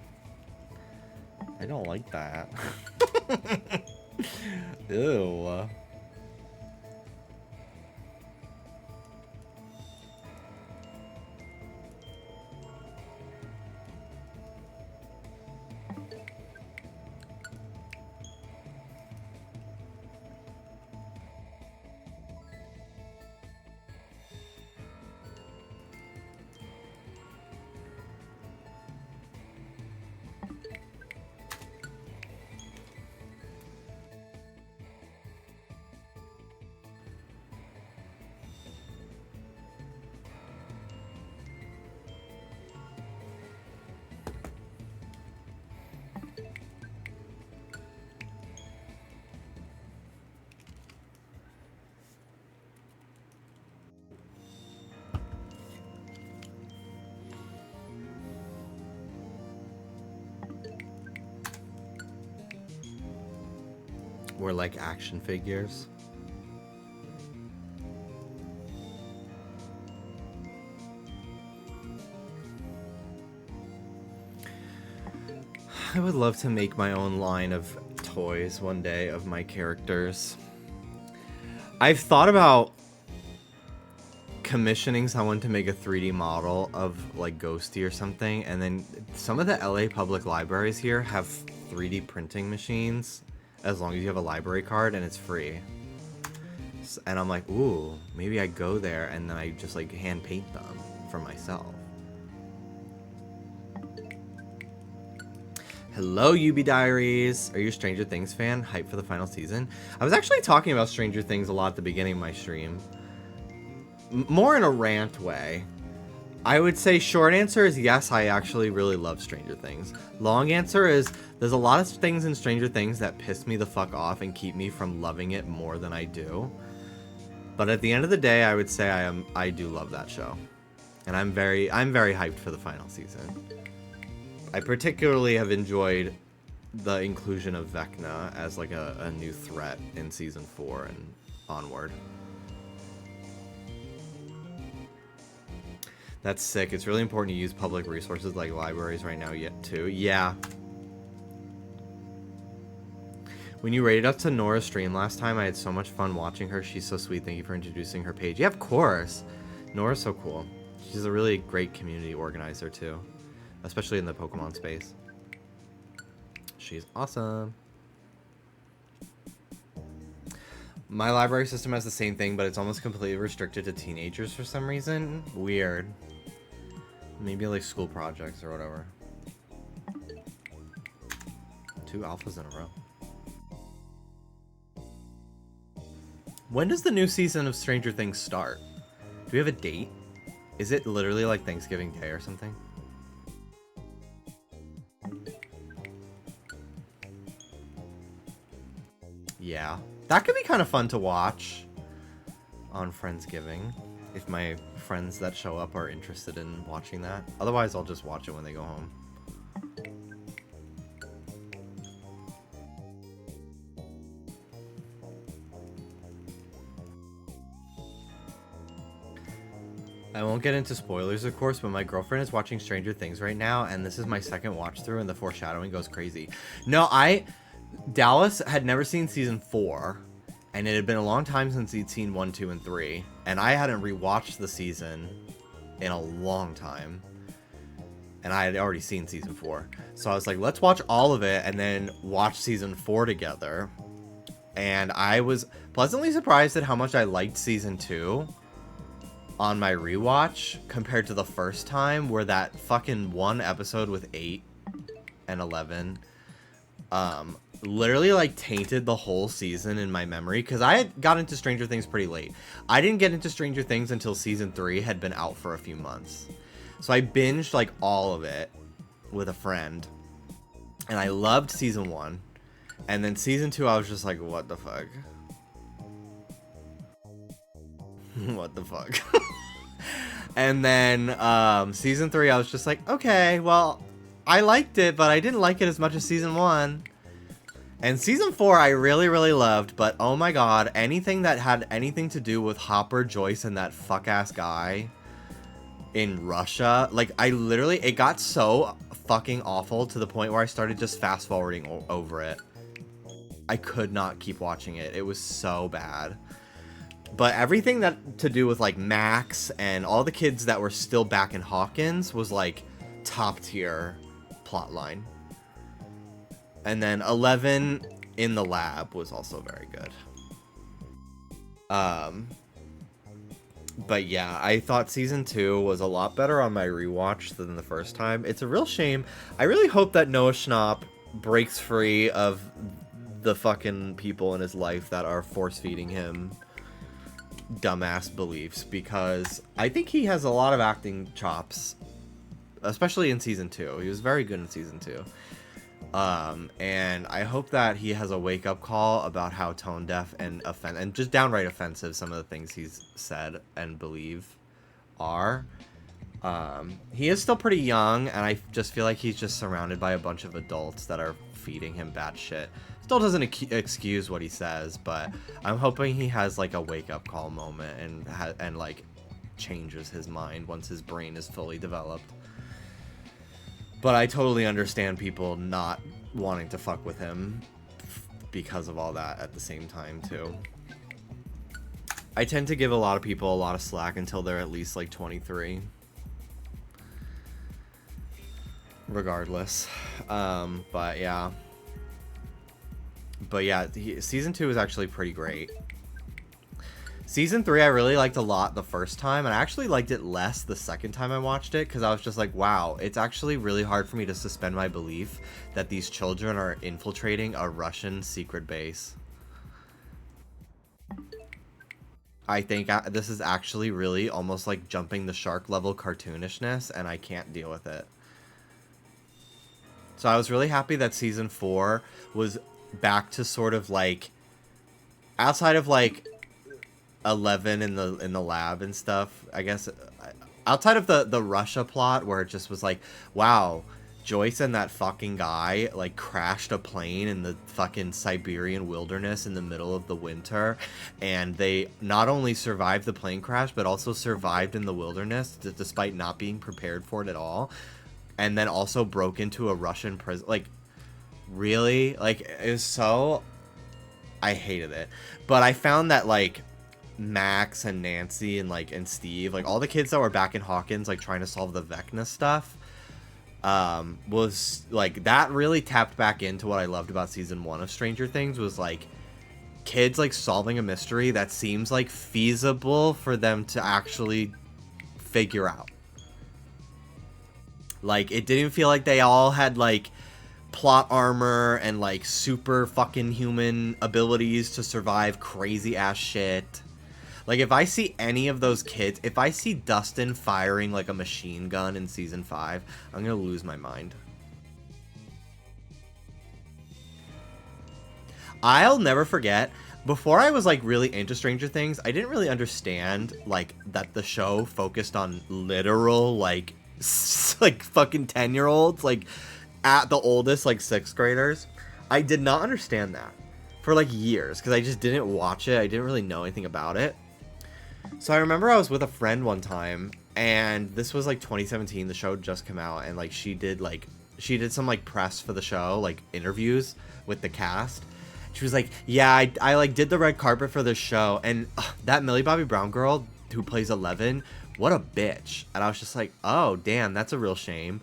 I don't like that. Ew. We're like action figures. I would love to make my own line of toys one day of my characters. I've thought about commissioning someone to make a 3D model of like Ghosty or something, and then some of the LA public libraries here have 3D printing machines as long as you have a library card, and it's free. And I'm like, ooh, maybe I go there and then I just like hand paint them for myself. Hello, UB Diaries. Are you a Stranger Things fan? Hype for the final season? I was actually talking about Stranger Things a lot at the beginning of my stream. More in a rant way. I would say short answer is yes, I actually really love Stranger Things. Long answer is there's a lot of things in Stranger Things that piss me the fuck off and keep me from loving it more than I do. But at the end of the day, I would say I do love that show. And I'm very hyped for the final season. I particularly have enjoyed the inclusion of Vecna as like a new threat in season 4 and onward. That's sick. It's really important to use public resources like libraries right now yet too. Yeah. When you rated us to Nora's stream last time, I had so much fun watching her. She's so sweet. Thank you for introducing her page. Yeah, of course. Nora's so cool. She's a really great community organizer too. Especially in the Pokemon space. She's awesome. My library system has the same thing, but it's almost completely restricted to teenagers for some reason. Weird. Maybe like school projects or whatever. 2 alphas in a row. When does the new season of Stranger Things start? Do we have a date? Is it literally like Thanksgiving Day or something? Yeah, that could be kind of fun to watch on Friendsgiving if my friends that show up are interested in watching that. Otherwise, I'll just watch it when they go home. I won't get into spoilers, of course, but my girlfriend is watching Stranger Things right now, and this is my second watch through, and the foreshadowing goes crazy. No, Dallas had never seen season 4, and it had been a long time since he'd seen 1, 2, and 3, and I hadn't rewatched the season in a long time, and I had already seen season 4. So I was like, let's watch all of it and then watch season 4 together. And I was pleasantly surprised at how much I liked season 2 on my rewatch compared to the first time, where that fucking one episode with 8 and 11 literally like tainted the whole season in my memory, because I had got into Stranger Things pretty late. I didn't get into Stranger Things until season 3 had been out for a few months. So I binged like all of it with a friend, and I loved season 1, and then season 2 I was just like, what the fuck? What the fuck? And then season 3 I was just like, okay, well, I liked it, but I didn't like it as much as season 1. And season 4 I really, really loved, but oh my god, anything that had anything to do with Hopper, Joyce, and that fuck-ass guy in Russia, like, I literally, it got so fucking awful to the point where I started just fast-forwarding over it. I could not keep watching it. It was so bad. But everything that to do with, like, Max and all the kids that were still back in Hawkins was, like, top-tier plotline. And then 11 in the lab was also very good. But yeah, I thought season 2 was a lot better on my rewatch than the first time. It's a real shame. I really hope that Noah Schnapp breaks free of the fucking people in his life that are force-feeding him dumbass beliefs, because I think he has a lot of acting chops, especially in season 2. He was very good in season 2. And I hope that he has a wake-up call about how tone-deaf and just downright offensive some of the things he's said and believe are. He is still pretty young, and I just feel like he's just surrounded by a bunch of adults that are feeding him bad shit. Still doesn't excuse what he says, but I'm hoping he has like a wake-up call moment and like changes his mind once his brain is fully developed. But I totally understand people not wanting to fuck with him because of all that at the same time too. I tend to give a lot of people a lot of slack until they're at least like 23. Regardless. But yeah. Season 2 is actually pretty great. Season 3 I really liked a lot the first time, and I actually liked it less the second time I watched it, because I was just like, wow, it's actually really hard for me to suspend my belief that these children are infiltrating a Russian secret base. I think this is actually really almost like jumping the shark level cartoonishness, and I can't deal with it. So I was really happy that Season 4 was back to sort of like, outside of like 11 in the lab and stuff, I guess, outside of the Russia plot where it just was like, wow, Joyce and that fucking guy like crashed a plane in the fucking Siberian wilderness in the middle of the winter, and they not only survived the plane crash but also survived in the wilderness despite not being prepared for it at all, and then also broke into a Russian prison. Like, really? Like, it was so, I hated it. But I found that like Max and Nancy and Steve, like all the kids that were back in Hawkins like trying to solve the Vecna stuff, was like, that really tapped back into what I loved about season 1 of Stranger Things, was like kids like solving a mystery that seems like feasible for them to actually figure out. Like, it didn't feel like they all had like plot armor and like super fucking human abilities to survive crazy ass shit. Like, if I see any of those kids, if I see Dustin firing like a machine gun in season 5, I'm gonna lose my mind. I'll never forget, before I was like really into Stranger Things, I didn't really understand like that the show focused on literal like fucking 10-year-olds, like at the oldest like 6th graders. I did not understand that for like years because I just didn't watch it. I didn't really know anything about it. So I remember I was with a friend one time, and this was like 2017. The show had just come out, and like she did some like press for the show, like interviews with the cast. She was like, yeah, I like did the red carpet for this show, and that Millie Bobby Brown girl who plays 11, what a bitch. And I was just like, oh damn, that's a real shame.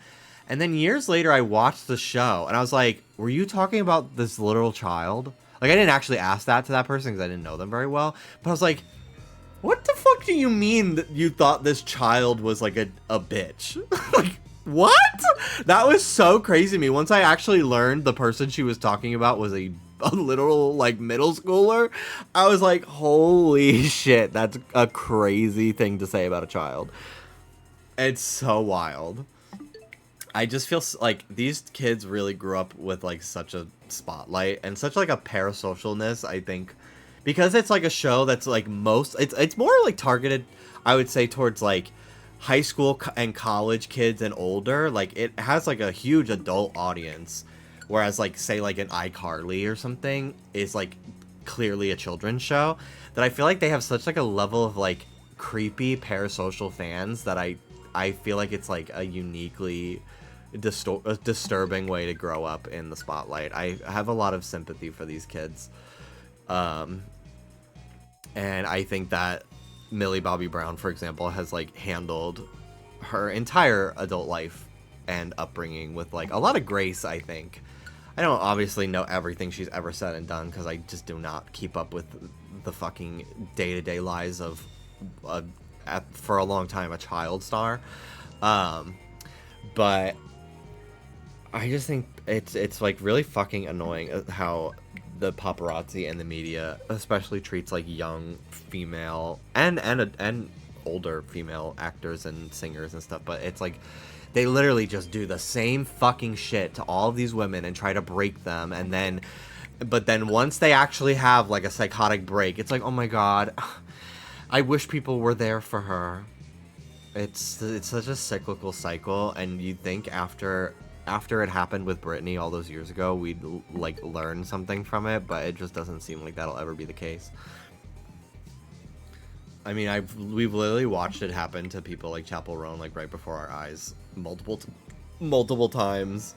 And then years later I watched the show, and I was like, were you talking about this literal child? Like, I didn't actually ask that to that person because I didn't know them very well, but I was like, what the fuck do you mean that you thought this child was like a bitch? Like, what? That was so crazy to me. Once I actually learned the person she was talking about was a literal like middle schooler, I was like, holy shit, that's a crazy thing to say about a child. It's so wild. I just feel like these kids really grew up with like such a spotlight and such like a parasocialness, I think, because it's like a show that's like it's more like targeted, I would say, towards like high school and college kids and older. Like, it has like a huge adult audience, whereas like say like an iCarly or something is like clearly a children's show. That I feel like they have such like a level of like creepy parasocial fans that I feel like it's like a uniquely disturbing way to grow up in the spotlight. I have a lot of sympathy for these kids. And I think that Millie Bobby Brown, for example, has like handled her entire adult life and upbringing with like a lot of grace, I think. I don't obviously know everything she's ever said and done because I just do not keep up with the fucking day-to-day lives of, for a long time, a child star. But I just think it's like really fucking annoying how the paparazzi and the media especially treats like young female and older female actors and singers and stuff, but it's like they literally just do the same fucking shit to all of these women and try to break them, and then once they actually have like a psychotic break, it's like, oh my god, I wish people were there for her. It's such a cyclical cycle, and you'd think after it happened with Britney all those years ago, we'd like learn something from it, but it just doesn't seem like that'll ever be the case. I mean, we've literally watched it happen to people like Chapel Roan, like right before our eyes, multiple times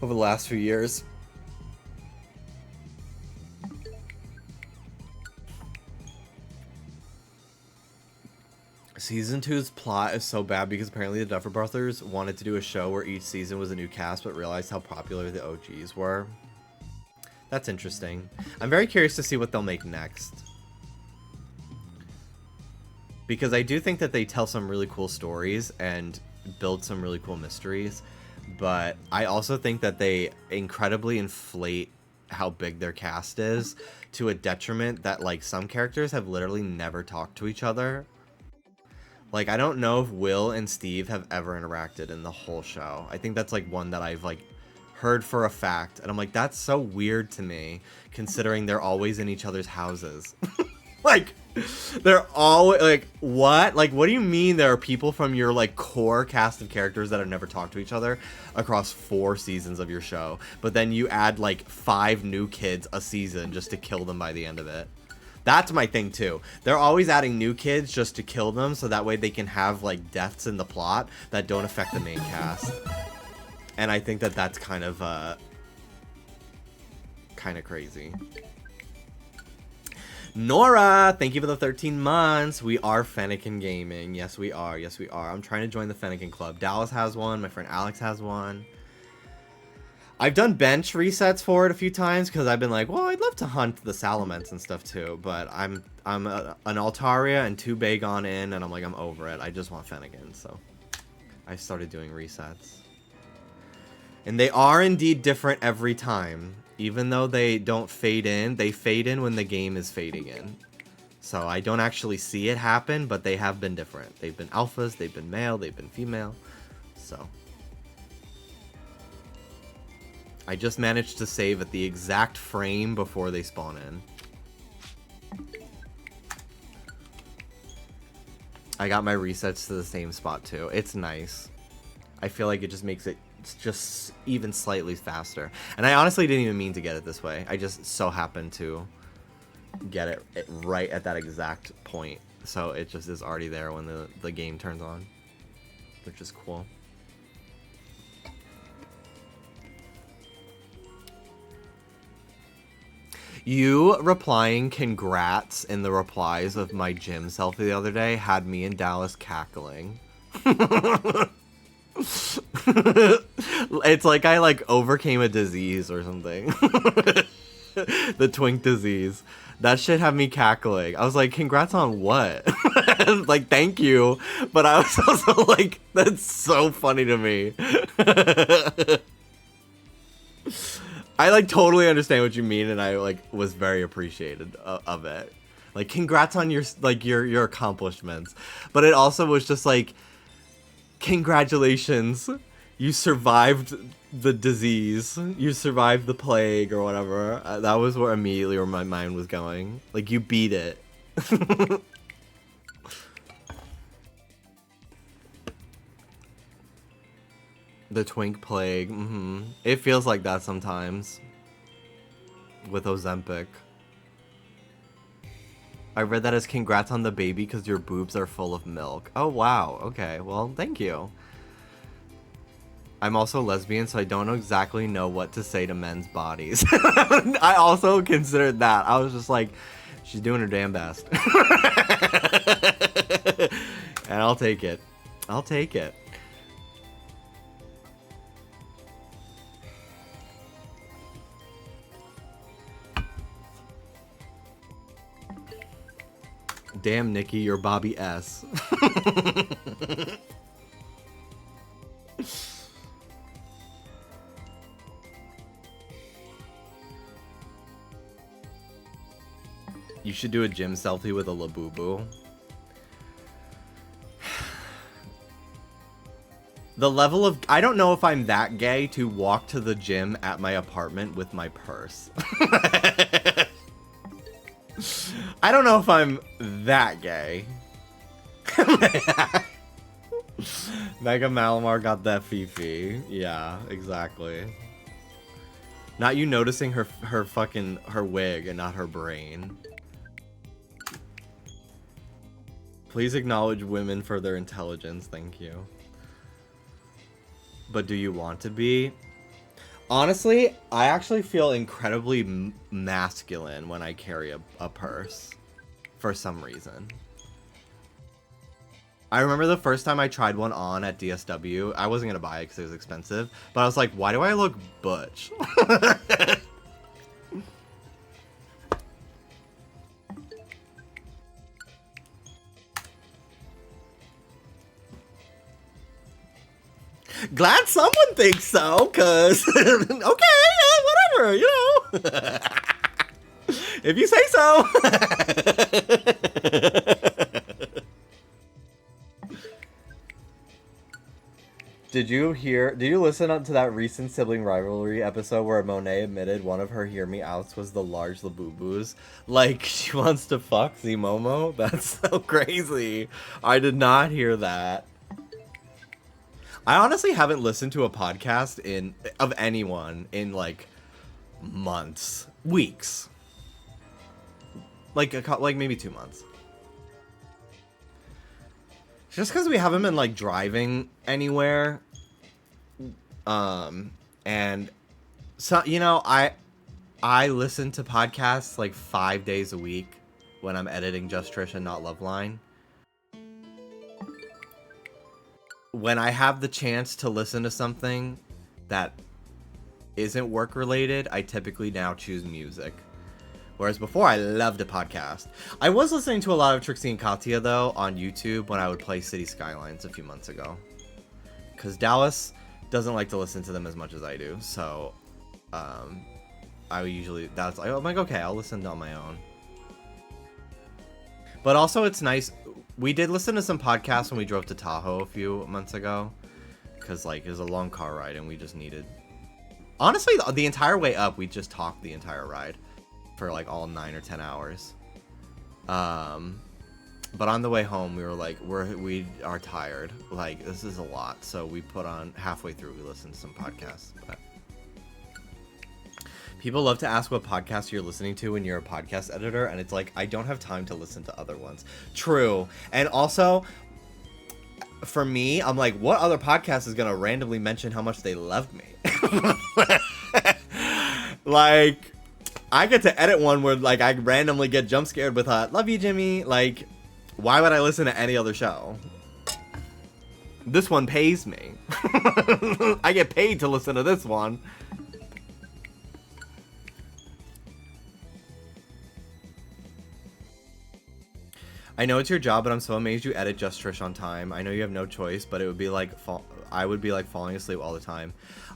over the last few years. Season 2's plot is so bad because apparently the Duffer Brothers wanted to do a show where each season was a new cast, but realized how popular the OGs were. That's interesting. I'm very curious to see what they'll make next. Because I do think that they tell some really cool stories and build some really cool mysteries, but I also think that they incredibly inflate how big their cast is to a detriment that, like, some characters have literally never talked to each other. Like, I don't know if Will and Steve have ever interacted in the whole show. I think that's, like, one that I've, like, heard for a fact. And I'm like, that's so weird to me, considering they're always in each other's houses. Like, they're always, like, what? Like, what do you mean there are people from your, like, core cast of characters that have never talked to each other across 4 seasons of your show? But then you add, like, 5 new kids a season just to kill them by the end of it. That's my thing, too. They're always adding new kids just to kill them, so that way they can have, like, deaths in the plot that don't affect the main cast. And I think that that's kind of crazy. Nora, thank you for the 13 months. We are Fennekin Gaming. Yes, we are. Yes, we are. I'm trying to join the Fennekin Club. Dallas has one. My friend Alex has one. I've done bench resets for it a few times because I've been like, well, I'd love to hunt the Salamence and stuff too, but I'm an Altaria and 2 Bagon in, and I'm like, I'm over it. I just want Fennekin, so I started doing resets. And they are indeed different every time. Even though they don't fade in, they fade in when the game is fading in. So I don't actually see it happen, but they have been different. They've been alphas, they've been male, they've been female. So I just managed to save at the exact frame before they spawn in. I got my resets to the same spot too. It's nice. I feel like it just makes it just even slightly faster. And I honestly didn't even mean to get it this way. I just so happened to get it right at that exact point. So it just is already there when the game turns on, which is cool. You replying congrats in the replies of my gym selfie the other day had me and Dallas cackling. It's like I like overcame a disease or something. The twink disease. That shit had me cackling. I was like, congrats on what? Like, thank you. But I was also like, that's so funny to me. I like totally understand what you mean, and I like was very appreciated of it. Like, congrats on your like your accomplishments. But it also was just like, congratulations, you survived the disease, you survived the plague or whatever. That was where immediately where my mind was going. Like, you beat it. The twink plague. It feels like that sometimes with Ozempic. I read that as congrats on the baby because your boobs are full of milk. Oh, wow. Okay, well, thank you. I'm also lesbian, so I don't exactly know what to say to men's bodies. I also considered that. I was just like, she's doing her damn best. And I'll take it. I'll take it. Damn, Nikki, you're Bobby S. You should do a gym selfie with a Labubu. The level of... I don't know if I'm that gay to walk to the gym at my apartment with my purse. I don't know if I'm that gay. Mega Malamar got that Fifi. Yeah, exactly. Not you noticing her wig and not her brain. Please acknowledge women for their intelligence, thank you. But do you want to be? Honestly, I actually feel incredibly masculine when I carry a purse. For some reason. I remember the first time I tried one on at DSW. I wasn't going to buy it because it was expensive. But I was like, why do I look butch? Glad someone thinks so, because, okay, yeah, whatever, you know. If you say so. Did you listen to that recent sibling rivalry episode where Monet admitted one of her hear me outs was the large Labubu's? Like, she wants to fuck Zmomo? That's so crazy. I did not hear that. I honestly haven't listened to a podcast of anyone in like months, weeks, like maybe 2 months. Just because we haven't been like driving anywhere, and so you know I listen to podcasts like 5 days a week when I'm editing Just Trish and Not Loveline. When I have the chance to listen to something that isn't work related, I typically now choose music. Whereas before, I loved a podcast. I was listening to a lot of Trixie and Katya, though, on YouTube when I would play City Skylines a few months ago. Because Dallas doesn't like to listen to them as much as I do. So, I usually, I'm like, okay, I'll listen on my own. But also, it's nice. We did listen to some podcasts when we drove to Tahoe a few months ago. Because, like, it was a long car ride and we just needed... Honestly, the entire way up, we just talked the entire ride. For, like, all 9 or 10 hours. But on the way home, we were like, we are tired. Like, this is a lot. So we put on, halfway through, we listened to some podcasts. But people love to ask what podcast you're listening to when you're a podcast editor, and it's like, I don't have time to listen to other ones. True. And also, for me, I'm like, what other podcast is going to randomly mention how much they love me? Like, I get to edit one where, like, I randomly get jump scared with love you, Jimmy. Like, why would I listen to any other show? This one pays me. I get paid to listen to this one. I know it's your job, but I'm so amazed you edit Just Trish on time. I know you have no choice, but it would be like I would be like falling asleep all the time.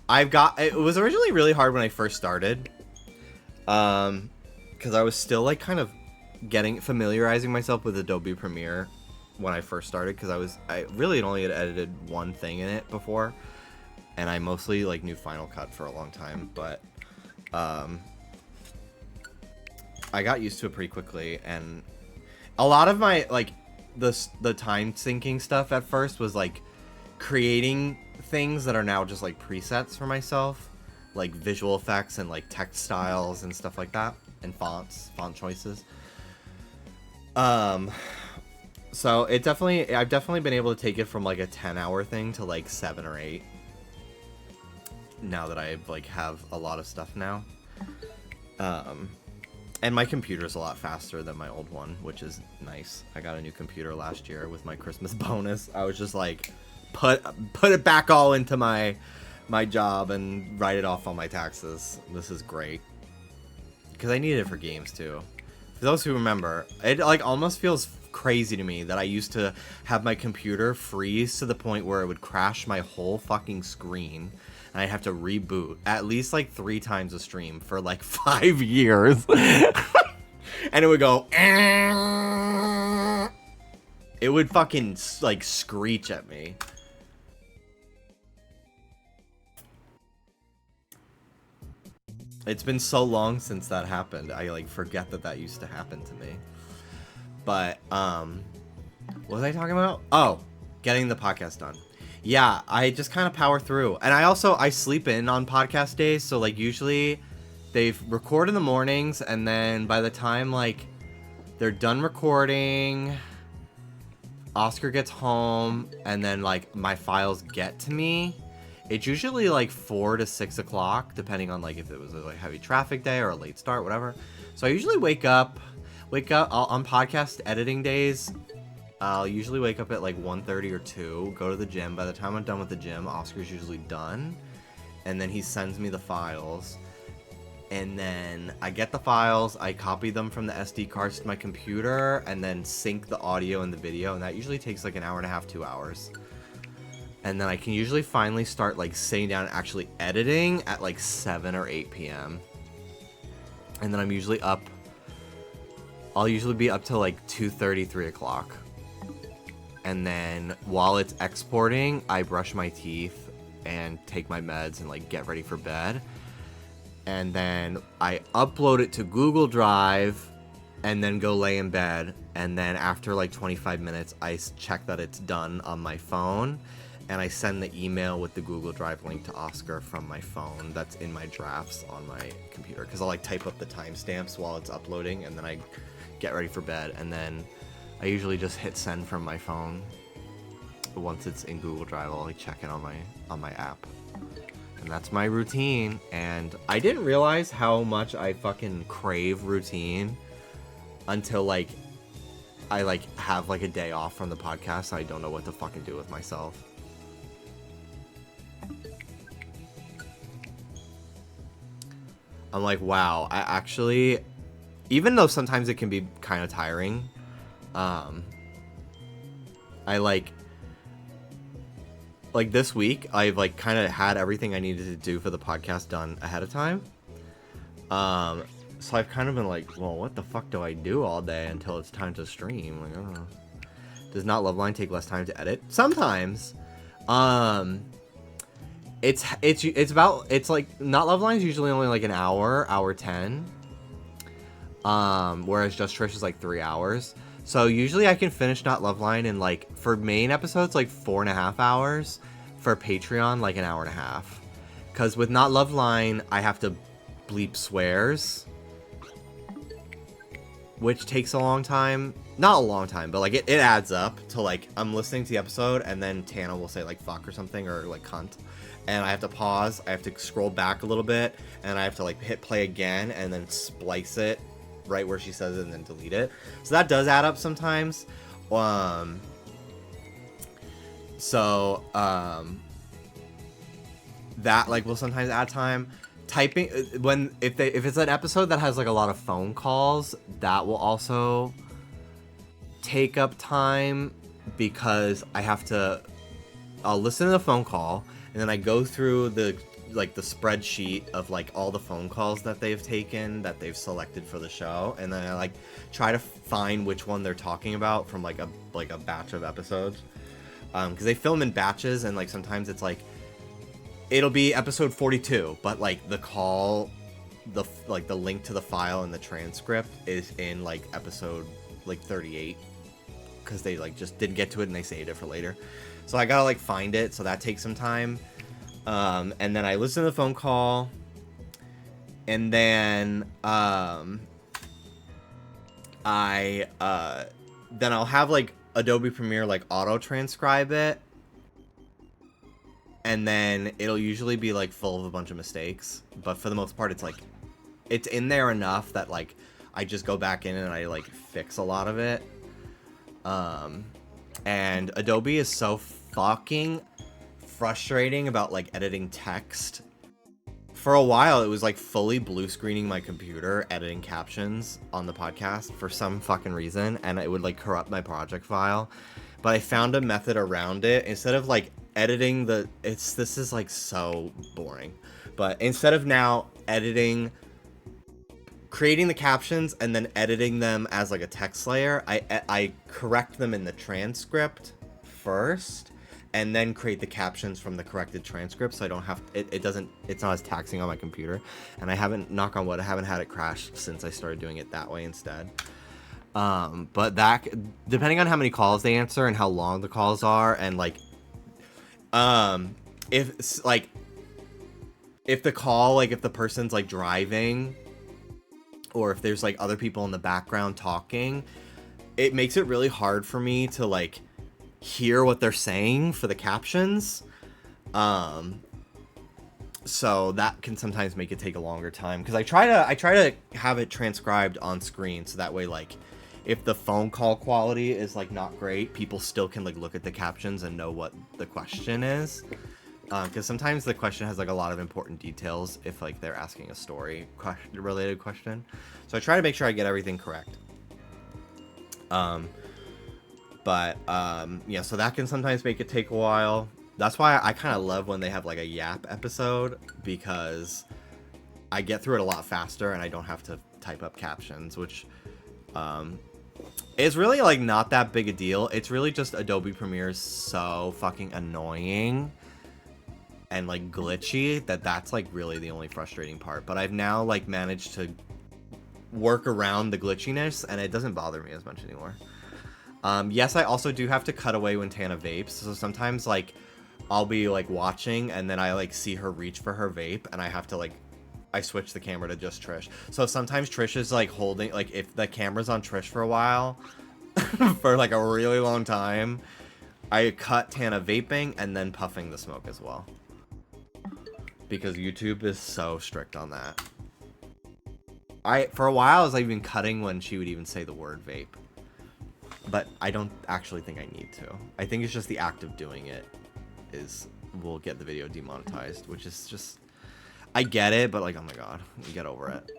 It was originally really hard when I first started, because I was still like kind of familiarizing myself with Adobe Premiere when I first started, because I really had only edited one thing in it before, and I mostly like knew Final Cut for a long time, but I got used to it pretty quickly. And a lot of my, like, the time syncing stuff at first was, like, creating things that are now just, like, presets for myself. Like, visual effects and, like, text styles and stuff like that. And font choices. So, I've definitely been able to take it from, like, a 10-hour thing to, like, 7 or 8. Now that I, like, have a lot of stuff now. And my computer's a lot faster than my old one, which is nice. I got a new computer last year with my Christmas bonus. I was just like, put it back all into my job and write it off on my taxes. This is great. Because I needed it for games too. For those who remember, it like almost feels crazy to me that I used to have my computer freeze to the point where it would crash my whole fucking screen. And I'd have to reboot at least like 3 times a stream for like 5 years. And it would go... It would fucking like screech at me. It's been so long since that happened. I like forget that used to happen to me. But What was I talking about? Oh, getting the podcast done. Yeah, I just kind of power through. And I sleep in on podcast days. So, like, usually they've record in the mornings. And then by the time, like, they're done recording, Oscar gets home. And then, like, my files get to me. It's usually, like, 4 to 6 o'clock, depending on, like, if it was a like, heavy traffic day or a late start, whatever. So I usually wake up on podcast editing days. I'll usually wake up at like 1:30 or 2, go to the gym. By the time I'm done with the gym, Oscar's usually done. And then he sends me the files. And then I get the files, I copy them from the SD cards to my computer, and then sync the audio and the video. And that usually takes like an hour and a half, 2 hours. And then I can usually finally start like sitting down and actually editing at like 7 or 8 p.m. And then I'm usually up. I'll usually be up till like 2:30, 3 o'clock. And then while it's exporting, I brush my teeth and take my meds and like get ready for bed. And then I upload it to Google Drive and then go lay in bed. And then after like 25 minutes, I check that it's done on my phone. And I send the email with the Google Drive link to Oscar from my phone that's in my drafts on my computer. Because I'll like type up the timestamps while it's uploading, and then I get ready for bed. And then I usually just hit send from my phone. Once it's in Google Drive, I'll like check it on my app. And that's my routine. And I didn't realize how much I fucking crave routine until like I like have like a day off from the podcast. I don't know what to fucking do with myself. I'm like, wow, I actually, even though sometimes it can be kind of tiring, I like this week, I've like kind of had everything I needed to do for the podcast done ahead of time. So I've kind of been like, well, what the fuck do I do all day until it's time to stream? Like, I don't know. Does Not Loveline take less time to edit? Sometimes. It's like Not Loveline is usually only like an hour 10. Whereas Just Trish is like 3 hours. So usually I can finish Not Loveline in like, for main episodes, like 4.5 hours. For Patreon, like an hour and a half. Because with Not Loveline, I have to bleep swears, which takes a long time. Not a long time, but like it adds up to like I'm listening to the episode and then Tana will say like fuck or something or like cunt. And I have to pause, I have to scroll back a little bit, and I have to like hit play again and then splice it right where she says it and then delete it. So that does add up sometimes. That like will sometimes add time. Typing if it's an episode that has like a lot of phone calls, that will also take up time because I'll listen to the phone call and then I go through the spreadsheet of like all the phone calls that they've taken, that they've selected for the show, and then I like try to find which one they're talking about from like a batch of episodes, because they film in batches, and like sometimes it's like it'll be episode 42, but like the call, the link to the file and the transcript is in like episode like 38, because they like just didn't get to it and they saved it for later. So I gotta like find it, so that takes some time. And then I listen to the phone call, and then I'll have like Adobe Premiere like auto transcribe it, and then it'll usually be like full of a bunch of mistakes, but for the most part it's like it's in there enough that like I just go back in and I like fix a lot of it. And Adobe is so fucking frustrating about like editing text. For a while it was like fully blue screening my computer editing captions on the podcast for some fucking reason, and it would like corrupt my project file. But I found a method around it. Instead of like editing this is like so boring, but instead of now creating the captions and then editing them as like a text layer, I correct them in the transcript first and then create the captions from the corrected transcript, so I don't have it's not as taxing on my computer, and I haven't, knock on wood, I haven't had it crash since I started doing it that way instead. But that, depending on how many calls they answer and how long the calls are, and like, if like, if the call, like if the person's like driving, or if there's like other people in the background talking, it makes it really hard for me to like hear what they're saying for the captions. So that can sometimes make it take a longer time, because I try to have it transcribed on screen, so that way, like, if the phone call quality is like not great, people still can like look at the captions and know what the question is. Because sometimes the question has like a lot of important details if like they're asking a story related question. So I try to make sure I get everything correct. Yeah, so that can sometimes make it take a while. That's why I kind of love when they have like a Yap episode, because I get through it a lot faster and I don't have to type up captions, which is really like not that big a deal. It's really just Adobe Premiere is so fucking annoying and like glitchy that's like really the only frustrating part. But I've now like managed to work around the glitchiness, and it doesn't bother me as much anymore. Yes, I also do have to cut away when Tana vapes, so sometimes like I'll be like watching and then I like see her reach for her vape, and I have to like, I switch the camera to just Trish. So sometimes Trish is like holding, like if the camera's on Trish for a while, for like a really long time, I cut Tana vaping and then puffing the smoke as well. Because YouTube is so strict on that. For a while I was like even cutting when she would even say the word vape. But I don't actually think I need to. I think it's just the act of doing it will get the video demonetized, which is just, I get it, but like, oh my god, you get over it.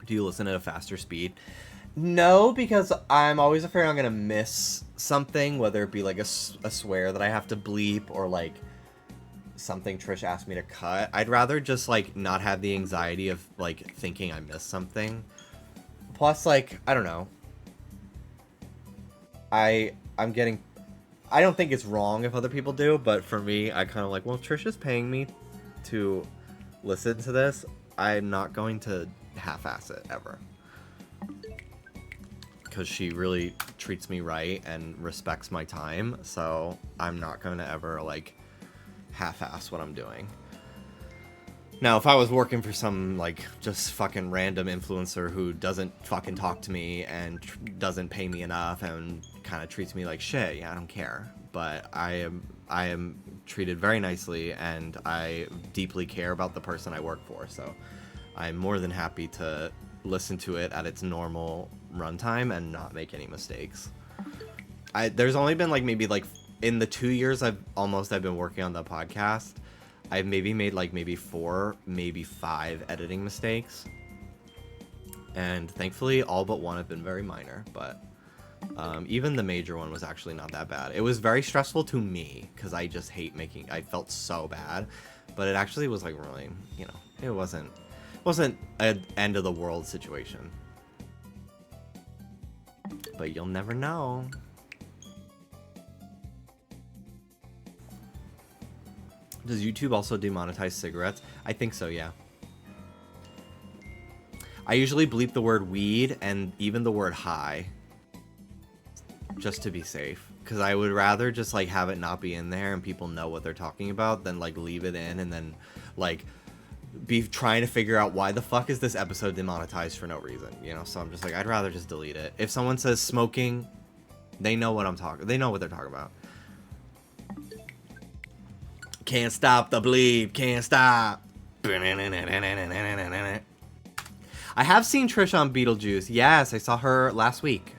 Do you listen at a faster speed? No, because I'm always afraid I'm gonna miss something, whether it be like a swear that I have to bleep, or like something Trish asked me to cut. I'd rather just like not have the anxiety of like thinking I missed something. Plus, like, I don't know. I don't think it's wrong if other people do, but for me, I kind of like, well, Trish is paying me to listen to this. I'm not going to half-ass it ever. Because she really treats me right and respects my time, so I'm not going to ever, like, half-ass what I'm doing. Now, if I was working for some, like, just fucking random influencer who doesn't fucking talk to me and doesn't pay me enough and kind of treats me like shit, yeah, I don't care. But I am treated very nicely, and I deeply care about the person I work for, so I'm more than happy to listen to it at its normal runtime and not make any mistakes. There's only been, like, maybe, like, in the 2 years I've been working on the podcast, I've maybe made like maybe 4, maybe 5 editing mistakes, and thankfully all but one have been very minor, but even the major one was actually not that bad. It was very stressful to me because I just hate I felt so bad, but it actually was like really, you know, it wasn't an end of the world situation, but you'll never know. Does YouTube also demonetize cigarettes? I think so, yeah. I usually bleep the word weed and even the word high, just to be safe. Because I would rather just, like, have it not be in there and people know what they're talking about than, like, leave it in and then, like, be trying to figure out why the fuck is this episode demonetized for no reason, you know? So I'm just like, I'd rather just delete it. If someone says smoking, they know what they know what they're talking about. Can't stop the bleep, can't stop. I have seen Trish on Beetlejuice. Yes, I saw her last week.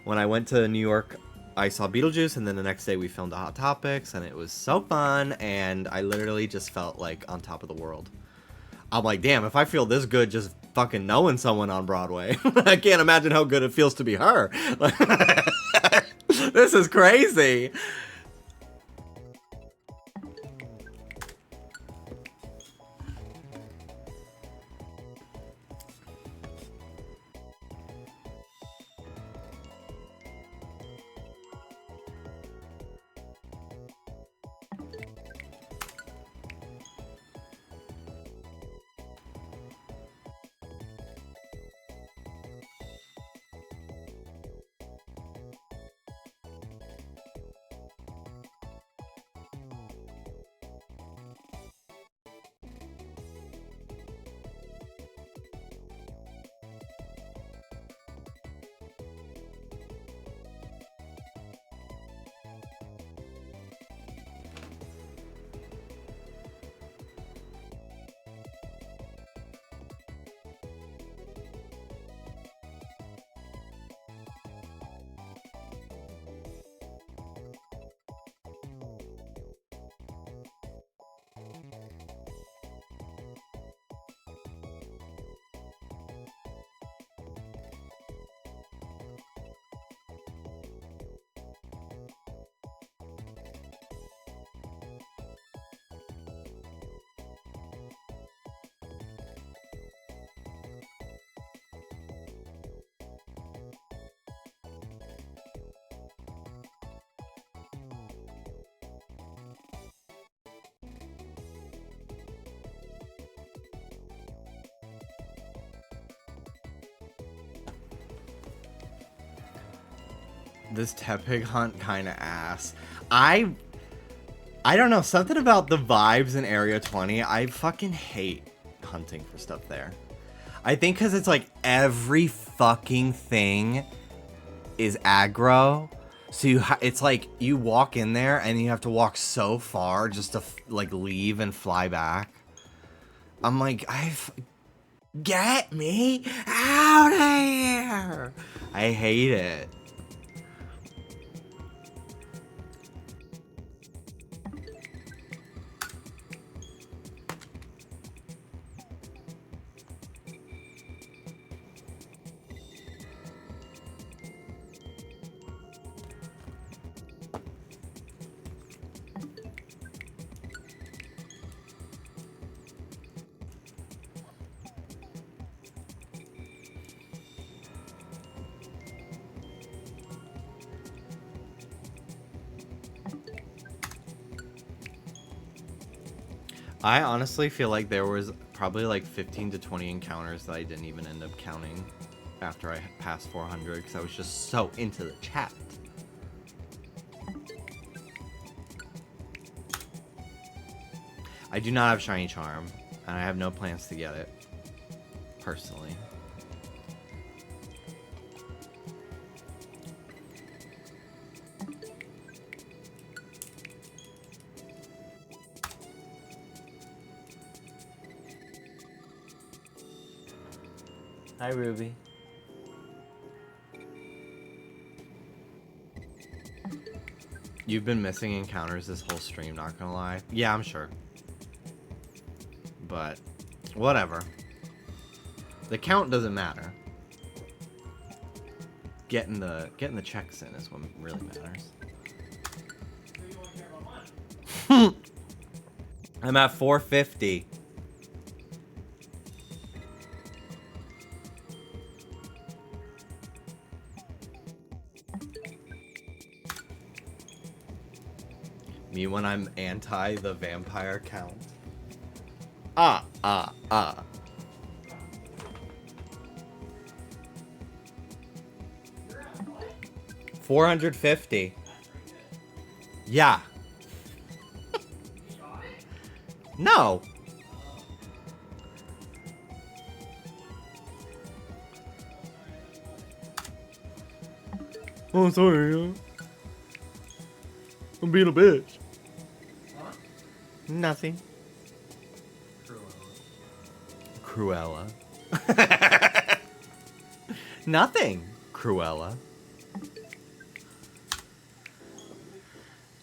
When I went to New York, I saw Beetlejuice, and then the next day we filmed a Hot Topics, and it was so fun, and I literally just felt like on top of the world. I'm like, damn, if I feel this good just fucking knowing someone on Broadway, I can't imagine how good it feels to be her. This is crazy. This Tepig hunt kind of ass. I don't know, something about the vibes in Area 20. I fucking hate hunting for stuff there. I think because it's like every fucking thing is aggro. So it's like you walk in there and you have to walk so far just to like leave and fly back. I'm like, get me out of here. I hate it. I honestly feel like there was probably like 15 to 20 encounters that I didn't even end up counting after I passed 400 because I was just so into the chat. I do not have Shiny Charm, and I have no plans to get it, personally. Hi, Ruby. You've been missing encounters this whole stream, not gonna lie. Yeah, I'm sure. But, whatever. The count doesn't matter. Getting the checks in is what really matters. I'm at 450. Me when I'm anti the vampire count. 450. Yeah. No. Oh, sorry. I'm being a bitch. Huh? Nothing. Cruella. Nothing. Cruella.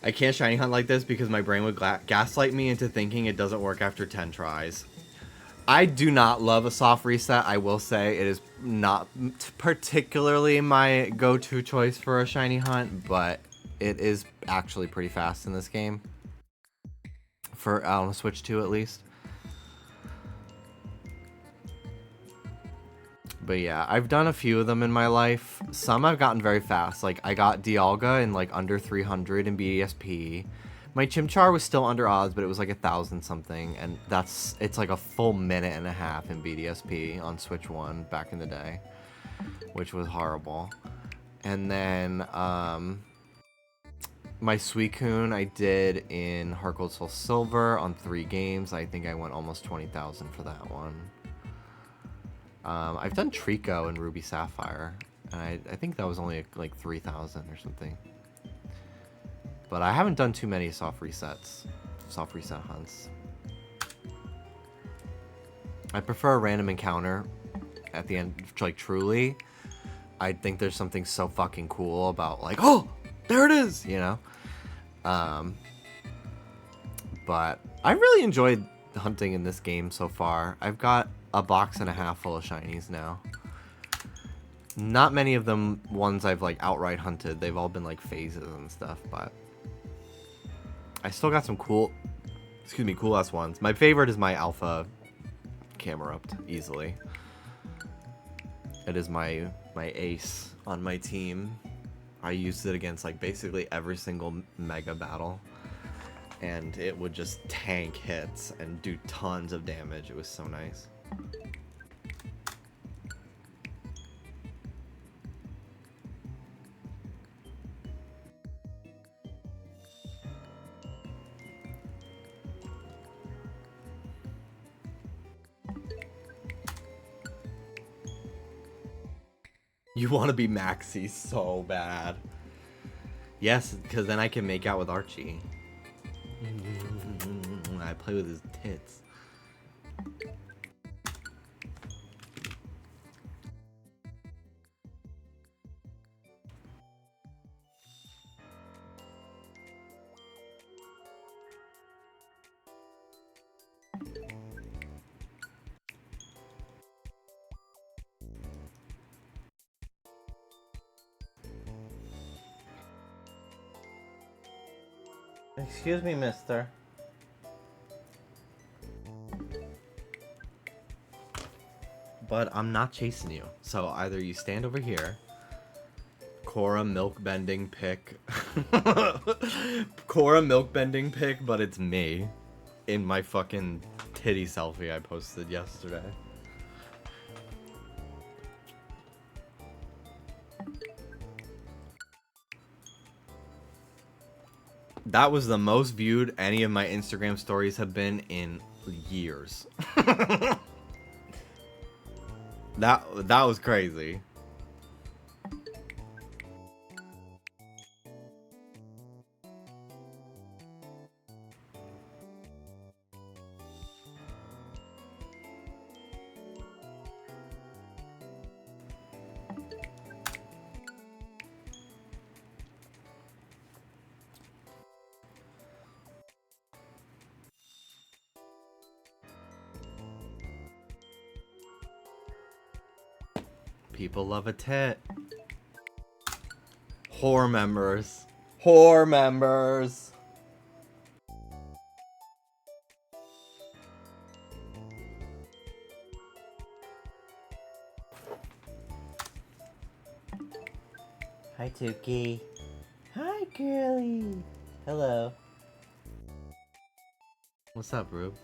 I can't shiny hunt like this because my brain would gaslight me into thinking it doesn't work after 10 tries. I do not love a soft reset. I will say it is not particularly my go-to choice for a shiny hunt, but it is actually pretty fast in this game. For on Switch 2 at least. But yeah, I've done a few of them in my life. Some I've gotten very fast. Like, I got Dialga in like under 300 in BDSP. My Chimchar was still under odds, but it was like 1,000 something. And it's like a full minute and a half in BDSP on Switch 1 back in the day. Which was horrible. And then, my Suicune I did in Heart Gold Soul Silver on 3 games. I think I went almost 20,000 for that one. I've done Trico and Ruby Sapphire, and I think that was only like 3,000 or something. But I haven't done too many soft reset hunts. I prefer a random encounter at the end, like truly. I think there's something so fucking cool about like, oh, there it is, you know? But I really enjoyed hunting in this game so far. I've got a box and a half full of shinies now. Not many of them ones I've like outright hunted. They've all been like phases and stuff, but I still got some cool ass ones. My favorite is my Alpha Camerupt, easily. It is my ace on my team. I used it against like basically every single mega battle. And it would just tank hits and do tons of damage. It was so nice. You want to be Maxie so bad. Yes, because then I can make out with Archie. I play with his tits. Excuse me, mister. But I'm not chasing you. So either you stand over here. Cora milk bending pick. Cora milk bending pick, but it's me. In my fucking titty selfie I posted yesterday. That was the most viewed any of my Instagram stories have been in years. That was crazy. People love a tit. Whore members. Whore members. Hi, Tuki. Hi, girly. Hello. What's up, Rube?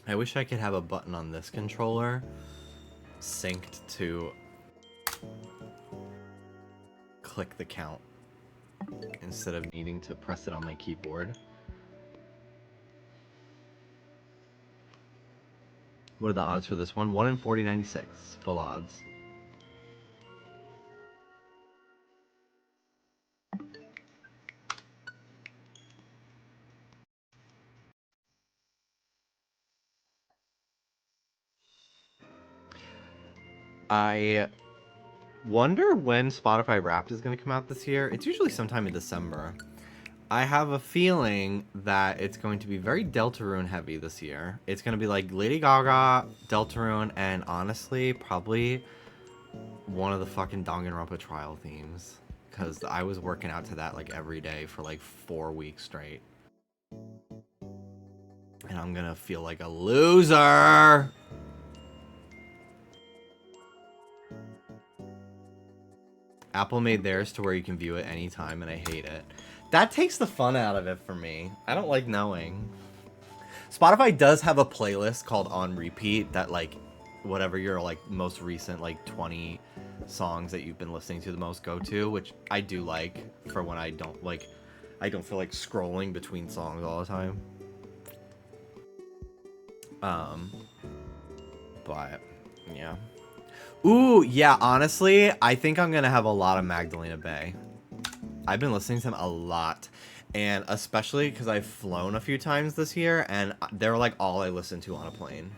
I wish I could have a button on this controller synced to click the count instead of needing to press it on my keyboard. What are the odds for this one? 1 in 4096, full odds. I wonder when Spotify Wrapped is going to come out this year. It's usually sometime in December. I have a feeling that it's going to be very Deltarune heavy this year. It's going to be like Lady Gaga, Deltarune, and honestly, probably one of the fucking Danganronpa trial themes. Because I was working out to that like every day for like 4 weeks straight. And I'm going to feel like a loser. Apple made theirs to where you can view it anytime, and I hate it. That takes the fun out of it for me. I don't like knowing. Spotify does have a playlist called On Repeat that, like, whatever your, like, most recent, like, 20 songs that you've been listening to the most go to, which I do like for when I don't, like, I don't feel like scrolling between songs all the time. But, yeah. Ooh, yeah, honestly, I think I'm going to have a lot of Magdalena Bay. I've been listening to them a lot. And especially because I've flown a few times this year, and they're like all I listen to on a plane.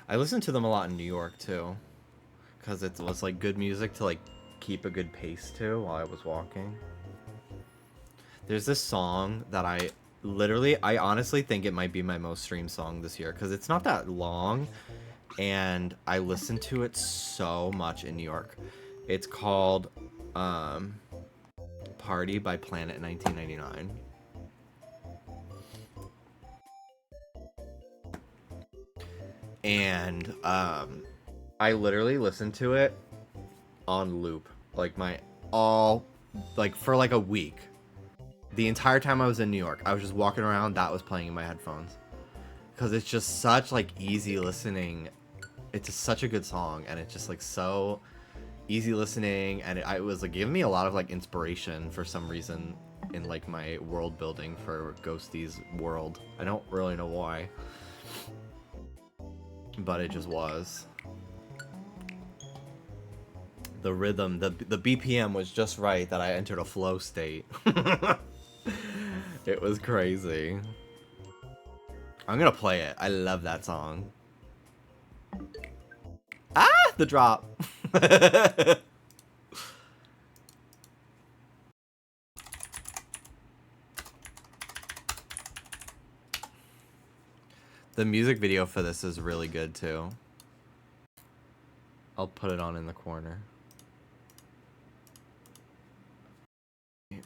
I listened to them a lot in New York too, because it was like good music to like keep a good pace to while I was walking. There's this song that I honestly think it might be my most streamed song this year because it's not that long, and I listened to it so much in New York. It's called Party by Planet 1999. And I literally listened to it on loop, like for like a week. The entire time I was in New York, I was just walking around, that was playing in my headphones. Because it's just such like easy listening. It's just such a good song, and it's just like so easy listening, and it was like giving me a lot of like inspiration for some reason in like my world building for Ghosty's world. I don't really know why, but it just was. The rhythm, the BPM was just right that I entered a flow state. It was crazy. I'm gonna play it. I love that song. Ah, the drop. The music video for this is really good too. I'll put it on in the corner. Here.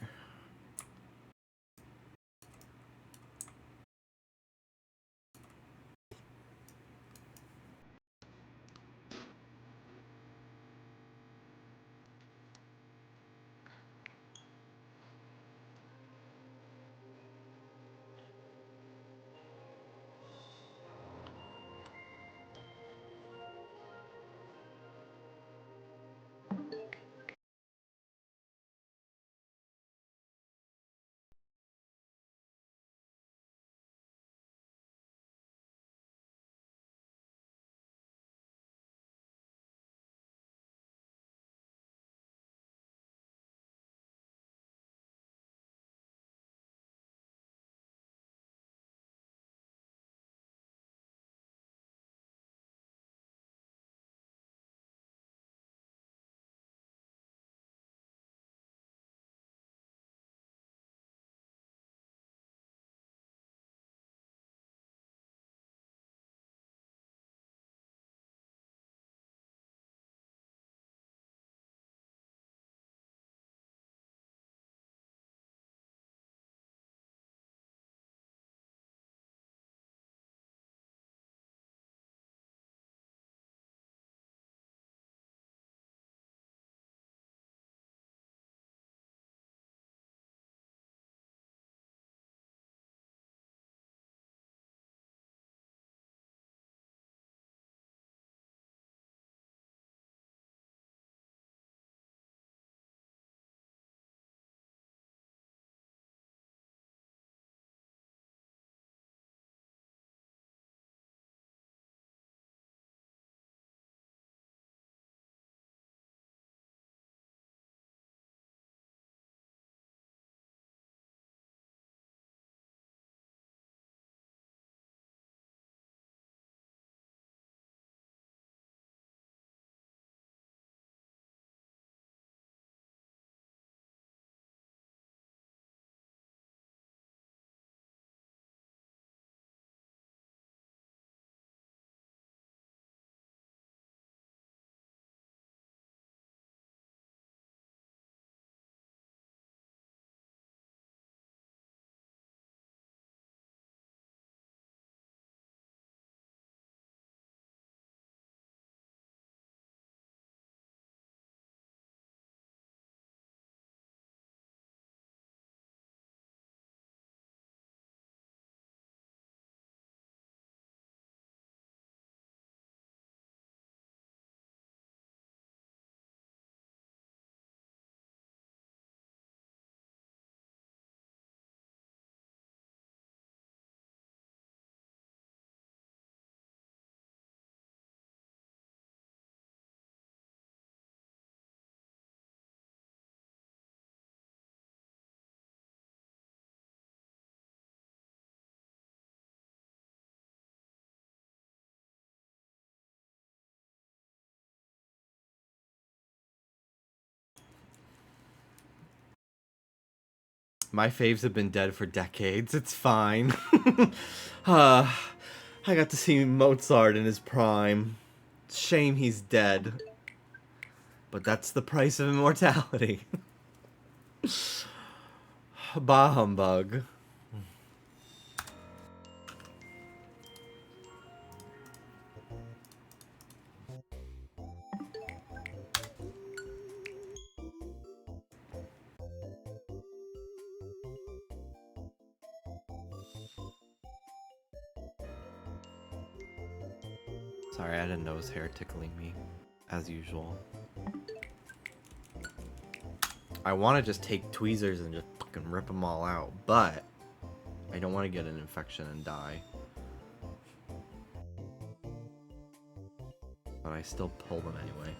My faves have been dead for decades. It's fine. I got to see Mozart in his prime. Shame he's dead. But that's the price of immortality. Bah humbug. Sorry, I had a nose hair tickling me, as usual. I want to just take tweezers and just fucking rip them all out, but I don't want to get an infection and die. But I still pull them anyway.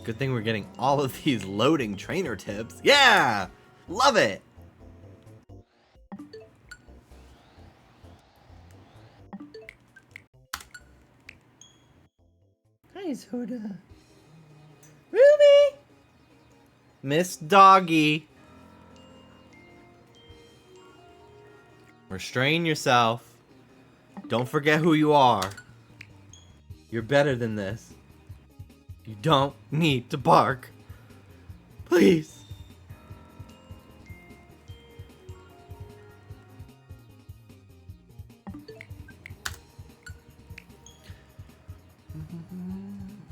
Good thing we're getting all of these loading trainer tips. Yeah! Love it! Hi, Soda. Ruby! Miss Doggy. Restrain yourself. Don't forget who you are. You're better than this. You don't need to bark. Please.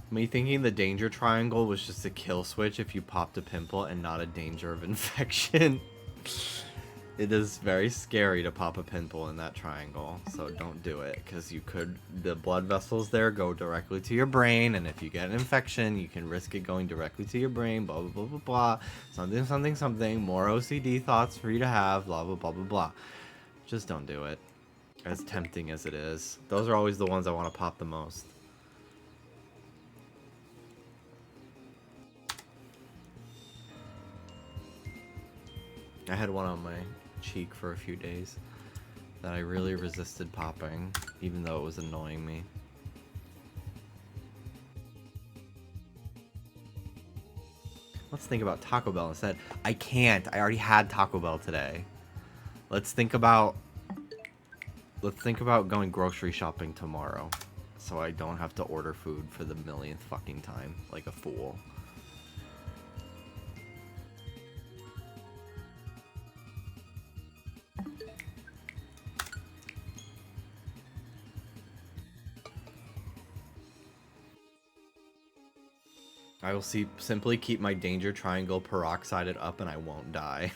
Me thinking the danger triangle was just a kill switch if you popped a pimple and not a danger of infection. It is very scary to pop a pimple in that triangle, so don't do it, because you could, the blood vessels there go directly to your brain, and if you get an infection, you can risk it going directly to your brain, blah, blah, blah, blah, blah, something, something, something, more OCD thoughts for you to have, blah, blah, blah, blah, blah. Just don't do it, as tempting as it is. Those are always the ones I want to pop the most. I had one on my cheek for a few days that I really resisted popping, even though it was annoying me. Let's think about Taco Bell instead. I can't. I already had Taco Bell today. Let's think about going grocery shopping tomorrow, so I don't have to order food for the millionth fucking time like a fool. I will simply keep my danger triangle peroxided up and I won't die.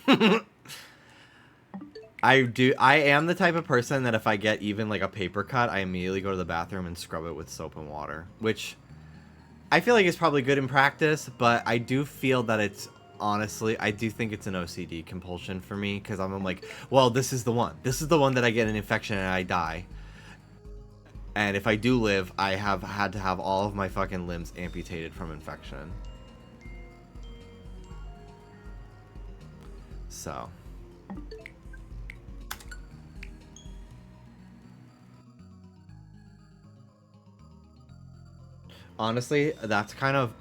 I am the type of person that if I get even like a paper cut, I immediately go to the bathroom and scrub it with soap and water, which I feel like is probably good in practice, but I do feel that it's honestly, I do think it's an OCD compulsion for me, because I'm like, well, this is the one. This is the one that I get an infection and I die. And if I do live, I have had to have all of my fucking limbs amputated from infection. So. Honestly, that's kind of,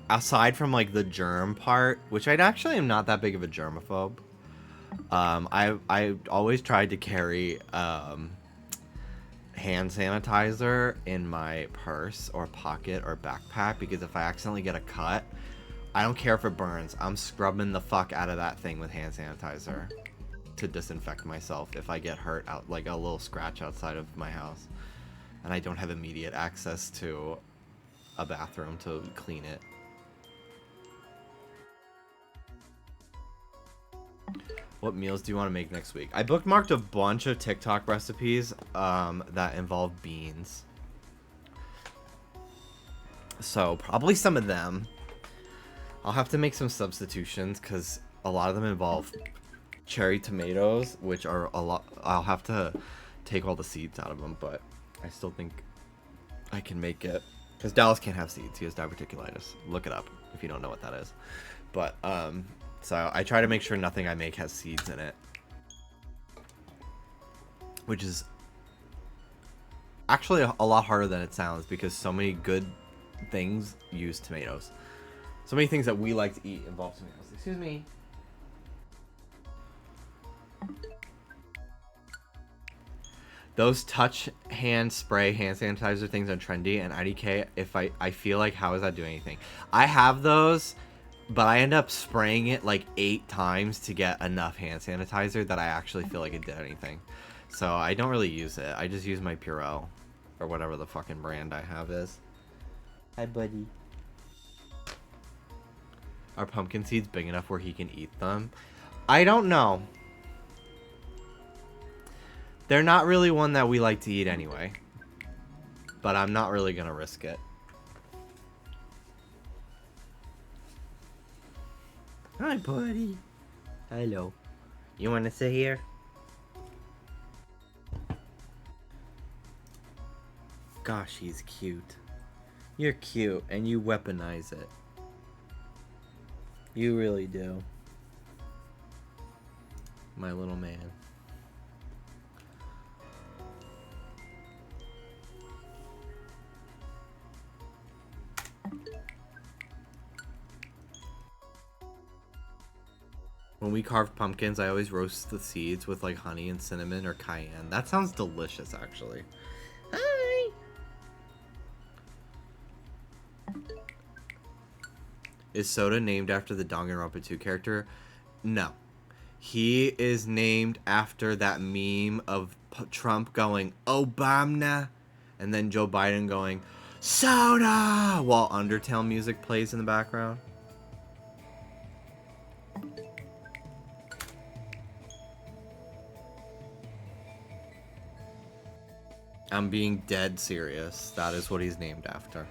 aside from like the germ part, which I actually am not that big of a germaphobe. I always tried to carry, hand sanitizer in my purse or pocket or backpack, because if I accidentally get a cut, I don't care if it burns, I'm scrubbing the fuck out of that thing with hand sanitizer to disinfect myself if I get hurt out, like a little scratch outside of my house and I don't have immediate access to a bathroom to clean it. What meals do you want to make next week? I bookmarked a bunch of TikTok recipes that involve beans. So probably some of them. I'll have to make some substitutions because a lot of them involve cherry tomatoes, which are a lot. I'll have to take all the seeds out of them, but I still think I can make it. Because Dallas can't have seeds. He has diverticulitis. Look it up if you don't know what that is. But, so I try to make sure nothing I make has seeds in it. which is actually a lot harder than it sounds because so many good things use tomatoes. So many things that we like to eat involve tomatoes. Excuse me. Those touch hand spray hand sanitizer things are trendy, and IDK, if I feel like, how is that doing anything? I have those, but I end up spraying it like 8 times to get enough hand sanitizer that I actually feel like it did anything. So I don't really use it. I just use my Purell, or whatever the fucking brand I have is. Hi, buddy. Are pumpkin seeds big enough where he can eat them? I don't know. They're not really one that we like to eat anyway. But I'm not really gonna risk it. Hi, buddy. Hello. You wanna sit here? Gosh, he's cute. You're cute, and you weaponize it. You really do. My little man. When we carve pumpkins, I always roast the seeds with like honey and cinnamon or cayenne. That sounds delicious, actually. Hi! Is Soda named after the Danganronpa 2 character? No. He is named after that meme of Trump going, Obama, and then Joe Biden going, Soda, while Undertale music plays in the background. I'm being dead serious. That is what he's named after.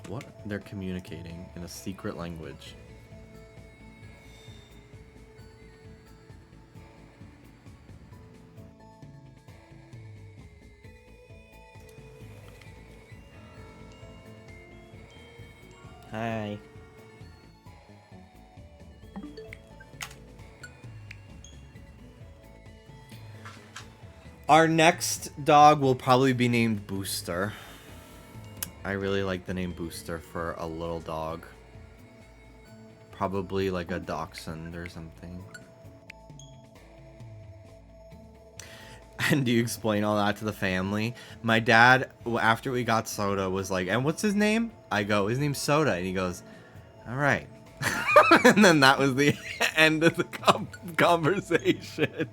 What? They're communicating in a secret language. Hi. Our next dog will probably be named Booster. I really like the name Booster for a little dog. Probably like a dachshund or something. And do you explain all that to the family? My dad, after we got Soda, was like, and what's his name? I go, his name's Soda. And he goes, all right. And then that was the end of the conversation.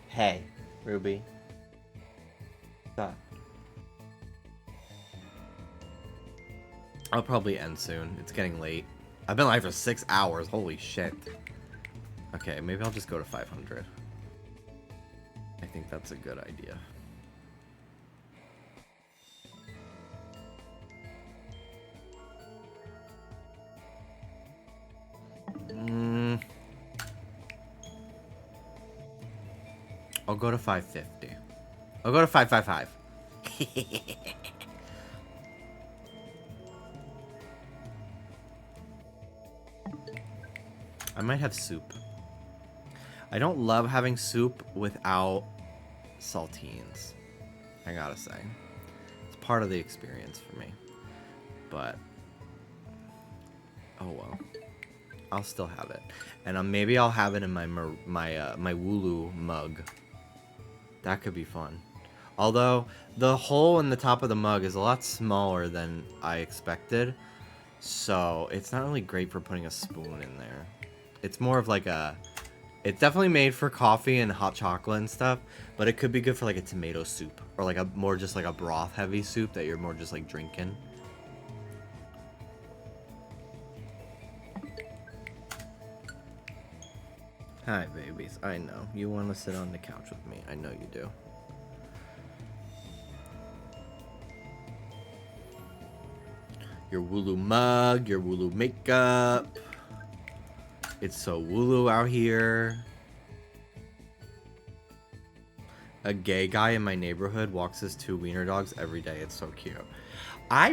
Hey, Ruby. Stop. I'll probably end soon. It's getting late. I've been live for 6 hours. Holy shit. Okay, maybe I'll just go to 500. I think that's a good idea. I'll go to 550. I'll go to 555. I might have soup. I don't love having soup without saltines. I gotta say. It's part of the experience for me. But, oh well. I'll still have it. And maybe I'll have it in my Wooloo mug. That could be fun. Although, the hole in the top of the mug is a lot smaller than I expected. So, it's not really great for putting a spoon in there. It's more of like a... It's definitely made for coffee and hot chocolate and stuff. But it could be good for like a tomato soup. Or like a more just like a broth heavy soup that you're more just like drinking. Hi, babies. I know. You want to sit on the couch with me. I know you do. Your Wooloo mug, your Wooloo makeup. It's so Wooloo out here. A gay guy in my neighborhood walks his 2 wiener dogs every day. It's so cute. I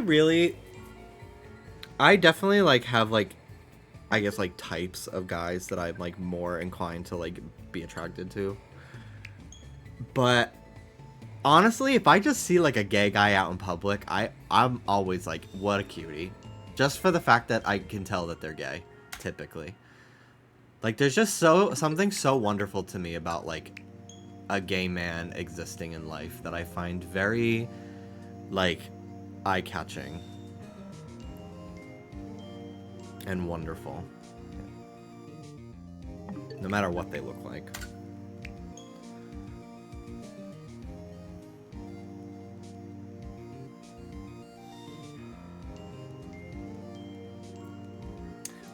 definitely like have like, I guess like types of guys that I'm like more inclined to like be attracted to. But honestly, if I just see like a gay guy out in public, I'm always like, what a cutie. Just for the fact that I can tell that they're gay, typically. Like there's just something so wonderful to me about like a gay man existing in life that I find very, like, eye-catching and wonderful. No matter what they look like.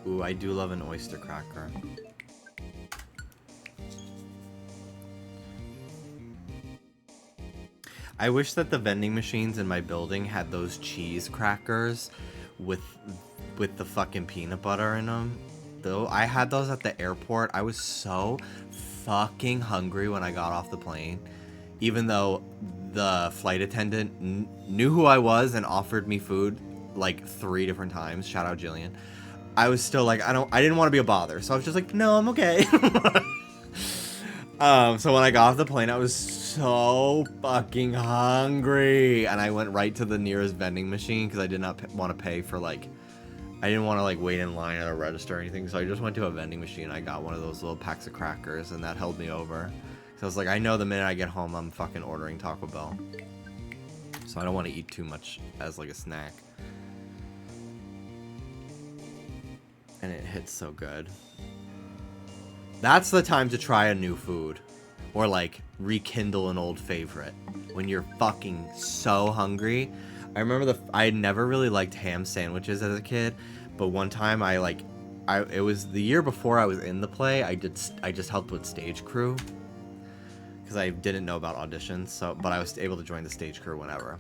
Ooh, I do love an oyster cracker. I wish that the vending machines in my building had those cheese crackers with the fucking peanut butter in them. Though I had those at the airport. I was so fucking hungry when I got off the plane. Even though the flight attendant knew who I was and offered me food like 3 different times. Shout out Jillian. I was still like, I didn't want to be a bother. So I was just like, no, I'm okay. So when I got off the plane, I was so fucking hungry, and I went right to the nearest vending machine because I did not want to pay for like, I didn't want to like wait in line at a register or anything. So I just went to a vending machine. I got one of those little packs of crackers, and that held me over. So I was like, I know the minute I get home, I'm fucking ordering Taco Bell. So I don't want to eat too much as like a snack. And it hits so good. That's the time to try a new food. Or like rekindle an old favorite. When you're fucking so hungry. I remember I never really liked ham sandwiches as a kid. But one time it was the year before I was in the play. I just helped with stage crew. Because I didn't know about auditions. But I was able to join the stage crew whenever.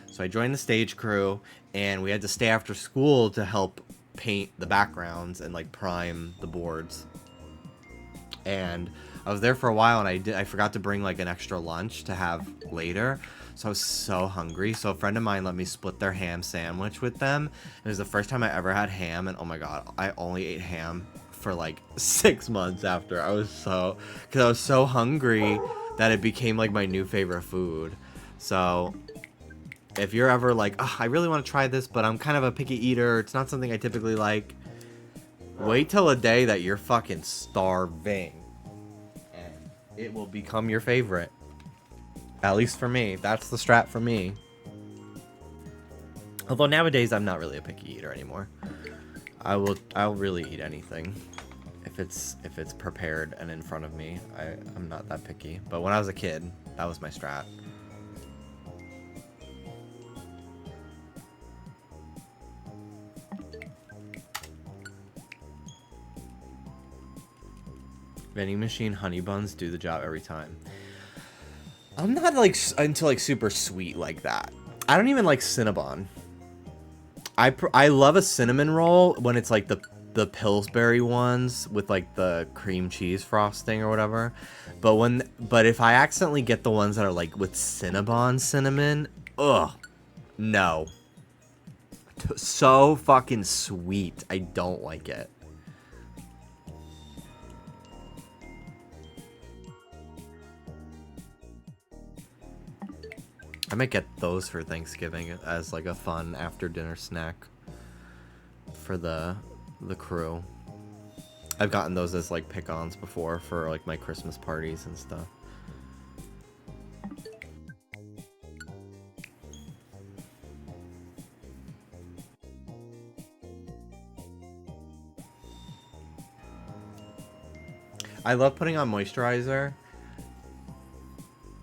So I joined the stage crew. And we had to stay after school to help paint the backgrounds and like prime the boards. And I was there for a while, and I forgot to bring like an extra lunch to have later. So I was so hungry. So a friend of mine let me split their ham sandwich with them. It was the first time I ever had ham, and oh my god, I only ate ham for like 6 months after. Because I was so hungry that it became like my new favorite food. So if you're ever like, oh, I really want to try this, but I'm kind of a picky eater, it's not something I typically like, wait till a day that you're fucking starving. And it will become your favorite. At least for me. That's the strat for me. Although nowadays I'm not really a picky eater anymore. I'll really eat anything. If it's prepared and in front of me. I'm not that picky. But when I was a kid, that was my strat. Vending machine honey buns do the job every time. I'm not like into like super sweet like that. I don't even like Cinnabon. I love a cinnamon roll when it's like the Pillsbury ones with like the cream cheese frosting or whatever. But if I accidentally get the ones that are like with Cinnabon cinnamon, ugh, no. So fucking sweet. I don't like it. I might get those for Thanksgiving as like a fun after dinner snack for the crew. I've gotten those as like pick-ons before for like my Christmas parties and stuff. I love putting on moisturizer.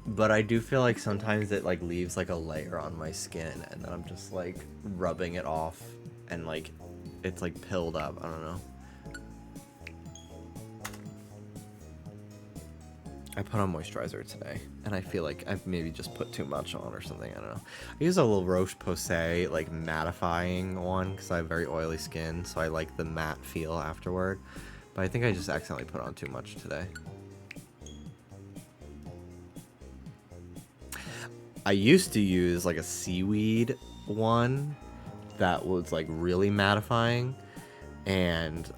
But I do feel like sometimes it like leaves like a layer on my skin, and then I'm just like rubbing it off, and like it's like pilled up. I don't know. I put on moisturizer today, and I feel like I've maybe just put too much on or something. I don't know. I use a little Roche-Posay like mattifying one because I have very oily skin, so I like the matte feel afterward. But I think I just accidentally put on too much today. I used to use like a seaweed one that was like really mattifying, and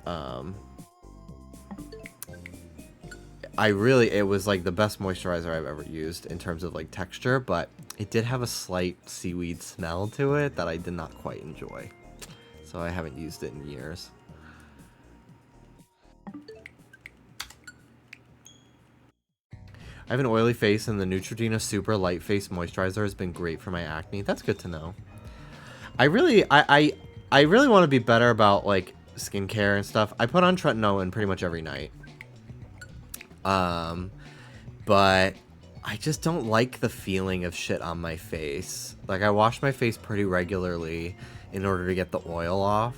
it was like the best moisturizer I've ever used in terms of like texture, but it did have a slight seaweed smell to it that I did not quite enjoy. So I haven't used it in years. I have an oily face, and the Neutrogena Super Light Face Moisturizer has been great for my acne. That's good to know. I really want to be better about like skincare and stuff. I put on tretinoin pretty much every night. But I just don't like the feeling of shit on my face. Like, I wash my face pretty regularly in order to get the oil off.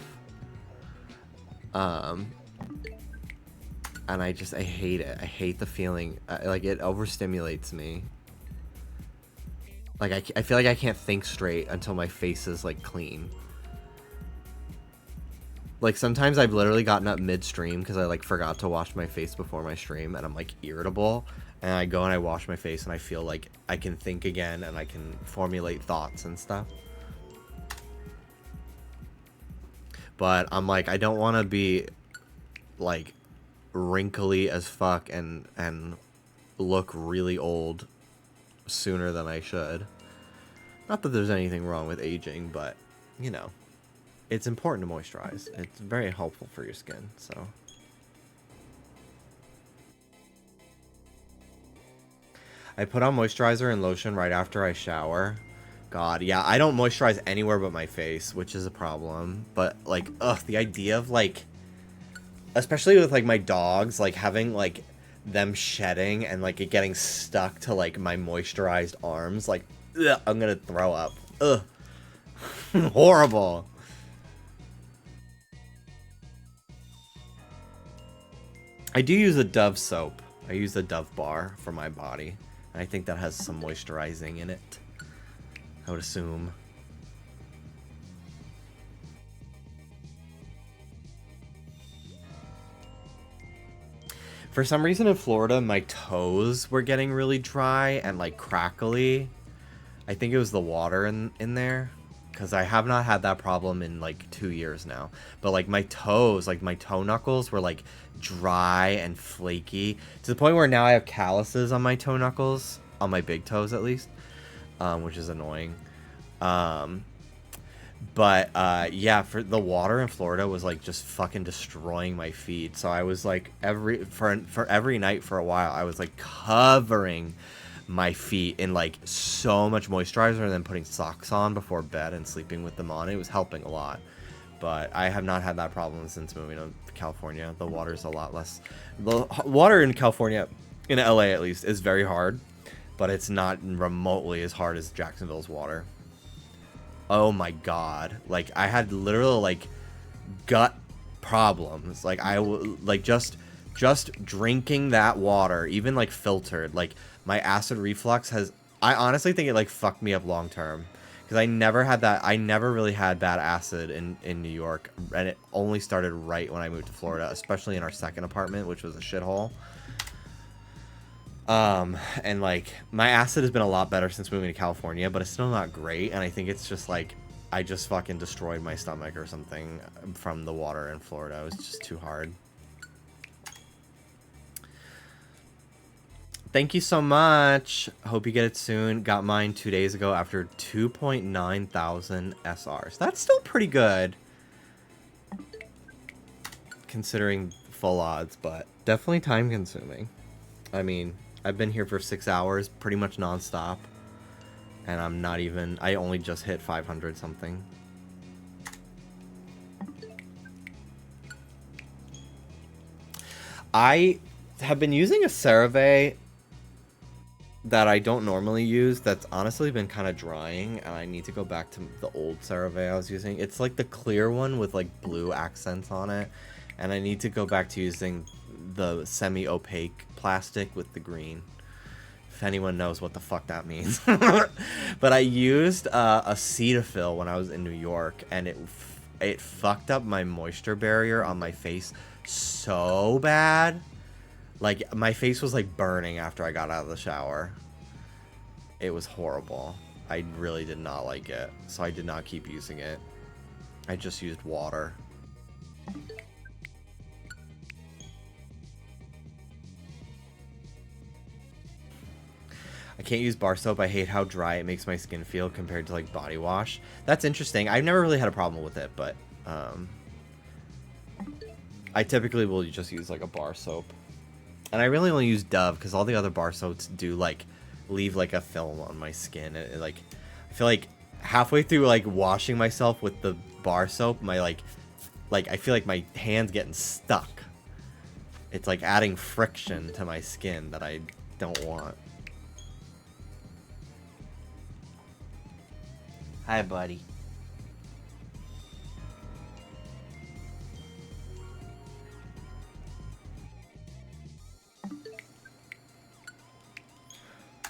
And I hate it. I hate the feeling. Like, it overstimulates me. Like, I feel like I can't think straight until my face is, like, clean. Like, sometimes I've literally gotten up midstream because I, like, forgot to wash my face before my stream, and I'm, like, irritable. And I go and I wash my face, and I feel like I can think again, and I can formulate thoughts and stuff. But I'm, like, I don't want to be, like, wrinkly as fuck and look really old sooner than I should. Not that there's anything wrong with aging, but, you know. It's important to moisturize. It's very helpful for your skin, so. I put on moisturizer and lotion right after I shower. God, yeah, I don't moisturize anywhere but my face, which is a problem. But, like, ugh, the idea of, like, especially with, like, my dogs, like, having, like, them shedding and, like, it getting stuck to, like, my moisturized arms, like, ugh, I'm gonna throw up. Ugh. Horrible. I do use a Dove soap. I use the Dove bar for my body. And I think that has some moisturizing in it, I would assume. For some reason in Florida, my toes were getting really dry and like crackly. I think it was the water in there. Because I have not had that problem in like 2 years now. But like my toes, like my toe knuckles were like dry and flaky. To the point where now I have calluses on my toe knuckles. On my big toes at least. Which is annoying. But yeah, for the water in Florida was like just fucking destroying my feet. So I was like for every night for a while, I was like covering my feet in like so much moisturizer and then putting socks on before bed and sleeping with them on. It was helping a lot. But I have not had that problem since moving to California. The water's a lot less. The water in California, in LA at least, is very hard. But it's not remotely as hard as Jacksonville's water. Oh my god. Like, I had literal, like, gut problems. Like, just drinking that water, even, like, filtered, like, my acid reflux has, I honestly think it, like, fucked me up long term. Because I never had that, I never really had bad acid in New York. And it only started right when I moved to Florida, especially in our second apartment, which was a shithole. And like my acid has been a lot better since moving to California, but it's still not great. And I think it's just like, I just fucking destroyed my stomach or something from the water in Florida. It was just too hard. Thank you so much. Hope you get it soon. Got mine 2 days ago after 2.9 thousand SRs. That's still pretty good. Considering full odds, but definitely time consuming. I mean, I've been here for 6 hours, pretty much nonstop. And I'm not even, I only just hit 500 something. I have been using a CeraVe that I don't normally use that's honestly been kind of drying, and I need to go back to the old CeraVe I was using. It's like the clear one with like blue accents on it, and I need to go back to using the semi-opaque plastic with the green. If anyone knows what the fuck that means. But I used a Cetaphil when I was in New York, and it fucked up my moisture barrier on my face so bad. Like, my face was like burning after I got out of the shower. It was horrible. I really did not like it, so I did not keep using it. I just used water. I can't use bar soap. I hate how dry it makes my skin feel compared to like body wash. That's interesting. I've never really had a problem with it, but I typically will just use like a bar soap. And I really only use Dove because all the other bar soaps do like leave like a film on my skin. Like, I feel like halfway through like washing myself with the bar soap, my like I feel like my hand's getting stuck. It's like adding friction to my skin that I don't want. Hi, buddy.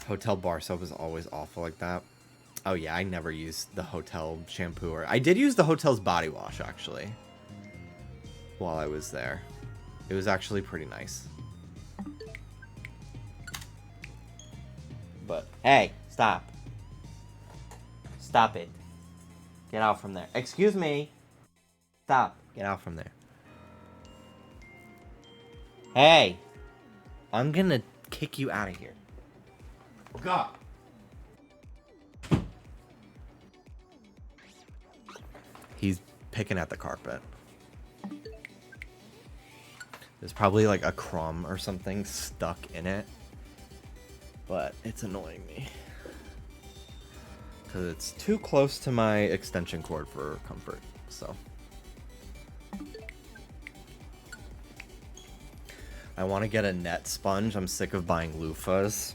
Hotel bar soap is always awful like that. Oh yeah, I never used the hotel shampoo. Or I did use the hotel's body wash, actually, while I was there. It was actually pretty nice. But, hey, stop. Stop it. Get out from there. Excuse me. Stop. Get out from there. Hey. I'm gonna kick you out of here. God. He's picking at the carpet. There's probably like a crumb or something stuck in it. But it's annoying me. Because it's too close to my extension cord for comfort, so. I want to get a net sponge. I'm sick of buying loofahs.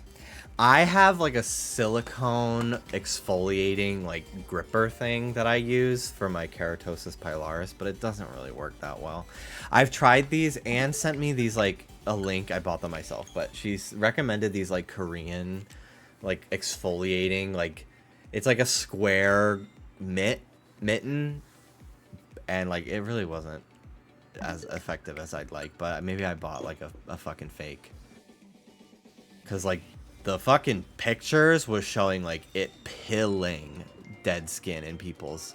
I have like a silicone exfoliating like gripper thing that I use for my keratosis pilaris, but it doesn't really work that well. I've tried these. and sent me these like a link. I bought them myself, but she's recommended these like Korean like exfoliating like it's like a square mitten, and like it really wasn't as effective as I'd like, but maybe I bought like a fucking fake. Cause like the fucking pictures was showing like it pilling dead skin in people's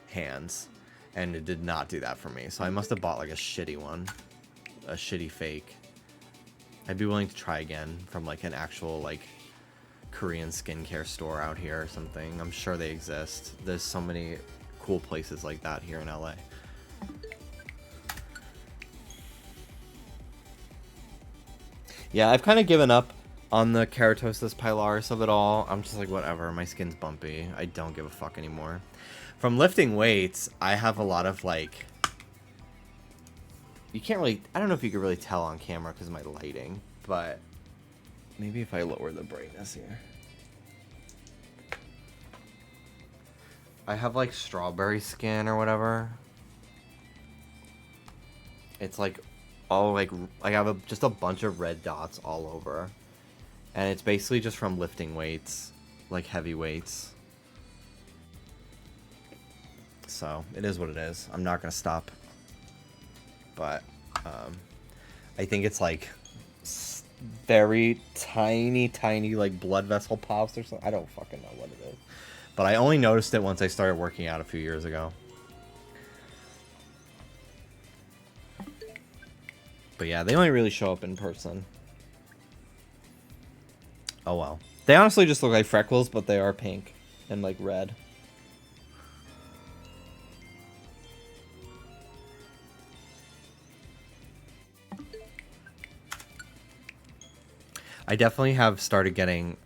hands, and it did not do that for me. So I must have bought like a shitty one, a shitty fake. I'd be willing to try again from like an actual like Korean skincare store out here or something. I'm sure they exist. There's so many cool places like that here in LA. Yeah, I've kind of given up on the keratosis pilaris of it all. I'm just like, whatever, my skin's bumpy. I don't give a fuck anymore. From lifting weights, I have a lot of like, you can't really, I don't know if you could really tell on camera because of my lighting, but maybe if I lower the brightness here. I have like strawberry skin or whatever. It's like all like I have just a bunch of red dots all over. And it's basically just from lifting weights, like heavy weights. So it is what it is. I'm not going to stop. But I think it's like very tiny like blood vessel pops or something. I don't fucking know what it is. But I only noticed it once I started working out a few years ago. But yeah, they only really show up in person. Oh well. They honestly just look like freckles, but they are pink and like red. I definitely have started getting,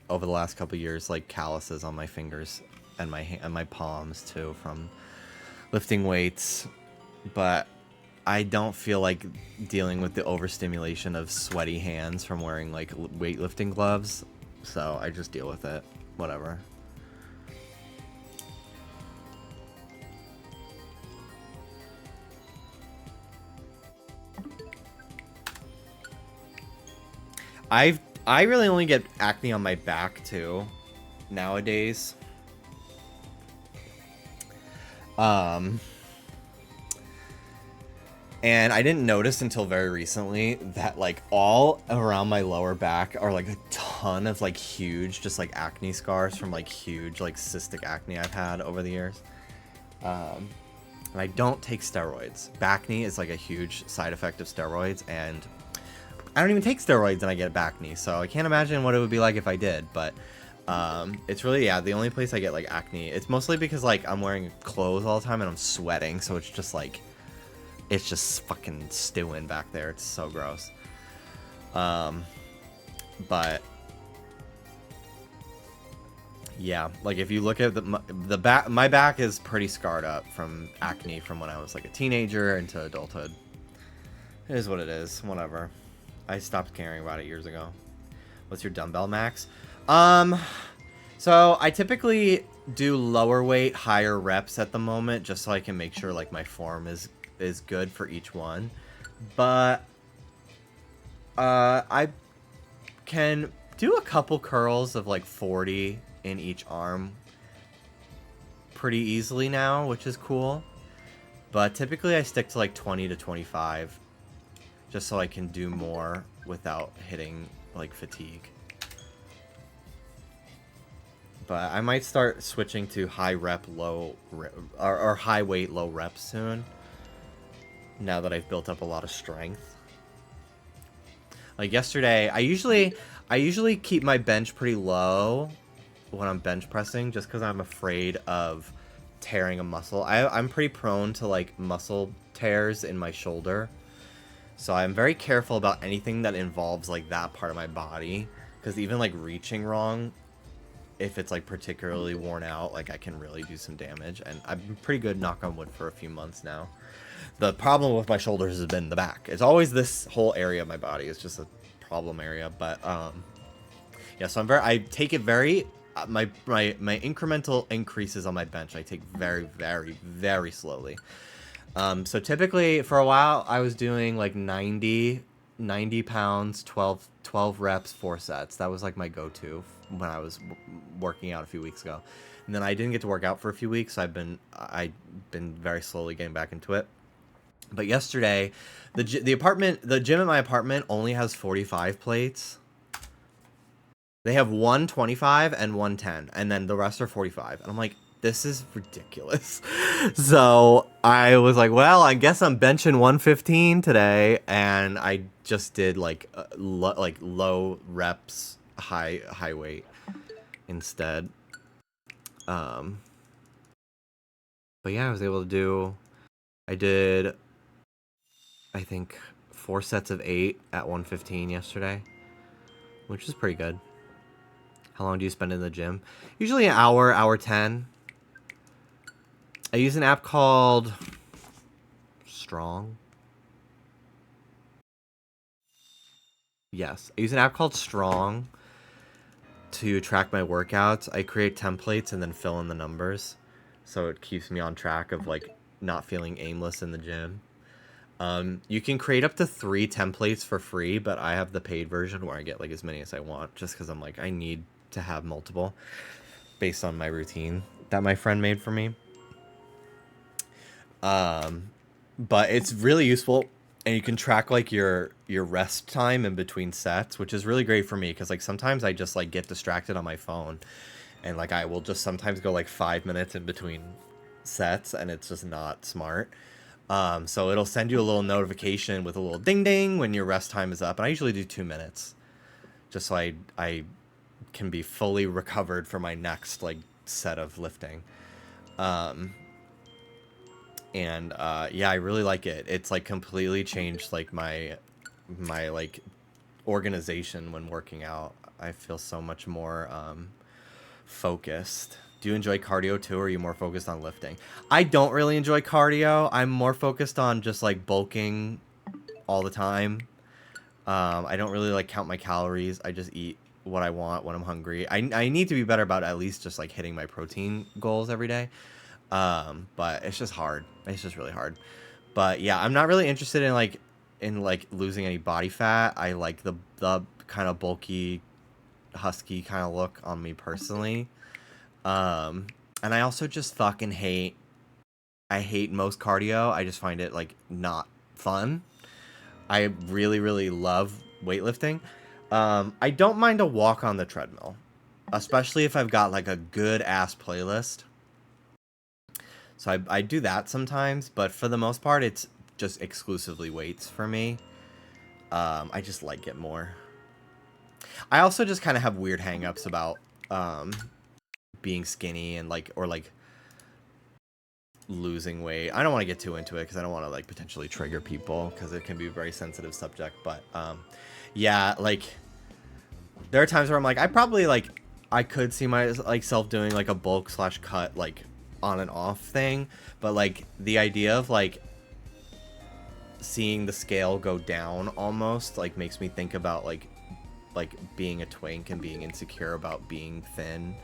over the last couple years, like calluses on my fingers and my palms too from lifting weights, but I don't feel like dealing with the overstimulation of sweaty hands from wearing like weightlifting gloves, so I just deal with it. Whatever. I really only get acne on my back too nowadays. And I didn't notice until very recently that like all around my lower back are like a ton of like huge just like acne scars from like huge like cystic acne I've had over the years. And I don't take steroids. Backne is like a huge side effect of steroids, and I don't even take steroids and I get backne, so I can't imagine what it would be like if I did. But it's really, yeah, the only place I get like acne, it's mostly because like I'm wearing clothes all the time and I'm sweating, so it's just like, it's just fucking stewing back there. It's so gross. But yeah, like if you look at the back, my back is pretty scarred up from acne from when I was like a teenager into adulthood. It is what it is. Whatever. I stopped caring about it years ago. What's your dumbbell max? So I typically do lower weight, higher reps at the moment, just so I can make sure like my form is good for each one. But I can do a couple curls of like 40 in each arm pretty easily now, which is cool. But typically I stick to like 20 to 25 just so I can do more without hitting like fatigue. But I might start switching to high rep, low or high weight, low reps soon, now that I've built up a lot of strength. Like yesterday, I usually keep my bench pretty low when I'm bench pressing, just because I'm afraid of tearing a muscle. I'm pretty prone to like muscle tears in my shoulder, so I'm very careful about anything that involves like that part of my body, because even like reaching wrong, if it's like particularly worn out, like I can really do some damage. And I've been pretty good, knock on wood, for a few months now. The problem with my shoulders has been the back. It's always this whole area of my body. It's just a problem area. But yeah, so I take it very my incremental increases on my bench I take very, very, very slowly. So typically for a while I was doing like 90 pounds, 12 reps, 4 sets. That was like my go-to when I was working out a few weeks ago. And then I didn't get to work out for a few weeks, so I've been very slowly getting back into it. But yesterday, the gym at my apartment only has 45 plates. They have 125 and 110, and then the rest are 45. And I'm like, this is ridiculous. So I was like, well, I guess I'm benching 115 today, and I just did like low reps, high weight instead. But yeah, I was able to do. I did, I think, 4 sets of 8 at 115 yesterday, which is pretty good. How long do you spend in the gym? Usually an hour 10. I use an app called Strong. Yes, I use an app called Strong to track my workouts. I create templates and then fill in the numbers, so it keeps me on track of like not feeling aimless in the gym. You can create up to 3 templates for free, but I have the paid version where I get like as many as I want, just because I'm like, I need to have multiple based on my routine that my friend made for me. But it's really useful, and you can track like your rest time in between sets, which is really great for me, because like sometimes I just like get distracted on my phone, and like I will just sometimes go like 5 minutes in between sets, and it's just not smart. So it'll send you a little notification with a little ding ding when your rest time is up, and I usually do 2 minutes, just so I can be fully recovered for my next like set of lifting. Yeah, I really like it. It's like completely changed like my like organization when working out. I feel so much more focused. Do you enjoy cardio too, or are you more focused on lifting? I don't really enjoy cardio. I'm more focused on just like bulking all the time. I don't really like count my calories. I just eat what I want when I'm hungry. I need to be better about at least just like hitting my protein goals every day. But it's just hard. It's just really hard. But yeah, I'm not really interested in like in like losing any body fat. I like the kind of bulky, husky kind of look on me personally. And I also just fucking hate. I hate most cardio. I just find it like not fun. I really, really love weightlifting. I don't mind a walk on the treadmill, especially if I've got like a good ass playlist. So I do that sometimes, but for the most part, it's just exclusively weights for me. I just like it more. I also just kind of have weird hangups about being skinny and like, or like losing weight. I don't want to get too into it because I don't want to like potentially trigger people because it can be a very sensitive subject. But yeah, like there are times where I'm like, I could see myself doing like a bulk / cut like on and off thing, but like the idea of like seeing the scale go down almost like makes me think about like being a twink and being insecure about being thin,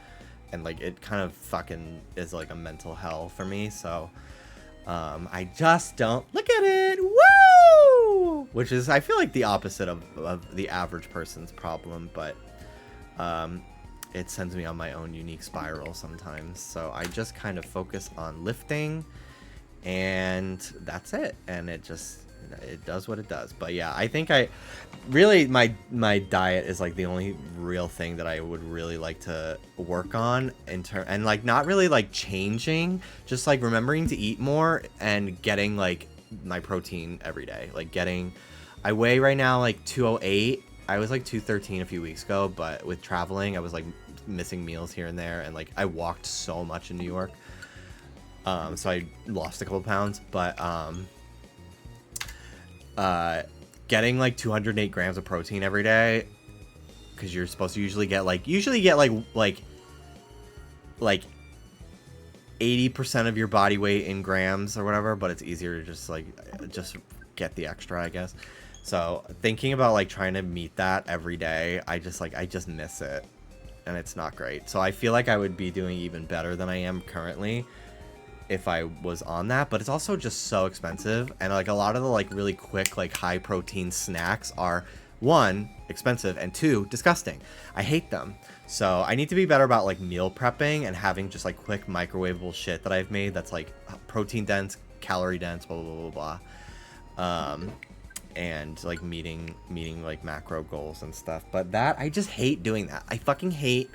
and like it kind of fucking is like a mental hell for me. So I just don't look at it. Woo! Which is, I feel like, the opposite of the average person's problem, but it sends me on my own unique spiral sometimes. So I just kind of focus on lifting, and that's it. And it does what it does. But yeah, I think my diet is like the only real thing that I would really like to work on and like not really like changing, just like remembering to eat more and getting like my protein every day. Like I weigh right now like 208. I was like 213 a few weeks ago, but with traveling, I was like missing meals here and there, and like I walked so much in New York. So I lost a couple pounds, but getting like 208 grams of protein every day, because you're supposed to usually get like 80% of your body weight in grams or whatever, but it's easier to just get the extra, I guess. So thinking about like trying to meet that every day, I just miss it, and it's not great. So I feel like I would be doing even better than I am currently if I was on that, but it's also just so expensive, and like a lot of the like really quick like high protein snacks are, 1, expensive, and 2, disgusting. I hate them. So I need to be better about like meal prepping and having just like quick microwavable shit that I've made that's like protein dense, calorie dense, blah blah blah blah, and like meeting like macro goals and stuff. But that, I just hate doing that. I fucking hate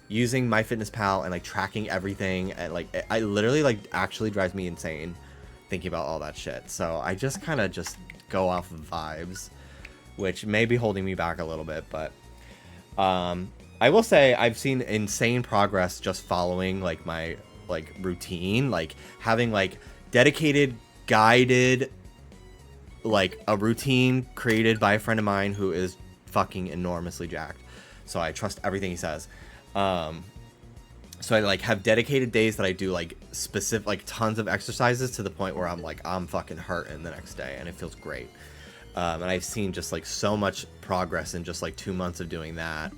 using MyFitnessPal and like tracking everything, and like I literally like actually drives me insane thinking about all that shit. So I just kind of just go off of vibes, which may be holding me back a little bit. But I will say I've seen insane progress just following like my like routine, like having like dedicated guided like a routine created by a friend of mine who is fucking enormously jacked, so I trust everything he says. So I like have dedicated days that I do like specific, like tons of exercises to the point where I'm fucking hurting the next day, and it feels great. And I've seen just like so much progress in just like 2 months of doing that,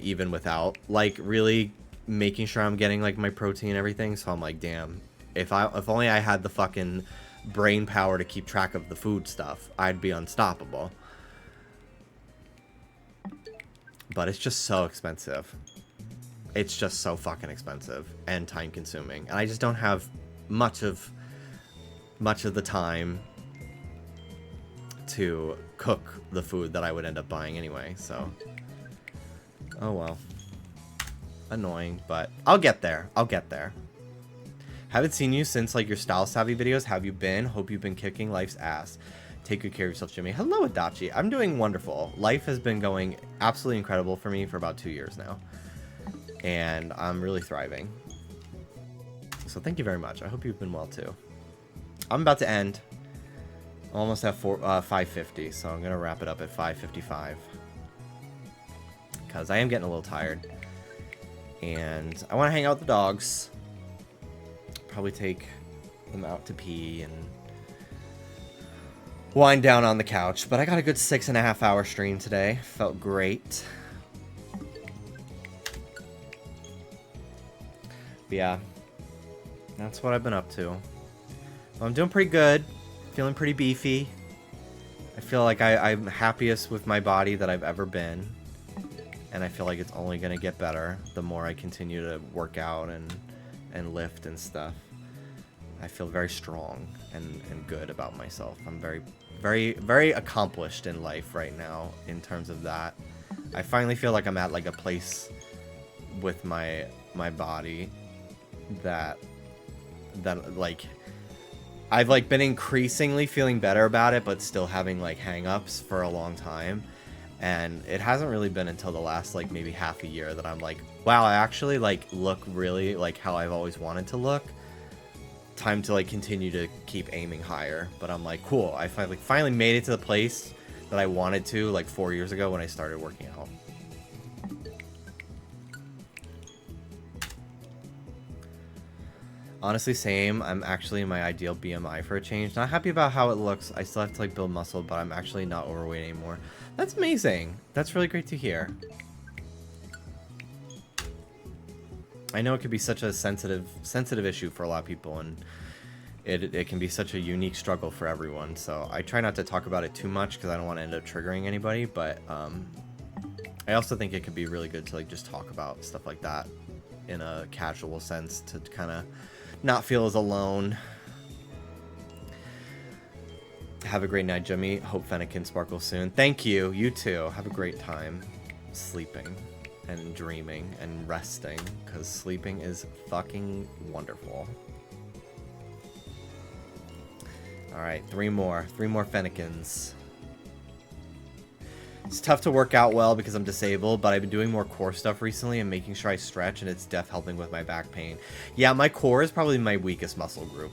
even without like really making sure I'm getting like my protein and everything. So I'm like, damn, if only I had the fucking brain power to keep track of the food stuff, I'd be unstoppable. But it's just so expensive. It's just so fucking expensive and time consuming. And I just don't have much of the time to cook the food that I would end up buying anyway. So, oh well. Annoying, but I'll get there. Haven't seen you since like your style savvy videos. Have you been? Hope you've been kicking life's ass. Take good care of yourself, Jimmy. Hello, Adachi. I'm doing wonderful. Life has been going absolutely incredible for me for about 2 years now, and I'm really thriving. So thank you very much. I hope you've been well too. I'm about to end. I'm almost at 5:50, so I'm gonna wrap it up at 5:55 because I am getting a little tired, and I want to hang out with the dogs. Probably take them out to pee and wind down on the couch, but I got a good 6.5 hour stream today. Felt great. But yeah, that's what I've been up to. Well, I'm doing pretty good. Feeling pretty beefy. I feel like I'm happiest with my body that I've ever been. And I feel like it's only going to get better the more I continue to work out and lift and stuff. I feel very strong and good about myself. I'm very, very, very accomplished in life right now in terms of that. I finally feel like I'm at like a place with my body that like I've like been increasingly feeling better about it, but still having like hang-ups for a long time. And it hasn't really been until the last like maybe half a year that I'm like, wow, I actually like look really like how I've always wanted to look. Time to like continue to keep aiming higher. But I'm like, cool, I finally made it to the place that I wanted to like 4 years ago when I started working out. Honestly, same. I'm actually in my ideal BMI for a change. Not happy about how it looks. I still have to like build muscle, but I'm actually not overweight anymore. That's amazing. That's really great to hear. I know it could be such a sensitive issue for a lot of people, and it can be such a unique struggle for everyone. So I try not to talk about it too much because I don't want to end up triggering anybody. But I also think it could be really good to like just talk about stuff like that in a casual sense to kind of not feel as alone. Have a great night, Jimmy. Hope Fennekin sparkles soon. Thank you. You too. Have a great time sleeping and dreaming and resting, because sleeping is fucking wonderful. Alright, three more Fennekins. It's tough to work out well because I'm disabled, but I've been doing more core stuff recently and making sure I stretch, and it's def helping with my back pain. Yeah, my core is probably my weakest muscle group.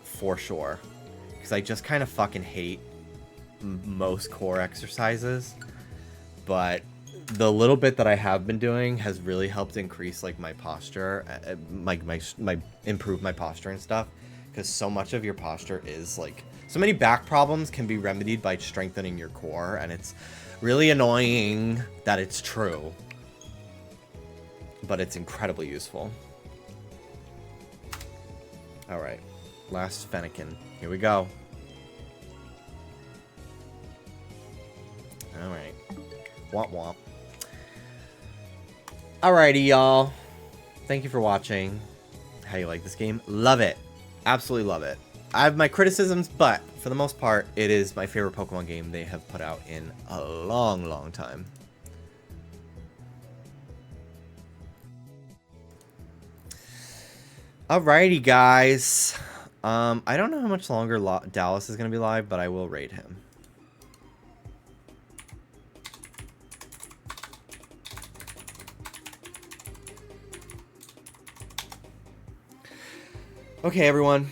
For sure. Because I just kind of fucking hate most core exercises. But the little bit that I have been doing has really helped increase like my posture, improve my posture and stuff. Because so much of your posture is like, so many back problems can be remedied by strengthening your core, and it's really annoying that it's true, but it's incredibly useful. All right, last Fennekin. Here we go. All right. Womp womp. Alrighty, y'all. Thank you for watching. How you like this game? Love it. Absolutely love it. I have my criticisms, but for the most part, it is my favorite Pokemon game they have put out in a long, long time. Alrighty, guys. I don't know how much longer Dallas is going to be live, but I will raid him. Okay, everyone.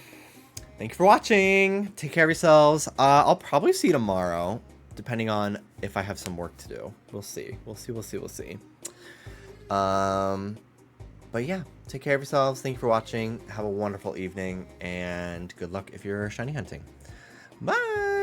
Thank you for watching. Take care of yourselves. I'll probably see you tomorrow, depending on if I have some work to do. We'll see. We'll see. But yeah, take care of yourselves. Thank you for watching. Have a wonderful evening, and good luck if you're shiny hunting. Bye!